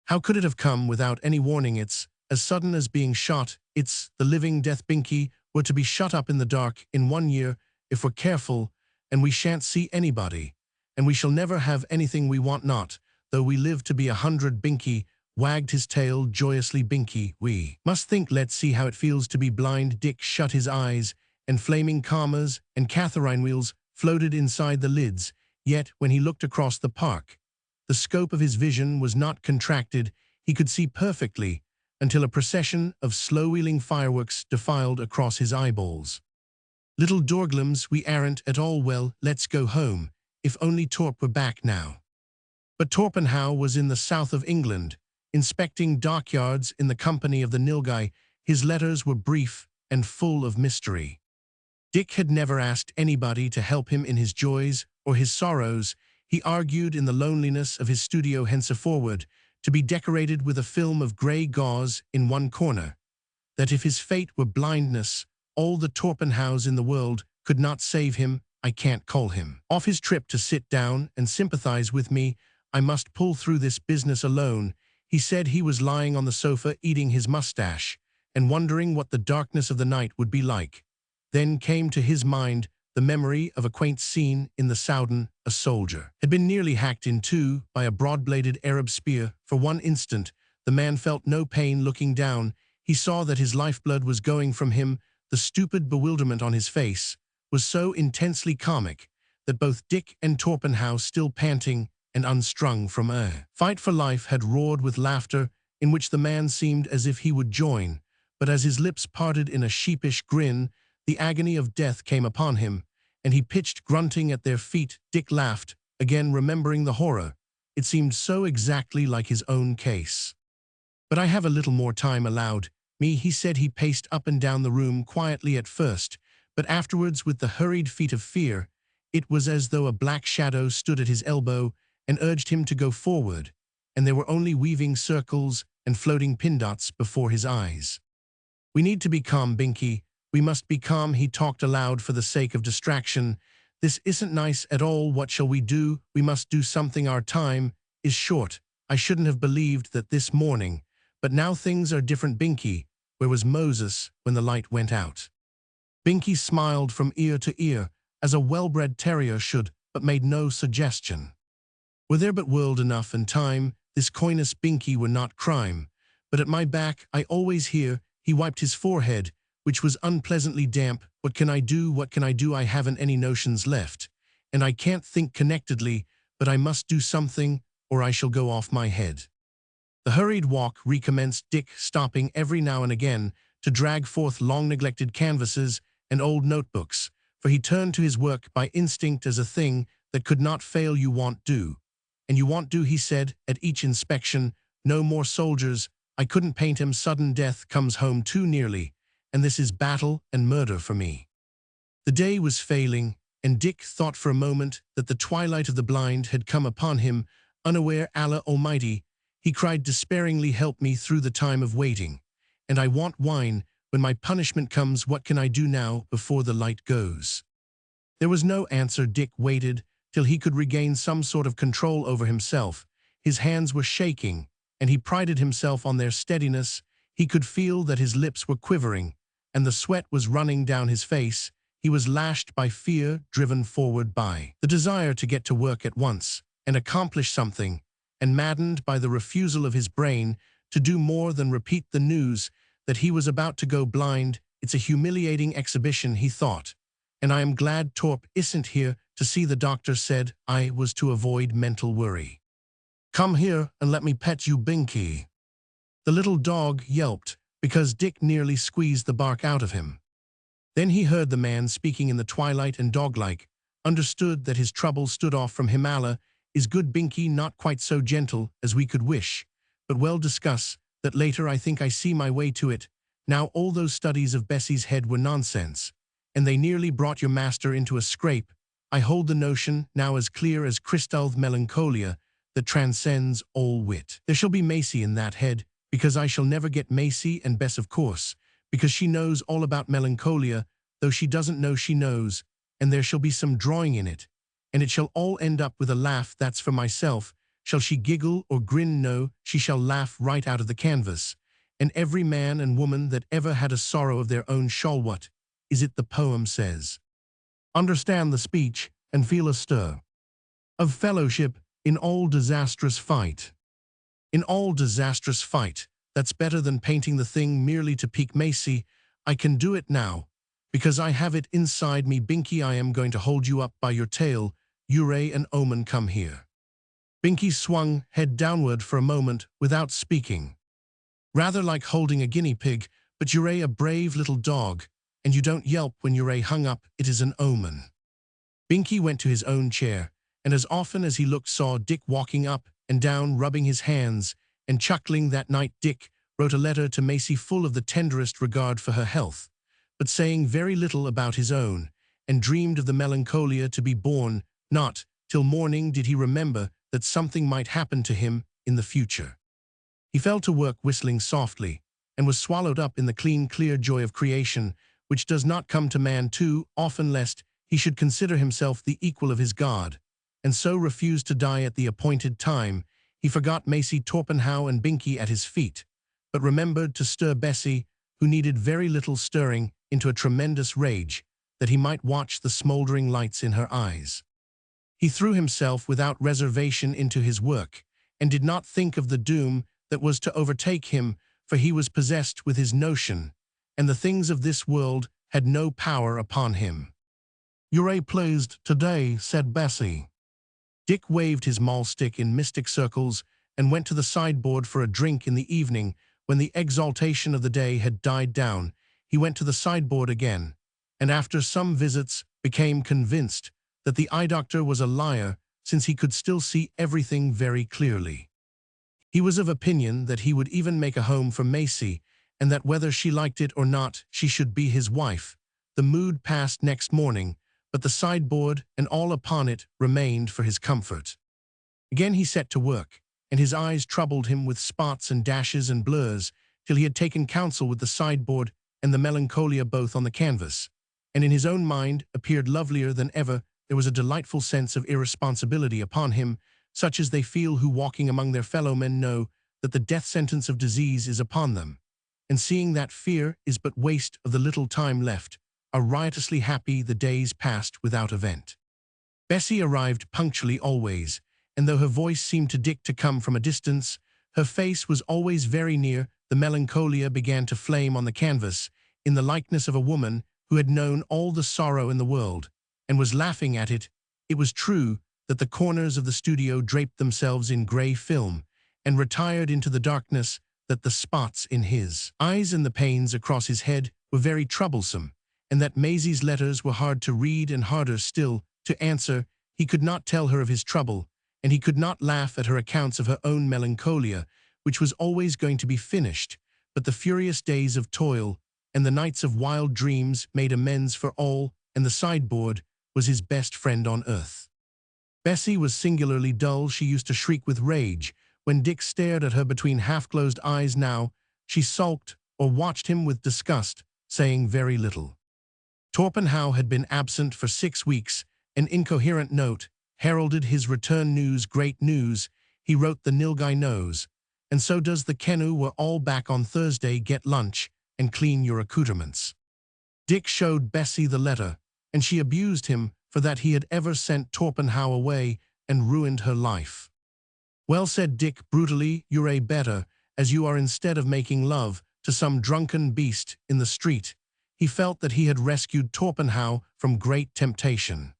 How could it have come without any warning? It's as sudden as being shot. It's the living death. Binky, we're to be shut up in the dark in 1 year, if we're careful, and we shan't see anybody, and we shall never have anything we want not, though we live to be 100. Binky wagged his tail joyously. "Binky, we must think. Let's see how it feels to be blind." Dick shut his eyes, and flaming commas and Catherine wheels floated inside the lids. Yet, when he looked across the park, the scope of his vision was not contracted. He could see perfectly, until a procession of slow-wheeling fireworks defiled across his eyeballs. "Little Dorglums, we aren't at all well. Let's go home. If only Torp were back now." But Torpenhow was in the south of England, inspecting dockyards in the company of the Nilgai. His letters were brief and full of mystery. Dick had never asked anybody to help him in his joys or his sorrows. He argued in the loneliness of his studio henceforward, to be decorated with a film of grey gauze in one corner, that if his fate were blindness, all the Torpenhows in the world could not save him. "I can't call him off his trip to sit down and sympathize with me. I must pull through this business alone." He said. He was lying on the sofa eating his mustache and wondering what the darkness of the night would be like. Then came to his mind the memory of a quaint scene in the Soudan. A soldier had been nearly hacked in two by a broad-bladed Arab spear. For one instant, the man felt no pain. Looking down, he saw that his lifeblood was going from him. The stupid bewilderment on his face was so intensely comic that both Dick and Torpenhow, still panting and unstrung from Fight for Life had roared with laughter, in which the man seemed as if he would join, but as his lips parted in a sheepish grin, the agony of death came upon him, and he pitched grunting at their feet. Dick laughed, again remembering the horror. It seemed so exactly like his own case. "But I have a little more time allowed me," he said. He paced up and down the room quietly at first, but afterwards with the hurried feet of fear. It was as though a black shadow stood at his elbow and urged him to go forward, and there were only weaving circles and floating pin dots before his eyes. "We need to be calm, Binky. We must be calm," he talked aloud for the sake of distraction. "This isn't nice at all. What shall we do? We must do something. Our time is short. I shouldn't have believed that this morning. But now things are different, Binky. Where was Moses when the light went out?" Binky smiled from ear to ear, as a well-bred terrier should, but made no suggestion. "Were there but world enough and time, this coyness, Binky, were not crime. But at my back I always hear," he wiped his forehead, which was unpleasantly damp. "What can I do? What can I do? I haven't any notions left. And I can't think connectedly, but I must do something, or I shall go off my head." The hurried walk recommenced, Dick stopping every now and again to drag forth long-neglected canvases and old notebooks, for he turned to his work by instinct as a thing that could not fail. "You won't do. And you won't do," he said, at each inspection. "No more soldiers. I couldn't paint 'em. Sudden death comes home too nearly, and this is battle and murder for me." The day was failing, and Dick thought for a moment that the twilight of the blind had come upon him, unaware. "Allah Almighty," he cried despairingly, "help me through the time of waiting. And I want wine when my punishment comes. What can I do now before the light goes?" There was no answer. Dick waited till he could regain some sort of control over himself. His hands were shaking, and he prided himself on their steadiness. He could feel that his lips were quivering, and the sweat was running down his face. He was lashed by fear, driven forward by the desire to get to work at once and accomplish something, and maddened by the refusal of his brain to do more than repeat the news that he was about to go blind. "It's a humiliating exhibition," he thought, "and I am glad Torp isn't here to see." The doctor said I was to avoid mental worry. "Come here and let me pet you, Binky." The little dog yelped, because Dick nearly squeezed the bark out of him. Then he heard the man speaking in the twilight and dog-like, understood that his trouble stood off from him. "Allah is good, Binky, not quite so gentle as we could wish, but we'll discuss that later. I think I see my way to it. Now all those studies of Bessie's head were nonsense, and they nearly brought your master into a scrape. I hold the notion now as clear as crystal, melancholia that transcends all wit. There shall be Macy in that head, because I shall never get Macy, and Bess, of course, because she knows all about melancholia, though she doesn't know she knows, and there shall be some drawing in it, and it shall all end up with a laugh. That's for myself. Shall she giggle or grin? No, she shall laugh right out of the canvas. And every man and woman that ever had a sorrow of their own shall, what is it the poem says, understand the speech and feel a stir of fellowship in all disastrous fight. In all disastrous fight. That's better than painting the thing merely to pique Macy. I can do it now, because I have it inside me. Binky, I am going to hold you up by your tail. Uray and Omen, come here." Binky swung head downward for a moment without speaking. "Rather like holding a guinea pig, but Uray a brave little dog, and you don't yelp when Uray hung up. It is an omen." Binky went to his own chair, and as often as he looked saw Dick walking up and down, rubbing his hands and chuckling. That night Dick wrote a letter to Macy full of the tenderest regard for her health, but saying very little about his own, and dreamed of the melancholia to be born. Not till morning did he remember that something might happen to him in the future. He fell to work whistling softly, and was swallowed up in the clean, clear joy of creation, which does not come to man too often, lest he should consider himself the equal of his God, and so refuse to die at the appointed time. He forgot Macy, Torpenhow, and Binky at his feet, but remembered to stir Bessie, who needed very little stirring, into a tremendous rage, that he might watch the smoldering lights in her eyes. He threw himself without reservation into his work, and did not think of the doom that was to overtake him, for he was possessed with his notion, and the things of this world had no power upon him. "You're pleased today," said Bessie. Dick waved his maul stick in mystic circles and went to the sideboard for a drink in the evening. When the exaltation of the day had died down, he went to the sideboard again, and after some visits became convinced that the eye doctor was a liar, since he could still see everything very clearly. He was of opinion that he would even make a home for Macy, and that whether she liked it or not, she should be his wife. The mood passed next morning, but the sideboard and all upon it remained for his comfort. Again he set to work, and his eyes troubled him with spots and dashes and blurs, till he had taken counsel with the sideboard and the melancholia both on the canvas, and in his own mind appeared lovelier than ever. There was a delightful sense of irresponsibility upon him, such as they feel who, walking among their fellow men, know that the death sentence of disease is upon them, and seeing that fear is but waste of the little time left, are riotously happy. The days passed without event. Bessie arrived punctually always, and though her voice seemed to Dick to come from a distance, her face was always very near. The melancholia began to flame on the canvas, in the likeness of a woman who had known all the sorrow in the world, and was laughing at it. It was true that the corners of the studio draped themselves in grey film, and retired into the darkness, that the spots in his eyes and the pains across his head were very troublesome, and that Maisie's letters were hard to read and harder still to answer. He could not tell her of his trouble, and he could not laugh at her accounts of her own melancholia, which was always going to be finished, but the furious days of toil and the nights of wild dreams made amends for all, and the sideboard was his best friend on earth. Bessie was singularly dull. She used to shriek with rage when Dick stared at her between half-closed eyes. Now she sulked or watched him with disgust, saying very little. Torpenhow had been absent for 6 weeks. An incoherent note heralded his return. News, great news, he wrote. The Nilgai knows, and so does the Kennu. We're all back on Thursday. Get lunch and clean your accoutrements. Dick showed Bessie the letter, and she abused him for that he had ever sent Torpenhow away and ruined her life. Well, said Dick brutally, you're a better, as you are, instead of making love to some drunken beast in the street. He felt that he had rescued Torpenhow from great temptation.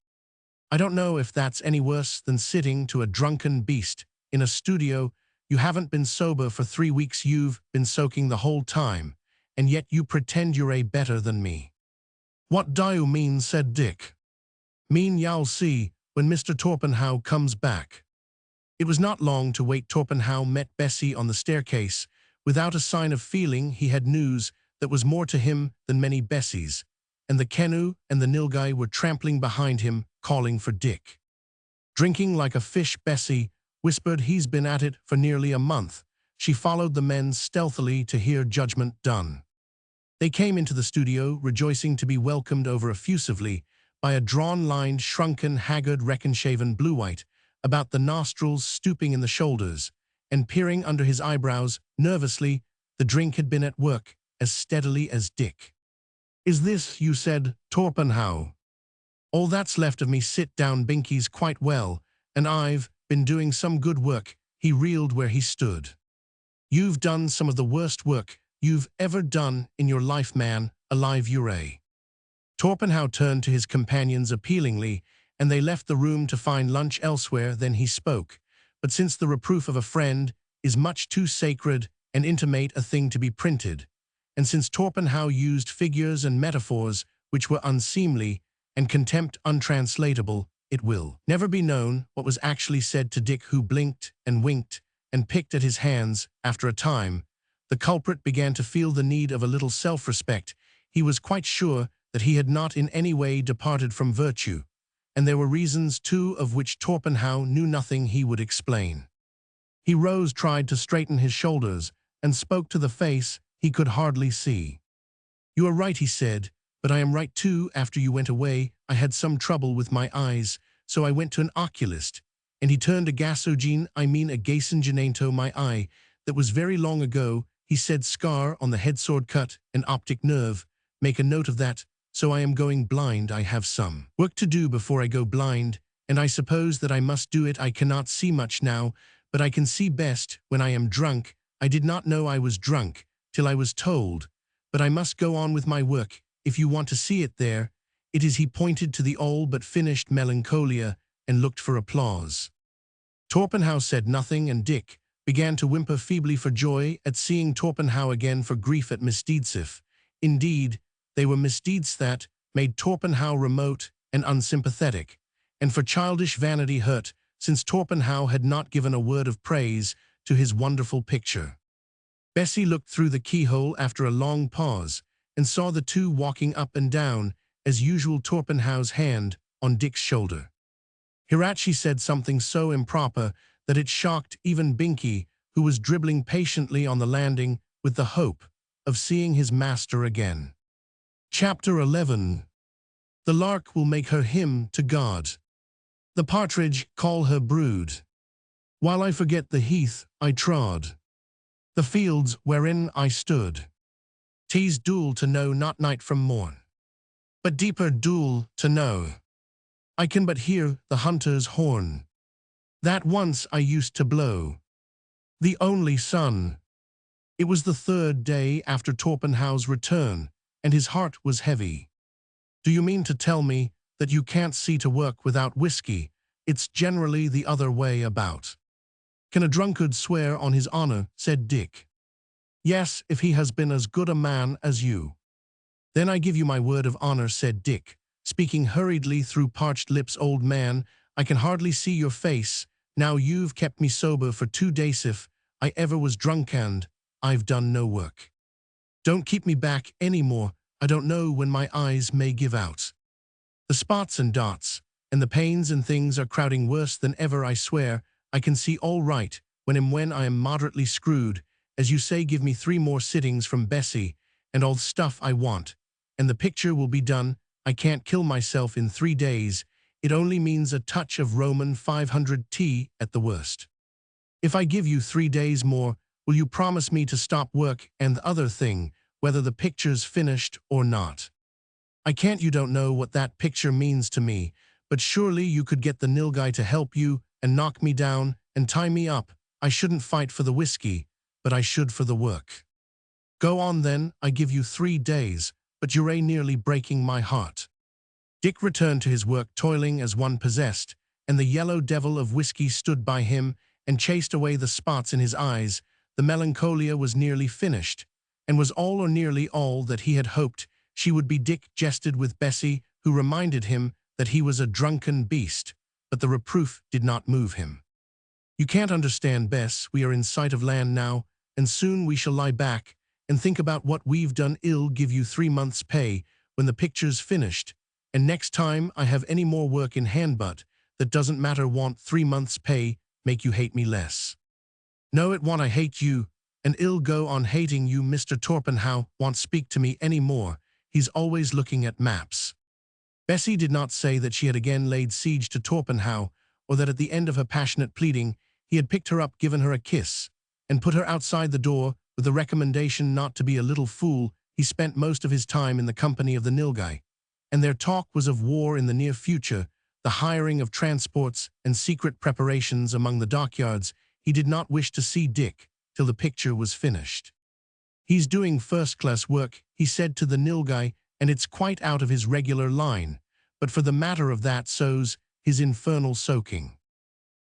I don't know if that's any worse than sitting to a drunken beast in a studio. You haven't been sober for 3 weeks. You've been soaking the whole time, and yet you pretend you're a better than me. What do you mean? Said Dick. Mean you'll see when Mr. Torpenhow comes back. It was not long to wait. Torpenhow met Bessie on the staircase. Without a sign of feeling, he had news that was more to him than many Bessies, and the Kennu and the Nilgai were trampling behind him, calling for Dick. Drinking like a fish, Bessie whispered, he's been at it for nearly a month. She followed the men stealthily to hear judgment done. They came into the studio, rejoicing to be welcomed over effusively by a drawn-lined, shrunken, haggard, reckon-shaven blue-white, about the nostrils, stooping in the shoulders, and peering under his eyebrows nervously. The drink had been at work as steadily as Dick. Is this, you said, Torpenhow? All that's left of me. Sit down. Binky's quite well, and I've been doing some good work. He reeled where he stood. You've done some of the worst work you've ever done in your life, man alive. You're a... Torpenhow turned to his companions appealingly, and they left the room to find lunch elsewhere. Then he spoke. But since the reproof of a friend is much too sacred and intimate a thing to be printed, and since Torpenhow used figures and metaphors which were unseemly and contempt untranslatable, it will never be known what was actually said to Dick, who blinked and winked and picked at his hands. After a time, the culprit began to feel the need of a little self-respect. He was quite sure that he had not in any way departed from virtue, and there were reasons, too, of which Torpenhow knew nothing. He would explain. He rose, tried to straighten his shoulders, and spoke to the face he could hardly see. You are right, he said, but I am right too. After you went away, I had some trouble with my eyes, so I went to an oculist, and he turned a gasogene, I mean a gasogenato, my eye. That was very long ago. He said, scar on the head, sword cut, an optic nerve. Make a note of that. So I am going blind. I have some work to do before I go blind, and I suppose that I must do it. I cannot see much now, but I can see best when I am drunk. I did not know I was drunk till I was told, but I must go on with my work. If you want to see it, there it is. He pointed to the all but finished Melancholia and looked for applause. Torpenhow said nothing, and Dick began to whimper feebly for joy at seeing Torpenhow again, for grief at misdeeds. Indeed, they were misdeeds that made Torpenhow remote and unsympathetic, and for childish vanity hurt, since Torpenhow had not given a word of praise to his wonderful picture. Bessie looked through the keyhole after a long pause, and saw the two walking up and down, as usual, Torpenhow's hand on Dick's shoulder. Hereat she said something so improper that it shocked even Binky, who was dribbling patiently on the landing with the hope of seeing his master again. Chapter 11. The lark will make her hymn to God. The partridge call her brood. While I forget the heath I trod, the fields wherein I stood. 'Tis dool to know not night from morn, but deeper dool to know I can but hear the hunter's horn, that once I used to blow. The only sun. It was the third day after Torpenhow's return, and his heart was heavy. Do you mean to tell me that you can't see to work without whiskey? It's generally the other way about. Can a drunkard swear on his honor? Said Dick. Yes, if he has been as good a man as you. Then I give you my word of honor, said Dick, speaking hurriedly through parched lips. Old man, I can hardly see your face. Now you've kept me sober for 2 days. If I ever was drunk, and I've done no work. Don't keep me back any more. I don't know when my eyes may give out. The spots and dots and the pains and things are crowding worse than ever. I swear I can see all right when I am moderately screwed. As you say, give me 3 more sittings from Bessie and all the stuff I want, and the picture will be done. I can't kill myself in 3 days. It only means a touch of Roman 500 tea at the worst. If I give you 3 days more, will you promise me to stop work and the other thing, whether the picture's finished or not? I can't. You don't know what that picture means to me, but surely you could get the nilgai to help you and knock me down and tie me up. I shouldn't fight for the whiskey, but I should for the work. Go on then, I give you 3 days, but you're nearly breaking my heart. Dick returned to his work, toiling as one possessed, and the yellow devil of whiskey stood by him and chased away the spots in his eyes. The melancholia was nearly finished, and was all or nearly all that he had hoped she would be. Dick jested with Bessie, who reminded him that he was a drunken beast, but the reproof did not move him. You can't understand, Bess. We are in sight of land now, and soon we shall lie back and think about what we've done. I'll give you 3 months' pay when the picture's finished, and next time I have any more work in hand, but that doesn't matter. Want 3 months' pay make you hate me less? No, it won't. I hate you, and I'll go on hating you. Mr. Torpenhow won't speak to me any more. He's always looking at maps. Bessie did not say that she had again laid siege to Torpenhow, or that at the end of her passionate pleading he had picked her up, given her a kiss, and put her outside the door with the recommendation not to be a little fool. He spent most of his time in the company of the nilgai, and their talk was of war in the near future, the hiring of transports, and secret preparations among the dockyards. He did not wish to see Dick till the picture was finished. He's doing first-class work, he said to the nilgai, and it's quite out of his regular line, but for the matter of that, so's his infernal soaking.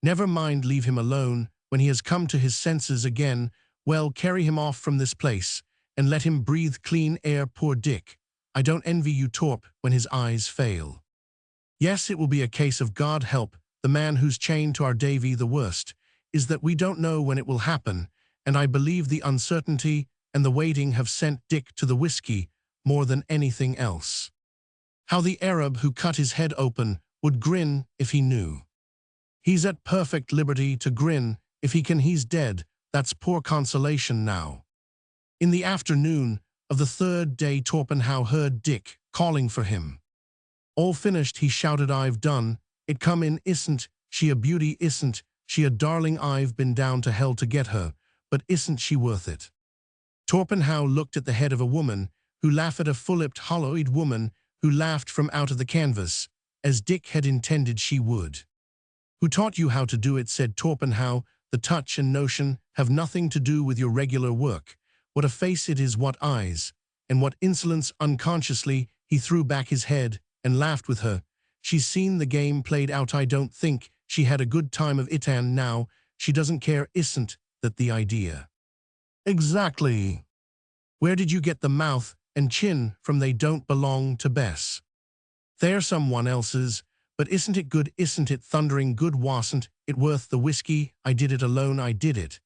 Never mind, leave him alone. When he has come to his senses again, well, carry him off from this place, and let him breathe clean air. Poor Dick. I don't envy you, Torp, when his eyes fail. Yes, it will be a case of God help the man who's chained to our Davy. The worst is that we don't know when it will happen, and I believe the uncertainty and the waiting have sent Dick to the whiskey more than anything else. How the Arab who cut his head open would grin if he knew. He's at perfect liberty to grin if he can. He's dead. That's poor consolation now. In the afternoon of the 3rd day, Torpenhow heard Dick calling for him. All finished, he shouted. I've done it. Come in. Isn't she a beauty? Isn't she a darling? I've been down to hell to get her, but isn't she worth it? Torpenhow looked at the head of a woman who laughed, at a full-lipped, hollow-eyed woman who laughed from out of the canvas, as Dick had intended she would. Who taught you how to do it? Said Torpenhow. The touch and notion have nothing to do with your regular work. What a face it is, what eyes, and what insolence! Unconsciously, he threw back his head and laughed with her. She's seen the game played out. I don't think she had a good time of it and now she doesn't care, isn't that the idea? Exactly. Where did you get the mouth and chin from? They don't belong to Bess. They're someone else's, but isn't it good, isn't it thundering good, wasn't it worth the whiskey? I did it alone, I did it.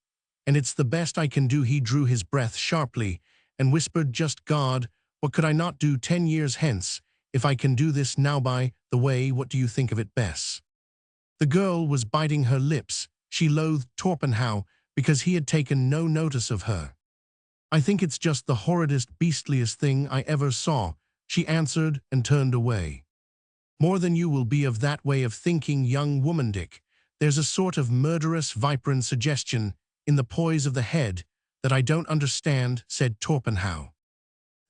And it's the best I can do. He drew his breath sharply and whispered, just God, what could I not do 10 years hence, if I can do this now? By the way, what do you think of it, Bess? The girl was biting her lips. She loathed Torpenhow because he had taken no notice of her. I think it's just the horridest, beastliest thing I ever saw, she answered and turned away. More than you will be of that way of thinking, young woman, Dick. There's a sort of murderous, vibrant suggestion in the poise of the head that I don't understand, said Torpenhow.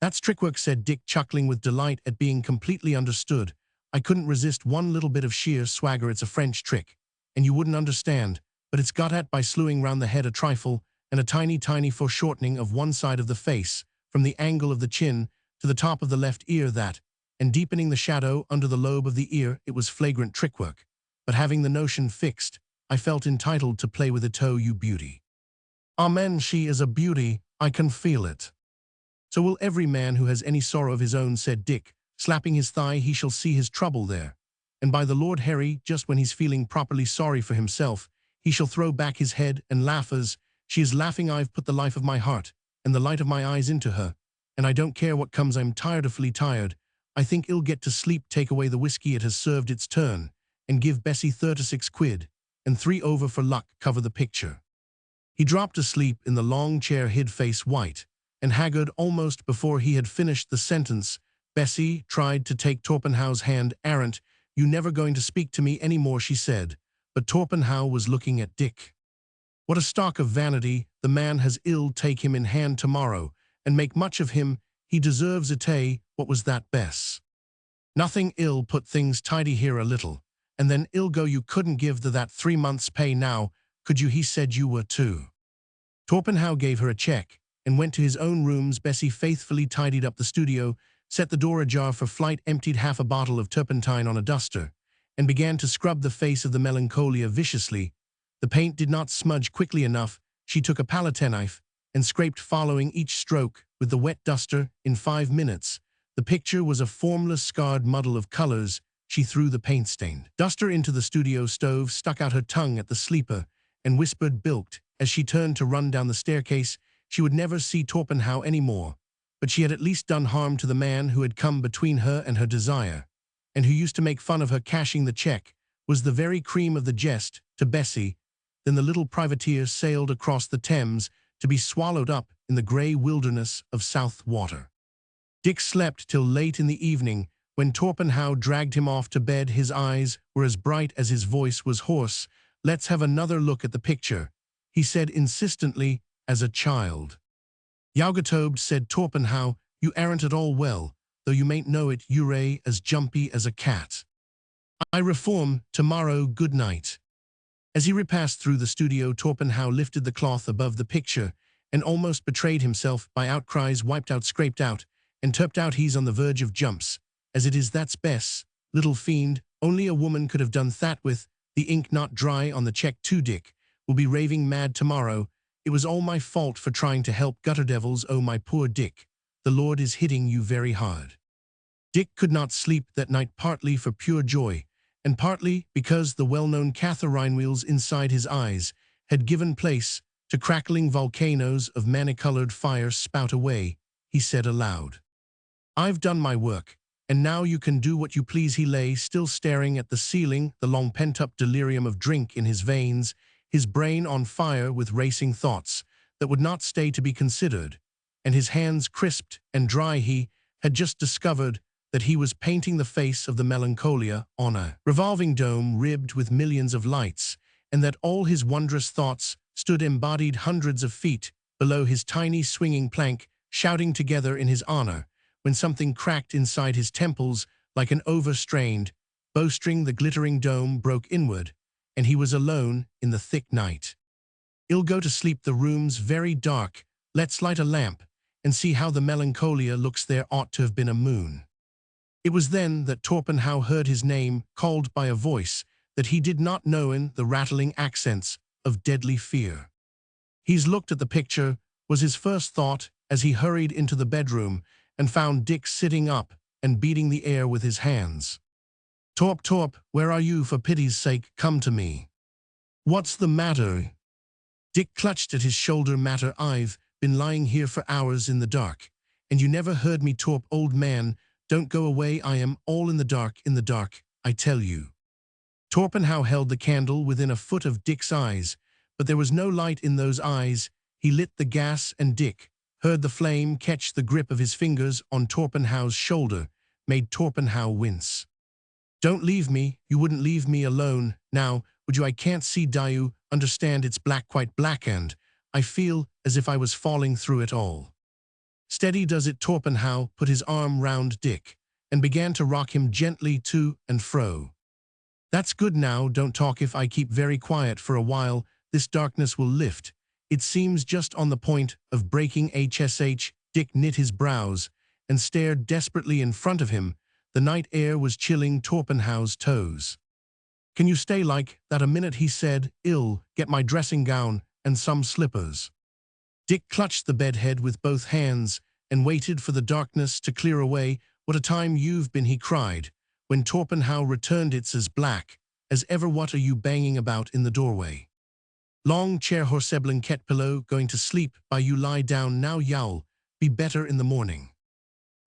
That's trickwork, said Dick, chuckling with delight at being completely understood. I couldn't resist one little bit of sheer swagger. It's a French trick, and you wouldn't understand, but it's got at by slewing round the head a trifle and a tiny foreshortening of one side of the face, from the angle of the chin to the top of the left ear, that, and deepening the shadow under the lobe of the ear. It was flagrant trickwork, but having the notion fixed, I felt entitled to play with it. Oh, you beauty. Amen, she is a beauty, I can feel it. So will every man who has any sorrow of his own, said Dick, slapping his thigh. He shall see his trouble there. And by the Lord Harry, just when he's feeling properly sorry for himself, he shall throw back his head and laugh as she is laughing. I've put the life of my heart and the light of my eyes into her, and I don't care what comes. I'm tiredfully tired. I think I'll get to sleep, take away the whiskey, it has served its turn, and give Bessie 36 quid, and 3 over for luck, cover the picture. He dropped asleep in the long chair, hid face white and haggard. Almost before he had finished the sentence, Bessie tried to take Torpenhow's hand. Aren't you never going to speak to me any more, she said, but Torpenhow was looking at Dick. What a stock of vanity, the man has ill. Take him in hand tomorrow, and make much of him. He deserves it. What was that, Bess? Nothing. Ill put things tidy here a little, and then ill go. You couldn't give that 3 months' pay now, could you? He said you were too. Torpenhow gave her a check and went to his own rooms. Bessie faithfully tidied up the studio, set the door ajar for flight, emptied half a bottle of turpentine on a duster, and began to scrub the face of the Melancholia viciously. The paint did not smudge quickly enough. She took a palette knife and scraped, following each stroke with the wet duster. In 5 minutes, the picture was a formless, scarred muddle of colors. She threw the paint-stained duster into the studio stove, stuck out her tongue at the sleeper, and whispered, bilked. As she turned to run down the staircase, she would never see Torpenhow any more, but she had at least done harm to the man who had come between her and her desire, and who used to make fun of her. Cashing the check was the very cream of the jest to Bessie. Then the little privateer sailed across the Thames to be swallowed up in the grey wilderness of South Water. Dick slept till late in the evening, when Torpenhow dragged him off to bed. His eyes were as bright as his voice was hoarse. Let's have another look at the picture, he said insistently, as a child. Yaugatobed, said Torpenhow, you aren't at all well, though you mayn't know it. You're as jumpy as a cat. I reform tomorrow. Good night. As he repassed through the studio, Torpenhow lifted the cloth above the picture and almost betrayed himself by outcries. Wiped out, scraped out, and turped out. He's on the verge of jumps. As it is, that's Bess, little fiend. Only a woman could have done that with the ink not dry on the check too. Dick will be raving mad tomorrow. It was all my fault for trying to help gutter devils. Oh, my poor Dick, the Lord is hitting you very hard. Dick could not sleep that night, partly for pure joy, and partly because the well-known Catherine wheels inside his eyes had given place to crackling volcanoes of many-colored fire. Spout away, he said aloud. I've done my work, and now you can do what you please. He lay still, staring at the ceiling, the long pent-up delirium of drink in his veins, his brain on fire with racing thoughts that would not stay to be considered, and his hands crisped and dry. He had just discovered that he was painting the face of the Melancholia on a revolving dome ribbed with millions of lights, and that all his wondrous thoughts stood embodied hundreds of feet below his tiny swinging plank, shouting together in his honor, when something cracked inside his temples like an overstrained bowstring. The glittering dome broke inward, and he was alone in the thick night. I'll go to sleep. The room's very dark. Let's light a lamp and see how the Melancholia looks. There ought to have been a moon. It was then that Torpenhow heard his name called by a voice that he did not know in the rattling accents of deadly fear. He's looked at the picture, was his first thought as he hurried into the bedroom and found Dick sitting up and beating the air with his hands. "Torp, Torp, where are you? For pity's sake, come to me." "What's the matter?" Dick clutched at his shoulder. "Matter? I've been lying here for hours in the dark, and you never heard me, Torp, old man. Don't go away. I am all in the dark, I tell you." Torpenhow held the candle within a foot of Dick's eyes, but there was no light in those eyes. He lit the gas, and Dick heard the flame catch the grip of his fingers on Torpenhow's shoulder, made Torpenhow wince. "Don't leave me. You wouldn't leave me alone, now, would you? I can't see. Do you understand? It's black, quite black, and I feel as if I was falling through it all." "Steady does it." Torpenhow put his arm round Dick and began to rock him gently to and fro. "That's good now. Don't talk. If I keep very quiet for a while, this darkness will lift. It seems just on the point of breaking. HSH. Dick knit his brows and stared desperately in front of him. The night air was chilling Torpenhow's toes. "Can you stay like that a minute?" he said. "I'll get my dressing gown and some slippers." Dick clutched the bedhead with both hands and waited for the darkness to clear away. "What a time you've been," he cried, when Torpenhow returned. "It's as black as ever. What are you banging about in the doorway?" "Long chair, horsebling ket pillow, going to sleep. By you lie down now. You'll be better in the morning."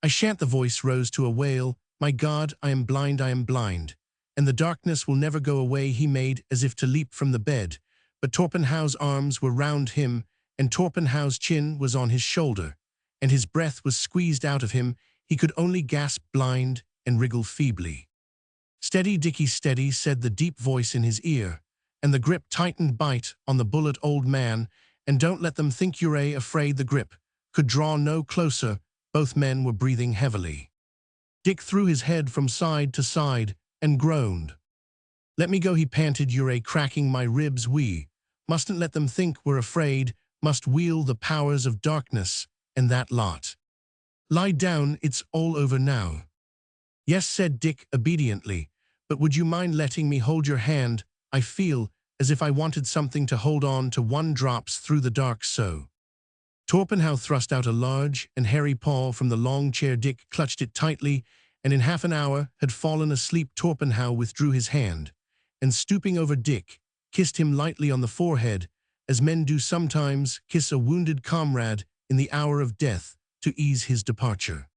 "I shan't." The voice rose to a wail. "My God, I am blind, and the darkness will never go away." He made as if to leap from the bed, but Torpenhow's arms were round him, and Torpenhow's chin was on his shoulder, and his breath was squeezed out of him. He could only gasp, blind, and wriggle feebly. "Steady, Dickie, steady," said the deep voice in his ear, and the grip tightened. "Bite on the bullet, old man, and don't let them think you're afraid." The grip could draw no closer. Both men were breathing heavily. Dick threw his head from side to side and groaned. "Let me go," he panted. "You're cracking my ribs. We mustn't let them think we're afraid. Must wield the powers of darkness and that lot. Lie down. It's all over now." "Yes," said Dick obediently, "but would you mind letting me hold your hand? I feel as if I wanted something to hold on to. One drops through the dark so." Torpenhow thrust out a large and hairy paw from the long chair. Dick clutched it tightly, and in half an hour had fallen asleep. Torpenhow withdrew his hand, and stooping over Dick, kissed him lightly on the forehead, as men do sometimes kiss a wounded comrade in the hour of death to ease his departure.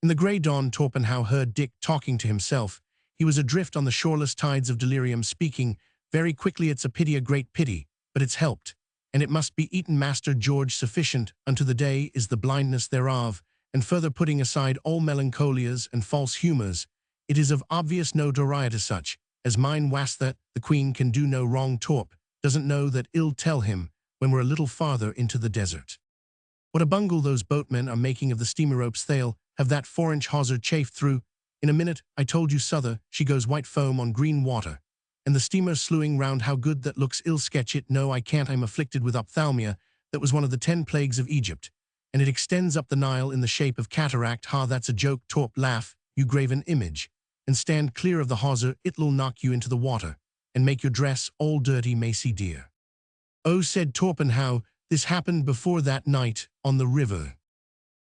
In the grey dawn, Torpenhow heard Dick talking to himself. He was adrift on the shoreless tides of delirium, speaking very quickly. "It's a pity, a great pity, but it's helped, and it must be eaten. Master George, sufficient unto the day is the blindness thereof, and further putting aside all melancholias and false humours, it is of obvious notoriety such as mine was that the Queen can do no wrong. Torp doesn't know that. I'll tell him when we're a little farther into the desert. What a bungle those boatmen are making of the steamer ropes. They'll have that 4-inch hawser chafed through in a minute. I told you, Sother, she goes white foam on green water, and the steamer slewing round. How good that looks. I'll sketch it. No, I can't. I'm afflicted with ophthalmia. That was one of the 10 plagues of Egypt, and it extends up the Nile in the shape of cataract. Ha, that's a joke. Torp, laugh, you graven image, and stand clear of the hawser. It'll knock you into the water and make your dress all dirty, Macy dear." "Oh," said Torpenhow, "this happened before that night on the river.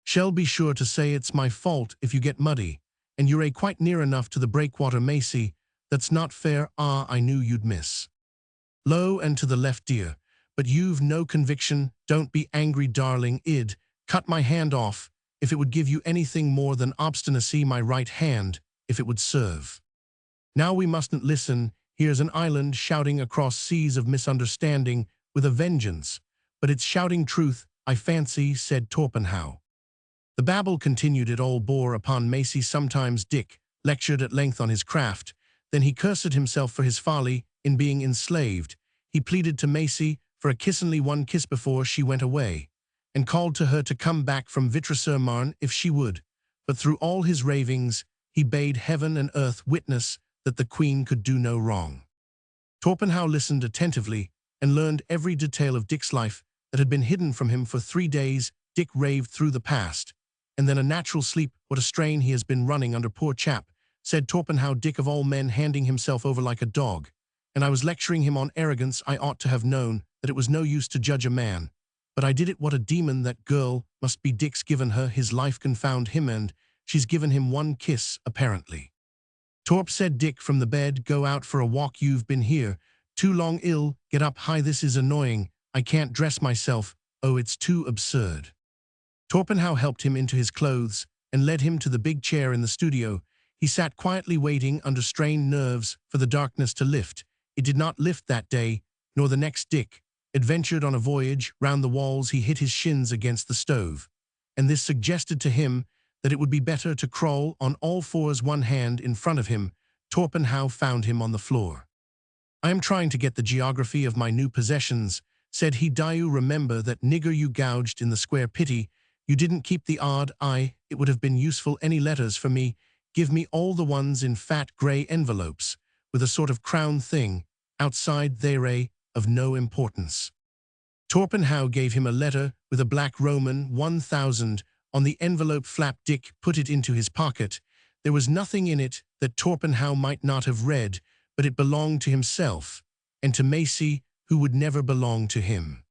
Shall be sure to say it's my fault if you get muddy, and you're quite near enough to the breakwater, Macy. That's not fair. Ah, I knew you'd miss. Low and to the left, dear, but you've no conviction. Don't be angry, darling. I'd cut my hand off if it would give you anything more than obstinacy. My right hand, if it would serve. Now we mustn't listen. Here's an island shouting across seas of misunderstanding with a vengeance, but it's shouting truth, I fancy," said Torpenhow. The babble continued. It all bore upon Macy. Sometimes Dick lectured at length on his craft, then he cursed himself for his folly in being enslaved. He pleaded to Macy for a kiss, only one kiss before she went away, and called to her to come back from Vitry-sur-Marne if she would. But through all his ravings, he bade heaven and earth witness that the Queen could do no wrong. Torpenhow listened attentively and learned every detail of Dick's life that had been hidden from him for 3 days. Dick raved through the past, and then a natural sleep. "What a strain he has been running under, poor chap. said Torpenhow, Dick of all men handing himself over like a dog. And I was lecturing him on arrogance. I ought to have known that it was no use to judge a man. But I did it. What a demon that girl must be. Dick's given her his life, confound him, and she's given him one kiss, apparently. Torp, said Dick from the bed, go out for a walk. You've been here too long. Ill, get up high. This is annoying. I can't dress myself. Oh, it's too absurd. Torpenhow helped him into his clothes and led him to the big chair in the studio. He sat quietly waiting under strained nerves for the darkness to lift. It did not lift that day, nor the next. Dick adventured on a voyage round the walls. He hit his shins against the stove, and this suggested to him that it would be better to crawl on all fours, one hand in front of him. Torpenhow found him on the floor. I am trying to get the geography of my new possessions, said he. Do you remember that nigger you gouged in the square? Pity you didn't keep the odd eye. It would have been useful. Any letters for me? Give me all the ones in fat grey envelopes, with a sort of crown thing outside. They're of no importance. Torpenhow gave him a letter with a black Roman 1000 on the envelope flap. Dick put it into his pocket. There was nothing in it that Torpenhow might not have read, but it belonged to himself, and to Macy, who would never belong to him.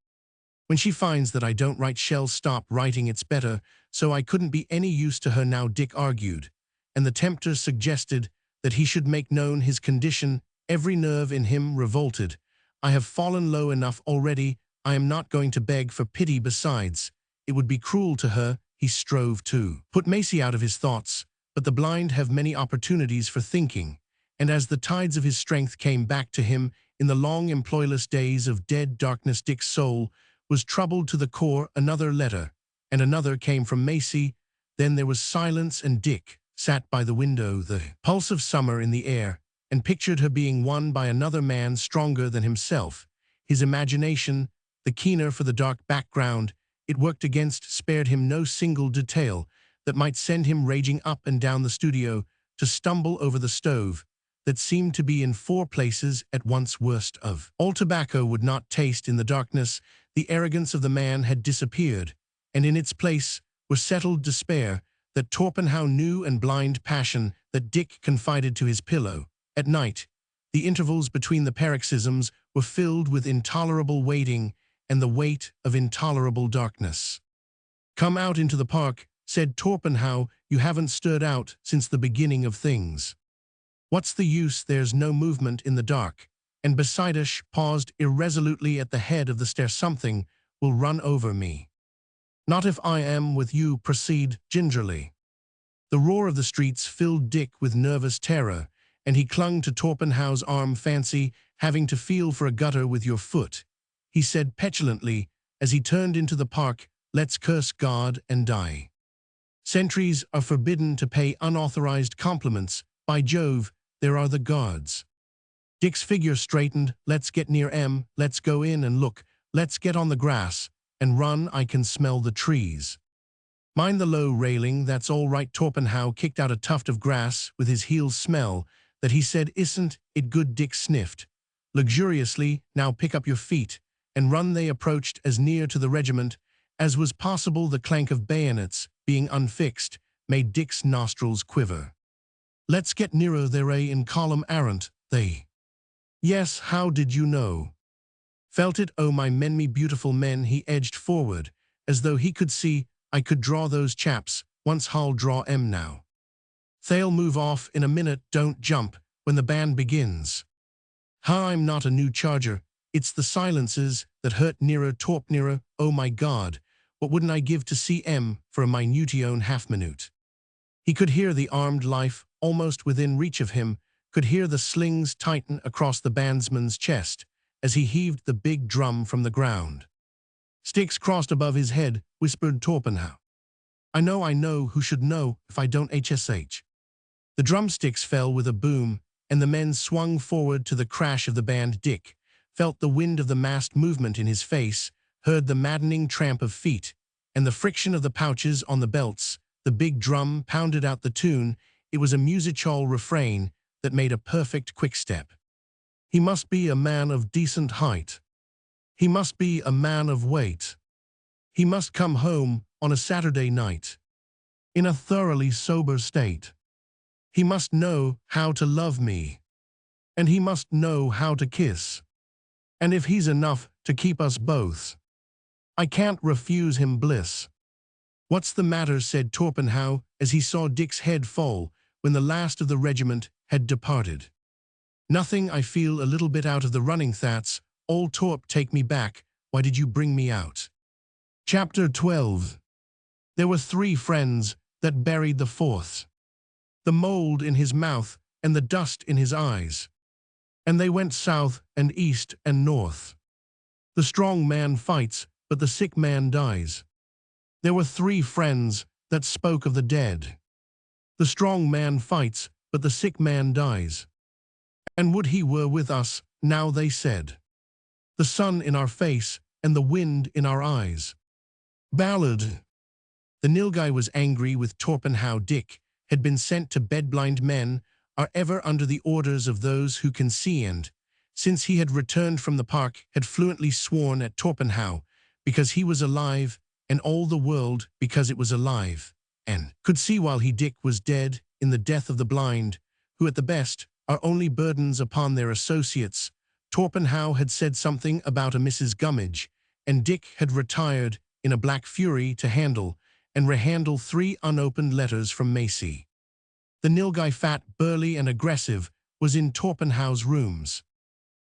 When she finds that I don't write, she'll stop writing. It's better, so I couldn't be any use to her now, Dick argued, and the tempter suggested that he should make known his condition. Every nerve in him revolted. I have fallen low enough already. I am not going to beg for pity. Besides, it would be cruel to her. He strove to put Macy out of his thoughts, but the blind have many opportunities for thinking, and as the tides of his strength came back to him in the long employless days of dead darkness, Dick's soul was troubled to the core. Another letter, and another came from Macy. Then there was silence, and Dick sat by the window, the pulse of summer in the air, and pictured her being won by another man stronger than himself. His imagination, the keener for the dark background it worked against, spared him no single detail that might send him raging up and down the studio, to stumble over the stove that seemed to be in 4 places at once. Worst of all, tobacco would not taste in the darkness. The arrogance of the man had disappeared, and in its place was settled despair that Torpenhow knew, and blind passion that Dick confided to his pillow. At night, the intervals between the paroxysms were filled with intolerable waiting and the weight of intolerable darkness. Come out into the park, said Torpenhow. You haven't stirred out since the beginning of things. What's the use? There's no movement in the dark. And Besides paused irresolutely at the head of the stair. Something will run over me. Not if I am with you. Proceed gingerly. The roar of the streets filled Dick with nervous terror, and he clung to Torpenhow's arm. Fancy having to feel for a gutter with your foot, he said petulantly as he turned into the park. Let's curse God and die. Sentries are forbidden to pay unauthorized compliments. By Jove, there are the guards. Dick's figure straightened. Let's get near em. Let's go in and look. Let's get on the grass and run. I can smell the trees. Mind the low railing. That's all right. Torpenhow kicked out a tuft of grass with his heels. Smell that, he said. Isn't it good? Dick sniffed luxuriously. Now pick up your feet and run. They approached as near to the regiment as was possible. The clank of bayonets being unfixed made Dick's nostrils quiver. Let's get nearer. They're in column, aren't they? Yes, how did you know? Felt it. Oh, my men, me beautiful men. He edged forward as though he could see. I could draw those chaps once. I'll draw em now. They'll move off in a minute. Don't jump when the band begins. I'm not a new charger. It's the silences that hurt. Nearer, Torp, nearer. Oh my God, what wouldn't I give to see em for a minutione half-minute. He could hear the armed life almost within reach of him, could hear the slings tighten across the bandsman's chest as he heaved the big drum from the ground. Sticks crossed above his head, whispered Torpenhow. I know who should know if I don't. HSH. The drumsticks fell with a boom, and the men swung forward to the crash of the band. Dick felt the wind of the massed movement in his face, heard the maddening tramp of feet, and the friction of the pouches on the belts. The big drum pounded out the tune. It was a music-hall refrain that made a perfect quickstep. He must be a man of decent height. He must be a man of weight. He must come home on a Saturday night in a thoroughly sober state. He must know how to love me. And he must know how to kiss. And if he's enough to keep us both, I can't refuse him bliss. What's the matter, said Torpenhow, as he saw Dick's head fall when the last of the regiment had departed. Nothing, I feel a little bit out of the running, that's all. Torp, take me back. Why did you bring me out? Chapter 12. There were 3 friends that buried the 4th. The mold in his mouth and the dust in his eyes. And they went south and east and north. The strong man fights, but the sick man dies. There were 3 friends that spoke of the dead. The strong man fights, but the sick man dies. And would he were with us, now, they said. The sun in our face and the wind in our eyes. Ballad. The Nilgai was angry with Torpenhow. Dick had been sent to bed. Blind men are ever under the orders of those who can see, and, since he had returned from the park, had fluently sworn at Torpenhow because he was alive, and all the world because it was alive, and could see, while Dick was dead in the death of the blind, who at the best are only burdens upon their associates. Torpenhow had said something about a Mrs. Gummidge, and Dick had retired in a black fury to handle and rehandle 3 unopened letters from Macy. The Nilgai, fat, burly, and aggressive, was in Torpenhow's rooms.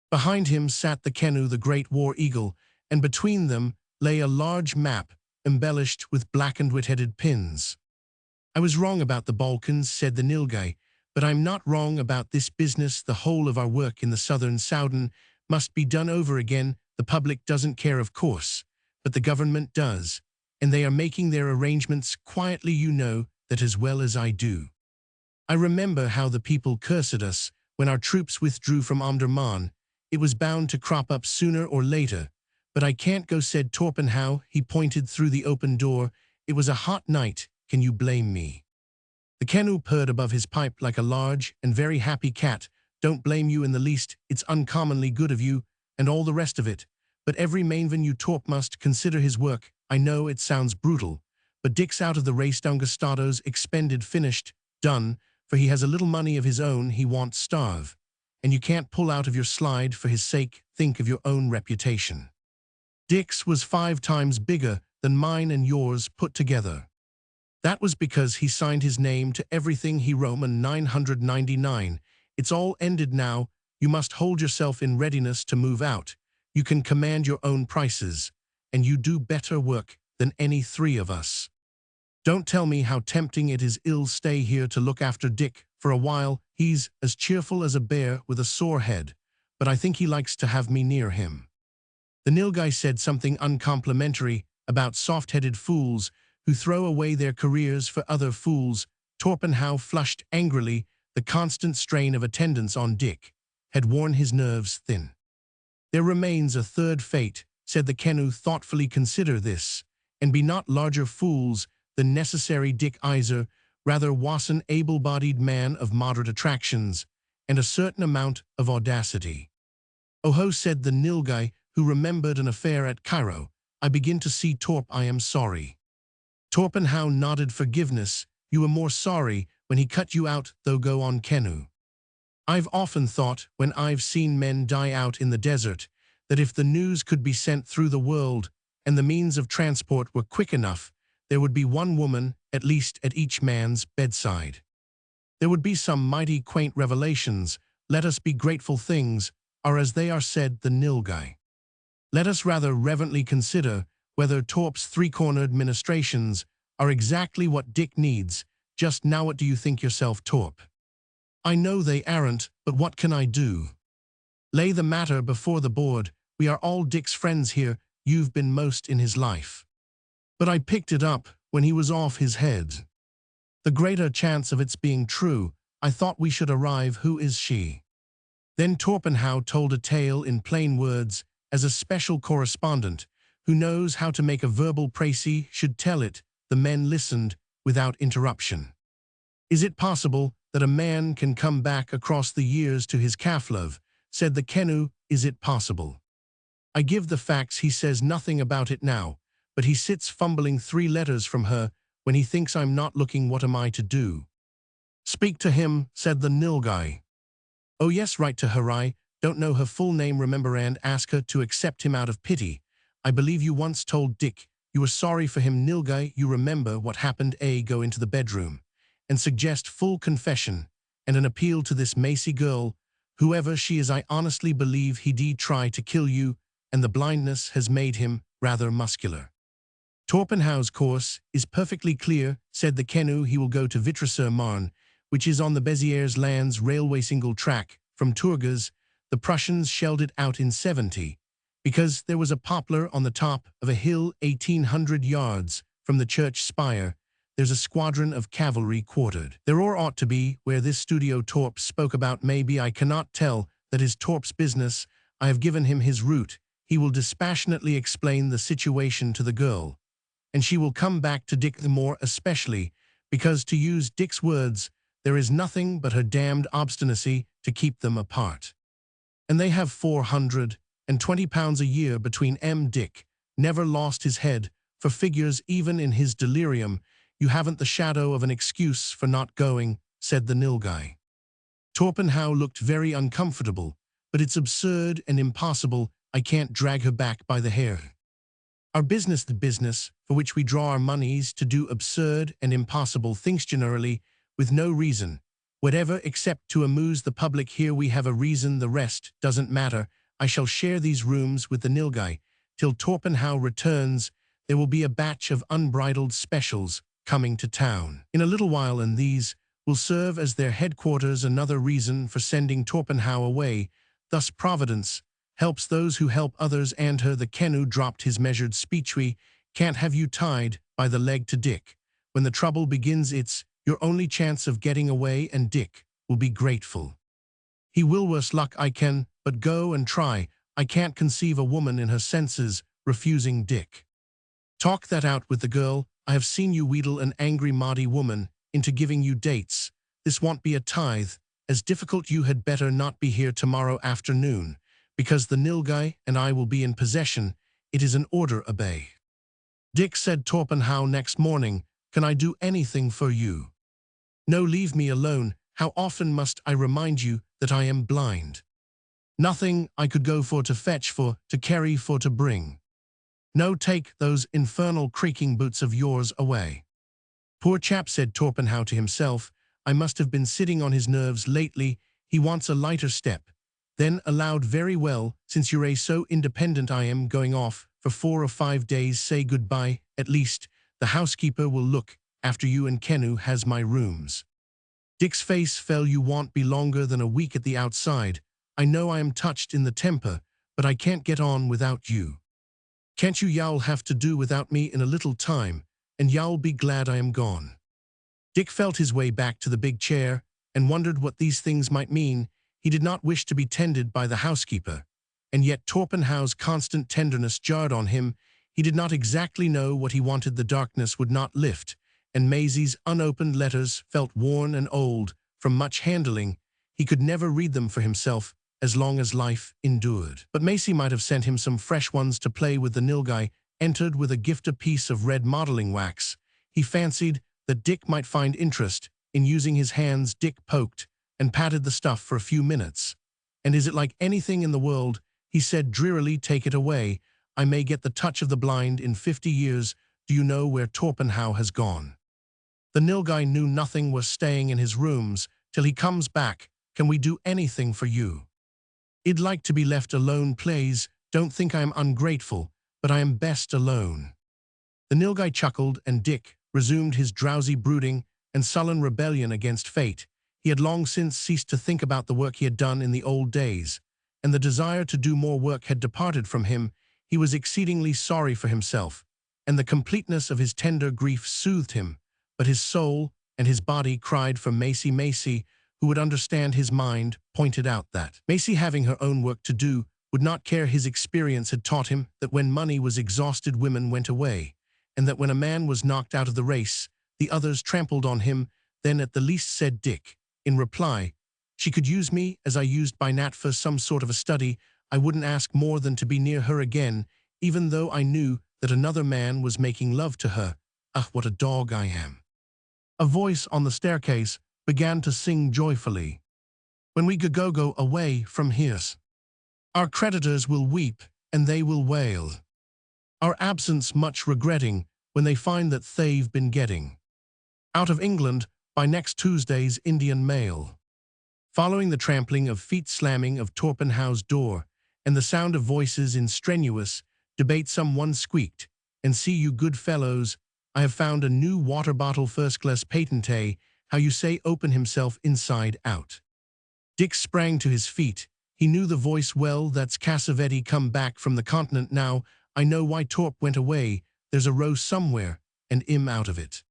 Behind him sat the Kennu, the great war eagle, and between them lay a large map embellished with blackened wit-headed pins. I was wrong about the Balkans, said the Nilgai, but I'm not wrong about this business. The whole of our work in the southern Soudan must be done over again. The public doesn't care, of course, but the government does, and they are making their arrangements quietly. You know that as well as I do. I remember how the people cursed us when our troops withdrew from Omdurman. It was bound to crop up sooner or later. But I can't go, said Torpenhow. He pointed through the open door. It was a hot night. Can you blame me? The Kennu purred above his pipe like a large and very happy cat. Don't blame you in the least. It's uncommonly good of you, and all the rest of it. But every mainvan you Torp must consider his work. I know it sounds brutal, but Dick's out of the race. Dungastado's expended, finished, done, for he has a little money of his own he won't starve. And you can't pull out of your slide for his sake. Think of your own reputation. Dick's was 5 times bigger than mine and yours put together. That was because he signed his name to everything he Roman 999. It's all ended now. You must hold yourself in readiness to move out. You can command your own prices, and you do better work than any 3 of us. Don't tell me how tempting it is. I'll stay here to look after Dick for a while. He's as cheerful as a bear with a sore head, but I think he likes to have me near him. The Nilgai said something uncomplimentary about soft-headed fools who throw away their careers for other fools. Torpenhow flushed angrily. The constant strain of attendance on Dick had worn his nerves thin. There remains a 3rd fate, said the Kennu thoughtfully. Consider this, and be not larger fools than necessary. Dick Iser rather was an able-bodied man of moderate attractions and a certain amount of audacity. Oho, said the Nilgai, who remembered an affair at Cairo. I begin to see, Torp. I am sorry. Torpenhow nodded. Forgiveness. You were more sorry when he cut you out, though. Go on, Kennu. I've often thought, when I've seen men die out in the desert, that if the news could be sent through the world and the means of transport were quick enough, there would be 1 woman, at least, at each man's bedside. There would be some mighty quaint revelations. Let us be grateful things are as they are, said the Nilgai. Let us rather reverently consider whether Torp's 3-cornered ministrations are exactly what Dick needs just now. What do you think yourself, Torp? I know they aren't, but what can I do? Lay the matter before the board. We are all Dick's friends here. You've been most in his life. But I picked it up when he was off his head. The greater chance of its being true. I thought we should arrive. Who is she? Then Torpenhow told a tale in plain words, as a special correspondent who knows how to make a verbal précis should tell it. The men listened without interruption. Is it possible that a man can come back across the years to his calf-love, said the Kennu. Is it possible? I give the facts. He says nothing about it now, but he sits fumbling 3 letters from her when he thinks I'm not looking. What am I to do? Speak to him, said the Nilgai. Oh yes, write to her. I don't know her full name, remember, and ask her to accept him out of pity. I believe you once told Dick you were sorry for him, Nilgai. You remember what happened. Go into the bedroom and suggest full confession and an appeal to this Macy girl, whoever she is. I honestly believe he did try to kill you, and the blindness has made him rather muscular. Torpenhow's course is perfectly clear, said the Kennu. He will go to Vitry-sur-Marne, which is on the Béziers lands railway single track. From Tourgas, the Prussians shelled it out in 70, because there was a poplar on the top of a hill 1,800 yards from the church spire. There's a squadron of cavalry quartered. There or ought to be, where this studio Torp spoke about. Maybe I cannot tell. That is Torp's business. I have given him his route. He will dispassionately explain the situation to the girl, and she will come back to Dick the more especially, because, to use Dick's words, there is nothing but her damned obstinacy to keep them apart. And they have £420 a year between them. Dick never lost his head for figures even in his delirium. You haven't the shadow of an excuse for not going, said the Nilgai. Torpenhow looked very uncomfortable. But it's absurd and impossible. I can't drag her back by the hair. Our business, the business for which we draw our monies, to do absurd and impossible things generally, with no reason whatever except to amuse the public. Here we have a reason, the rest doesn't matter. I shall share these rooms with the Nilgai till Torpenhow returns. There will be a batch of unbridled specials coming to town in a little while, and these will serve as their headquarters. Another reason for sending Torpenhow away. Thus Providence helps those who help others. And her, the Kennu, dropped his measured speech. We can't have you tied by the leg to Dick. When the trouble begins, it's your only chance of getting away, and Dick will be grateful. He will. Worse luck, I can but go and try. I can't conceive a woman in her senses refusing Dick. Talk that out with the girl. I have seen you wheedle an angry Mahdi woman into giving you dates. This won't be a tithe as difficult. You had better not be here tomorrow afternoon, because the Nilgai and I will be in possession. It is an order, obey. Dick, said Torpenhow next morning. Can I do anything for you? No, leave me alone. How often must I remind you that I am blind? Nothing I could go for, to fetch for, to carry for, to bring. No, take those infernal creaking boots of yours away. Poor chap, said Torpenhow to himself. I must have been sitting on his nerves lately. He wants a lighter step. Then aloud, very well, since you're so independent, I am going off for 4 or 5 days. Say goodbye. At least the housekeeper will look after you, and Kennu has my rooms. Dick's face fell. You won't be longer than a week at the outside. I know I am touched in the temper, but I can't get on without you. Can't you? You'll have to do without me in a little time, and you'll be glad I am gone. Dick felt his way back to the big chair and wondered what these things might mean. He did not wish to be tended by the housekeeper, and yet Torpenhow's constant tenderness jarred on him. He did not exactly know what he wanted. The darkness would not lift, and Maisie's unopened letters felt worn and old from much handling. He could never read them for himself as long as life endured. But Maisie might have sent him some fresh ones to play with. The Nilgai entered with a gift, a piece of red modeling wax. He fancied that Dick might find interest in using his hands. Dick poked and patted the stuff for a few minutes. And is it like anything in the world? He said drearily. Take it away. I may get the touch of the blind in 50 years. Do you know where Torpenhow has gone? The Nilgai knew nothing was staying in his rooms till he comes back. Can we do anything for you? I'd like to be left alone, please. Don't think I am ungrateful, but I am best alone. The Nilgai chuckled, and Dick resumed his drowsy brooding and sullen rebellion against fate. He had long since ceased to think about the work he had done in the old days, and the desire to do more work had departed from him. He was exceedingly sorry for himself, and the completeness of his tender grief soothed him, but his soul and his body cried for Maisie. Maisie, who would understand his mind, pointed out that Maisie, having her own work to do, would not care. His experience had taught him that when money was exhausted, women went away, and that when a man was knocked out of the race, the others trampled on him. Then at the least, said Dick, in reply, she could use me as I used by Nat for some sort of a study. I wouldn't ask more than to be near her again, even though I knew that another man was making love to her. Ah, what a dog I am. A voice on the staircase began to sing joyfully. When we go away from here, our creditors will weep and they will wail. Our absence much regretting when they find that they've been getting out of England by next Tuesday's Indian mail. Following the trampling of feet slamming of Torpenhow's door and the sound of voices in strenuous debate, someone squeaked, "And see you good fellows, I have found a new water bottle first-class patente, how you say open himself inside out." Dick sprang to his feet. He knew the voice well. "That's Cassavetti come back from the continent now. I know why Torp went away. There's a row somewhere, and out of it."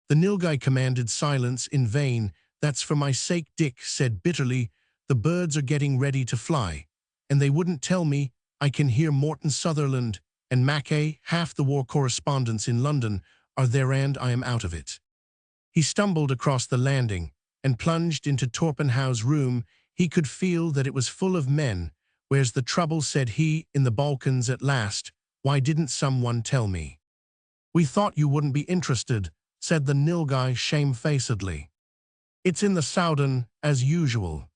The Nilgai commanded silence in vain. "That's for my sake," Dick said bitterly. "The birds are getting ready to fly, and they wouldn't tell me. I can hear Morton Sutherland and Mackay, half the war correspondents in London, are there, and I am out of it." He stumbled across the landing and plunged into Torpenhow's room. He could feel that it was full of men. "Where's the trouble?" said he. "In the Balkans at last. Why didn't someone tell me?" "We thought you wouldn't be interested," said the Nilgai shamefacedly. "It's in the Soudan, as usual.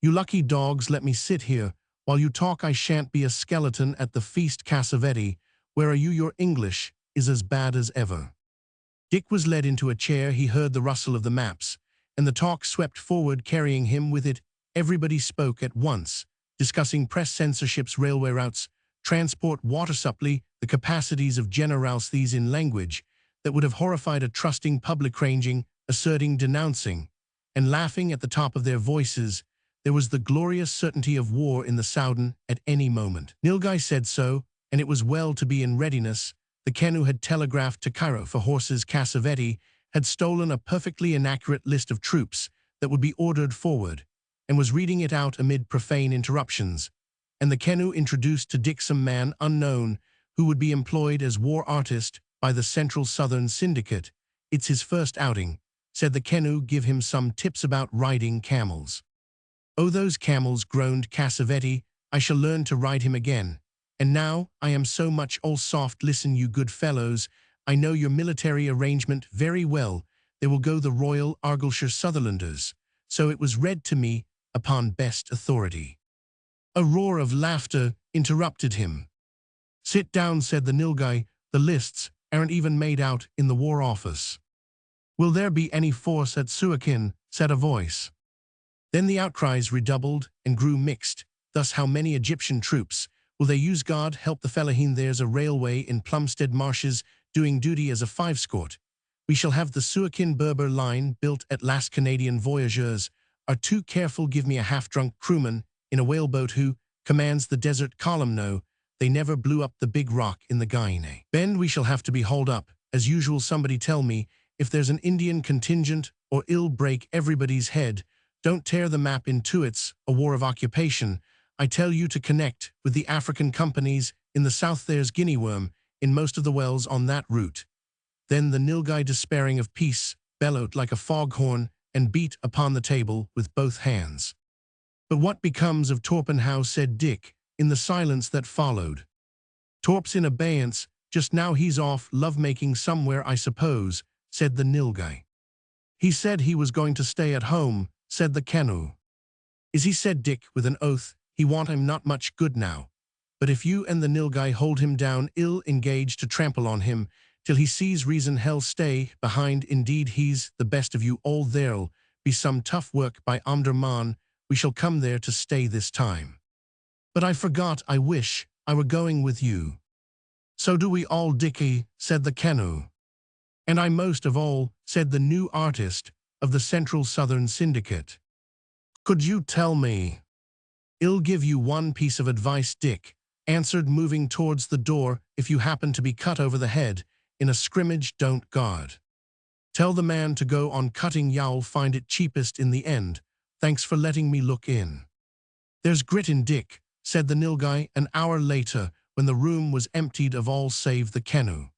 You lucky dogs, let me sit here. While you talk I shan't be a skeleton at the feast. Cassavetti, where are you? Your English is as bad as ever." Dick was led into a chair. He heard the rustle of the maps, and the talk swept forward, carrying him with it. Everybody spoke at once, discussing press censorships, railway routes, transport, water supply, the capacities of generalities in language that would have horrified a trusting public, ranging, asserting, denouncing, and laughing at the top of their voices. There was the glorious certainty of war in the Soudan at any moment. Nilgai said so, and it was well to be in readiness. The Kennu had telegraphed to Cairo for horses. Cassavetti had stolen a perfectly inaccurate list of troops that would be ordered forward, and was reading it out amid profane interruptions. And the Kennu introduced to Dick some man unknown who would be employed as war artist by the Central Southern Syndicate. "It's his first outing," said the Kennu. "Give him some tips about riding camels." "Oh, those camels," groaned Cassavetti. "I shall learn to ride him again. And now I am so much all soft. Listen, you good fellows, I know your military arrangement very well. There will go the Royal Argyllshire Sutherlanders. So it was read to me upon best authority." A roar of laughter interrupted him. "Sit down," said the Nilgai. "The lists aren't even made out in the War Office." "Will there be any force at Suakin?" said a voice. Then the outcries redoubled and grew mixed. "Thus how many Egyptian troops? Will they use? God help the fellahin. There's a railway in Plumstead Marshes doing duty as a five-escort. We shall have the Suakin Berber line built at last. Canadian voyageurs are too careful. Give me a half-drunk crewman in a whaleboat who commands the desert column. No, they never blew up the big rock in the Guiana. Bend, we shall have to be hauled up. As usual, somebody tell me if there's an Indian contingent or it'll break everybody's head. Don't tear the map into it's a war of occupation. I tell you to connect with the African companies in the south. There's guinea worm in most of the wells on that route." Then the Nilgai, despairing of peace, bellowed like a foghorn and beat upon the table with both hands. "But what becomes of Torpenhow?" said Dick, in the silence that followed. "Torp's in abeyance just now. He's off love-making somewhere, I suppose," said the Nilgai. "He said he was going to stay at home," said the Kennu. "Is he?" said Dick with an oath. "He want him not much good now. But if you and the Nilgai hold him down, ill engaged to trample on him till he sees reason, hell stay behind. Indeed, he's the best of you all. There'll be some tough work by Omdurman. We shall come there to stay this time. But I forgot, I wish I were going with you." "So do we all, Dickie," said the Kennu. "And I most of all," said the new artist of the Central Southern Syndicate. "Could you tell me?" "I'll give you one piece of advice," Dick answered, moving towards the door. "If you happen to be cut over the head in a scrimmage, don't guard. Tell the man to go on cutting. You'll find it cheapest in the end. Thanks for letting me look in." "There's grit in Dick," said the Nilgai an hour later, when the room was emptied of all save the Kennu.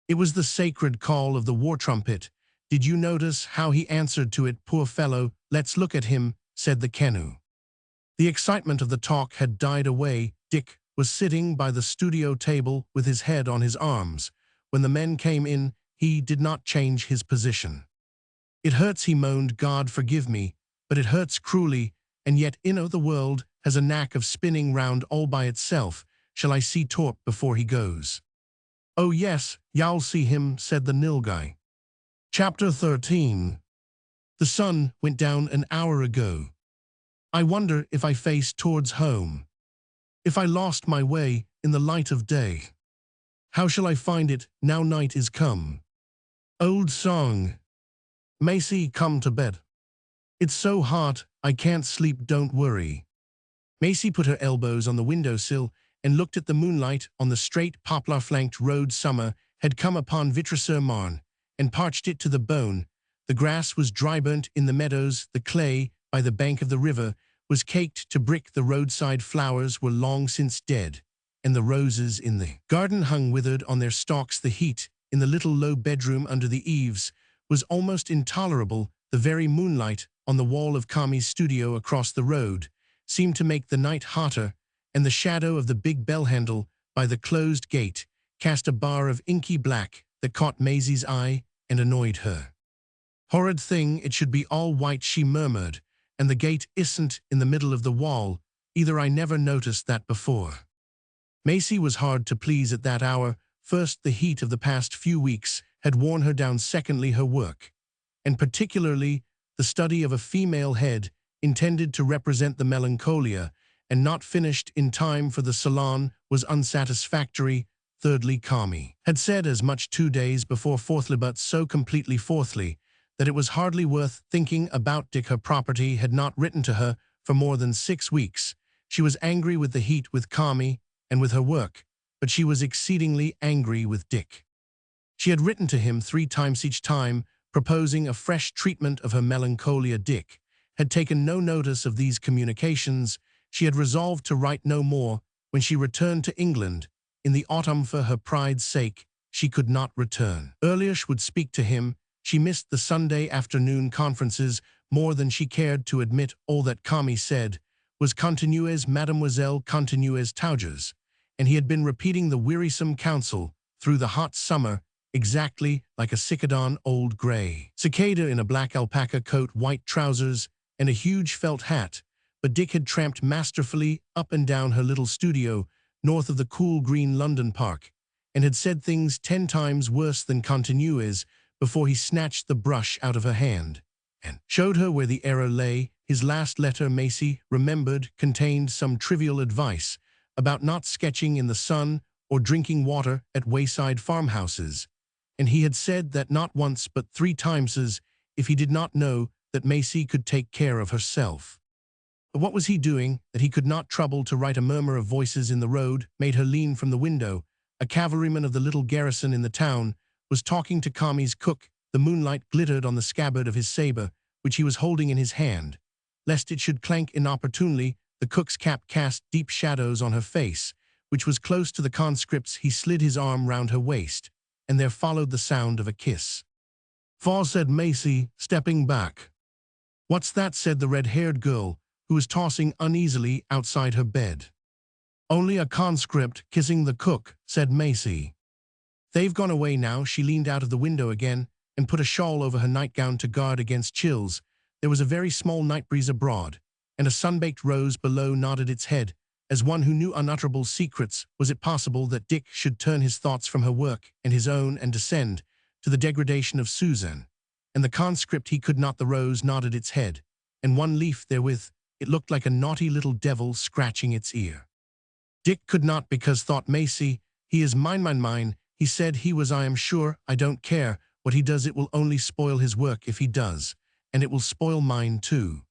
"It was the sacred call of the war trumpet. Did you notice how he answered to it? Poor fellow, let's look at him," said the Kennu. The excitement of the talk had died away. Dick was sitting by the studio table with his head on his arms. When the men came in, he did not change his position. It hurts, he moaned, God forgive me, but it hurts cruelly, and yet the world has a knack of spinning round all by itself. Shall I see Torp before he goes? Oh yes, y'all see him, said the Nilgai. Chapter 13. The sun went down an hour ago. I wonder if I faced towards home. If I lost my way in the light of day. How shall I find it now night is come? Old song. Macy, come to bed. It's so hot, I can't sleep, don't worry. Macy put her elbows on the windowsill and looked at the moonlight on the straight poplar-flanked road. Summer had come upon Vitry-sur-Marne and parched it to the bone. The grass was dry-burnt in the meadows, the clay by the bank of the river was caked to brick, the roadside flowers were long since dead, and the roses in the garden hung withered on their stalks. The heat in the little low bedroom under the eaves was almost intolerable. The very moonlight on the wall of Kami's studio across the road seemed to make the night hotter, and the shadow of the big bell handle by the closed gate cast a bar of inky black that caught Maisie's eye and annoyed her. Horrid thing, it should be all white, she murmured, and the gate isn't in the middle of the wall either. I never noticed that before. Maisie was hard to please at that hour. First, the heat of the past few weeks had worn her down. Secondly, her work, and particularly the study of a female head intended to represent the melancholia and not finished in time for the salon, was unsatisfactory. Thirdly, Kami had said as much 2 days before. Fourthly, but so completely fourthly, that it was hardly worth thinking about. Dick, her property, had not written to her for more than 6 weeks. She was angry with the heat, with Kami, and with her work, but she was exceedingly angry with Dick. She had written to him 3 times, each time proposing a fresh treatment of her melancholia. Dick had taken no notice of these communications. She had resolved to write no more when she returned to England in the autumn. For her pride's sake, she could not return earlier. She would speak to him. She missed the Sunday afternoon conferences more than she cared to admit. All that Kami said was continuez, mademoiselle, continuez Tauges, and he had been repeating the wearisome counsel through the hot summer, exactly like a cicadon old gray cicada in a black alpaca coat, white trousers, and a huge felt hat. But Dick had tramped masterfully up and down her little studio north of the cool green London park, and had said things 10 times worse than continuez before he snatched the brush out of her hand and showed her where the error lay. His last letter, Maisie remembered, contained some trivial advice about not sketching in the sun or drinking water at wayside farmhouses, and he had said that not once but 3 times, if he did not know that Maisie could take care of herself. But what was he doing that he could not trouble to write? A murmur of voices in the road made her lean from the window. A cavalryman of the little garrison in the town was talking to Kami's cook. The moonlight glittered on the scabbard of his saber, which he was holding in his hand. Lest it should clank inopportunely, the cook's cap cast deep shadows on her face, which was close to the conscript's. He slid his arm round her waist, and there followed the sound of a kiss. "Fa," said Maisie, stepping back. "What's that?" said the red-haired girl, who was tossing uneasily outside her bed. "Only a conscript kissing the cook," said Maisie. "They've gone away now." She leaned out of the window again and put a shawl over her nightgown to guard against chills. There was a very small night breeze abroad, and a sun-baked rose below nodded its head, as one who knew unutterable secrets. Was it possible that Dick should turn his thoughts from her work and his own and descend to the degradation of Suzanne? And the conscript, he could not. The rose nodded its head, and one leaf therewith, it looked like a naughty little devil scratching its ear. Dick could not, because, thought Maisie, he is mine, mine, mine. He said he was. I am sure I don't care what he does. It will only spoil his work if he does, and it will spoil mine too.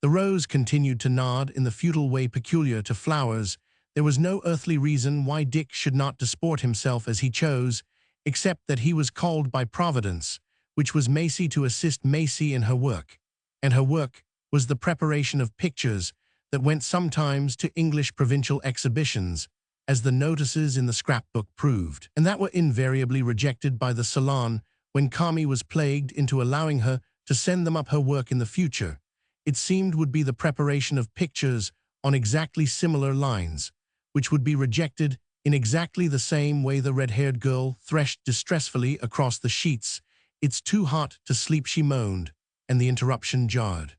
The rose continued to nod in the futile way peculiar to flowers. There was no earthly reason why Dick should not disport himself as he chose, except that he was called by Providence, which was Maisie, to assist Maisie in her work, and her work was the preparation of pictures that went sometimes to English provincial exhibitions, as the notices in the scrapbook proved, and that were invariably rejected by the salon when Kami was plagued into allowing her to send them up. Her work in the future, it seemed, would be the preparation of pictures on exactly similar lines, which would be rejected in exactly the same way. The red-haired girl threshed distressfully across the sheets "It's too hot to sleep," she moaned, and the interruption jarred.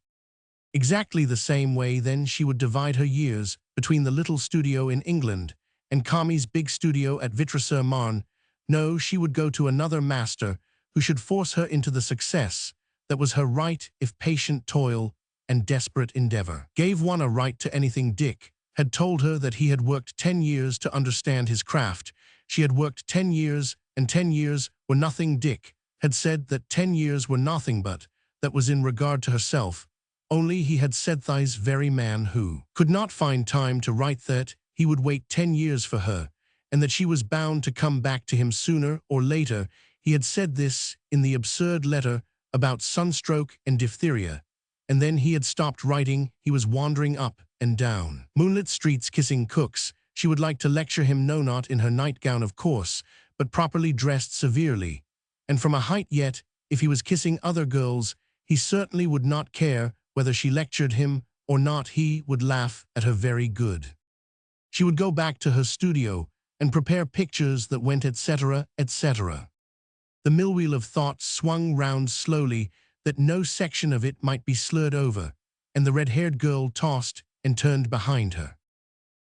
Exactly the same way then she would divide her years between the little studio in England and Kami's big studio at Vitry-sur-Marne. No, she would go to another master who should force her into the success that was her right if patient toil and desperate endeavor gave one a right to anything. Dick had told her that he had worked 10 years to understand his craft. She had worked 10 years, and 10 years were nothing. Dick had said that 10 years were nothing, but that was in regard to herself. Only he had said this very man who could not find time to write that he would wait 10 years for her, and that she was bound to come back to him sooner or later. He had said this in the absurd letter about sunstroke and diphtheria, and then he had stopped writing. He was wandering up and down moonlit streets kissing cooks. She would like to lecture him, no, not in her nightgown of course, but properly dressed severely, and from a height. Yet, if he was kissing other girls, he certainly would not care whether she lectured him or not. He would laugh at her. Very good. She would go back to her studio and prepare pictures that went, etc., etc. The millwheel of thought swung round slowly, that no section of it might be slurred over, and the red-haired girl tossed and turned behind her.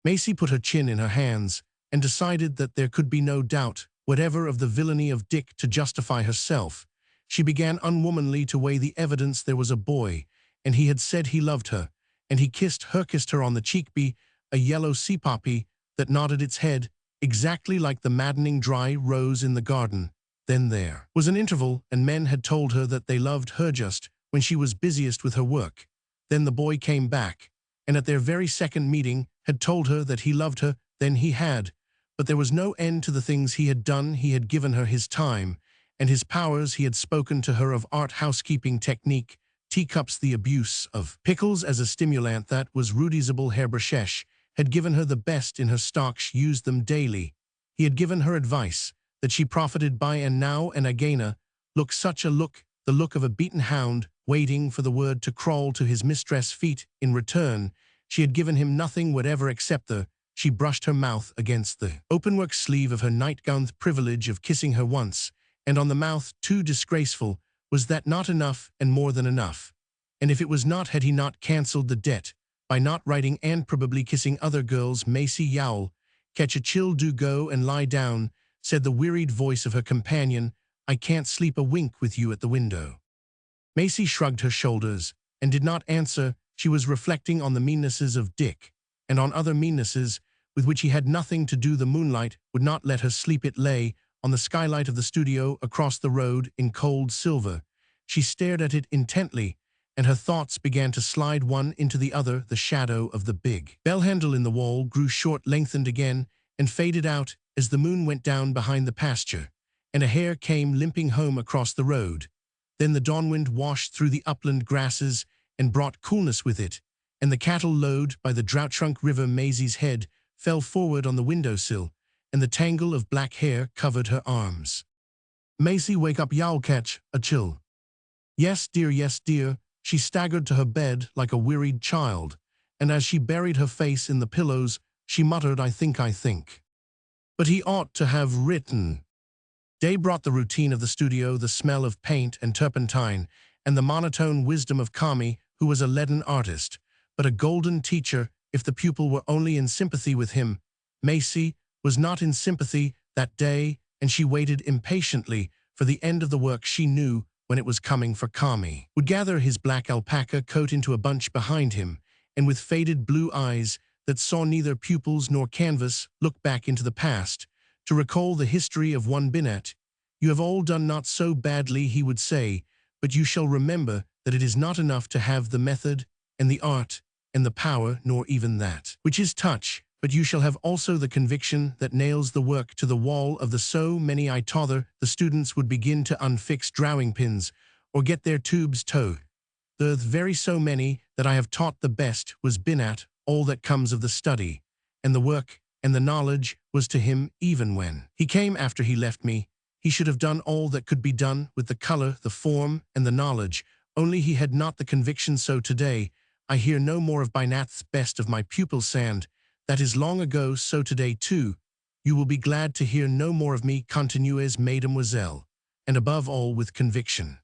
Maisie put her chin in her hands and decided that there could be no doubt whatever of the villainy of Dick. To justify herself, she began unwomanly to weigh the evidence. There was a boy, and he had said he loved her, and he kissed her on the cheek. Be a yellow sea poppy that nodded its head, exactly like the maddening dry rose in the garden. Then there was an interval, and men had told her that they loved her just when she was busiest with her work. Then the boy came back, and at their very second meeting had told her that he loved her. Then he had, but there was no end to the things he had done. He had given her his time and his powers. He had spoken to her of art, housekeeping technique, teacups, the abuse of pickles as a stimulant. That was Rudyard. Herr Berchesh had given her the best in her stock. She used them daily. He had given her advice that she profited by, and now and again look, such a look, the look of a beaten hound waiting for the word to crawl to his mistress' feet. In return, she had given him nothing whatever except she brushed her mouth against the openwork sleeve of her nightgown. The privilege of kissing her once, and on the mouth, too disgraceful. Was that not enough, and more than enough? And if it was not, had he not cancelled the debt by not writing and probably kissing other girls? Maisie Yowl, catch a chill, do go and lie down, said the wearied voice of her companion. I can't sleep a wink with you at the window. Maisie shrugged her shoulders and did not answer. She was reflecting on the meannesses of Dick, and on other meannesses with which he had nothing to do. The moonlight would not let her sleep. It lay on the skylight of the studio across the road in cold silver. She stared at it intently, and her thoughts began to slide one into the other. The shadow of the big bell handle in the wall grew short, lengthened again, and faded out as the moon went down behind the pasture, and a hare came limping home across the road. Then the dawn wind washed through the upland grasses and brought coolness with it, and the cattle lowed by the drought-shrunk river. Maisie's head fell forward on the windowsill, and the tangle of black hair covered her arms. Maisie, wake up, Yowl, catch a chill. Yes, dear, yes, dear. She staggered to her bed like a wearied child, and as she buried her face in the pillows, she muttered, I think. But he ought to have written. Day brought the routine of the studio, the smell of paint and turpentine, and the monotone wisdom of Kami, who was a leaden artist, but a golden teacher if the pupil were only in sympathy with him. Maisie was not in sympathy that day, and she waited impatiently for the end of the work. She knew when it was coming, for Kami would gather his black alpaca coat into a bunch behind him, and with faded blue eyes that saw neither pupils nor canvas, look back into the past to recall the history of one Binet. You have all done not so badly, he would say, but you shall remember that it is not enough to have the method and the art and the power, nor even that which is touch, but you shall have also the conviction that nails the work to the wall of the so many. I tother the students would begin to unfix drawing pins or get their tubes towed. The very so many that I have taught the best was Binet. All that comes of the study and the work and the knowledge was to him. Even when he came after he left me, he should have done all that could be done with the color, the form, and the knowledge, only he had not the conviction. So today I hear no more of Binet's best of my pupil Sand. That is long ago. So today too you will be glad to hear no more of me. Continuez, mademoiselle. and above all with conviction.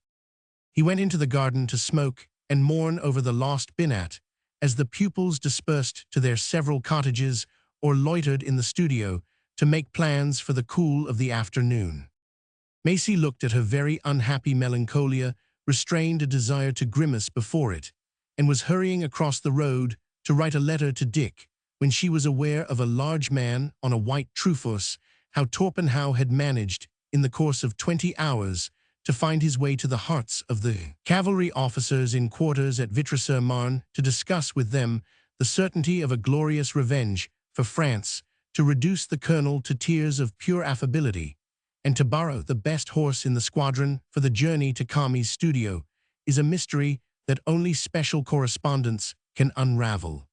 He went into the garden to smoke and mourn over the lost Binat, as the pupils dispersed to their several cottages or loitered in the studio to make plans for the cool of the afternoon. Macy looked at her very unhappy melancholia, restrained a desire to grimace before it, and was hurrying across the road to write a letter to Dick, when she was aware of a large man on a white truffus, how Torpenhow had managed, in the course of 20 hours, to find his way to the hearts of the cavalry officers in quarters at Vitry-sur-Marne to discuss with them the certainty of a glorious revenge for France, to reduce the colonel to tears of pure affability, and to borrow the best horse in the squadron for the journey to Kami's studio, is a mystery that only special correspondence can unravel.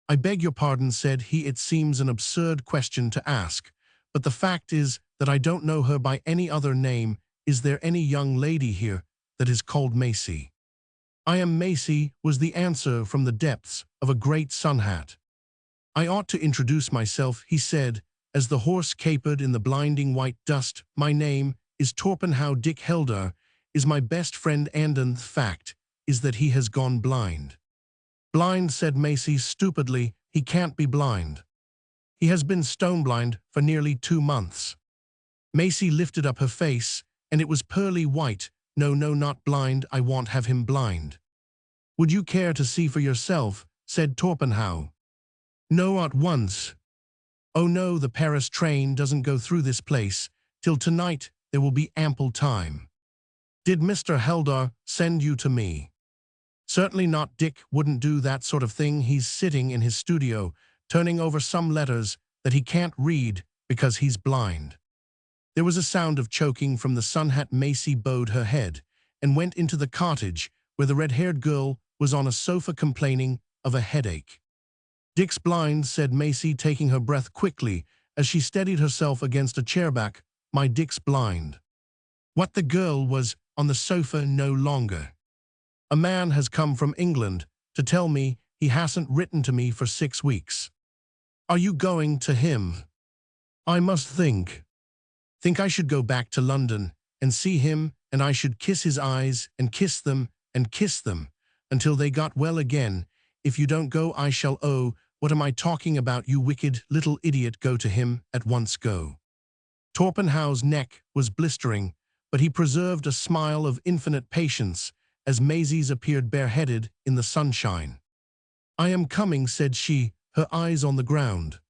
"I beg your pardon," said he, "it seems an absurd question to ask, but the fact is that I don't know her by any other name. Is there any young lady here that is called Macy?" "I am Macy," was the answer from the depths of a great sun-hat. "I ought to introduce myself," he said, as the horse capered in the blinding white dust. "My name is Torpenhow. Dick Heldar is my best friend, and the fact is that he has gone blind." "Blind?" said Macy stupidly. "He can't be blind. He has been stone-blind for nearly 2 months." Macy lifted up her face, and it was pearly white. "No, no, not blind. I won't have him blind." "Would you care to see for yourself?" said Torpenhow. "No, at once." "Oh no, the Paris train doesn't go through this place till tonight. There will be ample time." "Did Mr. Heldar send you to me?" "Certainly not. Dick wouldn't do that sort of thing. He's sitting in his studio, turning over some letters that he can't read because he's blind." There was a sound of choking from the sun-hat. Macy bowed her head and went into the cottage, where the red-haired girl was on a sofa complaining of a headache. "Dick's blind," said Macy, taking her breath quickly as she steadied herself against a chairback. "My Dick's blind." What? The girl was on the sofa no longer. "A man has come from England to tell me he hasn't written to me for 6 weeks." "Are you going to him?" "I must think I should go back to London and see him, and I should kiss his eyes and kiss them until they got well again. If you don't go, I shall. Oh, what am I talking about, you wicked little idiot? Go to him at once, go." Torpenhow's neck was blistering, but he preserved a smile of infinite patience as Maisie's appeared bareheaded in the sunshine. "I am coming," said she, her eyes on the ground.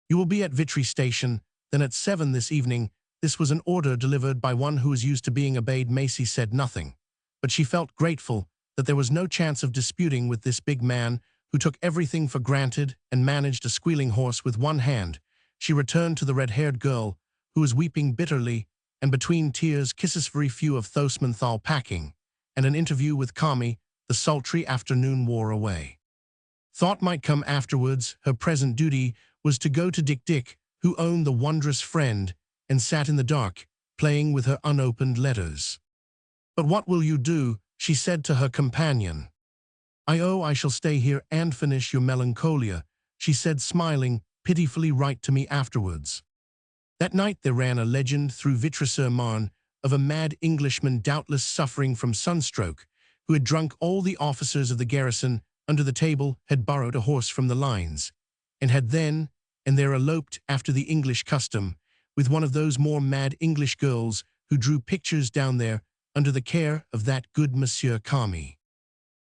"You will be at Vitry Station, then at 7 this evening." This was an order delivered by one who was used to being obeyed. Macy said nothing, but she felt grateful that there was no chance of disputing with this big man who took everything for granted and managed a squealing horse with one hand. She returned to the red-haired girl, who was weeping bitterly, and between tears kisses very few of Thosmenthal packing, and an interview with Kami. The sultry afternoon wore away. Thought might come afterwards. Her present duty was to go to Dick, who owned the wondrous friend, and sat in the dark, playing with her unopened letters. "But what will you do?" she said to her companion. I shall stay here and finish your melancholia," she said, smiling pitifully. "Write to me afterwards." That night there ran a legend through Vitry-sur-Marne of a mad Englishman, doubtless suffering from sunstroke, who had drunk all the officers of the garrison under the table, had borrowed a horse from the lines, and had then and there eloped after the English custom, with one of those more mad English girls who drew pictures down there under the care of that good Monsieur Kami.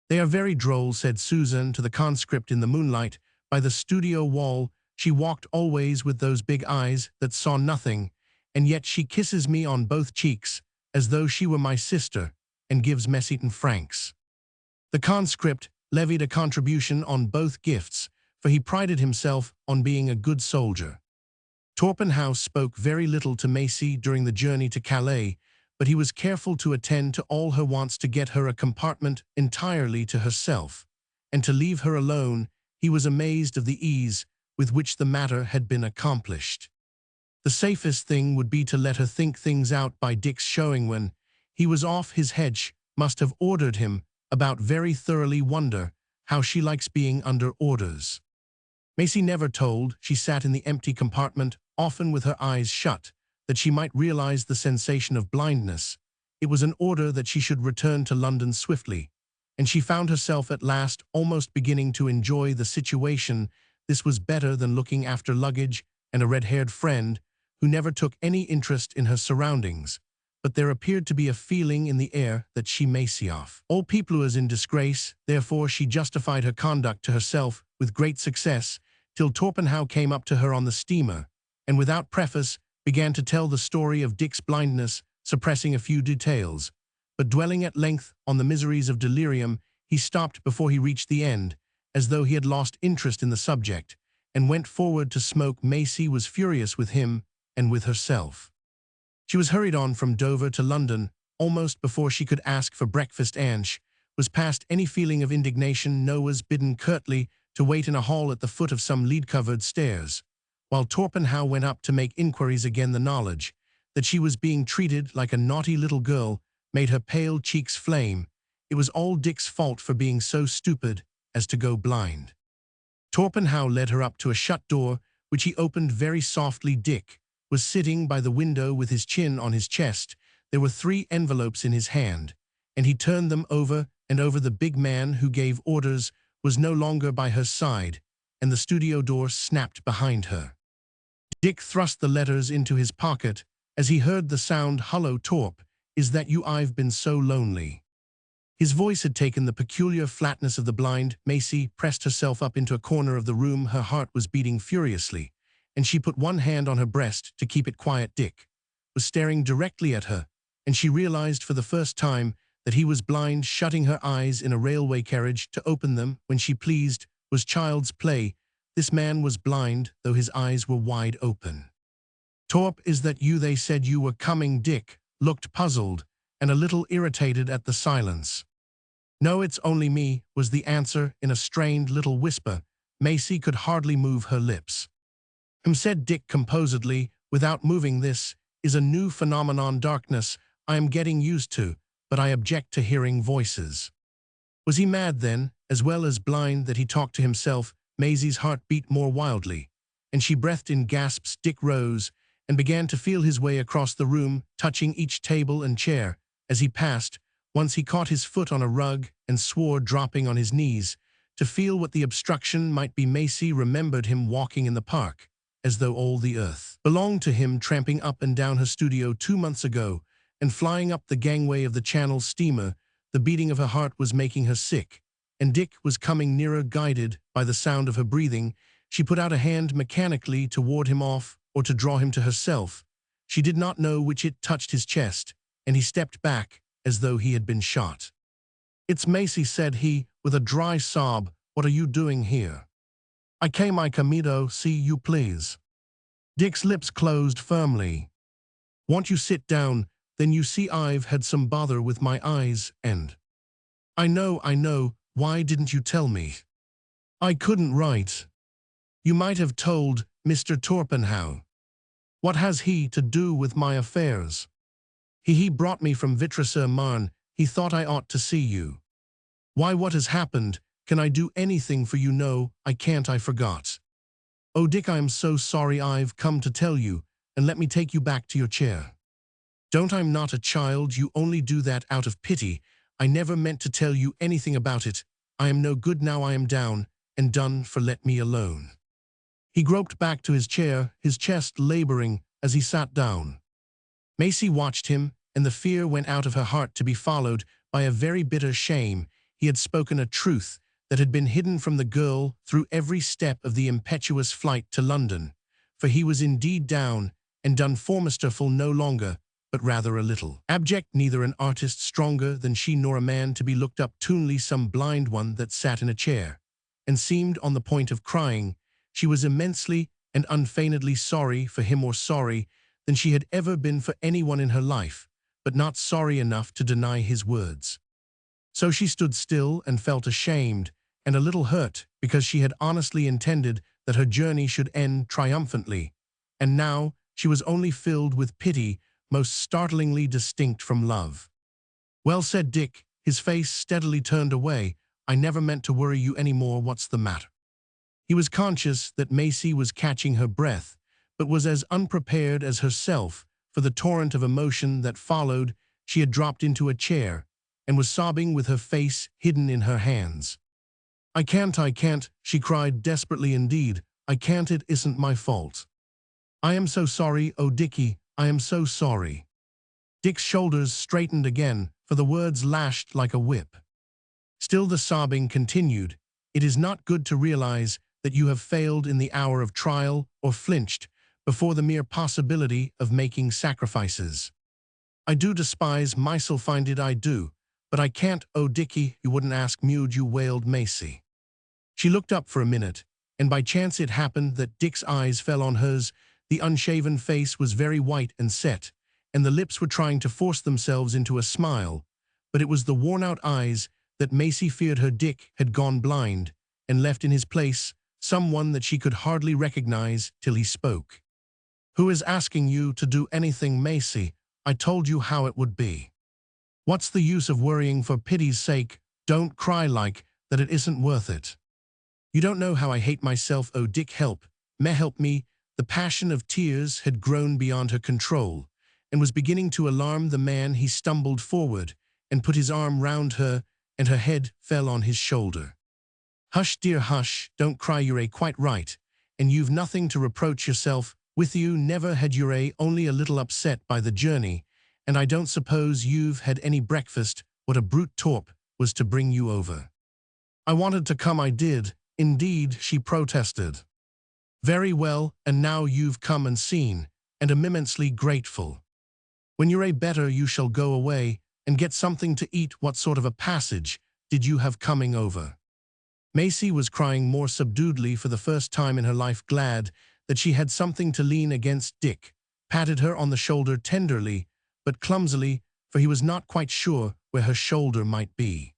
"They are very droll," said Susan to the conscript in the moonlight. By the studio wall she walked always with those big eyes that saw nothing, and yet she kisses me on both cheeks as though she were my sister, and gives Messiton francs. The conscript levied a contribution on both gifts, for he prided himself on being a good soldier. Torpenhow spoke very little to Macy during the journey to Calais, but he was careful to attend to all her wants, to get her a compartment entirely to herself, and to leave her alone. He was amazed of the ease with which the matter had been accomplished. The safest thing would be to let her think things out by Dick's showing when he was off his head. Must have ordered him about very thoroughly. Wonder how she likes being under orders. Macy never told. She sat in the empty compartment, often with her eyes shut, that she might realize the sensation of blindness. It was an order that she should return to London swiftly, and she found herself at last almost beginning to enjoy the situation. This was better than looking after luggage and a red-haired friend who never took any interest in her surroundings. But there appeared to be a feeling in the air that she may see off. All people was in disgrace, therefore she justified her conduct to herself with great success, till Torpenhow came up to her on the steamer, and without preface began to tell the story of Dick's blindness, suppressing a few details. But dwelling at length on the miseries of delirium, he stopped before he reached the end, as though he had lost interest in the subject, and went forward to smoke. Maisie was furious with him and with herself. She was hurried on from Dover to London almost before she could ask for breakfast, and was past any feeling of indignation. Was bidden curtly to wait in a hall at the foot of some lead-covered stairs, while Torpenhow went up to make inquiries again. The knowledge that she was being treated like a naughty little girl made her pale cheeks flame. It was all Dick's fault for being so stupid as to go blind. Torpenhow led her up to a shut door, which he opened very softly. Dick was sitting by the window with his chin on his chest. There were 3 envelopes in his hand, and he turned them over and over. The big man who gave orders was no longer by her side, and the studio door snapped behind her. Dick thrust the letters into his pocket as he heard the sound. "Hullo, Torp, is that you? I've been so lonely." His voice had taken the peculiar flatness of the blind. Maisie pressed herself up into a corner of the room. Her heart was beating furiously, and she put one hand on her breast to keep it quiet. Dick was staring directly at her, and she realized for the first time that he was blind. Shutting her eyes in a railway carriage to open them when she pleased was child's play. This man was blind, though his eyes were wide open. "Torp, is that you? They said you were coming." Dick looked puzzled and a little irritated at the silence. "No, it's only me," was the answer in a strained little whisper. Maisie could hardly move her lips. Said Dick composedly, without moving. "This is a new phenomenon, darkness, I am getting used to, but I object to hearing voices." Was he mad then, as well as blind, that he talked to himself? Maisie's heart beat more wildly, and she breathed in gasps. Dick rose and began to feel his way across the room, touching each table and chair as he passed. Once he caught his foot on a rug and swore, dropping on his knees to feel what the obstruction might be. Maisie remembered him walking in the park, as though all the earth belonged to him, tramping up and down her studio 2 months ago, and flying up the gangway of the Channel steamer. The beating of her heart was making her sick, and Dick was coming nearer. Guided by the sound of her breathing, she put out a hand mechanically to ward him off or to draw him to herself. She did not know which. It touched his chest, and he stepped back as though he had been shot. "It's Maisie," said he, with a dry sob. "What are you doing here?" "I comido, see you please." Dick's lips closed firmly. "Won't you sit down? Then you see I've had some bother with my eyes, and—" I know, why didn't you tell me?" "I couldn't write." "You might have told Mr. Torpenhow." "What has he to do with my affairs?" He brought me from Vitry-sur-Marne. He thought I ought to see you." "Why, what has happened? Can I do anything for you?" "No, I can't, I forgot." "Oh, Dick, I'm so sorry. I've come to tell you, and let me take you back to your chair." "Don't, I'm not a child. You only do that out of pity. I never meant to tell you anything about it. I am no good now. I am down and done for. Let me alone." He groped back to his chair, his chest laboring as he sat down. Maisie watched him, and the fear went out of her heart, to be followed by a very bitter shame. He had spoken a truth that had been hidden from the girl through every step of the impetuous flight to London. For he was indeed down and done for, masterful no longer, but rather a little abject, neither an artist stronger than she nor a man to be looked up to, only some blind one that sat in a chair and seemed on the point of crying. She was immensely and unfeignedly sorry for him, more sorry than she had ever been for anyone in her life, but not sorry enough to deny his words. So she stood still and felt ashamed and a little hurt, because she had honestly intended that her journey should end triumphantly, and now she was only filled with pity, most startlingly distinct from love. "Well," said Dick, his face steadily turned away, "I never meant to worry you any more. What's the matter?" He was conscious that Maisie was catching her breath, but was as unprepared as herself for the torrent of emotion that followed, she had dropped into a chair and was sobbing with her face hidden in her hands. I can't, she cried desperately indeed. I can't, it isn't my fault. I am so sorry, oh Dickie, I am so sorry. Dick's shoulders straightened again, for the words lashed like a whip. Still the sobbing continued. It is not good to realize that you have failed in the hour of trial or flinched before the mere possibility of making sacrifices. I do despise myself, find it I do, but I can't, oh Dickie, you wouldn't ask me'd you, wailed Macy. She looked up for a minute, and by chance it happened that Dick's eyes fell on hers. The unshaven face was very white and set, and the lips were trying to force themselves into a smile, but it was the worn-out eyes that Macy feared her Dick had gone blind, and left in his place someone that she could hardly recognize till he spoke. Who is asking you to do anything, Macy? I told you how it would be. What's the use of worrying? For pity's sake, don't cry like that, it isn't worth it. You don't know how I hate myself, oh Dick, help me. The passion of tears had grown beyond her control, and was beginning to alarm the man. He stumbled forward, and put his arm round her, and her head fell on his shoulder. Hush, dear, hush, don't cry, you're quite right, and you've nothing to reproach yourself with. You never had, you're only a little upset by the journey, and I don't suppose you've had any breakfast. What a brute Torp was to bring you over. I wanted to come, I did, indeed, she protested. Very well, and now you've come and seen, and am immensely grateful. When you're better you shall go away and get something to eat. What sort of a passage did you have coming over? Macy was crying more subduedly for the first time in her life, glad that she had something to lean against. Dick patted her on the shoulder tenderly, but clumsily, for he was not quite sure where her shoulder might be.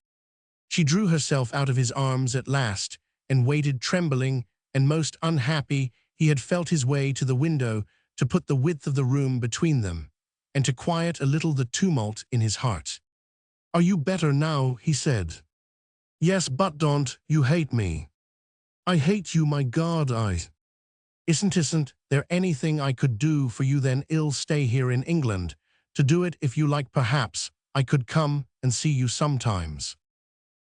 She drew herself out of his arms at last, and waited, trembling and most unhappy. He had felt his way to the window to put the width of the room between them, and to quiet a little the tumult in his heart. Are you better now? He said. Yes, but don't you hate me? I hate you, my God, Isn't there anything I could do for you then? I'll stay here in England to do it if you like. Perhaps I could come and see you sometimes.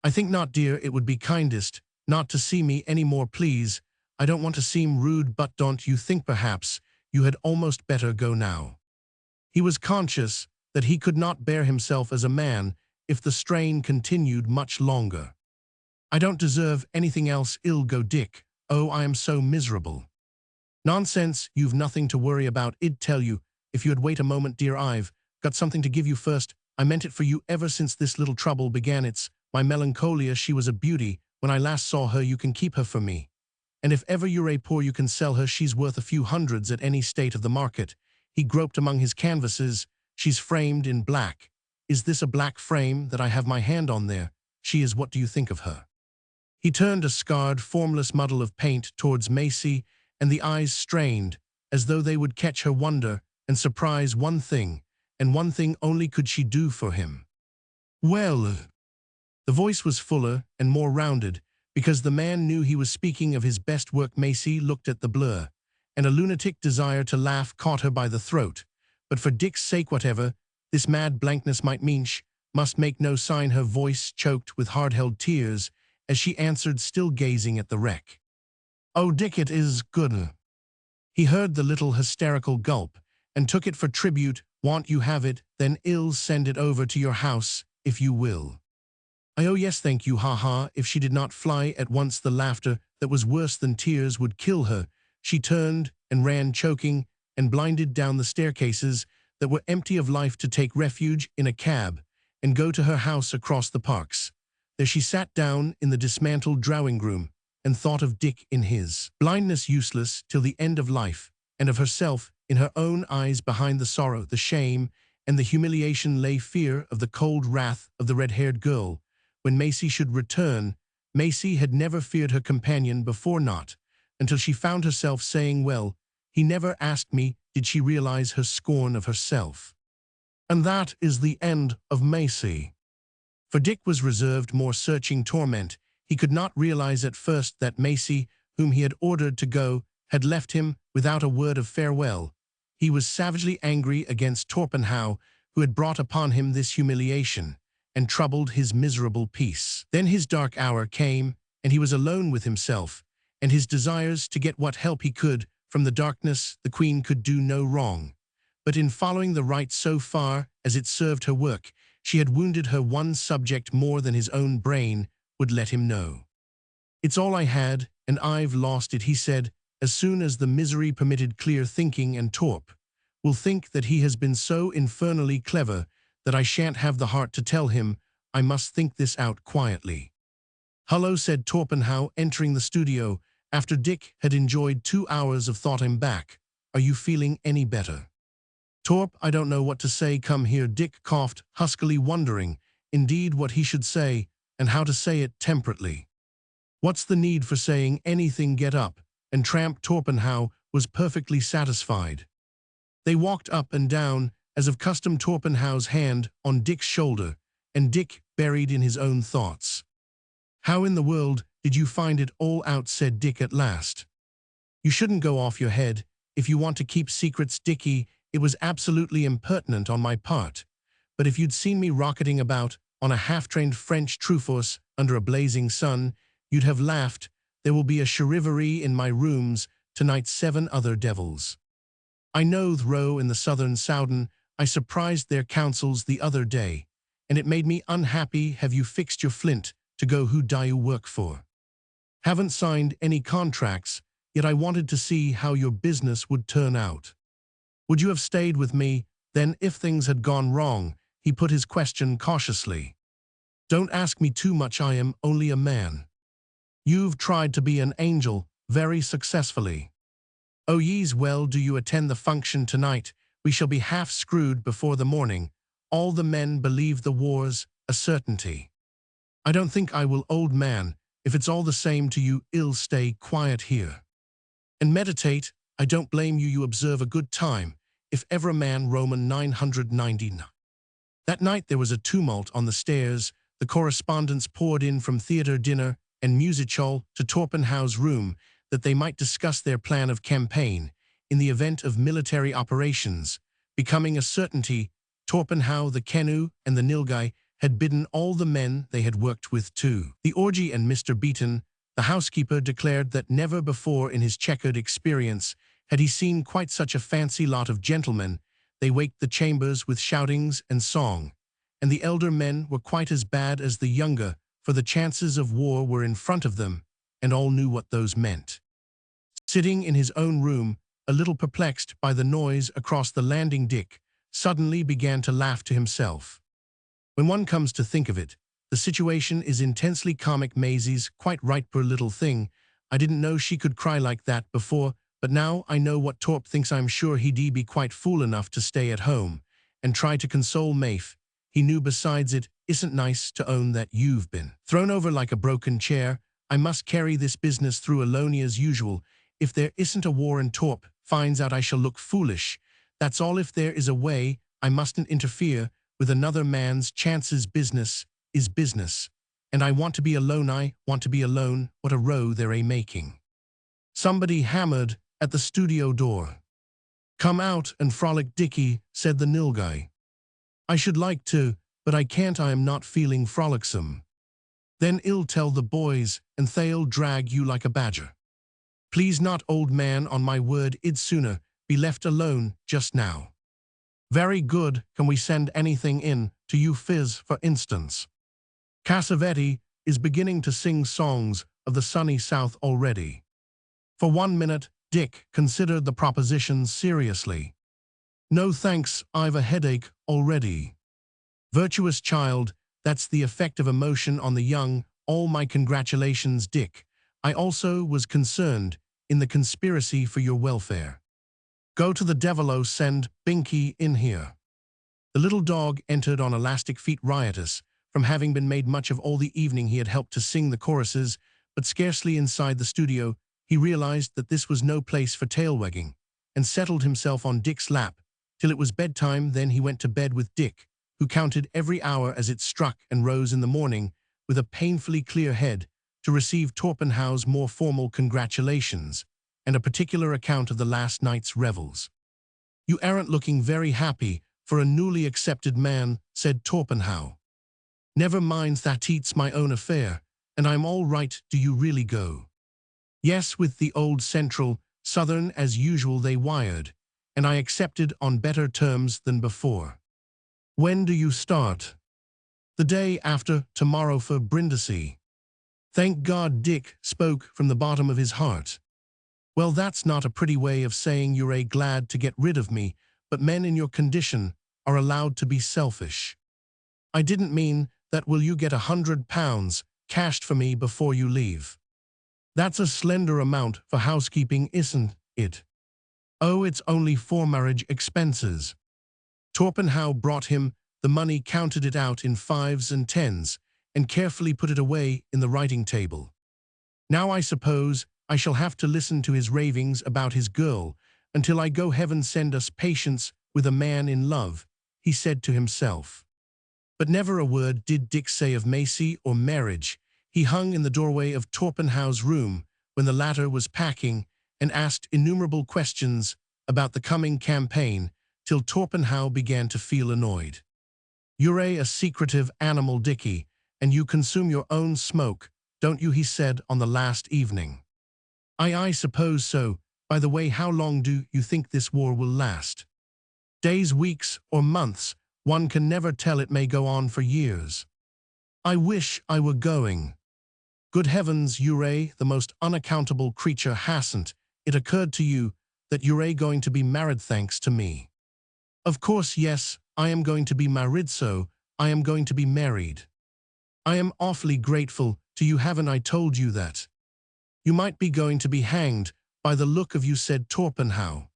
I think not, dear, it would be kindest not to see me any more, please. I don't want to seem rude, but don't you think perhaps you had almost better go now? He was conscious that he could not bear himself as a man if the strain continued much longer. I don't deserve anything else. I'll go, Dick. Oh, I am so miserable. Nonsense, you've nothing to worry about. I'd tell you if you'd wait a moment, dear. I've got something to give you first. I meant it for you ever since this little trouble began. It's my melancholia. She was a beauty when I last saw her. You can keep her for me. And if ever you're poor, you can sell her. She's worth a few hundreds at any state of the market. He groped among his canvases. She's framed in black. Is this a black frame that I have my hand on there? She is. What do you think of her? He turned a scarred, formless muddle of paint towards Macy, and the eyes strained, as though they would catch her wonder and surprise. One thing, and one thing only, could she do for him. Well, the voice was fuller and more rounded, because the man knew he was speaking of his best work. Macy looked at the blur, and a lunatic desire to laugh caught her by the throat. But for Dick's sake, whatever this mad blankness might mean, she must make no sign. Her voice choked with hard-held tears as she answered, still gazing at the wreck. Oh, Dick, it is good. He heard the little hysterical gulp, and took it for tribute. Want you have it? Then I'll send it over to your house, if you will. Oh yes, thank you, ha. If she did not fly at once, the laughter that was worse than tears would kill her. She turned and ran, choking and blinded, down the staircases that were empty of life, to take refuge in a cab and go to her house across the parks. There she sat down in the dismantled drawing-room and thought of Dick in his blindness, useless till the end of life, and of herself in her own eyes. Behind the sorrow, the shame, and the humiliation lay fear of the cold wrath of the red-haired girl. When Macy should return, Macy had never feared her companion before, not until she found herself saying, well, he never asked me. Did she realize her scorn of herself? And that is the end of Macy. For Dick was reserved more searching torment. He could not realize at first that Macy, whom he had ordered to go, had left him without a word of farewell. He was savagely angry against Torpenhow, who had brought upon him this humiliation, and troubled his miserable peace. Then his dark hour came, and he was alone with himself, and his desires to get what help he could from the darkness. The Queen could do no wrong, but in following the right so far as it served her work, she had wounded her one subject more than his own brain would let him know. "It's all I had, and I've lost it," he said, as soon as the misery permitted clear thinking, "and Torp will think that he has been so infernally clever that I shan't have the heart to tell him. I must think this out quietly." "Hullo," said Torpenhow, entering the studio after Dick had enjoyed 2 hours of thought. "I'm back. Are you feeling any better?" "Torp, I don't know what to say. Come here." Dick coughed huskily, wondering, indeed, what he should say, and how to say it temperately. "What's the need for saying anything? Get up and tramp." Torpenhow was perfectly satisfied. They walked up and down, as of custom, Torpenhow's hand on Dick's shoulder, and Dick buried in his own thoughts. "How in the world did you find it all out?" said Dick at last. "You shouldn't go off your head if you want to keep secrets, Dickie. It was absolutely impertinent on my part. But if you'd seen me rocketing about on a half-trained French truthful under a blazing sun, you'd have laughed. There will be a charivari in my rooms tonight. 7 other devils I know row in the southern Soudan. I surprised their councils the other day, and it made me unhappy. Have you fixed your flint to go? Who do you work for? Haven't signed any contracts, yet I wanted to see how your business would turn out. Would you have stayed with me, then, if things had gone wrong? He put his question cautiously. "Don't ask me too much. I am only a man." "You've tried to be an angel very successfully." "Oh yes, well, do you attend the function tonight? We shall be half screwed before the morning. All the men believe the war's a certainty." "I don't think I will, old man. If it's all the same to you, I'll stay quiet here and meditate. I don't blame you. You observe a good time, if ever a man." Roman 999. That night there was a tumult on the stairs. The correspondents poured in from theater, dinner, and music hall to Torpenhow's room, that they might discuss their plan of campaign in the event of military operations becoming a certainty. Torpenhow, the Kennu, and the Nilgai had bidden all the men they had worked with to the orgy, and Mr. Beaton, the housekeeper, declared that never before in his checkered experience had he seen quite such a fancy lot of gentlemen. They waked the chambers with shoutings and song, and the elder men were quite as bad as the younger, for the chances of war were in front of them, and all knew what those meant. Sitting in his own room, a little perplexed by the noise across the landing, Dick suddenly began to laugh to himself. When one comes to think of it, the situation is intensely comic. Maisie's quite right, poor little thing. I didn't know she could cry like that before, but now I know what Torp thinks. I'm sure he'd be quite fool enough to stay at home and try to console Maeve. He knew besides it isn't nice to own that you've been thrown over like a broken chair. I must carry this business through alone as usual. If there isn't a war and Torp finds out, I shall look foolish. That's all. If there is a way, I mustn't interfere with another man's chances. Business is business, and I want to be alone. I want to be alone. What a row they're making." Somebody hammered at the studio door. "Come out and frolic, Dickie," said the Nilgai. "I should like to, but I can't. I am not feeling frolicsome." "Then I'll tell the boys, and they'll drag you like a badger." "Please not, old man, on my word. I'd sooner be left alone just now." "Very good. Can we send anything in to you, Fizz, for instance?" "Cassavetti is beginning to sing songs of the sunny South already." For 1 minute, Dick considered the proposition seriously. "No thanks, I've a headache already." "Virtuous child, that's the effect of emotion on the young. All my congratulations, Dick. I also was concerned in the conspiracy for your welfare. Go to the devil. Send Binky in here." The little dog entered on elastic feet, riotous from having been made much of all the evening. He had helped to sing the choruses, but scarcely inside the studio he realized that this was no place for tail-wagging, and settled himself on Dick's lap till it was bedtime. Then he went to bed with Dick, who counted every hour as it struck, and rose in the morning with a painfully clear head to receive Torpenhow's more formal congratulations and a particular account of the last night's revels. You aren't looking very happy for a newly accepted man, said Torpenhow. Never mind, that it's my own affair, and I'm all right. Do you really go? Yes, with the old Central Southern as usual they wired, and I accepted on better terms than before. When do you start? The day after tomorrow for Brindisi. Thank God, Dick spoke from the bottom of his heart. Well, that's not a pretty way of saying you're glad to get rid of me, but men in your condition are allowed to be selfish. I didn't mean that. Will you get £100 cashed for me before you leave? That's a slender amount for housekeeping, isn't it? Oh, it's only for marriage expenses. Torpenhow brought him the money, counted it out in 5s and 10s, and carefully put it away in the writing table. Now I suppose I shall have to listen to his ravings about his girl until I go. Heaven send us patience with a man in love, he said to himself. But never a word did Dick say of Macy or marriage. He hung in the doorway of Torpenhow's room when the latter was packing and asked innumerable questions about the coming campaign till Torpenhow began to feel annoyed. You're a secretive animal, Dickie, and you consume your own smoke, don't you? He said on the last evening. I suppose so. By the way, how long do you think this war will last? Days, weeks, or months? One can never tell. It may go on for years. I wish I were going. Good heavens, you're the most unaccountable creature. Hasn't it occurred to you that you're going to be married thanks to me? Of course, yes, I am going to be married, so I am going to be married. I am awfully grateful to you. Haven't I told you that? You might be going to be hanged by the look of you, said Torpenhow.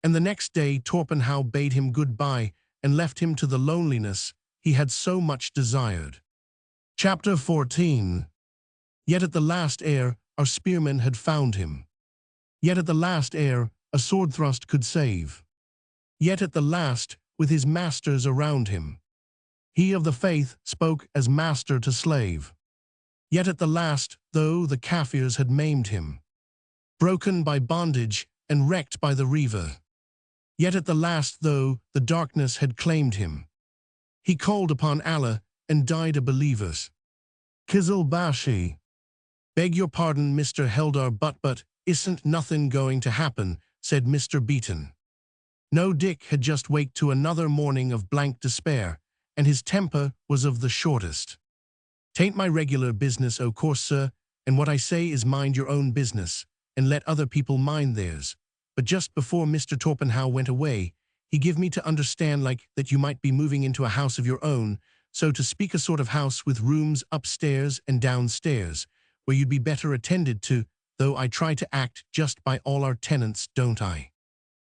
And the next day Torpenhow bade him goodbye and left him to the loneliness he had so much desired. Chapter 14. Yet at the last ere our spearmen had found him. Yet at the last ere a sword thrust could save. Yet at the last, with his masters around him, he of the faith spoke as master to slave. Yet at the last, though the Kaffirs had maimed him, broken by bondage and wrecked by the reaver, yet at the last, though the darkness had claimed him, he called upon Allah and died a believer. Kizilbashi. Beg your pardon, Mr. Heldar, but isn't nothing going to happen, said Mr. Beeton. No, Dick had just waked to another morning of blank despair, and his temper was of the shortest. "'Tain't my regular business, o' course, sir, and what I say is mind your own business, and let other people mind theirs. But just before Mr. Torpenhow went away, he give me to understand like that you might be moving into a house of your own, so to speak, a sort of house with rooms upstairs and downstairs, where you'd be better attended to, though I try to act just by all our tenants, don't I?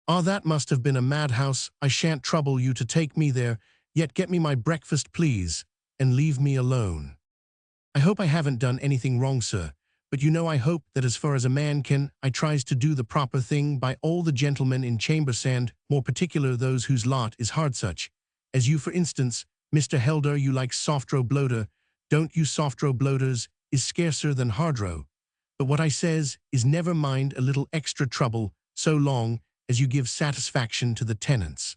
Ah, that must have been a madhouse. I shan't trouble you to take me there, yet get me my breakfast, please, and leave me alone. I hope I haven't done anything wrong, sir, but you know I hope that as far as a man can, I tries to do the proper thing by all the gentlemen in Chambersand, more particular those whose lot is hard, such as you, for instance, Mr. Heldar. You like softro bloater, don't you? Softro bloaters is scarcer than hardro. But what I says is never mind a little extra trouble, so long as you give satisfaction to the tenants."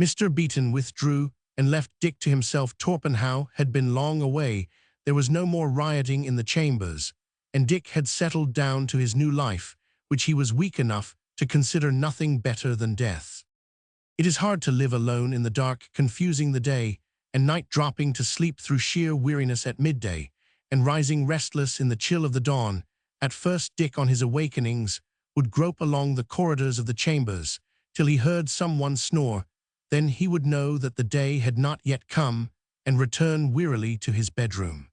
Mr. Beeton withdrew and left Dick to himself. Torpenhow had been long away. There was no more rioting in the chambers, and Dick had settled down to his new life, which he was weak enough to consider nothing better than death. It is hard to live alone in the dark, confusing the day and night, dropping to sleep through sheer weariness at midday, and rising restless in the chill of the dawn. At first Dick, on his awakenings, would grope along the corridors of the chambers till he heard someone snore. Then he would know that the day had not yet come, and return wearily to his bedroom.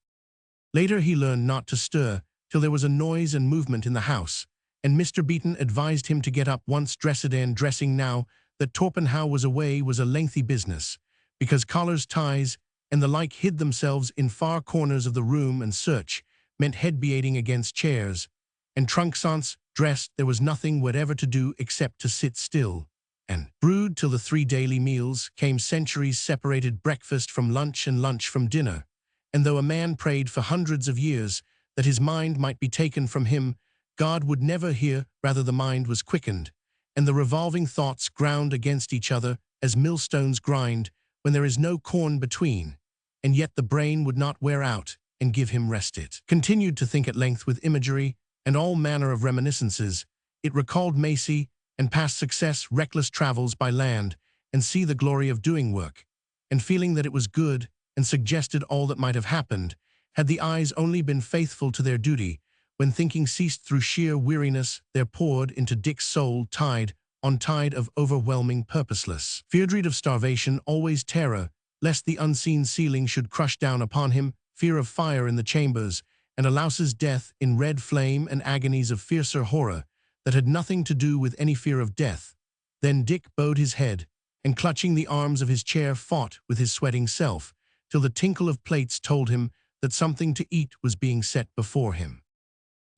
Later he learned not to stir till there was a noise and movement in the house, and Mr. Beeton advised him to get up once dressed. And dressing now that Torpenhow was away was a lengthy business, because collars, ties, and the like hid themselves in far corners of the room, and search meant head beating against chairs, and trunksance dressed. There was nothing whatever to do except to sit still and brood till the 3 daily meals came. Centuries separated breakfast from lunch and lunch from dinner, and though a man prayed for hundreds of years that his mind might be taken from him, God would never hear. Rather, the mind was quickened, and the revolving thoughts ground against each other as millstones grind when there is no corn between, and yet the brain would not wear out and give him rest. It continued to think at length with imagery and all manner of reminiscences. It recalled Macy and past success, reckless travels by land, and see the glory of doing work, and feeling that it was good, and suggested all that might have happened, had the eyes only been faithful to their duty. When thinking ceased through sheer weariness, there poured into Dick's soul tide on tide of overwhelming purposeless. Feared of starvation, always terror, lest the unseen ceiling should crush down upon him, fear of fire in the chambers, and a louse's death in red flame, and agonies of fiercer horror that had nothing to do with any fear of death. Then Dick bowed his head, and clutching the arms of his chair fought with his sweating self, till the tinkle of plates told him that something to eat was being set before him.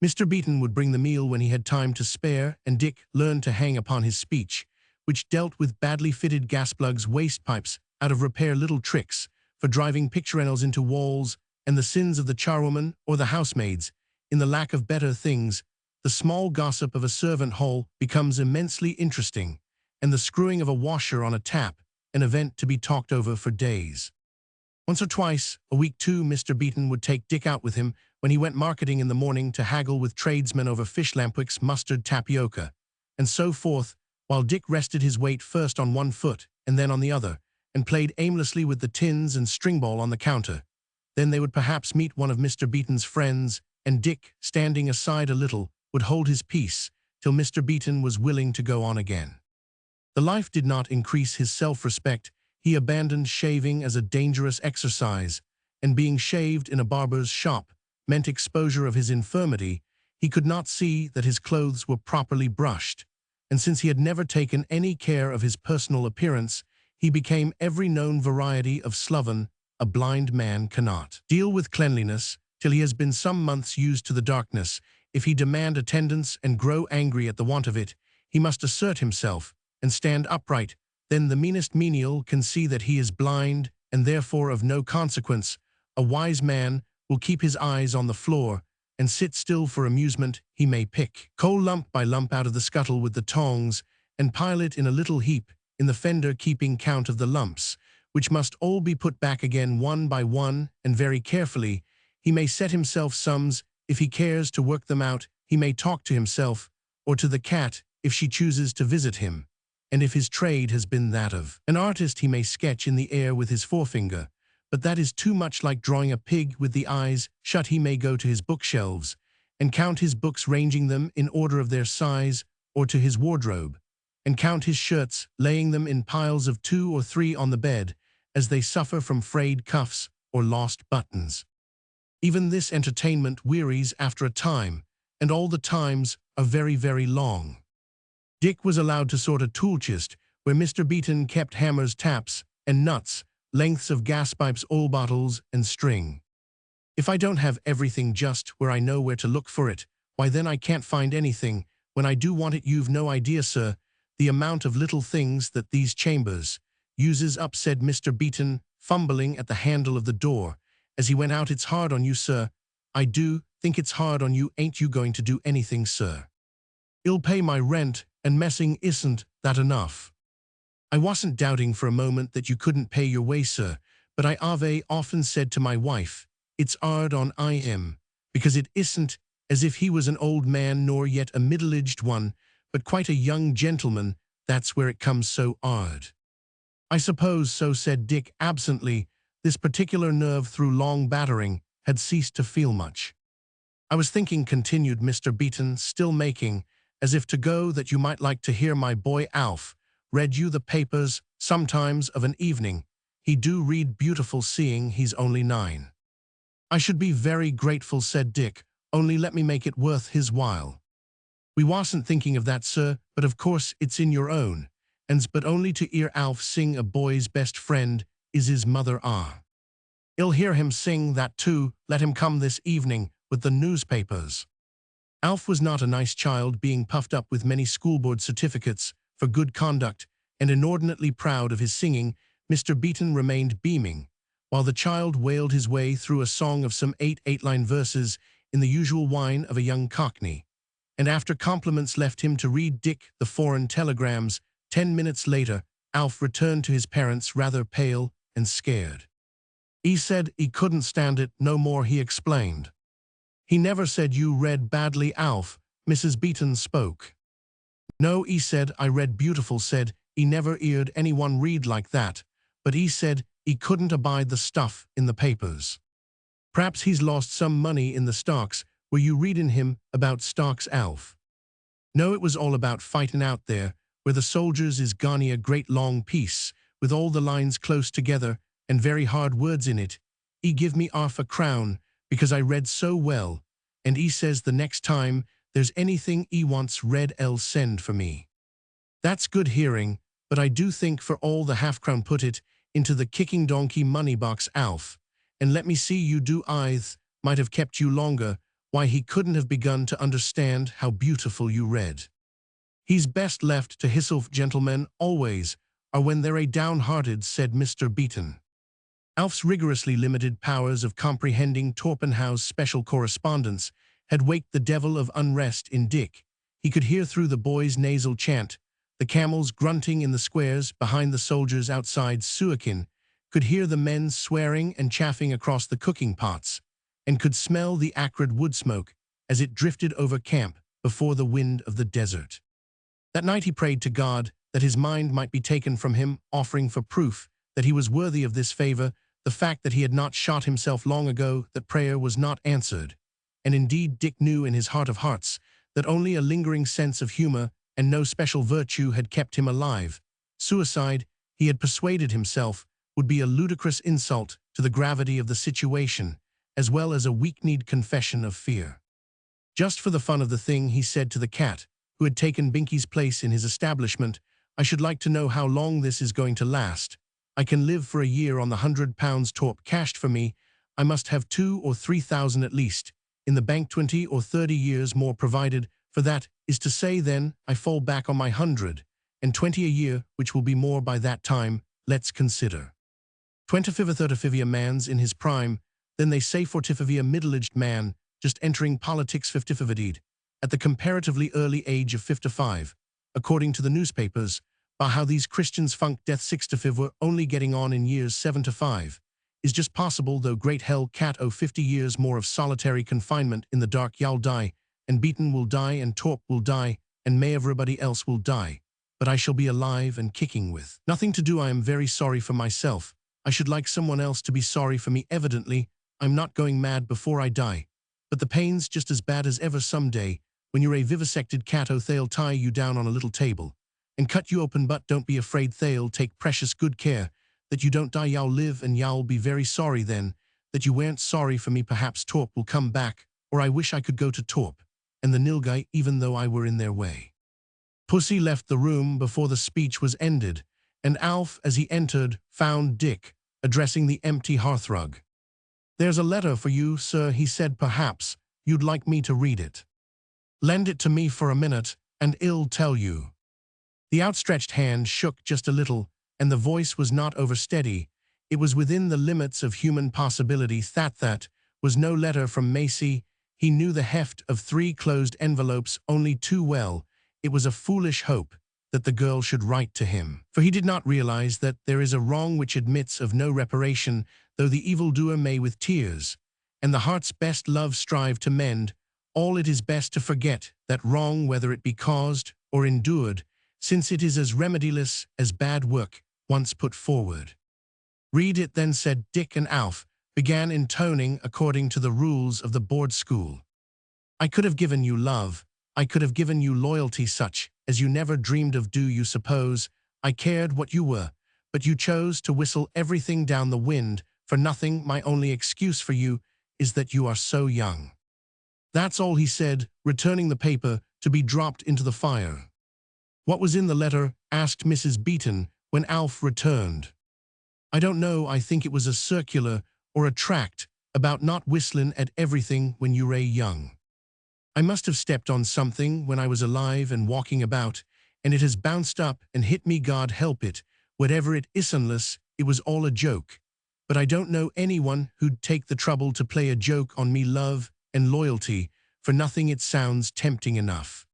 Mr. Beeton would bring the meal when he had time to spare, and Dick learned to hang upon his speech, which dealt with badly fitted gas plugs, waste pipes, out of repair, little tricks for driving pictorials into walls, and the sins of the charwoman or the housemaids in the lack of better things. The small gossip of a servant hall becomes immensely interesting, and the screwing of a washer on a tap an event to be talked over for days. Once or twice a week, too, Mr. Beeton would take Dick out with him when he went marketing in the morning to haggle with tradesmen over fish lampwicks, mustard, tapioca, and so forth, while Dick rested his weight first on one foot and then on the other, and played aimlessly with the tins and string ball on the counter. Then they would perhaps meet one of Mr. Beeton's friends, and Dick, standing aside a little, would hold his peace till Mr. Beeton was willing to go on again. The life did not increase his self-respect. He abandoned shaving as a dangerous exercise, and being shaved in a barber's shop meant exposure of his infirmity. He could not see that his clothes were properly brushed, and since he had never taken any care of his personal appearance, he became every known variety of sloven. A blind man cannot deal with cleanliness till he has been some months used to the darkness. If he demand attendance and grow angry at the want of it, he must assert himself and stand upright. Then the meanest menial can see that he is blind and therefore of no consequence. A wise man will keep his eyes on the floor and sit still. For amusement he may pick coal lump by lump out of the scuttle with the tongs and pile it in a little heap in the fender, keeping count of the lumps, which must all be put back again one by one and very carefully. He may set himself sums if he cares to work them out. He may talk to himself or to the cat if she chooses to visit him, and if his trade has been that of an artist he may sketch in the air with his forefinger, but that is too much like drawing a pig with the eyes shut. He may go to his bookshelves and count his books, ranging them in order of their size, or to his wardrobe and count his shirts, laying them in piles of 2 or 3 on the bed as they suffer from frayed cuffs or lost buttons. Even this entertainment wearies after a time, and all the times are very, very long. Dick was allowed to sort a tool chest where Mr. Beeton kept hammers, taps, and nuts, lengths of gas pipes, oil bottles, and string. If I don't have everything just where I know where to look for it, why then I can't find anything when I do want it. You've no idea, sir, the amount of little things that these chambers uses up, said Mr. Beeton, fumbling at the handle of the door as he went out. It's hard on you, sir. I do think it's hard on you. Ain't you going to do anything, sir? I'll pay my rent, and messing isn't that enough. I wasn't doubting for a moment that you couldn't pay your way, sir, but I've often said to my wife, it's 'ard on him, because it isn't as if he was an old man nor yet a middle-aged one, but quite a young gentleman. That's where it comes so 'ard. I suppose so, said Dick absently. This particular nerve, through long battering, had ceased to feel much. I was thinking, continued Mr. Beeton, still making as if to go, that you might like to hear my boy Alf read you the papers sometimes of an evening. He do read beautiful, seeing he's only 9. I should be very grateful, said Dick, only let me make it worth his while. We wasn't thinking of that, sir, but of course it's in your own hands, but only to 'ear Alf sing A Boy's Best Friend is His Mother. I'll hear him sing that too. Let him come this evening with the newspapers. Alf was not a nice child, being puffed up with many schoolboard certificates for good conduct and inordinately proud of his singing. Mr. Beeton remained beaming, while the child wailed his way through a song of some 8 8-line verses in the usual whine of a young cockney. and after compliments left him to read Dick the foreign telegrams. 10 minutes later, Alf returned to his parents rather pale and scared. He said he couldn't stand it no more, he explained. He never said you read badly, Alf, Mrs. Beeton spoke. No, he said I read beautiful, said he never heard anyone read like that, but he said he couldn't abide the stuff in the papers. Perhaps he's lost some money in the stocks. Were you reading him about stocks, Alf? No, it was all about fighting out there, where the soldiers is gone a great long piece, with all the lines close together and very hard words in it. He give me half a crown, because I read so well, and he says the next time there's anything he wants read, I'll send for me. That's good hearing, but I do think for all the half-crown put it into the kicking donkey money box, Alf, and let me see you do either, might have kept you longer. Why, he couldn't have begun to understand how beautiful you read. He's best left to hisself, gentlemen always are when they're a downhearted, said Mr. Beeton. Alf's rigorously limited powers of comprehending Torpenhow's special correspondence had waked the devil of unrest in Dick. He could hear through the boy's nasal chant, the camels grunting in the squares behind the soldiers outside Suakin, could hear the men swearing and chaffing across the cooking pots, and could smell the acrid wood smoke as it drifted over camp before the wind of the desert. That night he prayed to God that his mind might be taken from him, offering for proof that he was worthy of this favor the fact that he had not shot himself long ago. That prayer was not answered, and indeed Dick knew in his heart of hearts that only a lingering sense of humor and no special virtue had kept him alive. Suicide, he had persuaded himself, would be a ludicrous insult to the gravity of the situation, as well as a weak-kneed confession of fear. Just for the fun of the thing, he said to the cat, who had taken Binky's place in his establishment, I should like to know how long this is going to last. I can live for a year on the £100 Torp cashed for me. I must have 2,000 or 3,000 at least, in the bank 20 or 30 years more provided for that, is to say then I fall back on my 120 a year, which will be more by that time. Let's consider. 25 a man's in his prime, then they say 40 a middle-aged man, just entering politics 50 at the comparatively early age of 55, according to the newspapers, by how these Christians funk death 60 were only getting on in years 7 to 5, is just possible, though great hell cat 50 years more of solitary confinement in the dark. Y'all die, and Beeton will die, and Torp will die, and may everybody else will die, but I shall be alive and kicking with nothing to do. I am very sorry for myself. I should like someone else to be sorry for me. Evidently, I'm not going mad before I die, but the pain's just as bad as ever someday. When you're a vivisected cat, they'll tie you down on a little table and cut you open, but don't be afraid, they'll take precious good care that you don't die. Y'all live, and y'all be very sorry then that you weren't sorry for me. Perhaps Torp will come back, or I wish I could go to Torp and the Nilgai, even though I were in their way. Pussy left the room before the speech was ended, and Alf, as he entered, found Dick addressing the empty hearthrug. There's a letter for you, sir, he said. Perhaps you'd like me to read it. Lend it to me for a minute, and I'll tell you. The outstretched hand shook just a little, and the voice was not oversteady. It was within the limits of human possibility. That was no letter from Macy. He knew the heft of 3 closed envelopes only too well. It was a foolish hope that the girl should write to him, for he did not realize that there is a wrong which admits of no reparation, though the evildoer may with tears and the heart's best love strive to mend all. It is best to forget that wrong, whether it be caused or endured, since it is as remediless as bad work once put forward. Read it then, said Dick, and Alf began intoning according to the rules of the board school. I could have given you love, I could have given you loyalty such as you never dreamed of. Do you suppose I cared what you were? But you chose to whistle everything down the wind for nothing. My only excuse for you is that you are so young. That's all, he said, returning the paper to be dropped into the fire. What was in the letter? Asked Mrs. Beeton when Alf returned. I don't know. I think it was a circular or a tract about not whistling at everything when you're young. I must have stepped on something when I was alive and walking about, and it has bounced up and hit me. God help it. Whatever it is, unless it was all a joke. But I don't know anyone who'd take the trouble to play a joke on me. Love and loyalty for nothing it sounds tempting enough.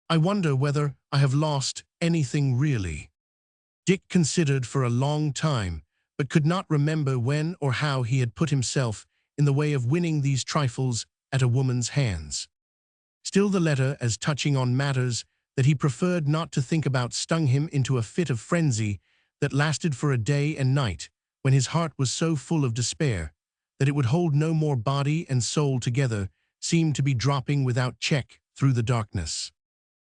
I wonder whether I have lost anything really. Dick considered for a long time, but could not remember when or how he had put himself in the way of winning these trifles at a woman's hands. Still, the letter, as touching on matters that he preferred not to think about, stung him into a fit of frenzy that lasted for a day and night, when his heart was so full of despair that it would hold no more. Body and soul together seemed to be dropping without check through the darkness.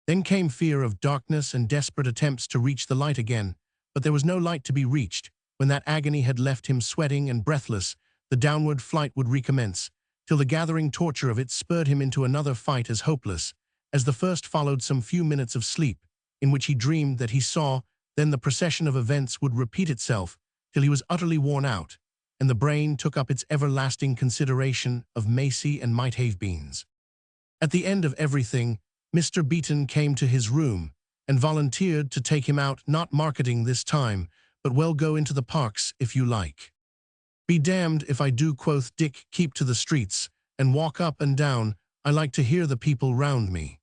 Then came fear of darkness and desperate attempts to reach the light again, but there was no light to be reached. When that agony had left him sweating and breathless, the downward flight would recommence, till the gathering torture of it spurred him into another fight as hopeless as the first. Followed some few minutes of sleep, in which he dreamed that he saw. Then the procession of events would repeat itself till he was utterly worn out, and the brain took up its everlasting consideration of Macy and might have beens. At the end of everything, Mr. Beeton came to his room and volunteered to take him out, not marketing this time, but well, go into the parks if you like. Be damned if I do, quoth Dick. Keep to the streets and walk up and down. I like to hear the people round me.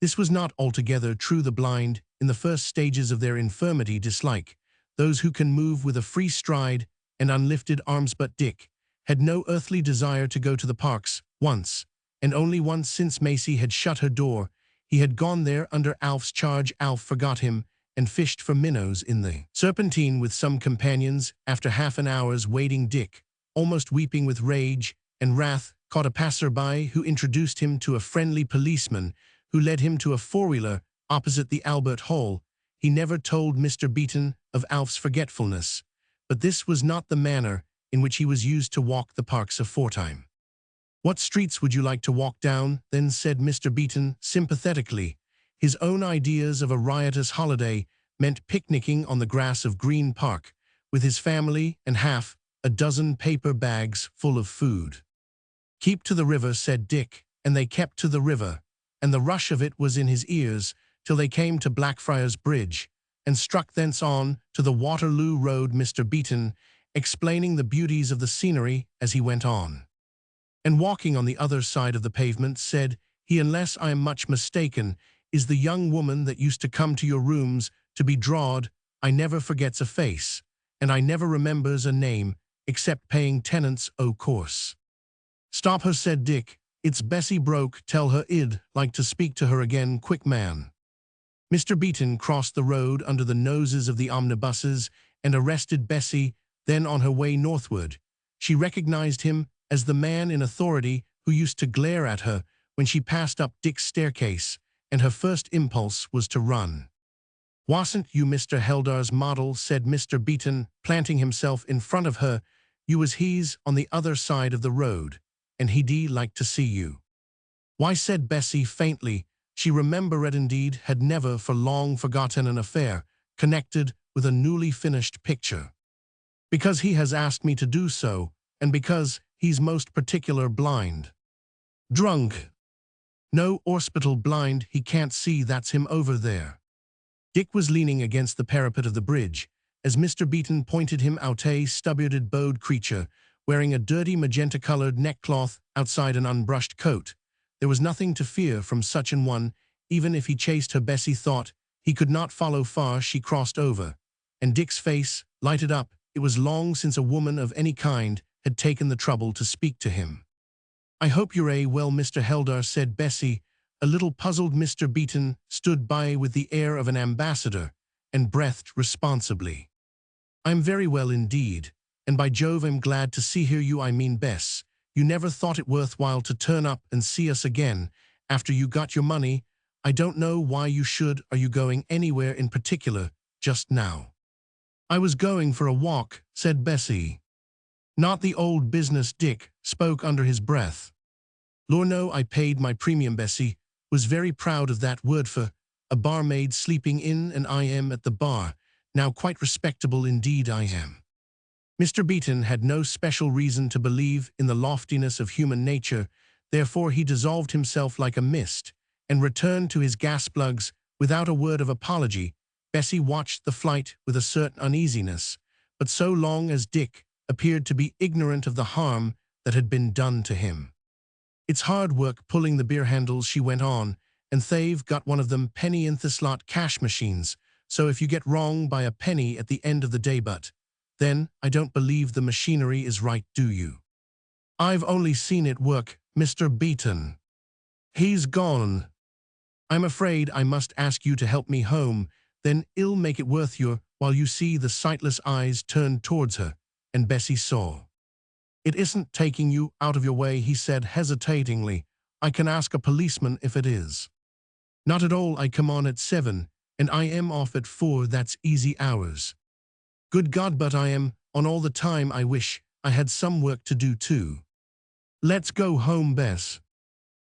This was not altogether true. The blind, in the first stages of their infirmity, dislike those who can move with a free stride and unlifted arms, but Dick had no earthly desire to go to the parks. Once, and only once, since Macy had shut her door, he had gone there under Alf's charge. Alf forgot him and fished for minnows in the Serpentine with some companions. After half an hour's waiting, Dick, almost weeping with rage and wrath, caught a passer-by who introduced him to a friendly policeman who led him to a four-wheeler opposite the Albert Hall. He never told Mr. Beeton of Alf's forgetfulness, but this was not the manner in which he was used to walk the parks aforetime. What streets would you like to walk down, then? Said Mr. Beeton sympathetically. His own ideas of a riotous holiday meant picnicking on the grass of Green Park with his family and half a dozen paper bags full of food. Keep to the river, said Dick, and they kept to the river, and the rush of it was in his ears till they came to Blackfriars Bridge, and struck thence on to the Waterloo Road. Mr. Beeton explaining the beauties of the scenery as he went on, and walking on the other side of the pavement, said he, unless I am much mistaken, is the young woman that used to come to your rooms to be drawed. I never forgets a face, and I never remembers a name, except paying tenants, o' course. Stop her, said Dick. It's Bessie Broke. Tell her I'd like to speak to her again, quick, man. Mr. Beeton crossed the road under the noses of the omnibuses and arrested Bessie. Then, on her way northward, she recognized him as the man in authority who used to glare at her when she passed up Dick's staircase, and her first impulse was to run. Wasn't you Mr. Heldar's model, said Mr. Beeton, planting himself in front of her. You was he's on the other side of the road, and he'd like to see you. Why, said Bessie faintly. She remembered indeed had never for long forgotten an affair connected with a newly finished picture. Because he has asked me to do so, and because he's most particular blind. Drunk. No, orspital blind, he can't see, that's him over there. Dick was leaning against the parapet of the bridge as Mr. Beeton pointed him out a stub-bearded bowed creature wearing a dirty magenta-colored neckcloth outside an unbrushed coat. There was nothing to fear from such an one. Even if he chased her, Bessie thought, he could not follow far. She crossed over, and Dick's face lighted up. It was long since a woman of any kind had taken the trouble to speak to him. I hope you're well, Mr. Heldar, said Bessie. A little puzzled. Mr. Beeton stood by with the air of an ambassador and breathed responsibly. I'm very well indeed, and by Jove I'm glad to see you. I mean, Bess, you never thought it worthwhile to turn up and see us again after you got your money. I don't know why you should. Are you going anywhere in particular just now? I was going for a walk, said Bessie. Not the old business, Dick spoke under his breath. Lord, no, I paid my premium. Bessie was very proud of that word for a barmaid sleeping in, and I am at the bar now, quite respectable indeed I am. Mr. Beeton had no special reason to believe in the loftiness of human nature, therefore he dissolved himself like a mist and returned to his gas plugs without a word of apology. Bessie watched the flight with a certain uneasiness, but so long as Dick appeared to be ignorant of the harm that had been done to him. It's hard work pulling the beer handles, she went on, and they've got one of them penny in the slot cash machines, so if you get wrong by a penny at the end of the day, but then I don't believe the machinery is right, do you? I've only seen it work, Mr. Beaton. He's gone. I'm afraid I must ask you to help me home, then it'll make it worth your while. You see the sightless eyes turned towards her, and Bessie saw. It isn't taking you out of your way, he said hesitatingly. I can ask a policeman if it is. Not at all, I come on at 7, and I am off at 4, that's easy hours. Good God, but I am on all the time. I wish I had some work to do too. Let's go home, Bess.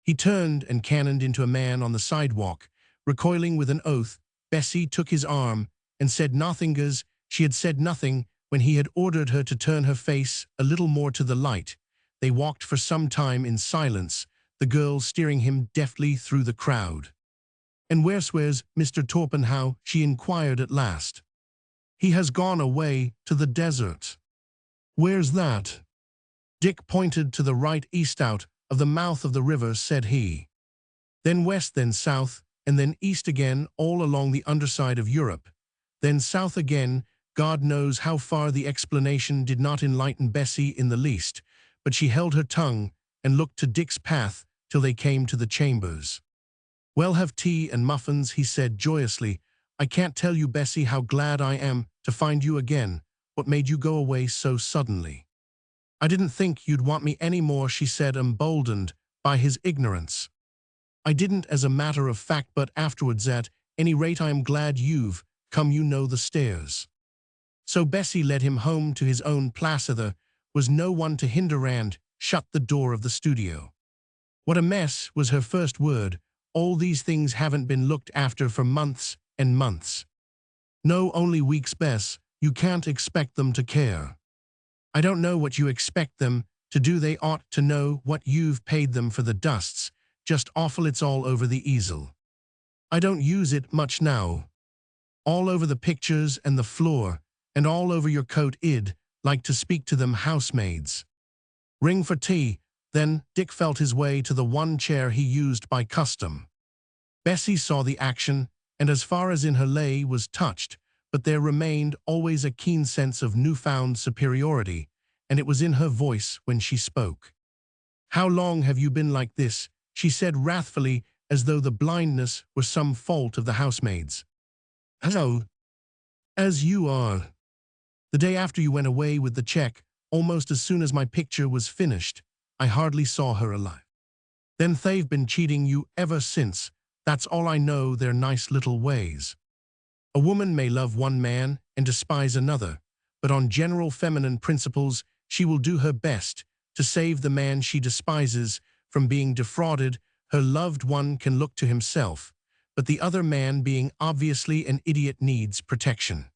He turned and cannoned into a man on the sidewalk. Recoiling with an oath, Bessie took his arm and said nothing, as she had said nothing when he had ordered her to turn her face a little more to the light. They walked for some time in silence, the girl steering him deftly through the crowd. And where's Mr. Torpenhow? She inquired at last. He has gone away to the desert. Where's that? Dick pointed to the right, east out of the mouth of the river, said he. Then west, then south, and then east again, all along the underside of Europe. Then south again, God knows how far. The explanation did not enlighten Bessie in the least, but she held her tongue and looked to Dick's path till they came to the chambers. Well, have tea and muffins, he said joyously. I can't tell you, Bessie, how glad I am to find you again. What made you go away so suddenly? I didn't think you'd want me any more, she said, emboldened by his ignorance. I didn't, as a matter of fact, but afterwards, at any rate, I am glad you've come. You know the stairs. So Bessie led him home to his own place. There was no one to hinder, and shut the door of the studio. What a mess, was her first word. All these things haven't been looked after for months and months. No, only weeks, Bess. You can't expect them to care. I don't know what you expect them to do. They ought to know what you've paid them for the dusts. Just awful. It's all over the easel. I don't use it much now. All over the pictures and the floor, and all over your coat. I'd like to speak to them housemaids. Ring for tea. Then Dick felt his way to the one chair he used by custom. Bessie saw the action, and as far as in her lay was touched, but there remained always a keen sense of newfound superiority, and it was in her voice when she spoke. How long have you been like this? She said wrathfully, as though the blindness were some fault of the housemaid's. Hello. As you are. The day after you went away with the check, almost as soon as my picture was finished. I hardly saw her alive. Then they've been cheating you ever since. That's all I know, their nice little ways. A woman may love one man and despise another, but on general feminine principles she will do her best to save the man she despises from being defrauded. Her loved one can look to himself, but the other man, being obviously an idiot, needs protection.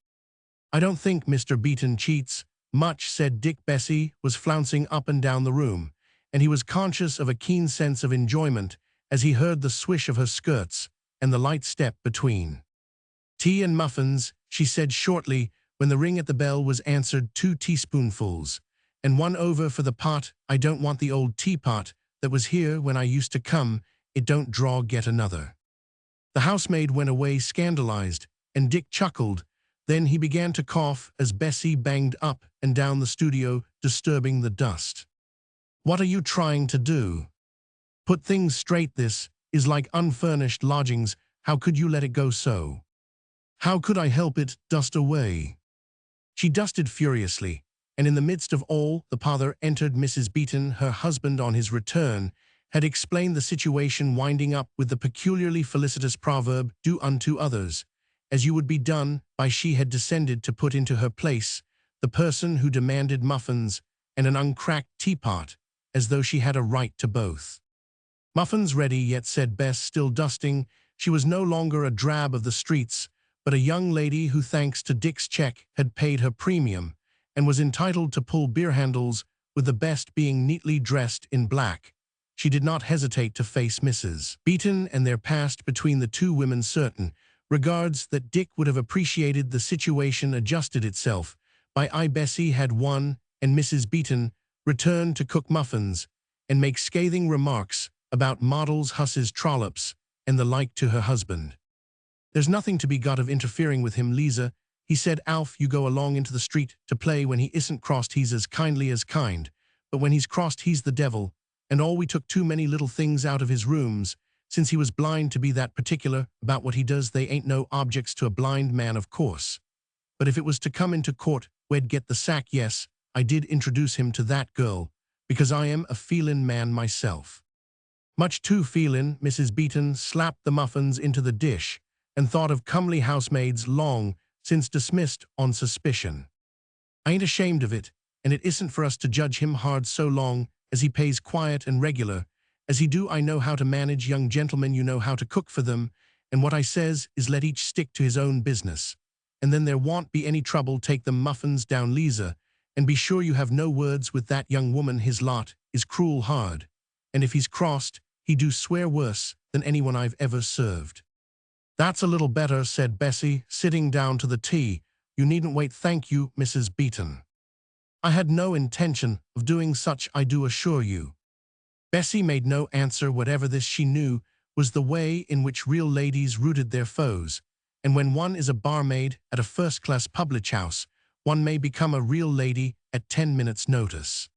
I don't think Mr. Beaton cheats much, said Dick. Bessie was flouncing up and down the room, and he was conscious of a keen sense of enjoyment as he heard the swish of her skirts and the light step between. Tea and muffins, she said shortly, when the ring at the bell was answered. 2 teaspoonfuls, and one over for the pot. I don't want the old teapot that was here when I used to come. It don't draw. Get another. The housemaid went away scandalized, and Dick chuckled. Then he began to cough as Bessie banged up and down the studio, disturbing the dust. What are you trying to do? Put things straight. This is like unfurnished lodgings. How could you let it go so? How could I help it? Dust away. She dusted furiously, and in the midst of all, the parlor entered Mrs. Beaton. Her husband, on his return, had explained the situation, winding up with the peculiarly felicitous proverb, do unto others as you would be done by. She had descended to put into her place the person who demanded muffins and an uncracked teapot, as though she had a right to both. Muffins ready yet, said Bess, still dusting. She was no longer a drab of the streets, but a young lady who, thanks to Dick's check, had paid her premium, and was entitled to pull beer handles, with the best being neatly dressed in black. She did not hesitate to face Mrs. Beaton, and there passed between the two women certain regards that Dick would have appreciated. The situation adjusted itself. Bessie had won, and Mrs. Beaton returned to cook muffins, and make scathing remarks about models, hussies, trollops, and the like to her husband. "There's nothing to be got of interfering with him, Lisa," he said. "Alf, you go along into the street to play. When he isn't crossed he's as kindly as kind, but when he's crossed he's the devil, and all we took too many little things out of his rooms, since he was blind to be that particular about what he does. They ain't no objects to a blind man, of course. But if it was to come into court, we'd get the sack. Yes, I did introduce him to that girl, because I am a feelin' man myself." Much too feelin', Mrs. Beeton slapped the muffins into the dish and thought of comely housemaids long since dismissed on suspicion. "I ain't ashamed of it, and it isn't for us to judge him hard so long as he pays quiet and regular, as he do. I know how to manage young gentlemen, you know how to cook for them, and what I says is let each stick to his own business, and then there won't be any trouble. Take them muffins down, Lisa, and be sure you have no words with that young woman. His lot is cruel hard, and if he's crossed, he do swear worse than anyone I've ever served." "That's a little better," said Bessie, sitting down to the tea. "You needn't wait." "Thank you, Mrs. Beeton. I had no intention of doing such, I do assure you." Bessie made no answer whatever. This, she knew, was the way in which real ladies rooted their foes, and when one is a barmaid at a first-class public house, one may become a real lady at 10 minutes' notice.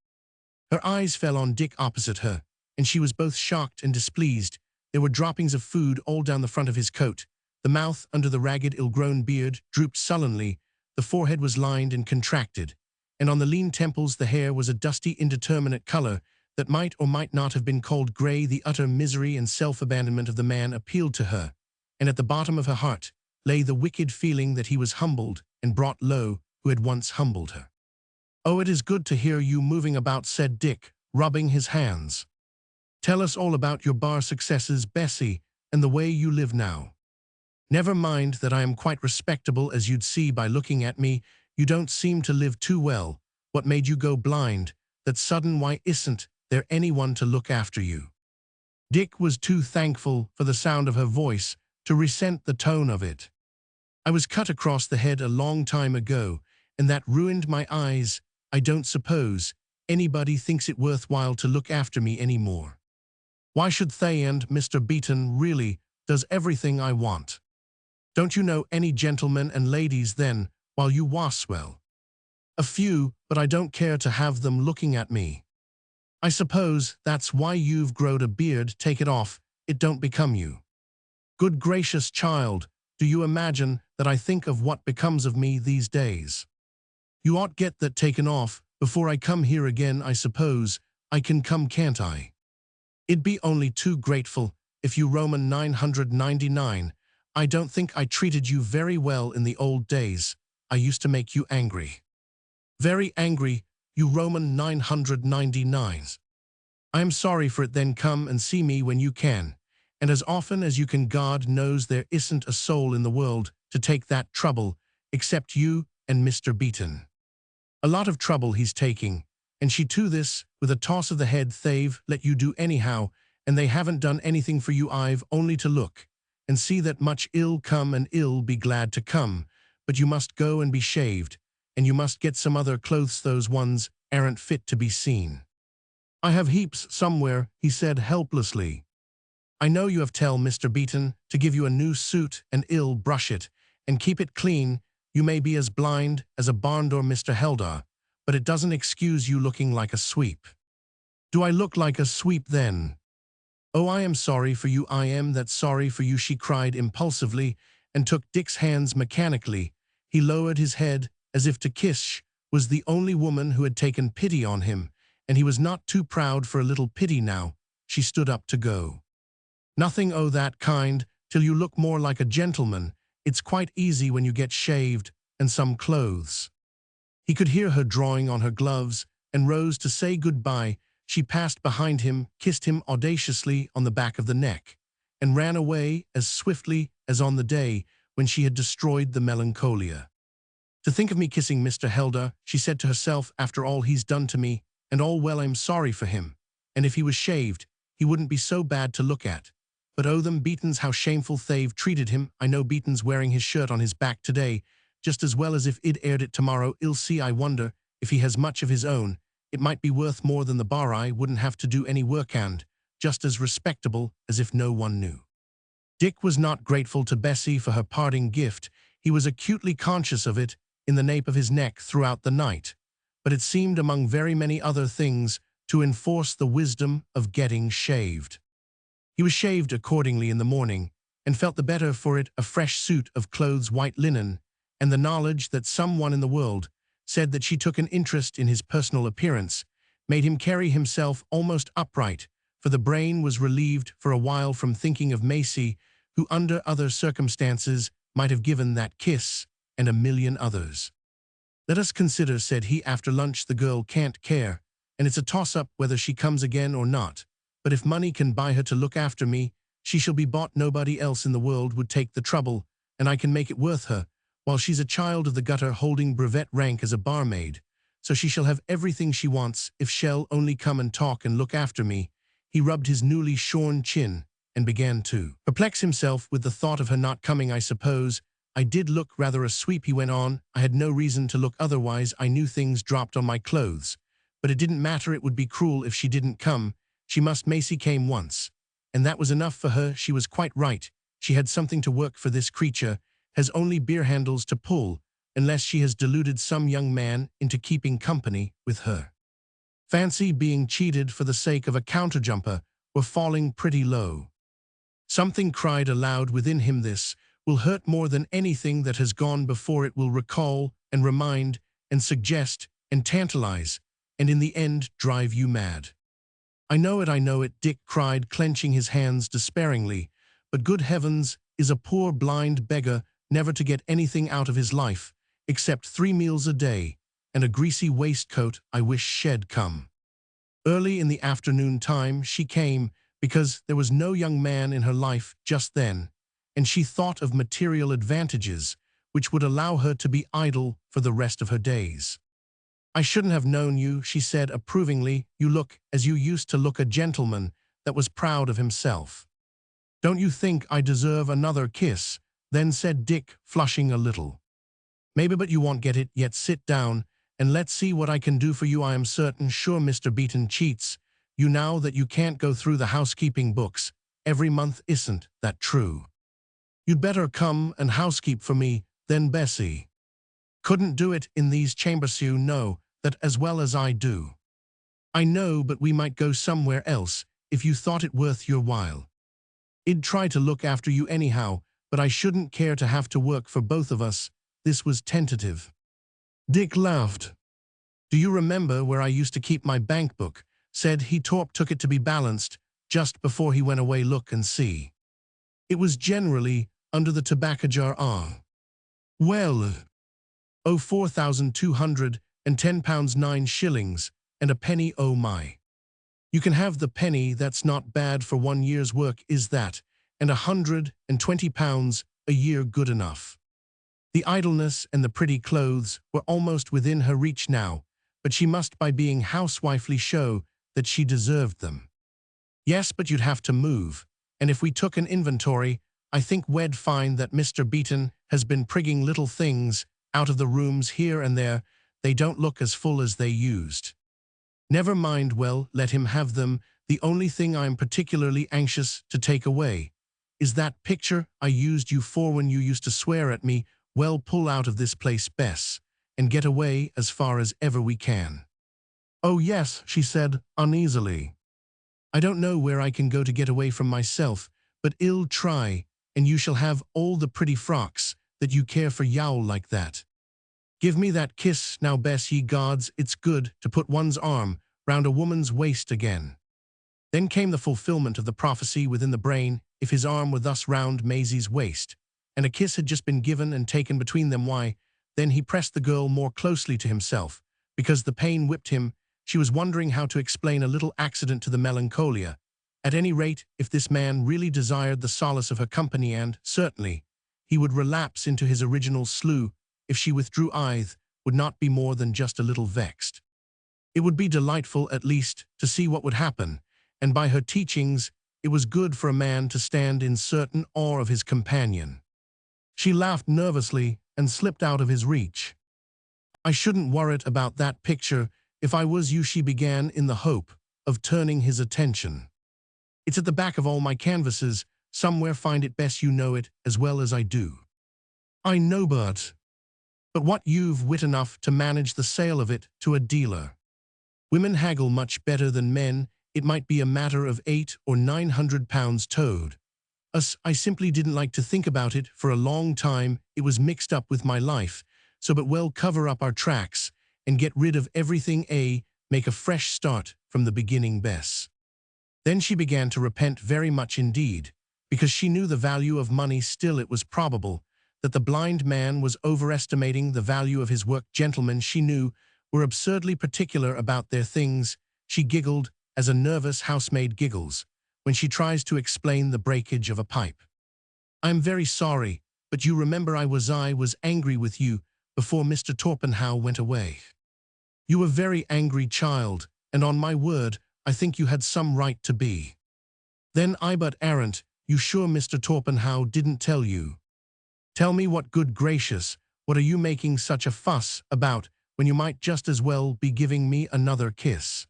Her eyes fell on Dick opposite her, and she was both shocked and displeased. There were droppings of food all down the front of his coat. The mouth, under the ragged, ill-grown beard, drooped sullenly. The forehead was lined and contracted, and on the lean temples the hair was a dusty, indeterminate color that might or might not have been called gray. The utter misery and self-abandonment of the man appealed to her, and at the bottom of her heart lay the wicked feeling that he was humbled and brought low who had once humbled her. "Oh, it is good to hear you moving about," said Dick, rubbing his hands. "Tell us all about your bar successes, Bessie, and the way you live now." "Never mind that I am quite respectable, as you'd see by looking at me. You don't seem to live too well. What made you go blind that sudden? Why isn't there anyone to look after you?" Dick was too thankful for the sound of her voice to resent the tone of it. "I was cut across the head a long time ago, and that ruined my eyes. I don't suppose anybody thinks it worthwhile to look after me anymore. Why should they? And Mr. Beeton really does everything I want. Don't you know any gentlemen and ladies then, while you was? Well, a few, but I don't care to have them looking at me." "I suppose that's why you've growed a beard. Take it off, it don't become you." "Good gracious, child, do you imagine that I think of what becomes of me these days? You ought get that taken off before I come here again. I suppose I can come, can't I? It'd be only too grateful if you Roman 999. I don't think I treated you very well in the old days. I used to make you angry. Very angry, you Roman 999s. I am sorry for it. Then come and see me when you can, and as often as you can. God knows there isn't a soul in the world to take that trouble, except you and Mr. Beeton. A lot of trouble he's taking, and she to this, with a toss of the head. They've let you do anyhow, and they haven't done anything for you. I've only to look and see that much ill come, and ill be glad to come. But you must go and be shaved, and you must get some other clothes. Those ones aren't fit to be seen." "I have heaps somewhere," he said helplessly. "I know you have. Tell Mr. Beeton to give you a new suit, and ill brush it and keep it clean. You may be as blind as a barn door, Mr. Heldar, but it doesn't excuse you looking like a sweep." "Do I look like a sweep then?" "Oh, I am sorry for you. I am that sorry for you," she cried impulsively, and took Dick's hands mechanically. He lowered his head as if to kiss. She was the only woman who had taken pity on him, and he was not too proud for a little pity now. She stood up to go. "Nothing o' that kind, till you look more like a gentleman. It's quite easy when you get shaved and some clothes." He could hear her drawing on her gloves, and rose to say goodbye. She passed behind him, kissed him audaciously on the back of the neck, and ran away as swiftly as on the day when she had destroyed the melancholia. "To think of me kissing Mr. Heldar," she said to herself, "after all he's done to me, and all well. I'm sorry for him, and if he was shaved, he wouldn't be so bad to look at. But oh, them Beetons, how shameful they've treated him. I know Beeton's wearing his shirt on his back today, just as well as if id aired it tomorrow. I'll see. I wonder if he has much of his own, it might be worth more than the bar. I wouldn't have to do any work and just as respectable as if no one knew. Dick was not grateful to Bessie for her parting gift. He was acutely conscious of it in the nape of his neck throughout the night, but it seemed among very many other things to enforce the wisdom of getting shaved. He was shaved accordingly in the morning, and felt the better for it, a fresh suit of clothes, white linen, and the knowledge that someone in the world said that she took an interest in his personal appearance, made him carry himself almost upright, for the brain was relieved for a while from thinking of Macy, who under other circumstances might have given that kiss, and a million others. "Let us consider," said he after lunch. "The girl can't care, and it's a toss-up whether she comes again or not. But if money can buy her to look after me, she shall be bought. Nobody else in the world would take the trouble, and I can make it worth her, while she's a child of the gutter holding brevet rank as a barmaid. So she shall have everything she wants if she'll only come and talk and look after me." He rubbed his newly shorn chin and began to perplex himself with the thought of her not coming. "I suppose I did look rather a sweep," he went on. "I had no reason to look otherwise. I knew things dropped on my clothes. But it didn't matter. It would be cruel if she didn't come. She must. Macy came once, and that was enough for her. She was quite right. She had something to work for. This creature has only beer handles to pull, unless she has deluded some young man into keeping company with her. Fancy being cheated for the sake of a counterjumper. We're falling pretty low." Something cried aloud within him. "This will hurt more than anything that has gone before. It will recall and remind and suggest and tantalize, and in the end drive you mad." I know it," Dick cried, clenching his hands despairingly. "But good heavens, is a poor blind beggar never to get anything out of his life, except 3 meals a day, and a greasy waistcoat? I wish she'd come." Early in the afternoon time she came, because there was no young man in her life just then, and she thought of material advantages which would allow her to be idle for the rest of her days. "I shouldn't have known you," she said approvingly. "You look as you used to look, a gentleman that was proud of himself." "Don't you think I deserve another kiss?" then said Dick, flushing a little. "Maybe, but you won't get it yet. Sit down, and let's see what I can do for you. I am certain sure Mr. Beaton cheats you now that you can't go through the housekeeping books every month. Isn't that true? You'd better come and housekeep for me, then. Bessie couldn't do it in these chambers. You know that as well as I do." "I know, but we might go somewhere else if you thought it worth your while. I'd try to look after you anyhow, but I shouldn't care to have to work for both of us." This was tentative. Dick laughed. "Do you remember where I used to keep my bank book?" said he. "Torp took it to be balanced just before he went away. Look and see. It was generally under the tobacco jar. Ah, well, oh, £4,210 9 shillings and a penny. Oh my. You can have the penny. That's not bad for 1 year's work, is that? And £120 a year good enough?" The idleness and the pretty clothes were almost within her reach now, but she must by being housewifely show that she deserved them. "Yes, but you'd have to move, and if we took an inventory, I think we'd find that Mr. Beaton has been prigging little things out of the rooms here and there. They don't look as full as they used." "Never mind. Well, let him have them. The only thing I'm particularly anxious to take away is that picture I used you for when you used to swear at me. Well, pull out of this place, Bess, and get away as far as ever we can." "Oh yes," she said uneasily. "I don't know where I can go to get away from myself, but I'll try, and you shall have all the pretty frocks that you care for. Yowl like that. Give me that kiss now, Bess. Ye gods, it's good to put one's arm round a woman's waist again." Then came the fulfillment of the prophecy within the brain. If his arm were thus round Maisie's waist, and a kiss had just been given and taken between them, why, then he pressed the girl more closely to himself, because the pain whipped him. She was wondering how to explain a little accident to the melancholia. At any rate, if this man really desired the solace of her company, and, certainly, he would relapse into his original slew if she withdrew, would not be more than just a little vexed. It would be delightful, at least, to see what would happen, and by her teachings, it was good for a man to stand in certain awe of his companion. She laughed nervously and slipped out of his reach. "I shouldn't worry about that picture. if I was you, she began in the hope of turning his attention. It's at the back of all my canvases, somewhere. Find it best, you know it as well as I do. I know, but what, you've wit enough to manage the sale of it to a dealer. Women haggle much better than men. It might be a matter of £800 or £900 towed. I simply didn't like to think about it for a long time. It was mixed up with my life, so but well cover up our tracks and get rid of everything. Make a fresh start from the beginning, Bess. Then she began to repent very much indeed, because she knew the value of money. Still, it was probable that the blind man was overestimating the value of his work. Gentlemen, she knew, were absurdly particular about their things. She giggled as a nervous housemaid giggles when she tries to explain the breakage of a pipe. I'm very sorry, but you remember I was angry with you before Mr. Torpenhow went away. You were very angry, child, and on my word, I think you had some right to be. Then but aren't you sure Mr. Torpenhow didn't tell you? Tell me, what, good gracious, what are you making such a fuss about when you might just as well be giving me another kiss?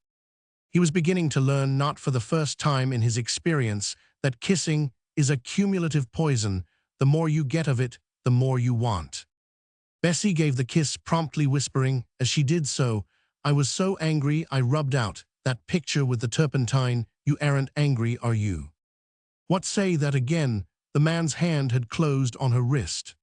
He was beginning to learn, not for the first time in his experience, that kissing is a cumulative poison. The more you get of it, the more you want. Bessie gave the kiss promptly, whispering as she did so, I was so angry I rubbed out that picture with the turpentine. You aren't angry, are you? What, say that again? The man's hand had closed on her wrist.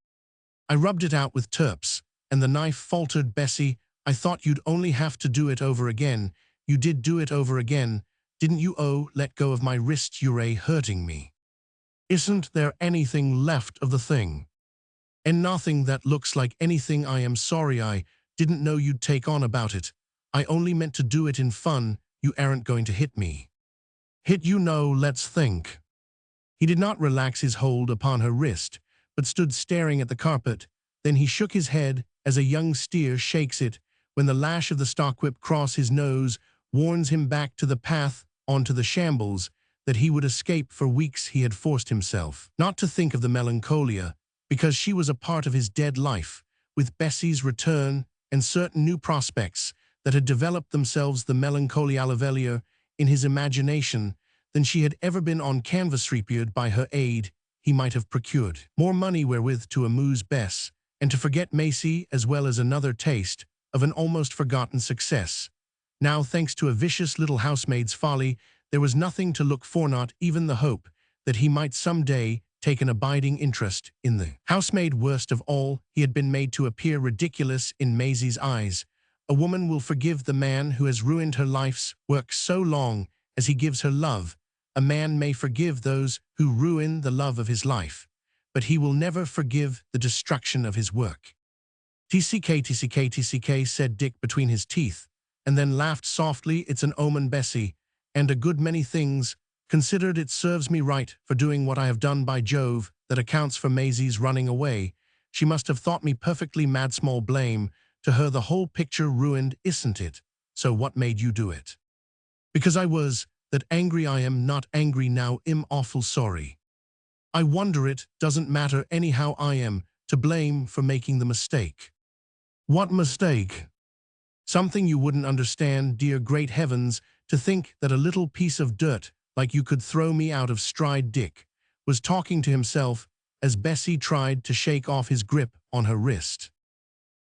I rubbed it out with turps, and the knife, faltered Bessie. I thought you'd only have to do it over again. You did do it over again, didn't you? Oh, let go of my wrist, you're hurting me. Isn't there anything left of the thing? And nothing that looks like anything. I am sorry, I didn't know you'd take on about it. I only meant to do it in fun. You aren't going to hit me. Hit you? No, let's think. He did not relax his hold upon her wrist, but stood staring at the carpet. Then he shook his head as a young steer shakes it when the lash of the stockwhip across his nose warns him back to the path, onto the shambles that he would escape. For weeks he had forced himself not to think of the melancholia, because she was a part of his dead life. With Bessie's return and certain new prospects that had developed themselves, the melancholy livelier in his imagination than she had ever been on canvas. Repaired by her aid, he might have procured more money wherewith to amuse Bess, and to forget Macy, as well as another taste of an almost forgotten success. Now, thanks to a vicious little housemaid's folly, there was nothing to look for, not even the hope that he might some day take an abiding interest in the housemaid. Worst of all, he had been made to appear ridiculous in Maisie's eyes. A woman will forgive the man who has ruined her life's work so long as he gives her love. A man may forgive those who ruin the love of his life, but he will never forgive the destruction of his work. TCK, TCK, TCK, said Dick between his teeth, and then laughed softly. It's an omen, Bessie, and a good many things considered. It serves me right for doing what I have done. By Jove, that accounts for Maisie's running away. She must have thought me perfectly mad. Small blame to her, the whole picture ruined, isn't it? So what made you do it? Because I was that angry. I am not angry now. I'm awful sorry. I wonder, it doesn't matter anyhow. I am to blame for making the mistake. What mistake? Something you wouldn't understand, dear. Great heavens, to think that a little piece of dirt like you could throw me out of stride. Dick was talking to himself as Bessie tried to shake off his grip on her wrist.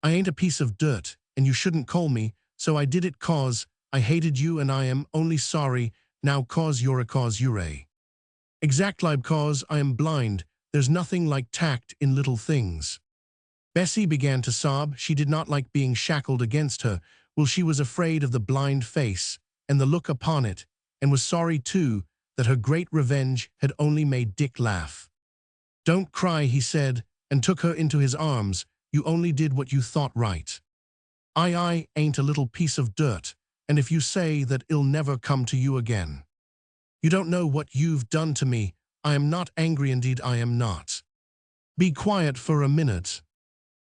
I ain't a piece of dirt, and you shouldn't call me, so I did it cause I hated you, and I am only sorry now cause you're a cause you're exactly cause I am blind. There's nothing like tact in little things. Bessie began to sob. She did not like being shackled against her. Well, she was afraid of the blind face and the look upon it, and was sorry too that her great revenge had only made Dick laugh. Don't cry, he said, and took her into his arms. You only did what you thought right. I ain't a little piece of dirt, and if you say that, it'll never come to you again. You don't know what you've done to me. I am not angry, indeed I am not. Be quiet for a minute.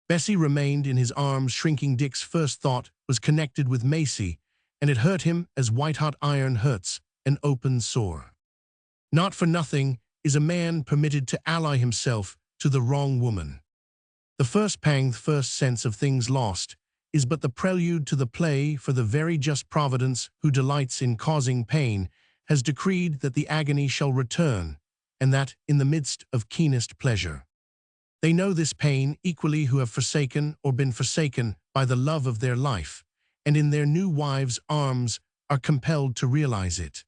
Bessie remained in his arms, shrinking. Dick's first thought was connected with Macy, and it hurt him as white-hot iron hurts an open sore. Not for nothing is a man permitted to ally himself to the wrong woman. The first pang, the first sense of things lost, is but the prelude to the play, for the very just Providence, who delights in causing pain, has decreed that the agony shall return, and that in the midst of keenest pleasure. They know this pain equally who have forsaken or been forsaken by the love of their life, and in their new wives' arms are compelled to realize it.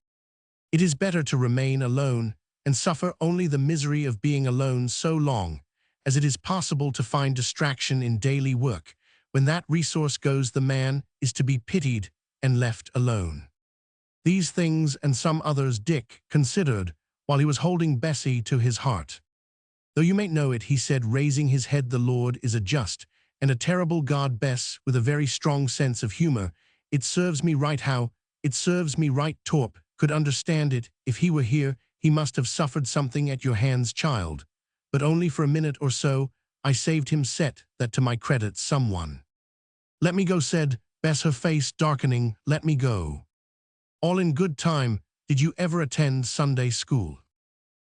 It is better to remain alone and suffer only the misery of being alone so long as it is possible to find distraction in daily work. When that resource goes, the man is to be pitied and left alone. These things and some others Dick considered while he was holding Bessie to his heart. "Though you mayn't know it," he said, raising his head, "the Lord is a just and a terrible God, Bess," with a very strong sense of humor. "It serves me right how, it serves me right. Torp could understand it. If he were here, he must have suffered something at your hands, child. But only for a minute or so. I saved him. Set that to my credit, someone." "Let me go," said Bess, her face darkening. "Let me go." "All in good time. Did you ever attend Sunday school?"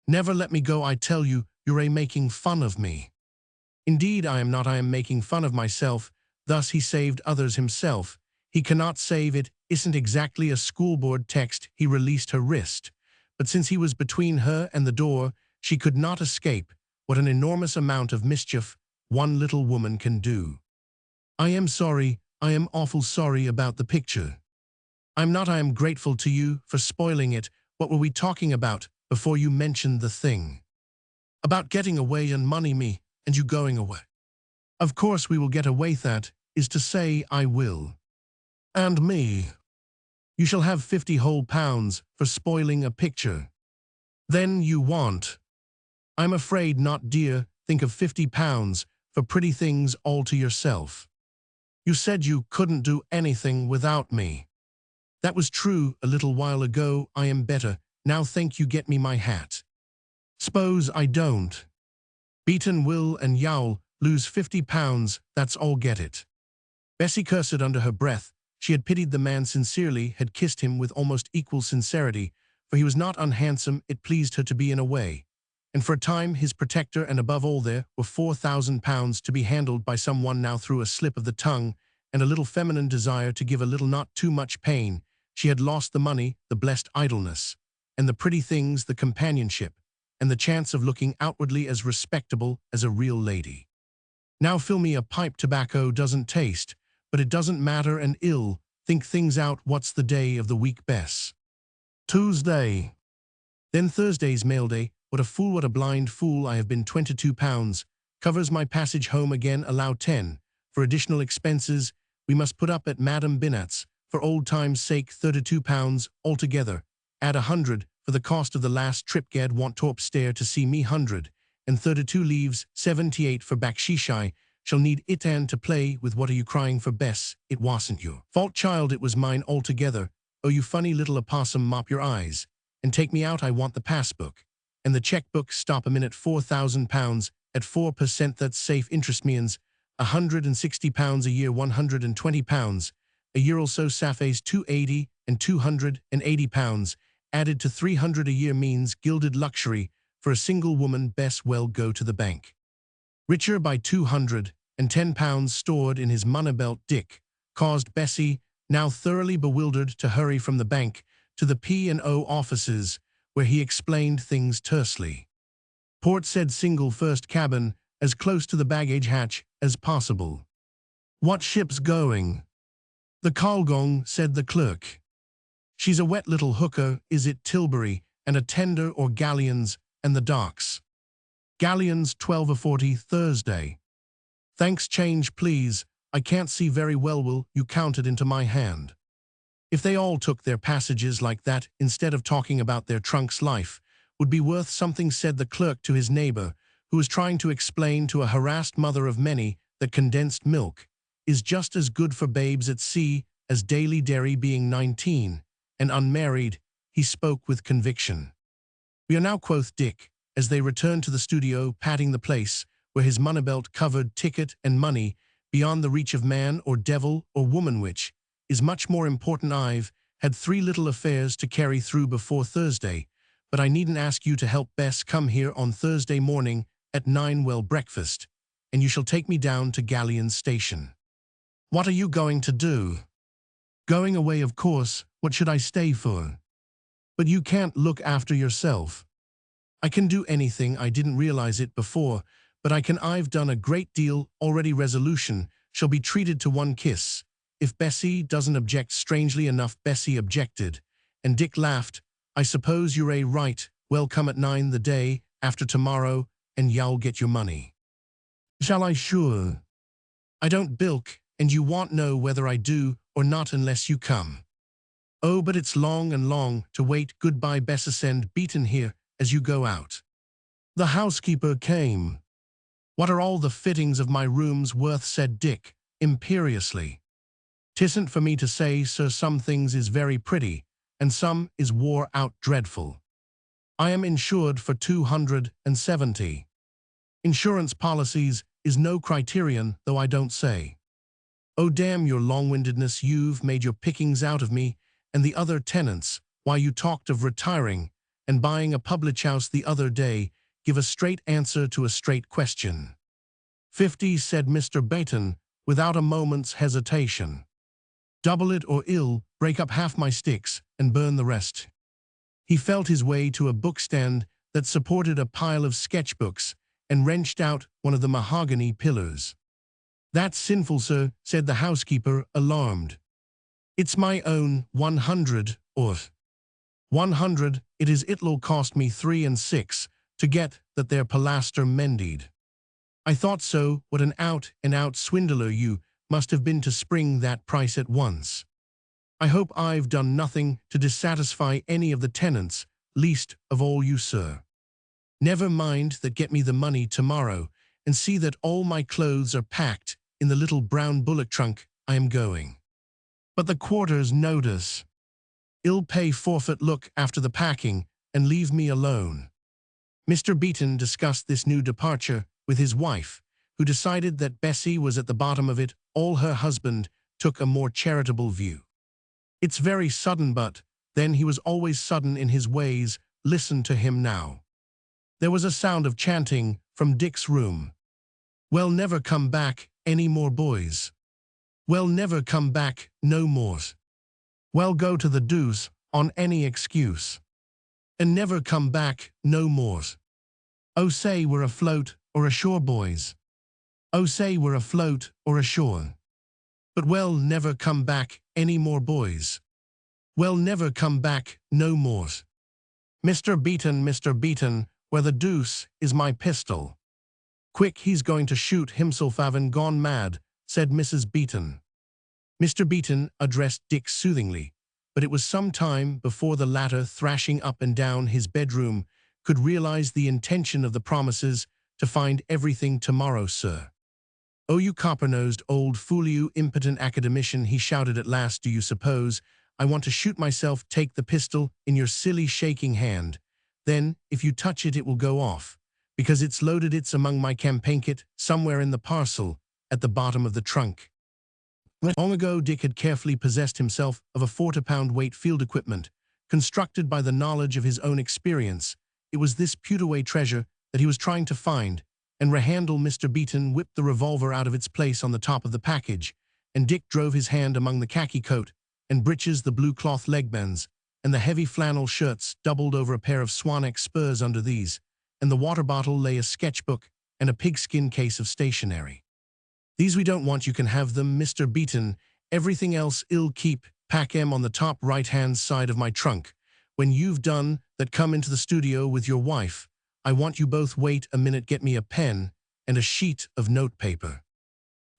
"Never. Let me go, I tell you. You're making fun of me." "Indeed I am not. I am making fun of myself." Thus he saved others himself. He cannot save it isn't exactly a schoolboard text. He released her wrist, but since he was between her and the door, she could not escape. What an enormous amount of mischief one little woman can do. "I am sorry. I am awful sorry about the picture." "I'm not. I am grateful to you for spoiling it. What were we talking about before you mentioned the thing?" "About getting away and money, me and you going away." "Of course we will get away. That is to say, I will." "And me?" "You shall have 50 whole pounds for spoiling a picture." "Then you want—" "I'm afraid not, dear. Think of 50 pounds for pretty things all to yourself." "You said you couldn't do anything without me." "That was true a little while ago. I am better now. Thank you. Get me my hat." "S'pose I don't?" "Beaton will and you'll lose 50 pounds. That's all. Get it." Bessie cursed under her breath. She had pitied the man sincerely, had kissed him with almost equal sincerity, for he was not unhandsome. It pleased her to be in a way, and for a time his protector, and above all there were 4,000 pounds to be handled by someone. Now through a slip of the tongue and a little feminine desire to give a little not too much pain, she had lost the money, the blessed idleness, and the pretty things, the companionship, and the chance of looking outwardly as respectable as a real lady. "Now fill me a pipe. Tobacco doesn't taste, but it doesn't matter, and ill think things out. What's the day of the week, Bess?" "Tuesday." "Then Thursday's mail day. What a fool, what a blind fool I have been. 22 pounds. Covers my passage home again. Allow 10 for additional expenses we must put up at Madam Binat's. For old time's sake, 32 pounds altogether. Add 100 for the cost of the last trip. Gad want Torp stare to see me. 100 and 32 leaves 78 for backshishai. Shall need it and to play with. What are you crying for, Bess? It wasn't your fault, child. It was mine altogether. Oh, you funny little opossum, mop your eyes and take me out. I want the passbook and the checkbook. Stop a minute. 4,000 pounds at 4%. That's safe interest. Means 160 pounds a year. 120 pounds a year. Also Safe's 280 and 280 pounds added to 300 a year means gilded luxury for a single woman. Bess well go to the bank. Richer by 210 pounds stored in his money belt. Dick caused Bessie, now thoroughly bewildered, to hurry from the bank to the P&O offices, where he explained things tersely. Port said single first cabin, as close to the baggage hatch as possible. "What ship's going?" "The Colgong," said the clerk. "She's a wet little hooker, is it? Tilbury and a tender, or galleons and the docks?" "Galleons, 12:40 Thursday." "Thanks. Change, please. I can't see very well. Will you count it into my hand?" If they all took their passages like that, instead of talking about their trunks, life would be worth something, said the clerk to his neighbor, who was trying to explain to a harassed mother of many that condensed milk is just as good for babes at sea as daily dairy. Being 19 and unmarried, he spoke with conviction. "We are now," quoth Dick, as they returned to the studio, patting the place where his moneybelt covered ticket and money beyond the reach of man or devil or woman, which is much more important. "I've had 3 little affairs to carry through before Thursday, but I needn't ask you to help. Bess, come here on Thursday morning at 9. Well, breakfast, and you shall take me down to Galleon Station." What are you going to do? Going away, of course. What should I stay for? But you can't look after yourself. I can do anything. I didn't realize it before, but I've done a great deal already. Resolution shall be treated to one kiss. If Bessie doesn't object. Strangely enough, Bessie objected, and Dick laughed. I suppose you're right. Well, come at 9 the day after tomorrow, and you'll get your money. Shall I? Sure. I don't bilk, and you won't know whether I do or not unless you come. Oh, but it's long and long to wait. Goodbye, Bessie. Send Beaton here as you go out. The housekeeper came. What are all the fittings of my rooms worth? Said Dick, imperiously. 'Tisn't for me to say, sir. Some things is very pretty, and some is wore out dreadful. I am insured for 270. Insurance policies is no criterion, though I don't say. Oh, damn your long-windedness. You've made your pickings out of me and the other tenants. Why, you talked of retiring and buying a public house the other day. Give a straight answer to a straight question. 50, said Mr. Beaton, without a moment's hesitation. Double it or ill break up half my sticks and burn the rest. He felt his way to a bookstand that supported a pile of sketchbooks and wrenched out one of the mahogany pillars. That's sinful, sir, said the housekeeper, alarmed. It's my own 100, or 100 it is. It'll cost me 3 and 6 to get that there pilaster mended. I thought so. What an out-and-out swindler you must have been to spring that price at once. I hope I've done nothing to dissatisfy any of the tenants, least of all you, sir. Never mind that. Get me the money tomorrow, and see that all my clothes are packed in the little brown bullock trunk. I am going. But the quarter's notice. I'll pay forfeit. Look after the packing, and leave me alone. Mr. Beaton discussed this new departure with his wife, who decided that Bessie was at the bottom of it all. Her husband took a more charitable view. It's very sudden, but then he was always sudden in his ways. Listen to him now. There was a sound of chanting from Dick's room. Well, never come back any more, boys. Well, never come back no more. Well, go to the deuce on any excuse. And never come back no more. Oh, say we're afloat or ashore, boys. Oh, say we're afloat or ashore. But well, never come back any more, boys. Well, never come back no more. Mr. Beaton, where the deuce is my pistol? Quick, he's going to shoot himself. Haven't gone mad, said Mrs. Beaton. Mr. Beaton addressed Dick soothingly, but it was some time before the latter, thrashing up and down his bedroom, could realize the intention of the promises to find everything tomorrow, sir. Oh, you copper-nosed old fool, you impotent academician, he shouted at last. Do you suppose I want to shoot myself? Take the pistol in your silly shaking hand. Then, if you touch it, it will go off, because it's loaded. It's among my campaign kit, somewhere in the parcel, at the bottom of the trunk. Long ago, Dick had carefully possessed himself of a 40-pound-weight field equipment, constructed by the knowledge of his own experience. It was this put-away treasure that he was trying to find, and rehandle. Mr. Beaton whipped the revolver out of its place on the top of the package, and Dick drove his hand among the khaki coat and breeches, the blue cloth legbands, and the heavy flannel shirts doubled over a pair of swan-neck spurs under these, and the water bottle lay a sketchbook and a pigskin case of stationery. These we don't want. You can have them, Mr. Beaton. Everything else I'll keep. Pack 'em on the top right-hand side of my trunk. When you've done that, come into the studio with your wife. I want you both. Wait a minute. Get me a pen and a sheet of notepaper.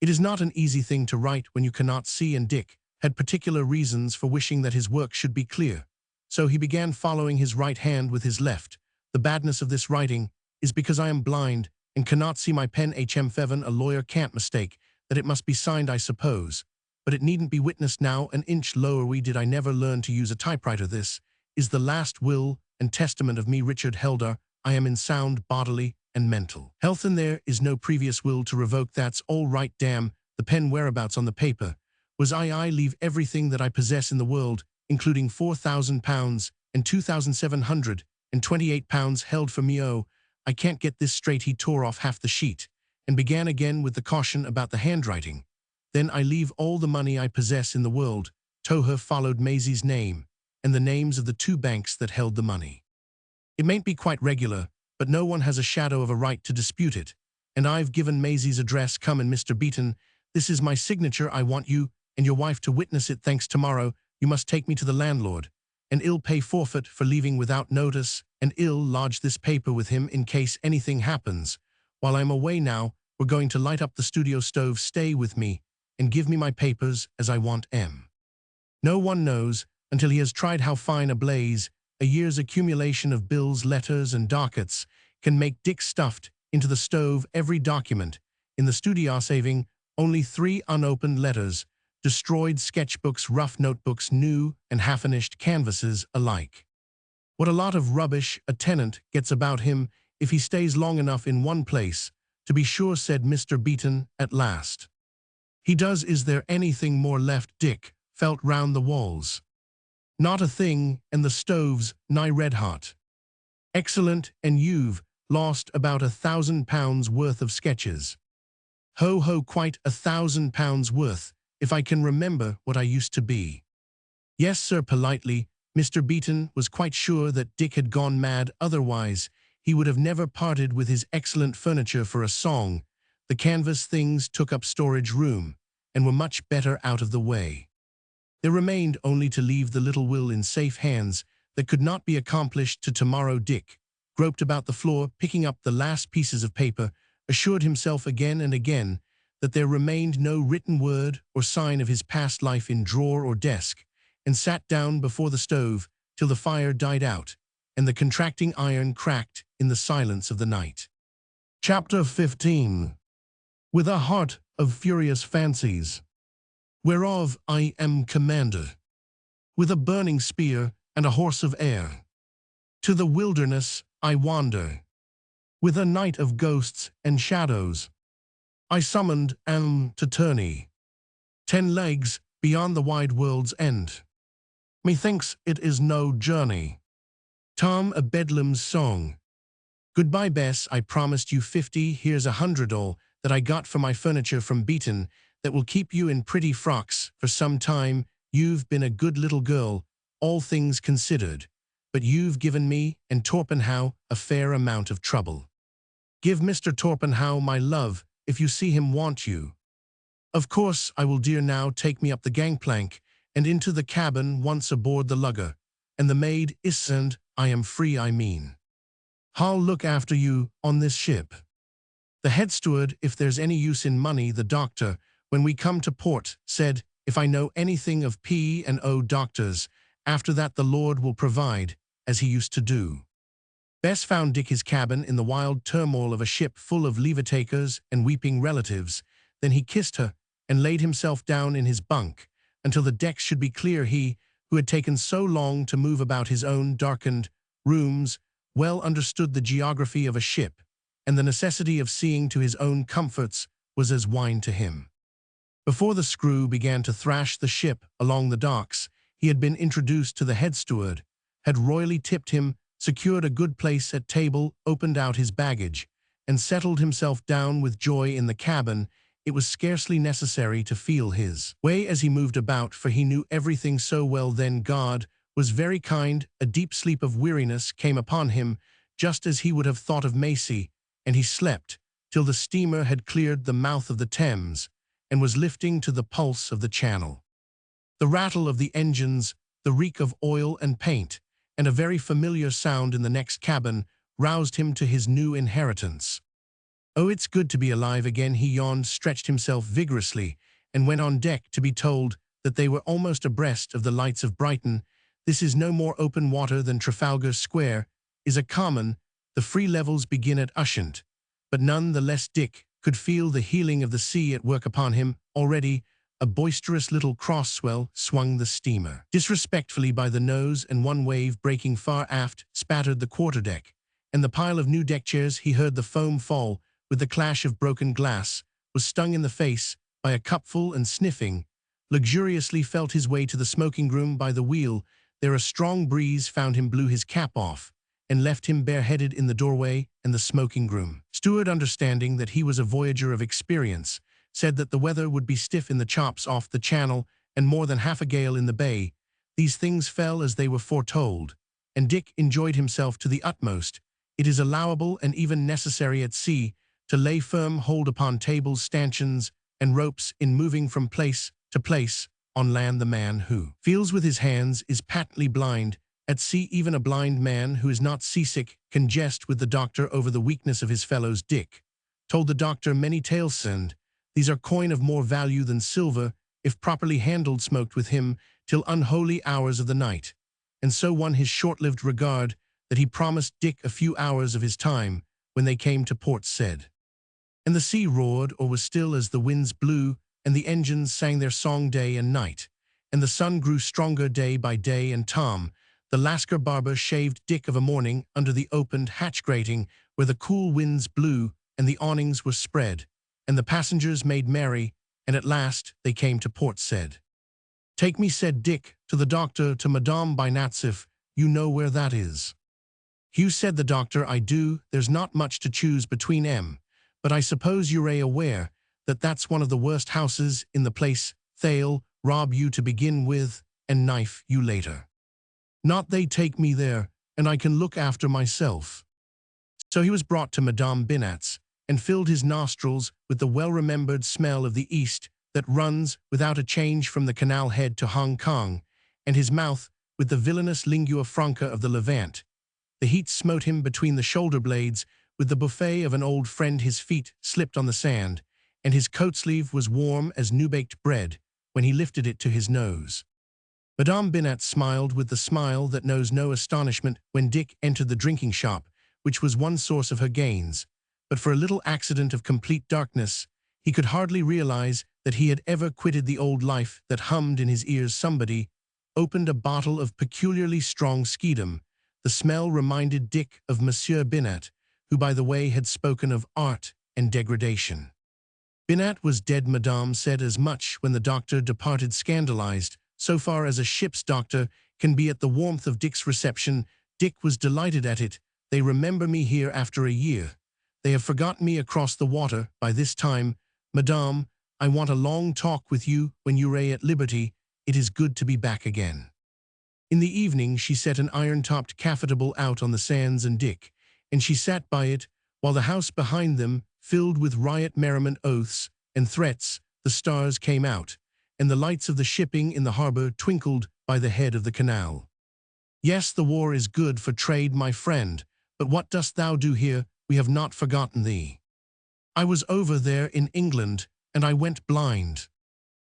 It is not an easy thing to write when you cannot see, and Dick had particular reasons for wishing that his work should be clear. So he began following his right hand with his left. The badness of this writing is because I am blind and cannot see my pen. Feven, a lawyer can't mistake that it must be signed, I suppose, but it needn't be witnessed now. An inch lower. We did I never learn to use a typewriter. This is the last will and testament of me, Richard Heldar. I am in sound bodily and mental health, and there is no previous will to revoke. That's all right. Damn the pen whereabouts on the paper. Was I leave everything that I possess in the world, including £4,000 and £2,728 held for me. Oh, I can't get this straight. He tore off half the sheet and began again with the caution about the handwriting. Then I leave all the money I possess in the world. Toho followed Maisie's name, and the names of the two banks that held the money. It mayn't be quite regular, but no one has a shadow of a right to dispute it. And I've given Maisie's address. Come in, Mr. Beaton. This is my signature. I want you and your wife to witness it. Thanks. Tomorrow you must take me to the landlord, and I'll pay forfeit for leaving without notice, and I'll lodge this paper with him in case anything happens. While I'm away now, we're going to light up the studio stove. Stay with me and give me my papers as I want 'em. No one knows until he has tried how fine a blaze a year's accumulation of bills, letters, and dockets can make Dick stuffed into the stove. Every document in the studio, saving only 3 unopened letters, destroyed sketchbooks, rough notebooks, new and half-finished canvases alike. What a lot of rubbish a tenant gets about him if he stays long enough in one place, to be sure, said Mr. Beaton at last. He does. Is there anything more left? Dick felt round the walls. Not a thing, and the stove's nigh red-hot. Excellent, and you've lost about £1,000 worth of sketches. Ho ho, quite £1,000 worth, if I can remember what I used to be. Yes, sir. Politely, Mr. Beaton was quite sure that Dick had gone mad, otherwise he would have never parted with his excellent furniture for a song. The canvas things took up storage room, and were much better out of the way. There remained only to leave the little will in safe hands that could not be accomplished to tomorrow. Dick groped about the floor, picking up the last pieces of paper, assured himself again and again that there remained no written word or sign of his past life in drawer or desk, and sat down before the stove till the fire died out and the contracting iron cracked in the silence of the night. Chapter 15. With a heart of furious fancies, whereof I am commander, with a burning spear and a horse of air, to the wilderness I wander, with a night of ghosts and shadows. I summoned am to tourney, 10 leagues beyond the wide world's end. Methinks it is no journey. Tom a Bedlam's song. Goodbye, Bess. I promised you 50. Here's 100 all that I got for my furniture from Beaton, that will keep you in pretty frocks for some time. You've been a good little girl, all things considered, but you've given me and Torpenhow a fair amount of trouble. Give Mr. Torpenhow my love if you see him want you. Of course I will, dear. Now take me up the gangplank and into the cabin once aboard the lugger, and the maid is, and I am free. I mean, I'll look after you on this ship. The head steward, if there's any use in money, the doctor, when we come to port, said, if I know anything of P&O doctors, after that the Lord will provide, as he used to do. Bess found Dick his cabin in the wild turmoil of a ship full of leave-takers and weeping relatives. Then he kissed her and laid himself down in his bunk until the decks should be clear. He, who had taken so long to move about his own darkened rooms, well understood the geography of a ship, and the necessity of seeing to his own comforts was as wine to him. Before the screw began to thrash the ship along the docks, he had been introduced to the head steward, had royally tipped him, secured a good place at table, opened out his baggage, and settled himself down with joy in the cabin. It was scarcely necessary to feel his way as he moved about, for he knew everything so well. Then God was very kind. A deep sleep of weariness came upon him, just as he would have thought of Maisie, and he slept till the steamer had cleared the mouth of the Thames and was lifting to the pulse of the Channel. The rattle of the engines, the reek of oil and paint, and a very familiar sound in the next cabin roused him to his new inheritance. Oh, it's good to be alive again. He yawned, stretched himself vigorously, and went on deck to be told that they were almost abreast of the lights of Brighton. This is no more open water than Trafalgar Square is a common. The free levels begin at Ushant, but none the less Dick could feel the healing of the sea at work upon him. Already a boisterous little cross-swell swung the steamer disrespectfully by the nose, and one wave, breaking far aft, spattered the quarterdeck, and the pile of new deck chairs. He heard the foam fall with the clash of broken glass, was stung in the face by a cupful, and sniffing, luxuriously felt his way to the smoking room by the wheel. There a strong breeze found him, blew his cap off, and left him bareheaded in the doorway and the smoking room. Steward, understanding that he was a voyager of experience, said that the weather would be stiff in the chops off the channel and more than half a gale in the bay. These things fell as they were foretold, and Dick enjoyed himself to the utmost. It is allowable and even necessary at sea to lay firm hold upon tables, stanchions, and ropes in moving from place to place. On land, the man who feels with his hands is patently blind. At sea, even a blind man who is not seasick can jest with the doctor over the weakness of his fellows. Dick told the doctor many tales, and these are coin of more value than silver, if properly handled, smoked with him till unholy hours of the night, and so won his short-lived regard that he promised Dick a few hours of his time. When they came to port, said, and the sea roared or was still as the winds blew, and the engines sang their song day and night, and the sun grew stronger day by day, and Tom, the Lascar barber, shaved Dick of a morning under the opened hatch grating where the cool winds blew and the awnings were spread, and the passengers made merry, and at last they came to port. Said, take me, said Dick to the doctor, to Madame by Natsif. You know where that is? Hugh, said the doctor, I do. There's not much to choose between 'em, but I suppose you're aware that that's one of the worst houses in the place. They'll rob you to begin with and knife you later. Not they take me there, and I can look after myself. So he was brought to Madame Binat's, and filled his nostrils with the well-remembered smell of the East that runs without a change from the canal head to Hong Kong, and his mouth with the villainous lingua franca of the Levant. The heat smote him between the shoulder blades with the buffet of an old friend. His feet slipped on the sand, and his coat sleeve was warm as new-baked bread when he lifted it to his nose. Madame Binat smiled with the smile that knows no astonishment when Dick entered the drinking shop, which was one source of her gains. But for a little accident of complete darkness, he could hardly realize that he had ever quitted the old life that hummed in his ears. Somebody opened a bottle of peculiarly strong Schiedam. The smell reminded Dick of Monsieur Binat, who, by the way, had spoken of art and degradation. Binat was dead. Madame said as much when the doctor departed, scandalized, so far as a ship's doctor can be, at the warmth of Dick's reception. Dick was delighted at it. They remember me here after a year. They have forgotten me across the water by this time. Madame, I want a long talk with you when you're at liberty. It is good to be back again. In the evening she set an iron-topped cafetable out on the sands, and Dick and she sat by it, while the house behind them filled with riot, merriment, oaths, and threats. The stars came out, and the lights of the shipping in the harbor twinkled by the head of the canal. Yes, the war is good for trade, my friend, but what dost thou do here? We have not forgotten thee. I was over there in England, and I went blind.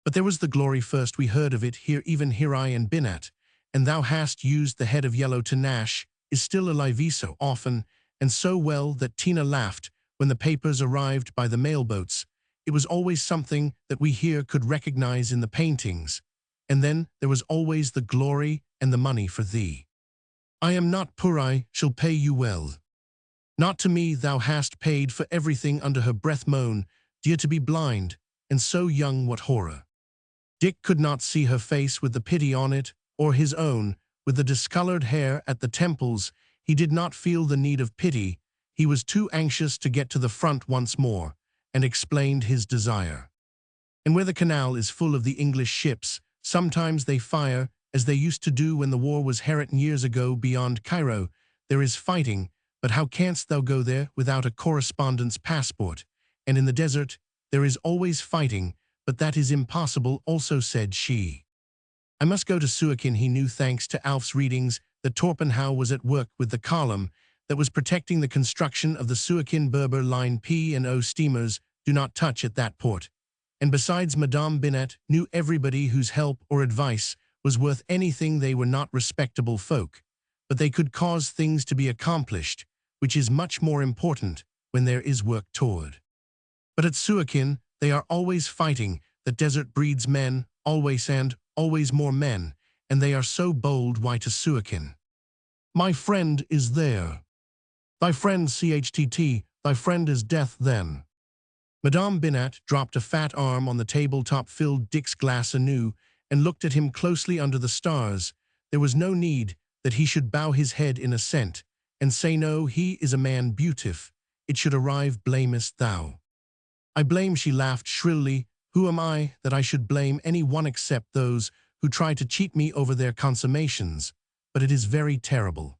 But there was the glory first we heard of it here, even here I and Binat, and thou hast used the head of yellow to Nash, is still alive so often, and so well that Tina laughed when the papers arrived by the mailboats. It was always something that we here could recognize in the paintings, and then there was always the glory and the money for thee. I am not poor, I shall pay you well. Not to me, thou hast paid for everything. Under her breath moan, dear to be blind, and so young, what horror. Dick could not see her face with the pity on it, or his own, with the discolored hair at the temples. He did not feel the need of pity. He was too anxious to get to the front once more, and explained his desire. And where the canal is full of the English ships, sometimes they fire, as they used to do when the war was herritin years ago beyond Cairo. There is fighting, but how canst thou go there without a correspondence passport? And in the desert, there is always fighting, but that is impossible also, said she. I must go to Suakin. He knew, thanks to Alf's readings, that Torpenhow was at work with the column that was protecting the construction of the Suakin Berber Line. P&O steamers do not touch at that port. And besides, Madame Binat knew everybody whose help or advice was worth anything. They were not respectable folk, but they could cause things to be accomplished, which is much more important when there is work toward. But at Suakin, they are always fighting. The desert breeds men, always, and always more men, and they are so bold. Why to Suakin? My friend is there. Thy friend, CHTT, thy friend is death then. Madame Binat dropped a fat arm on the tabletop, filled Dick's glass anew, and looked at him closely under the stars. There was no need that he should bow his head in assent, and say no. He is a man beautif. It should arrive, blamest thou. I blame, she laughed shrilly. Who am I that I should blame any one except those who try to cheat me over their consummations? But it is very terrible.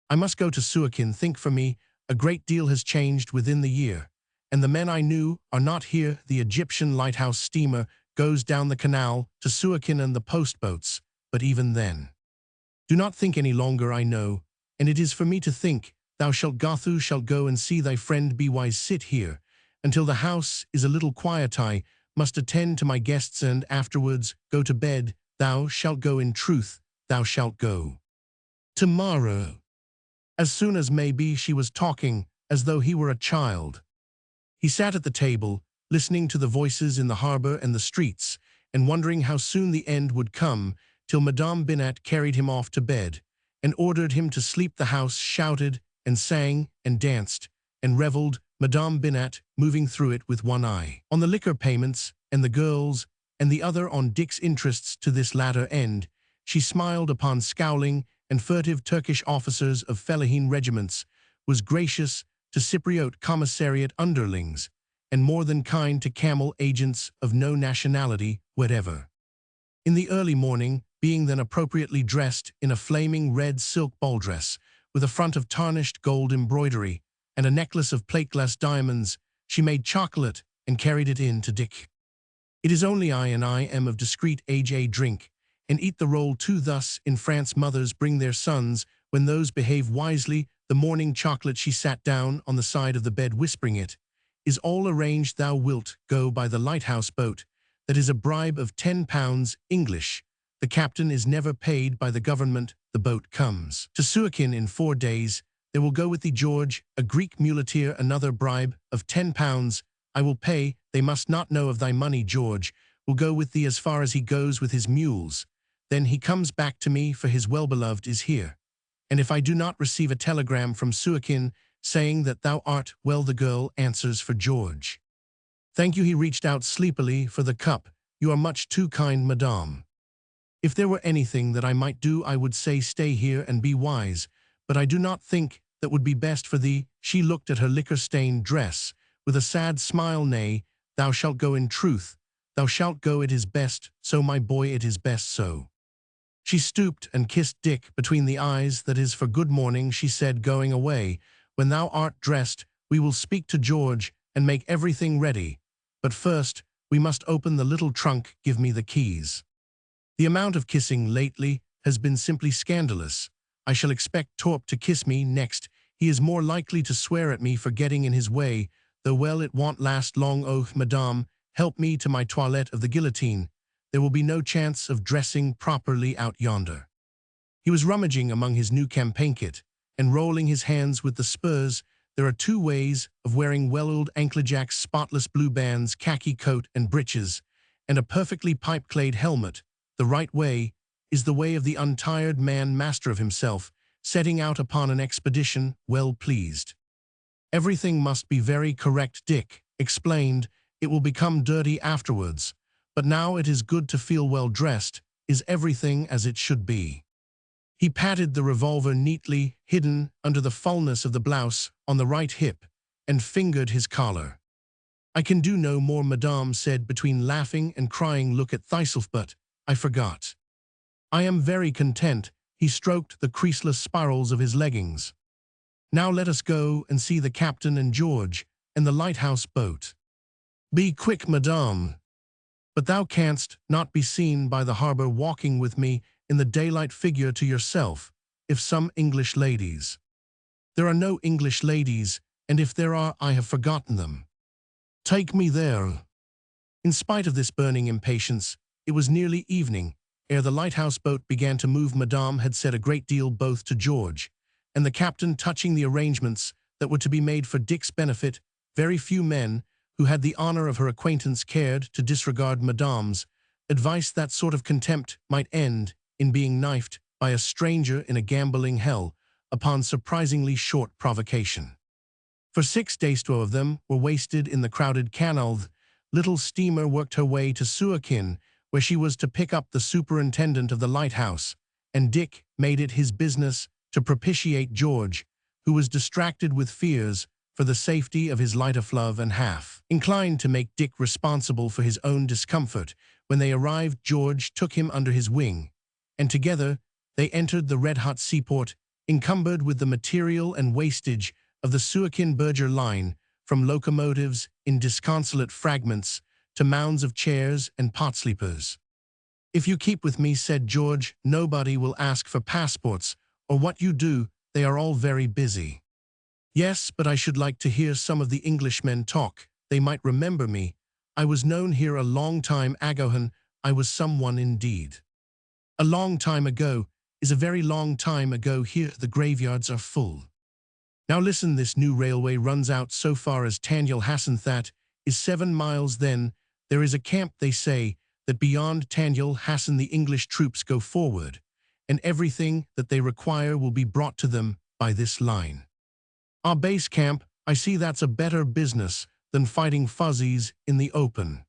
I must go to Suakin. Think for me, a great deal has changed within the year, and the men I knew are not here. The Egyptian lighthouse steamer goes down the canal to Suakin and the postboats, but even then. Do not think any longer, I know, and it is for me to think. Thou shalt go and see thy friend. Be wise, sit here until the house is a little quiet. I must attend to my guests and afterwards go to bed. Thou shalt go, in truth, thou shalt go. Tomorrow. As soon as may be, she was talking as though he were a child. He sat at the table, listening to the voices in the harbor and the streets, and wondering how soon the end would come, till Madame Binat carried him off to bed, and ordered him to sleep. The house shouted and sang and danced and revelled, Madame Binat moving through it with one eye on the liquor payments and the girls, and the other on Dick's interests. To this latter end, she smiled upon scowling and furtive Turkish officers of fellahin regiments, was gracious to Cypriot commissariat underlings, and more than kind to camel agents of no nationality whatever. In the early morning, being then appropriately dressed in a flaming red silk ball dress, with a front of tarnished gold embroidery, and a necklace of plate-glass diamonds, she made chocolate and carried it in to Dick. It is only I, and I am of discreet age, a drink, and eat the roll too. Thus in France mothers bring their sons, when those behave wisely, the morning chocolate. She sat down on the side of the bed, whispering, it is all arranged. Thou wilt go by the lighthouse boat. That is a bribe of £10 English. The captain is never paid by the government. The boat comes to Suakin in 4 days. There will go with thee George, a Greek muleteer, another bribe of £10. I will pay. They must not know of thy money. George will go with thee as far as he goes with his mules. Then he comes back to me, for his well-beloved is here. And if I do not receive a telegram from Suakin saying that thou art well, the girl answers for George. Thank you. He reached out sleepily for the cup. You are much too kind, madame. If there were anything that I might do, I would say stay here and be wise, but I do not think that would be best for thee. She looked at her liquor-stained dress with a sad smile. Nay, thou shalt go, in truth, thou shalt go. It is best so, my boy, it is best so. She stooped and kissed Dick between the eyes. That is for good morning, she said, going away. When thou art dressed, we will speak to George and make everything ready. But first, we must open the little trunk. Give me the keys. The amount of kissing lately has been simply scandalous. I shall expect Torp to kiss me next. He is more likely to swear at me for getting in his way, though well, it won't last long. Oh, madame, help me to my toilette of the guillotine. There will be no chance of dressing properly out yonder. He was rummaging among his new campaign kit and rolling his hands with the spurs. There are 2 ways of wearing well-oiled ankle-jacks, spotless blue bands, khaki coat and breeches, and a perfectly pipe-clayed helmet. The right way is the way of the untired man, master of himself, setting out upon an expedition, well pleased. Everything must be very correct, Dick explained. It will become dirty afterwards. But now it is good to feel well dressed. Is everything as it should be? He patted the revolver neatly hidden under the fullness of the blouse on the right hip and fingered his collar. I can do no more, madame said between laughing and crying. Look at thyself, but I forgot. I am very content. He stroked the creaseless spirals of his leggings. Now let us go and see the captain and George and the lighthouse boat. Be quick, madame. But thou canst not be seen by the harbor walking with me in the daylight. Figure to yourself, if some English ladies. There are no English ladies, and if there are, I have forgotten them. Take me there. In spite of this burning impatience, it was nearly evening ere the lighthouse boat began to move. Madame had said a great deal both to George and the captain touching the arrangements that were to be made for Dick's benefit. Very few men who had the honor of her acquaintance cared to disregard Madame's advice. That sort of contempt might end in being knifed by a stranger in a gambling hell upon surprisingly short provocation. For 6 days, 2 of them were wasted in the crowded canal. The little steamer worked her way to Suakin, where she was to pick up the superintendent of the lighthouse, and Dick made it his business to propitiate George, who was distracted with fears for the safety of his lighter fluff and half inclined to make Dick responsible for his own discomfort. When they arrived, George took him under his wing, and together they entered the red-hot seaport, encumbered with the material and wastage of the Suakin Berger line, from locomotives in disconsolate fragments to mounds of chairs and pot-sleepers. "If you keep with me," said George, "nobody will ask for passports, or what you do, they are all very busy." "Yes, but I should like to hear some of the Englishmen talk. They might remember me. I was known here a long time ago. I was someone indeed." "A long time ago is a very long time ago here. The graveyards are full. Now listen, this new railway runs out so far as Tanyel Hassan. That is 7 miles. Then there is a camp. They say that beyond Tanyel Hassan the English troops go forward, and everything that they require will be brought to them by this line. Our base camp, I see that's a better business than fighting fuzzies in the open.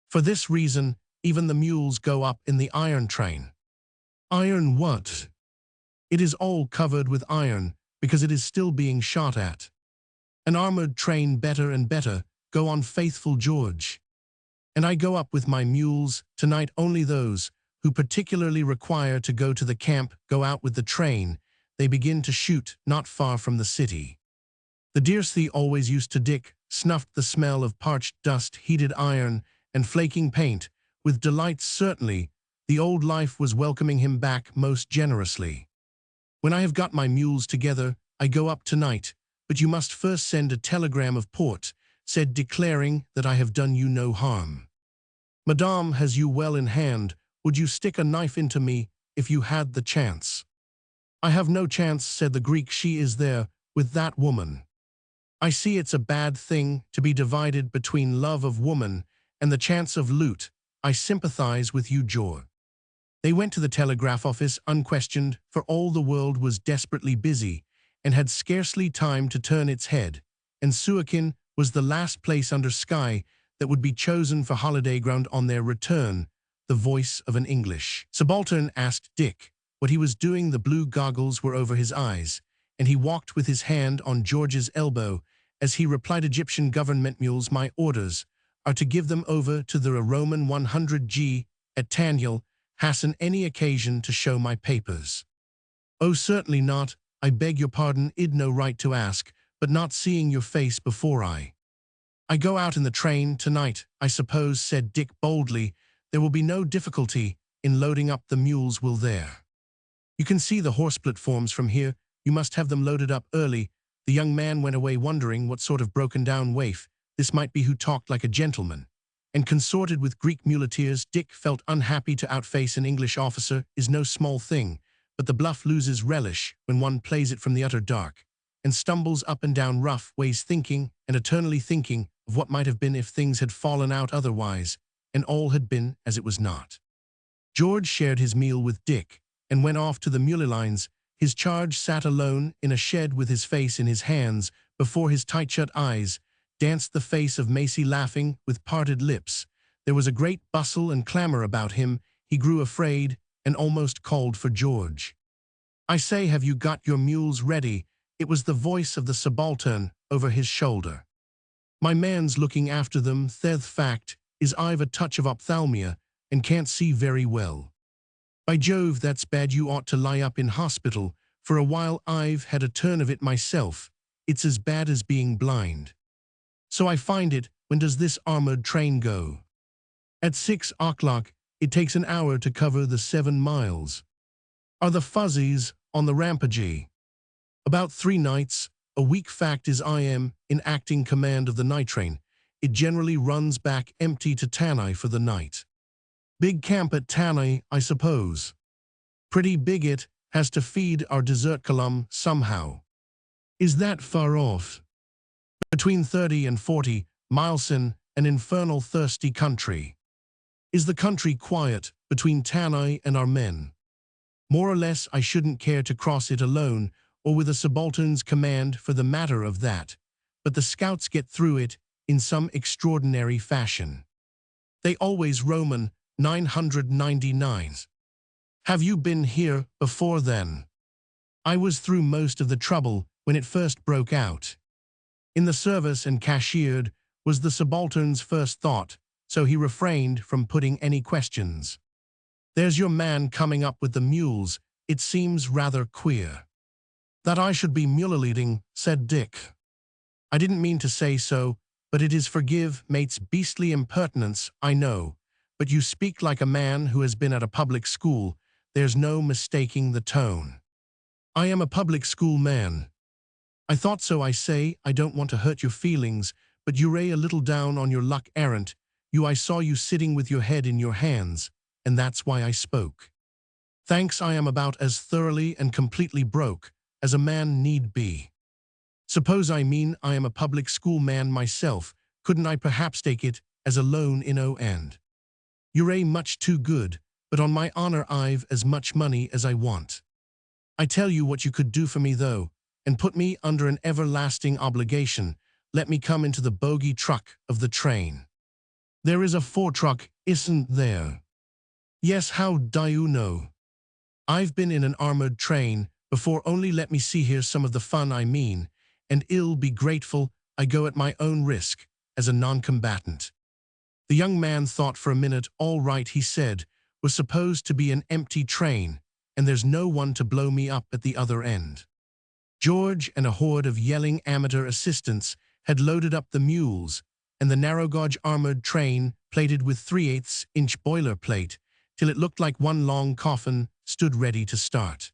For this reason, even the mules go up in the iron train." "Iron what?" "It is all covered with iron, because it is still being shot at. An armored train, better and better. Go on, faithful George. And I go up with my mules tonight. Only those who particularly require to go to the camp go out with the train. They begin to shoot not far from the city." The Dearsey always used to. Dick snuffed the smell of parched dust, heated iron, and flaking paint with delight. Certainly, the old life was welcoming him back most generously. "When I have got my mules together, I go up tonight, but you must first send a telegram of port," said, declaring that I have done you no harm. "Madame has you well in hand. Would you stick a knife into me if you had the chance?" "I have no chance," said the Greek. "She is there with that woman. I see it's a bad thing to be divided between love of woman and the chance of loot. I sympathize with you, George." They went to the telegraph office unquestioned, for all the world was desperately busy and had scarcely time to turn its head, and Suakin was the last place under sky that would be chosen for holiday ground on their return. The voice of an English subaltern asked Dick what he was doing. The blue goggles were over his eyes, and he walked with his hand on George's elbow as he replied, "Egyptian government mules. My orders are to give them over to the Roman 100G at Tanyel Hassan any occasion to show my papers." "Oh, certainly not. I beg your pardon. I'd no right to ask, but not seeing your face before I go out in the train tonight, I suppose," said Dick boldly. "There will be no difficulty in loading up the mules, will there? You can see the horse platforms from here. You must have them loaded up early." The young man went away wondering what sort of broken-down waif this might be who talked like a gentleman and consorted with Greek muleteers. Dick felt unhappy to outface an English officer is no small thing, but the bluff loses relish when one plays it from the utter dark, and stumbles up and down rough ways, thinking and eternally thinking of what might have been if things had fallen out otherwise, and all had been as it was not. George shared his meal with Dick and went off to the mule lines. His charge sat alone in a shed with his face in his hands. Before his tight-shut eyes danced the face of Macy, laughing with parted lips. There was a great bustle and clamor about him. He grew afraid and almost called for George. "I say, have you got your mules ready?" It was the voice of the subaltern over his shoulder. "My man's looking after them. The fact is I've a touch of ophthalmia and can't see very well." "By Jove, that's bad. You ought to lie up in hospital for a while. I've had a turn of it myself. It's as bad as being blind." "So I find it. When does this armored train go?" "At 6 o'clock. It takes an hour to cover the 7 miles. "Are the fuzzies on the rampage?" "About 3 nights a week. Fact is I am in acting command of the night train. It generally runs back empty to Tanai for the night." "Big camp at Tanai, I suppose?" "Pretty big. It has to feed our desert column somehow." "Is that far off?" "Between 30 and 40 miles in an infernal thirsty country." "Is the country quiet between Tanai and our men?" "More or less. I shouldn't care to cross it alone, or with a subaltern's command for the matter of that, but the scouts get through it in some extraordinary fashion. They always Roman 999. "Have you been here before then?" "I was through most of the trouble when it first broke out." In the service and cashiered was the subaltern's first thought, so he refrained from putting any questions. There's your man coming up with the mules. It seems rather queer. That I should be mule-leading, said Dick. I didn't mean to say so, but it is forgive mate's beastly impertinence, I know. But you speak like a man who has been at a public school. There's no mistaking the tone. I am a public school man. I thought so. I say, I don't want to hurt your feelings, but you're a little down on your luck, errant. I saw you sitting with your head in your hands, and that's why I spoke. Thanks, I am about as thoroughly and completely broke as a man need be. Suppose I am a public school man myself, couldn't I perhaps take it as a loan in O end? You're a much too good, but on my honor I've as much money as I want. I tell you what you could do for me though, and put me under an everlasting obligation. Let me come into the bogie truck of the train. There is a foretruck, isn't there? Yes, how do you know? I've been in an armored train before. Only let me see here some of the fun I mean, and I'll be grateful I go at my own risk, as a non-combatant. The young man thought for a minute. All right, he said, was supposed to be an empty train, and there's no one to blow me up at the other end. George and a horde of yelling amateur assistants had loaded up the mules, and the narrow-gauge armored train, plated with 3/8-inch boilerplate, till it looked like one long coffin, stood ready to start.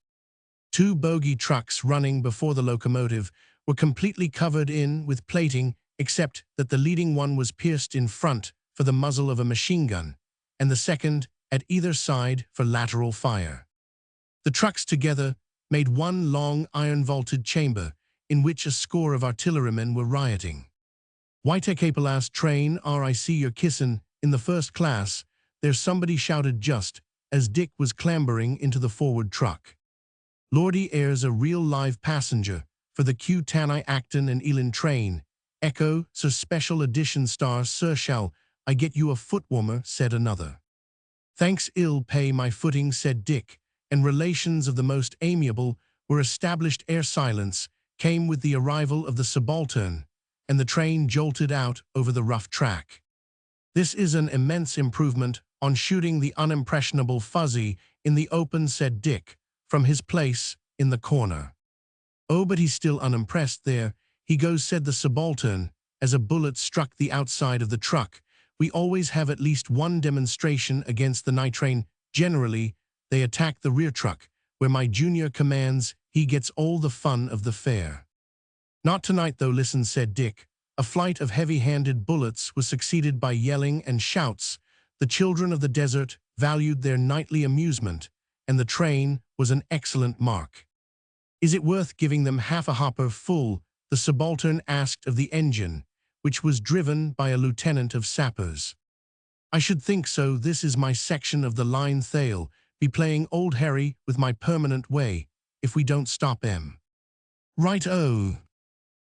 Two bogie trucks running before the locomotive were completely covered in with plating, except that the leading one was pierced in front for the muzzle of a machine gun, and the second at either side for lateral fire. The trucks together made one long iron-vaulted chamber in which a score of artillerymen were rioting. "White Capelas train, I see you're kissin' in the first class," there's somebody shouted just as Dick was clambering into the forward truck. "Lordy, airs a real live passenger for the Q Tanai Acton and Elan train. Echo, Sir Special Edition star, Sir, shall I get you a foot-warmer?" said another. "Thanks, I'll pay my footing," said Dick, and relations of the most amiable were established ere silence came with the arrival of the subaltern, and the train jolted out over the rough track. "This is an immense improvement on shooting the unimpressionable Fuzzy in the open," said Dick, from his place in the corner. "Oh, but he's still unimpressed. There he goes," said the subaltern, as a bullet struck the outside of the truck. "We always have at least one demonstration against the night train. Generally, they attack the rear truck, where my junior commands. He gets all the fun of the fair." "Not tonight, though. Listen," said Dick. A flight of heavy-handed bullets was succeeded by yelling and shouts. The children of the desert valued their nightly amusement, and the train was an excellent mark. "Is it worth giving them half a hopper full?" the subaltern asked of the engine, which was driven by a lieutenant of sappers. "I should think so. This is my section of the line. They'll be playing Old Harry with my permanent way, if we don't stop 'em." "Right-o."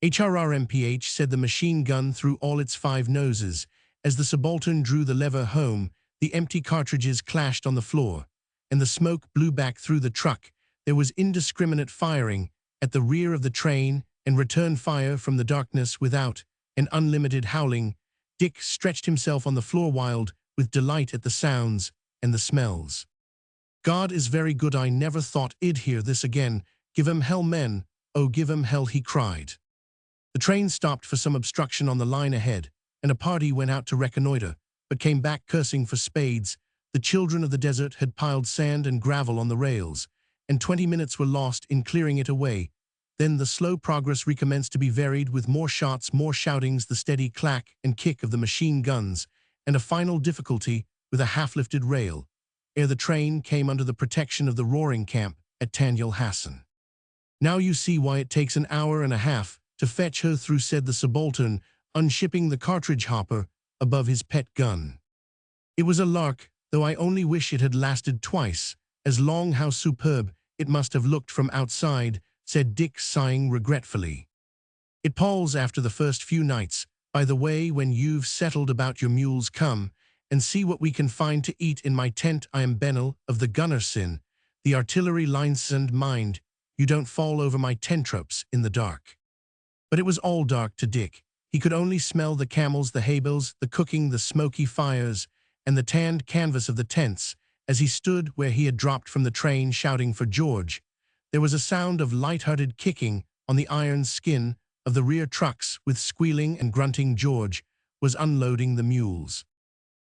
"HRRMPH," said the machine gun through all its 5 noses. As the subaltern drew the lever home, the empty cartridges clashed on the floor, and the smoke blew back through the truck. There was indiscriminate firing at the rear of the train and return fire from the darkness without, and unlimited howling. Dick stretched himself on the floor wild with delight at the sounds and the smells. "God is very good. I never thought I'd hear this again. Give 'em hell, men. Oh, give 'em hell," he cried. The train stopped for some obstruction on the line ahead, and a party went out to reconnoiter, but came back cursing for spades. The children of the desert had piled sand and gravel on the rails, and 20 minutes were lost in clearing it away. Then the slow progress recommenced, to be varied with more shots, more shoutings, the steady clack and kick of the machine guns, and a final difficulty with a half-lifted rail, ere the train came under the protection of the roaring camp at Tanyal Hassan. "Now you see why it takes an hour and a half to fetch her through," said the subaltern, unshipping the cartridge hopper above his pet gun. "It was a lark, though I only wish it had lasted twice as long. How superb it must have looked from outside," said Dick, sighing regretfully. "It palls after the first few nights. By the way, when you've settled about your mules, come and see what we can find to eat in my tent. I am Benel of the Gunnersin, the artillery lines, and mind you don't fall over my tentropes in the dark." But it was all dark to Dick. He could only smell the camels, the hay bales, the cooking, the smoky fires, and the tanned canvas of the tents, as he stood where he had dropped from the train shouting for George. There was a sound of light-hearted kicking on the iron skin of the rear trucks, with squealing and grunting. George was unloading the mules.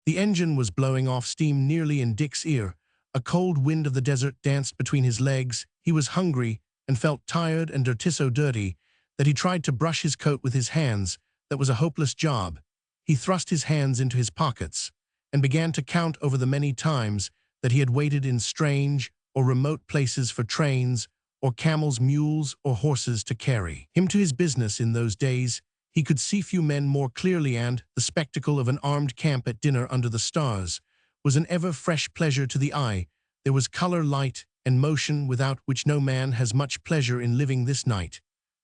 The engine was blowing off steam nearly in Dick's ear. A cold wind of the desert danced between his legs. He was hungry and felt tired and so dirty that he tried to brush his coat with his hands. That was a hopeless job. He thrust his hands into his pockets and began to count over the many times that he had waited in strange or remote places for trains or camels, mules, or horses to carry him to his business. In those days, he could see few men more clearly, and the spectacle of an armed camp at dinner under the stars was an ever-fresh pleasure to the eye. There was color, light, and motion without which no man has much pleasure in living this night.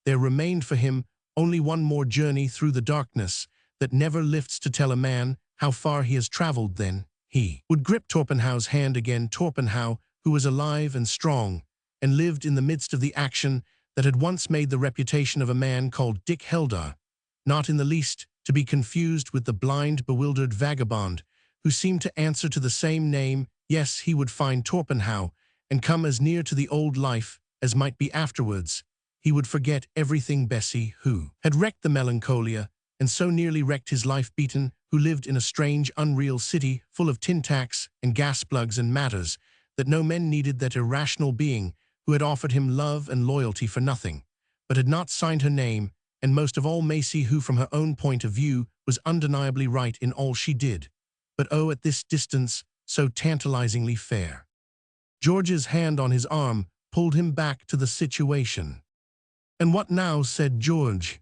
There remained for him only one more journey through the darkness that never lifts to tell a man how far he has traveled. Then he would grip Torpenhow's hand again, Torpenhow, who was alive and strong, and lived in the midst of the action that had once made the reputation of a man called Dick Heldar, not in the least to be confused with the blind, bewildered vagabond who seemed to answer to the same name. Yes, he would find Torpenhow and come as near to the old life as might be afterwards. He would forget everything. Bessie, who had wrecked the Melancholia, and so nearly wrecked his life, Beaton, who lived in a strange, unreal city full of tin tacks and gas plugs and matters that no men needed, that irrational being who had offered him love and loyalty for nothing, but had not signed her name, and most of all Macy, who from her own point of view was undeniably right in all she did, but oh, at this distance, so tantalizingly fair. George's hand on his arm pulled him back to the situation. "And what now?" said George.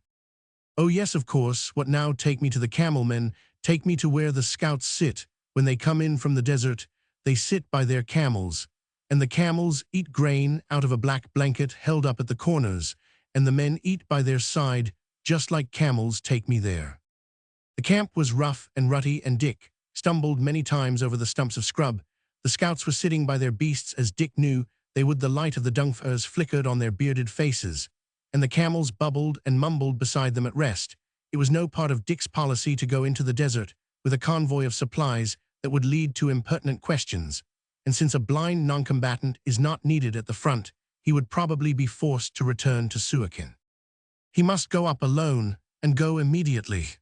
"Oh yes, of course, what now? Take me to the camel men, take me to where the scouts sit. When they come in from the desert, they sit by their camels, and the camels eat grain out of a black blanket held up at the corners, and the men eat by their side, just like camels. Take me there." The camp was rough and rutty, and Dick stumbled many times over the stumps of scrub. The scouts were sitting by their beasts, as Dick knew they would. The light of the dung fires flickered on their bearded faces, and the camels bubbled and mumbled beside them at rest. It was no part of Dick's policy to go into the desert with a convoy of supplies that would lead to impertinent questions, and since a blind non-combatant is not needed at the front, he would probably be forced to return to Suakin. He must go up alone, and go immediately.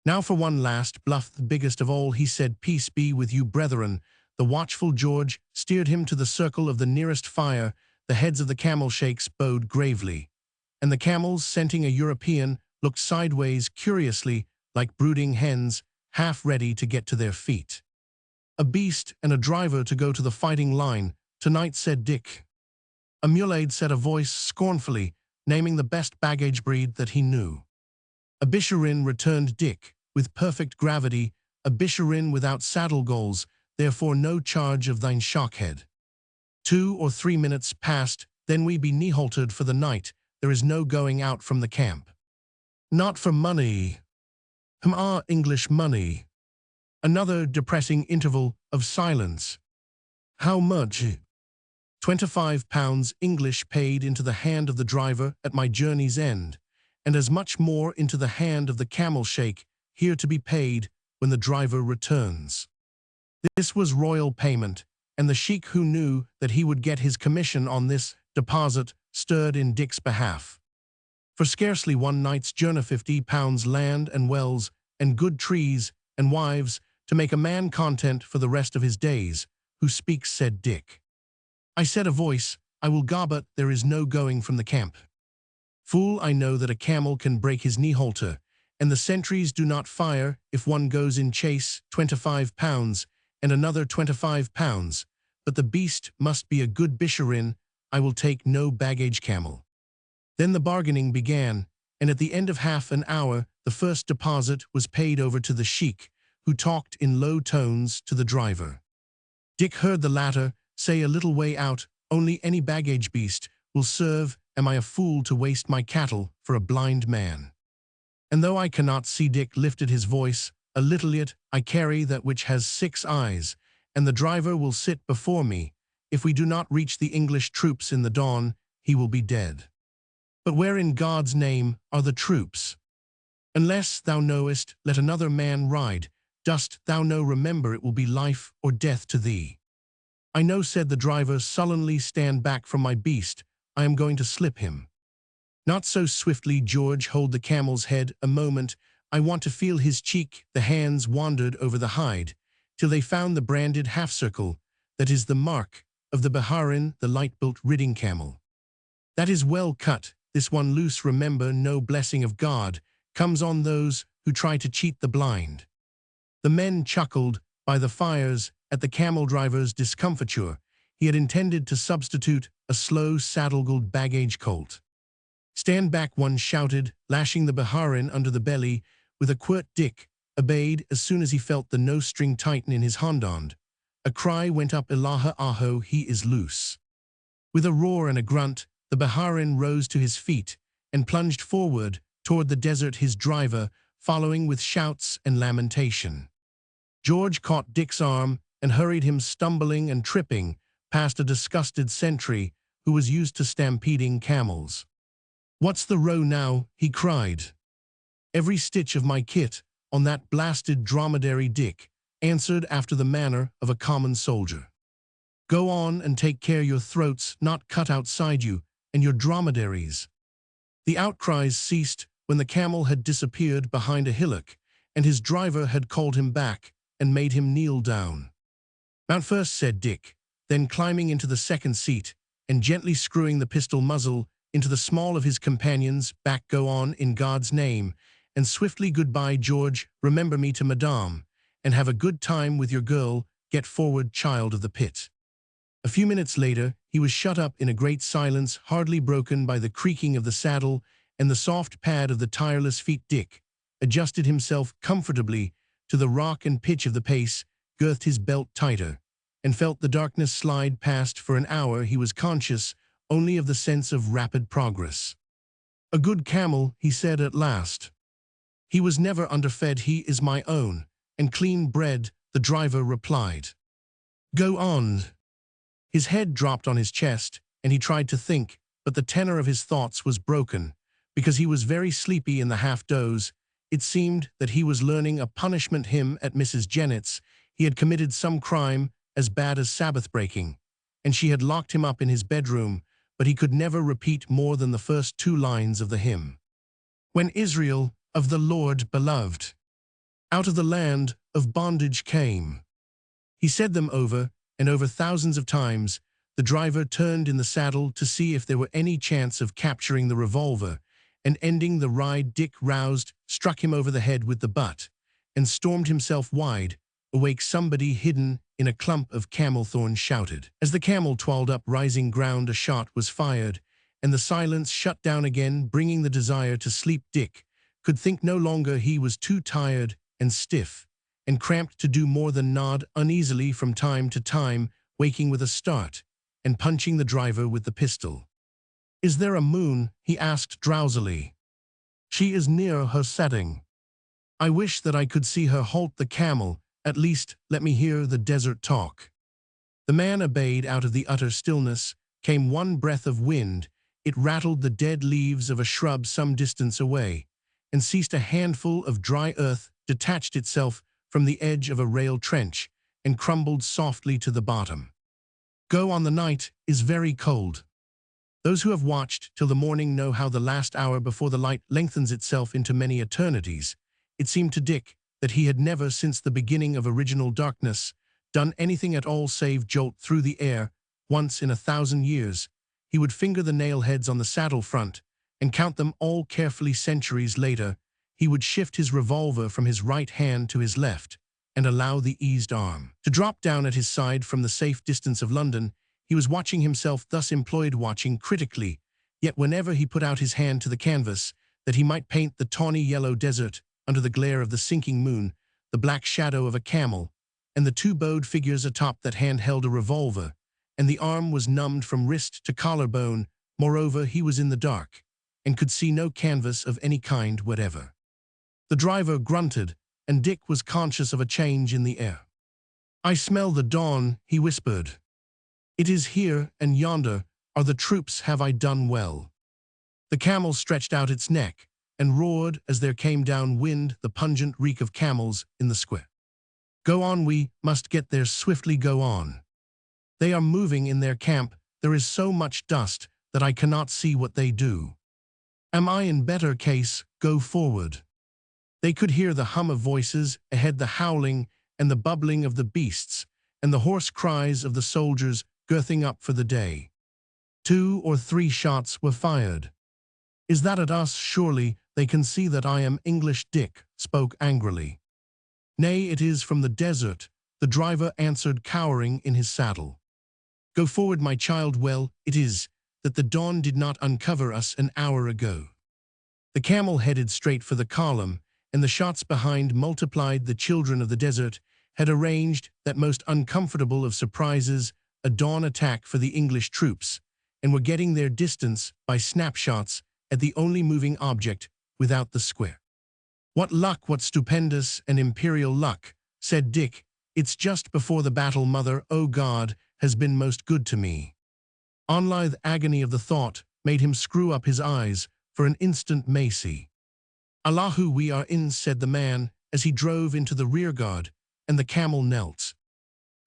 "Now for one last bluff, the biggest of all," he said. "Peace be with you, brethren." The watchful George steered him to the circle of the nearest fire. The heads of the camel sheikhs bowed gravely, and the camels, scenting a European, looked sideways curiously, like brooding hens, half ready to get to their feet. "A beast and a driver to go to the fighting line tonight," said Dick. "A mulade," said a voice scornfully, naming the best baggage breed that he knew. "A bisharin," returned Dick, with perfect gravity. "A bisharin without saddle goals, therefore no charge of thine shockhead." 2 or 3 minutes passed, then we be knee-haltered for the night. There is no going out from the camp. "Not for money." English money." Another depressing interval of silence. "How much?" £25 English paid into the hand of the driver at my journey's end, and as much more into the hand of the camel sheikh, here to be paid when the driver returns. This was royal payment, and the sheikh, who knew that he would get his commission on this deposit, stirred in Dick's behalf. For scarcely one night's journey, £50, land and wells and good trees and wives to make a man content for the rest of his days. "Who speaks?" said Dick. I said, a voice. "I will go, but there is no going from the camp." "Fool, I know that a camel can break his knee halter, and the sentries do not fire if one goes in chase." £25, and another £25, "but the beast must be a good bisharin. I will take no baggage camel." Then the bargaining began, and at the end of half an hour the first deposit was paid over to the sheikh, who talked in low tones to the driver. Dick heard the latter say a little way out, "Only any baggage beast will serve. Am I a fool to waste my cattle for a blind man?" And though I cannot see, Dick lifted his voice a little, "Yet I carry that which has 6 eyes, and the driver will sit before me. If we do not reach the English troops in the dawn, he will be dead." But where in God's name are the troops? Unless thou knowest, let another man ride. Dost thou know, remember, it will be life or death to thee. I know, said the driver sullenly, stand back from my beast, I am going to slip him. Not so swiftly, George, hold the camel's head a moment, I want to feel his cheek. The hands wandered over the hide, till they found the branded half-circle, that is the mark of the Baharin, the light-built ridding camel. That is well cut, this one loose, remember, no blessing of God comes on those who try to cheat the blind. The men chuckled by the fires at the camel driver's discomfiture. He had intended to substitute a slow, saddle-galled baggage colt. Stand back, one shouted, lashing the Baharin under the belly with a quirt. Dick obeyed as soon as he felt the no-string tighten in his hondond. A cry went up, Ilaha Aho, he is loose. With a roar and a grunt, the Baharin rose to his feet and plunged forward toward the desert, his driver following with shouts and lamentation. George caught Dick's arm and hurried him, stumbling and tripping, past a disgusted sentry who was used to stampeding camels. What's the row now? He cried. Every stitch of my kit on that blasted dromedary, Dick answered after the manner of a common soldier. Go on and take care your throat's not cut outside you and your dromedaries. The outcries ceased when the camel had disappeared behind a hillock and his driver had called him back and made him kneel down. Mount first, said Dick, then climbing into the second seat and gently screwing the pistol muzzle into the small of his companion's back. Go on, in God's name, and swiftly. Goodbye, George, remember me to Madame, and have a good time with your girl. Get forward, child of the pit. A few minutes later, he was shut up in a great silence, hardly broken by the creaking of the saddle and the soft pad of the tireless feet. Dick adjusted himself comfortably to the rock and pitch of the pace, girthed his belt tighter, and felt the darkness slide past. For an hour he was conscious only of the sense of rapid progress. A good camel, he said at last. He was never underfed. He is my own, and clean bred, the driver replied. Go on. His head dropped on his chest, and he tried to think, but the tenor of his thoughts was broken, because he was very sleepy in the half-doze. It seemed that he was learning a punishment hymn at Mrs. Jennett's. He had committed some crime as bad as Sabbath-breaking, and she had locked him up in his bedroom, but he could never repeat more than the first two lines of the hymn. When Israel of the Lord beloved out of the land of bondage came. He said them over and over thousands of times. The driver turned in the saddle to see if there were any chance of capturing the revolver and ending the ride. Dick roused, struck him over the head with the butt, and stormed himself wide awake. Somebody hidden in a clump of camel thorns shouted. As the camel twirled up rising ground, a shot was fired, and the silence shut down again, bringing the desire to sleep. Dick could think no longer. He was too tired and stiff and cramped to do more than nod uneasily from time to time, waking with a start and punching the driver with the pistol. Is there a moon? He asked drowsily. She is near her setting. I wish that I could see her. Halt the camel. At least let me hear the desert talk. The man obeyed. Out of the utter stillness came one breath of wind. It rattled the dead leaves of a shrub some distance away, and ceased. A handful of dry earth detached itself from the edge of a rail trench and crumbled softly to the bottom. Go on, the night is very cold. Those who have watched till the morning know how the last hour before the light lengthens itself into many eternities. It seemed to Dick that he had never, since the beginning of original darkness, done anything at all save jolt through the air. Once in 1,000 years, he would finger the nail heads on the saddle front and count them all carefully. Centuries later, he would shift his revolver from his right hand to his left and allow the eased arm to drop down at his side from the safe distance of London. He was watching himself thus employed, watching critically, yet whenever he put out his hand to the canvas that he might paint the tawny yellow desert under the glare of the sinking moon, the black shadow of a camel, and the two bowed figures atop that hand held a revolver, and the arm was numbed from wrist to collarbone. Moreover, he was in the dark, and could see no canvas of any kind whatever. The driver grunted, and Dick was conscious of a change in the air. I smell the dawn, he whispered. It is here, and yonder are the troops. Have I done well? The camel stretched out its neck and roared as there came down wind the pungent reek of camels in the square. Go on, we must get there swiftly, go on. They are moving in their camp, there is so much dust that I cannot see what they do. Am I in better case, go forward. They could hear the hum of voices, ahead the howling and the bubbling of the beasts, and the hoarse cries of the soldiers girthing up for the day. 2 or 3 shots were fired. Is that at us? Surely they can see that I am English. Dick spoke angrily. Nay, it is from the desert, the driver answered, cowering in his saddle. Go forward, my child. Well, it is that the dawn did not uncover us an hour ago. The camel headed straight for the column, and the shots behind multiplied. The children of the desert had arranged that most uncomfortable of surprises, a dawn attack for the English troops, and were getting their distance by snapshots at the only moving object without the square. What luck, what stupendous and imperial luck, said Dick. It's just before the battle, mother, oh God, has been most good to me. Only the agony of the thought made him screw up his eyes for an instant. Macy. Allahu, we are in, said the man as he drove into the rearguard, and the camel knelt.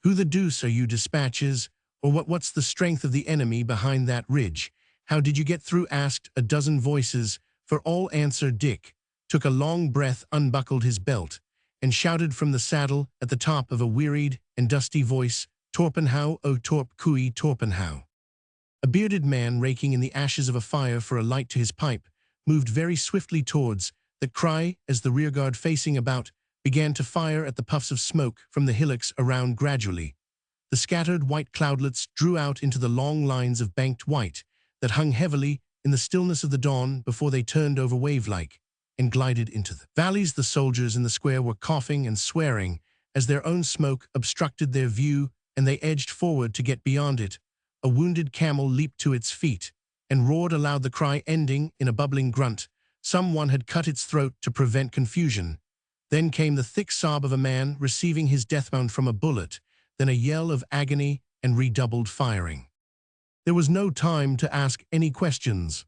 Who the deuce are you, dispatches, or what's the strength of the enemy behind that ridge? How did you get through? Asked a dozen voices. For all answer, Dick took a long breath, unbuckled his belt, and shouted from the saddle at the top of a wearied and dusty voice, Torpenhow, oh Torp Cooey Torpenhow. A bearded man, raking in the ashes of a fire for a light to his pipe, moved very swiftly towards that cry as the rearguard, facing about, began to fire at the puffs of smoke from the hillocks around. Gradually, the scattered white cloudlets drew out into the long lines of banked white that hung heavily in the stillness of the dawn before they turned over wave-like and glided into the valleys. The soldiers in the square were coughing and swearing as their own smoke obstructed their view, and they edged forward to get beyond it. A wounded camel leaped to its feet and roared aloud, the cry ending in a bubbling grunt. Someone had cut its throat to prevent confusion. Then came the thick sob of a man receiving his death wound from a bullet, then a yell of agony and redoubled firing. There was no time to ask any questions.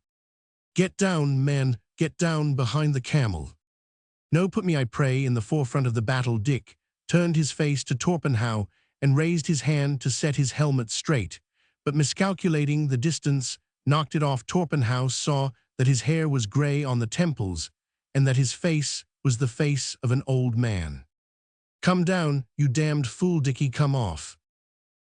Get down, men, get down behind the camel. No, put me, I pray, in the forefront of the battle. Dick turned his face to Torpenhow and raised his hand to set his helmet straight, but miscalculating the distance, knocked it off. Torpenhow saw that his hair was gray on the temples and that his face was the face of an old man. Come down, you damned fool, Dickie, come off.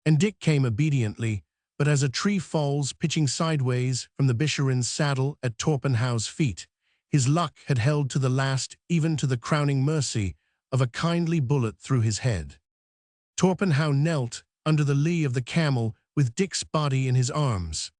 And Dick came obediently, but as a tree falls pitching sideways from the Bisharin's saddle at Torpenhow's feet, his luck had held to the last, even to the crowning mercy of a kindly bullet through his head. Torpenhow knelt under the lee of the camel with Dick's body in his arms.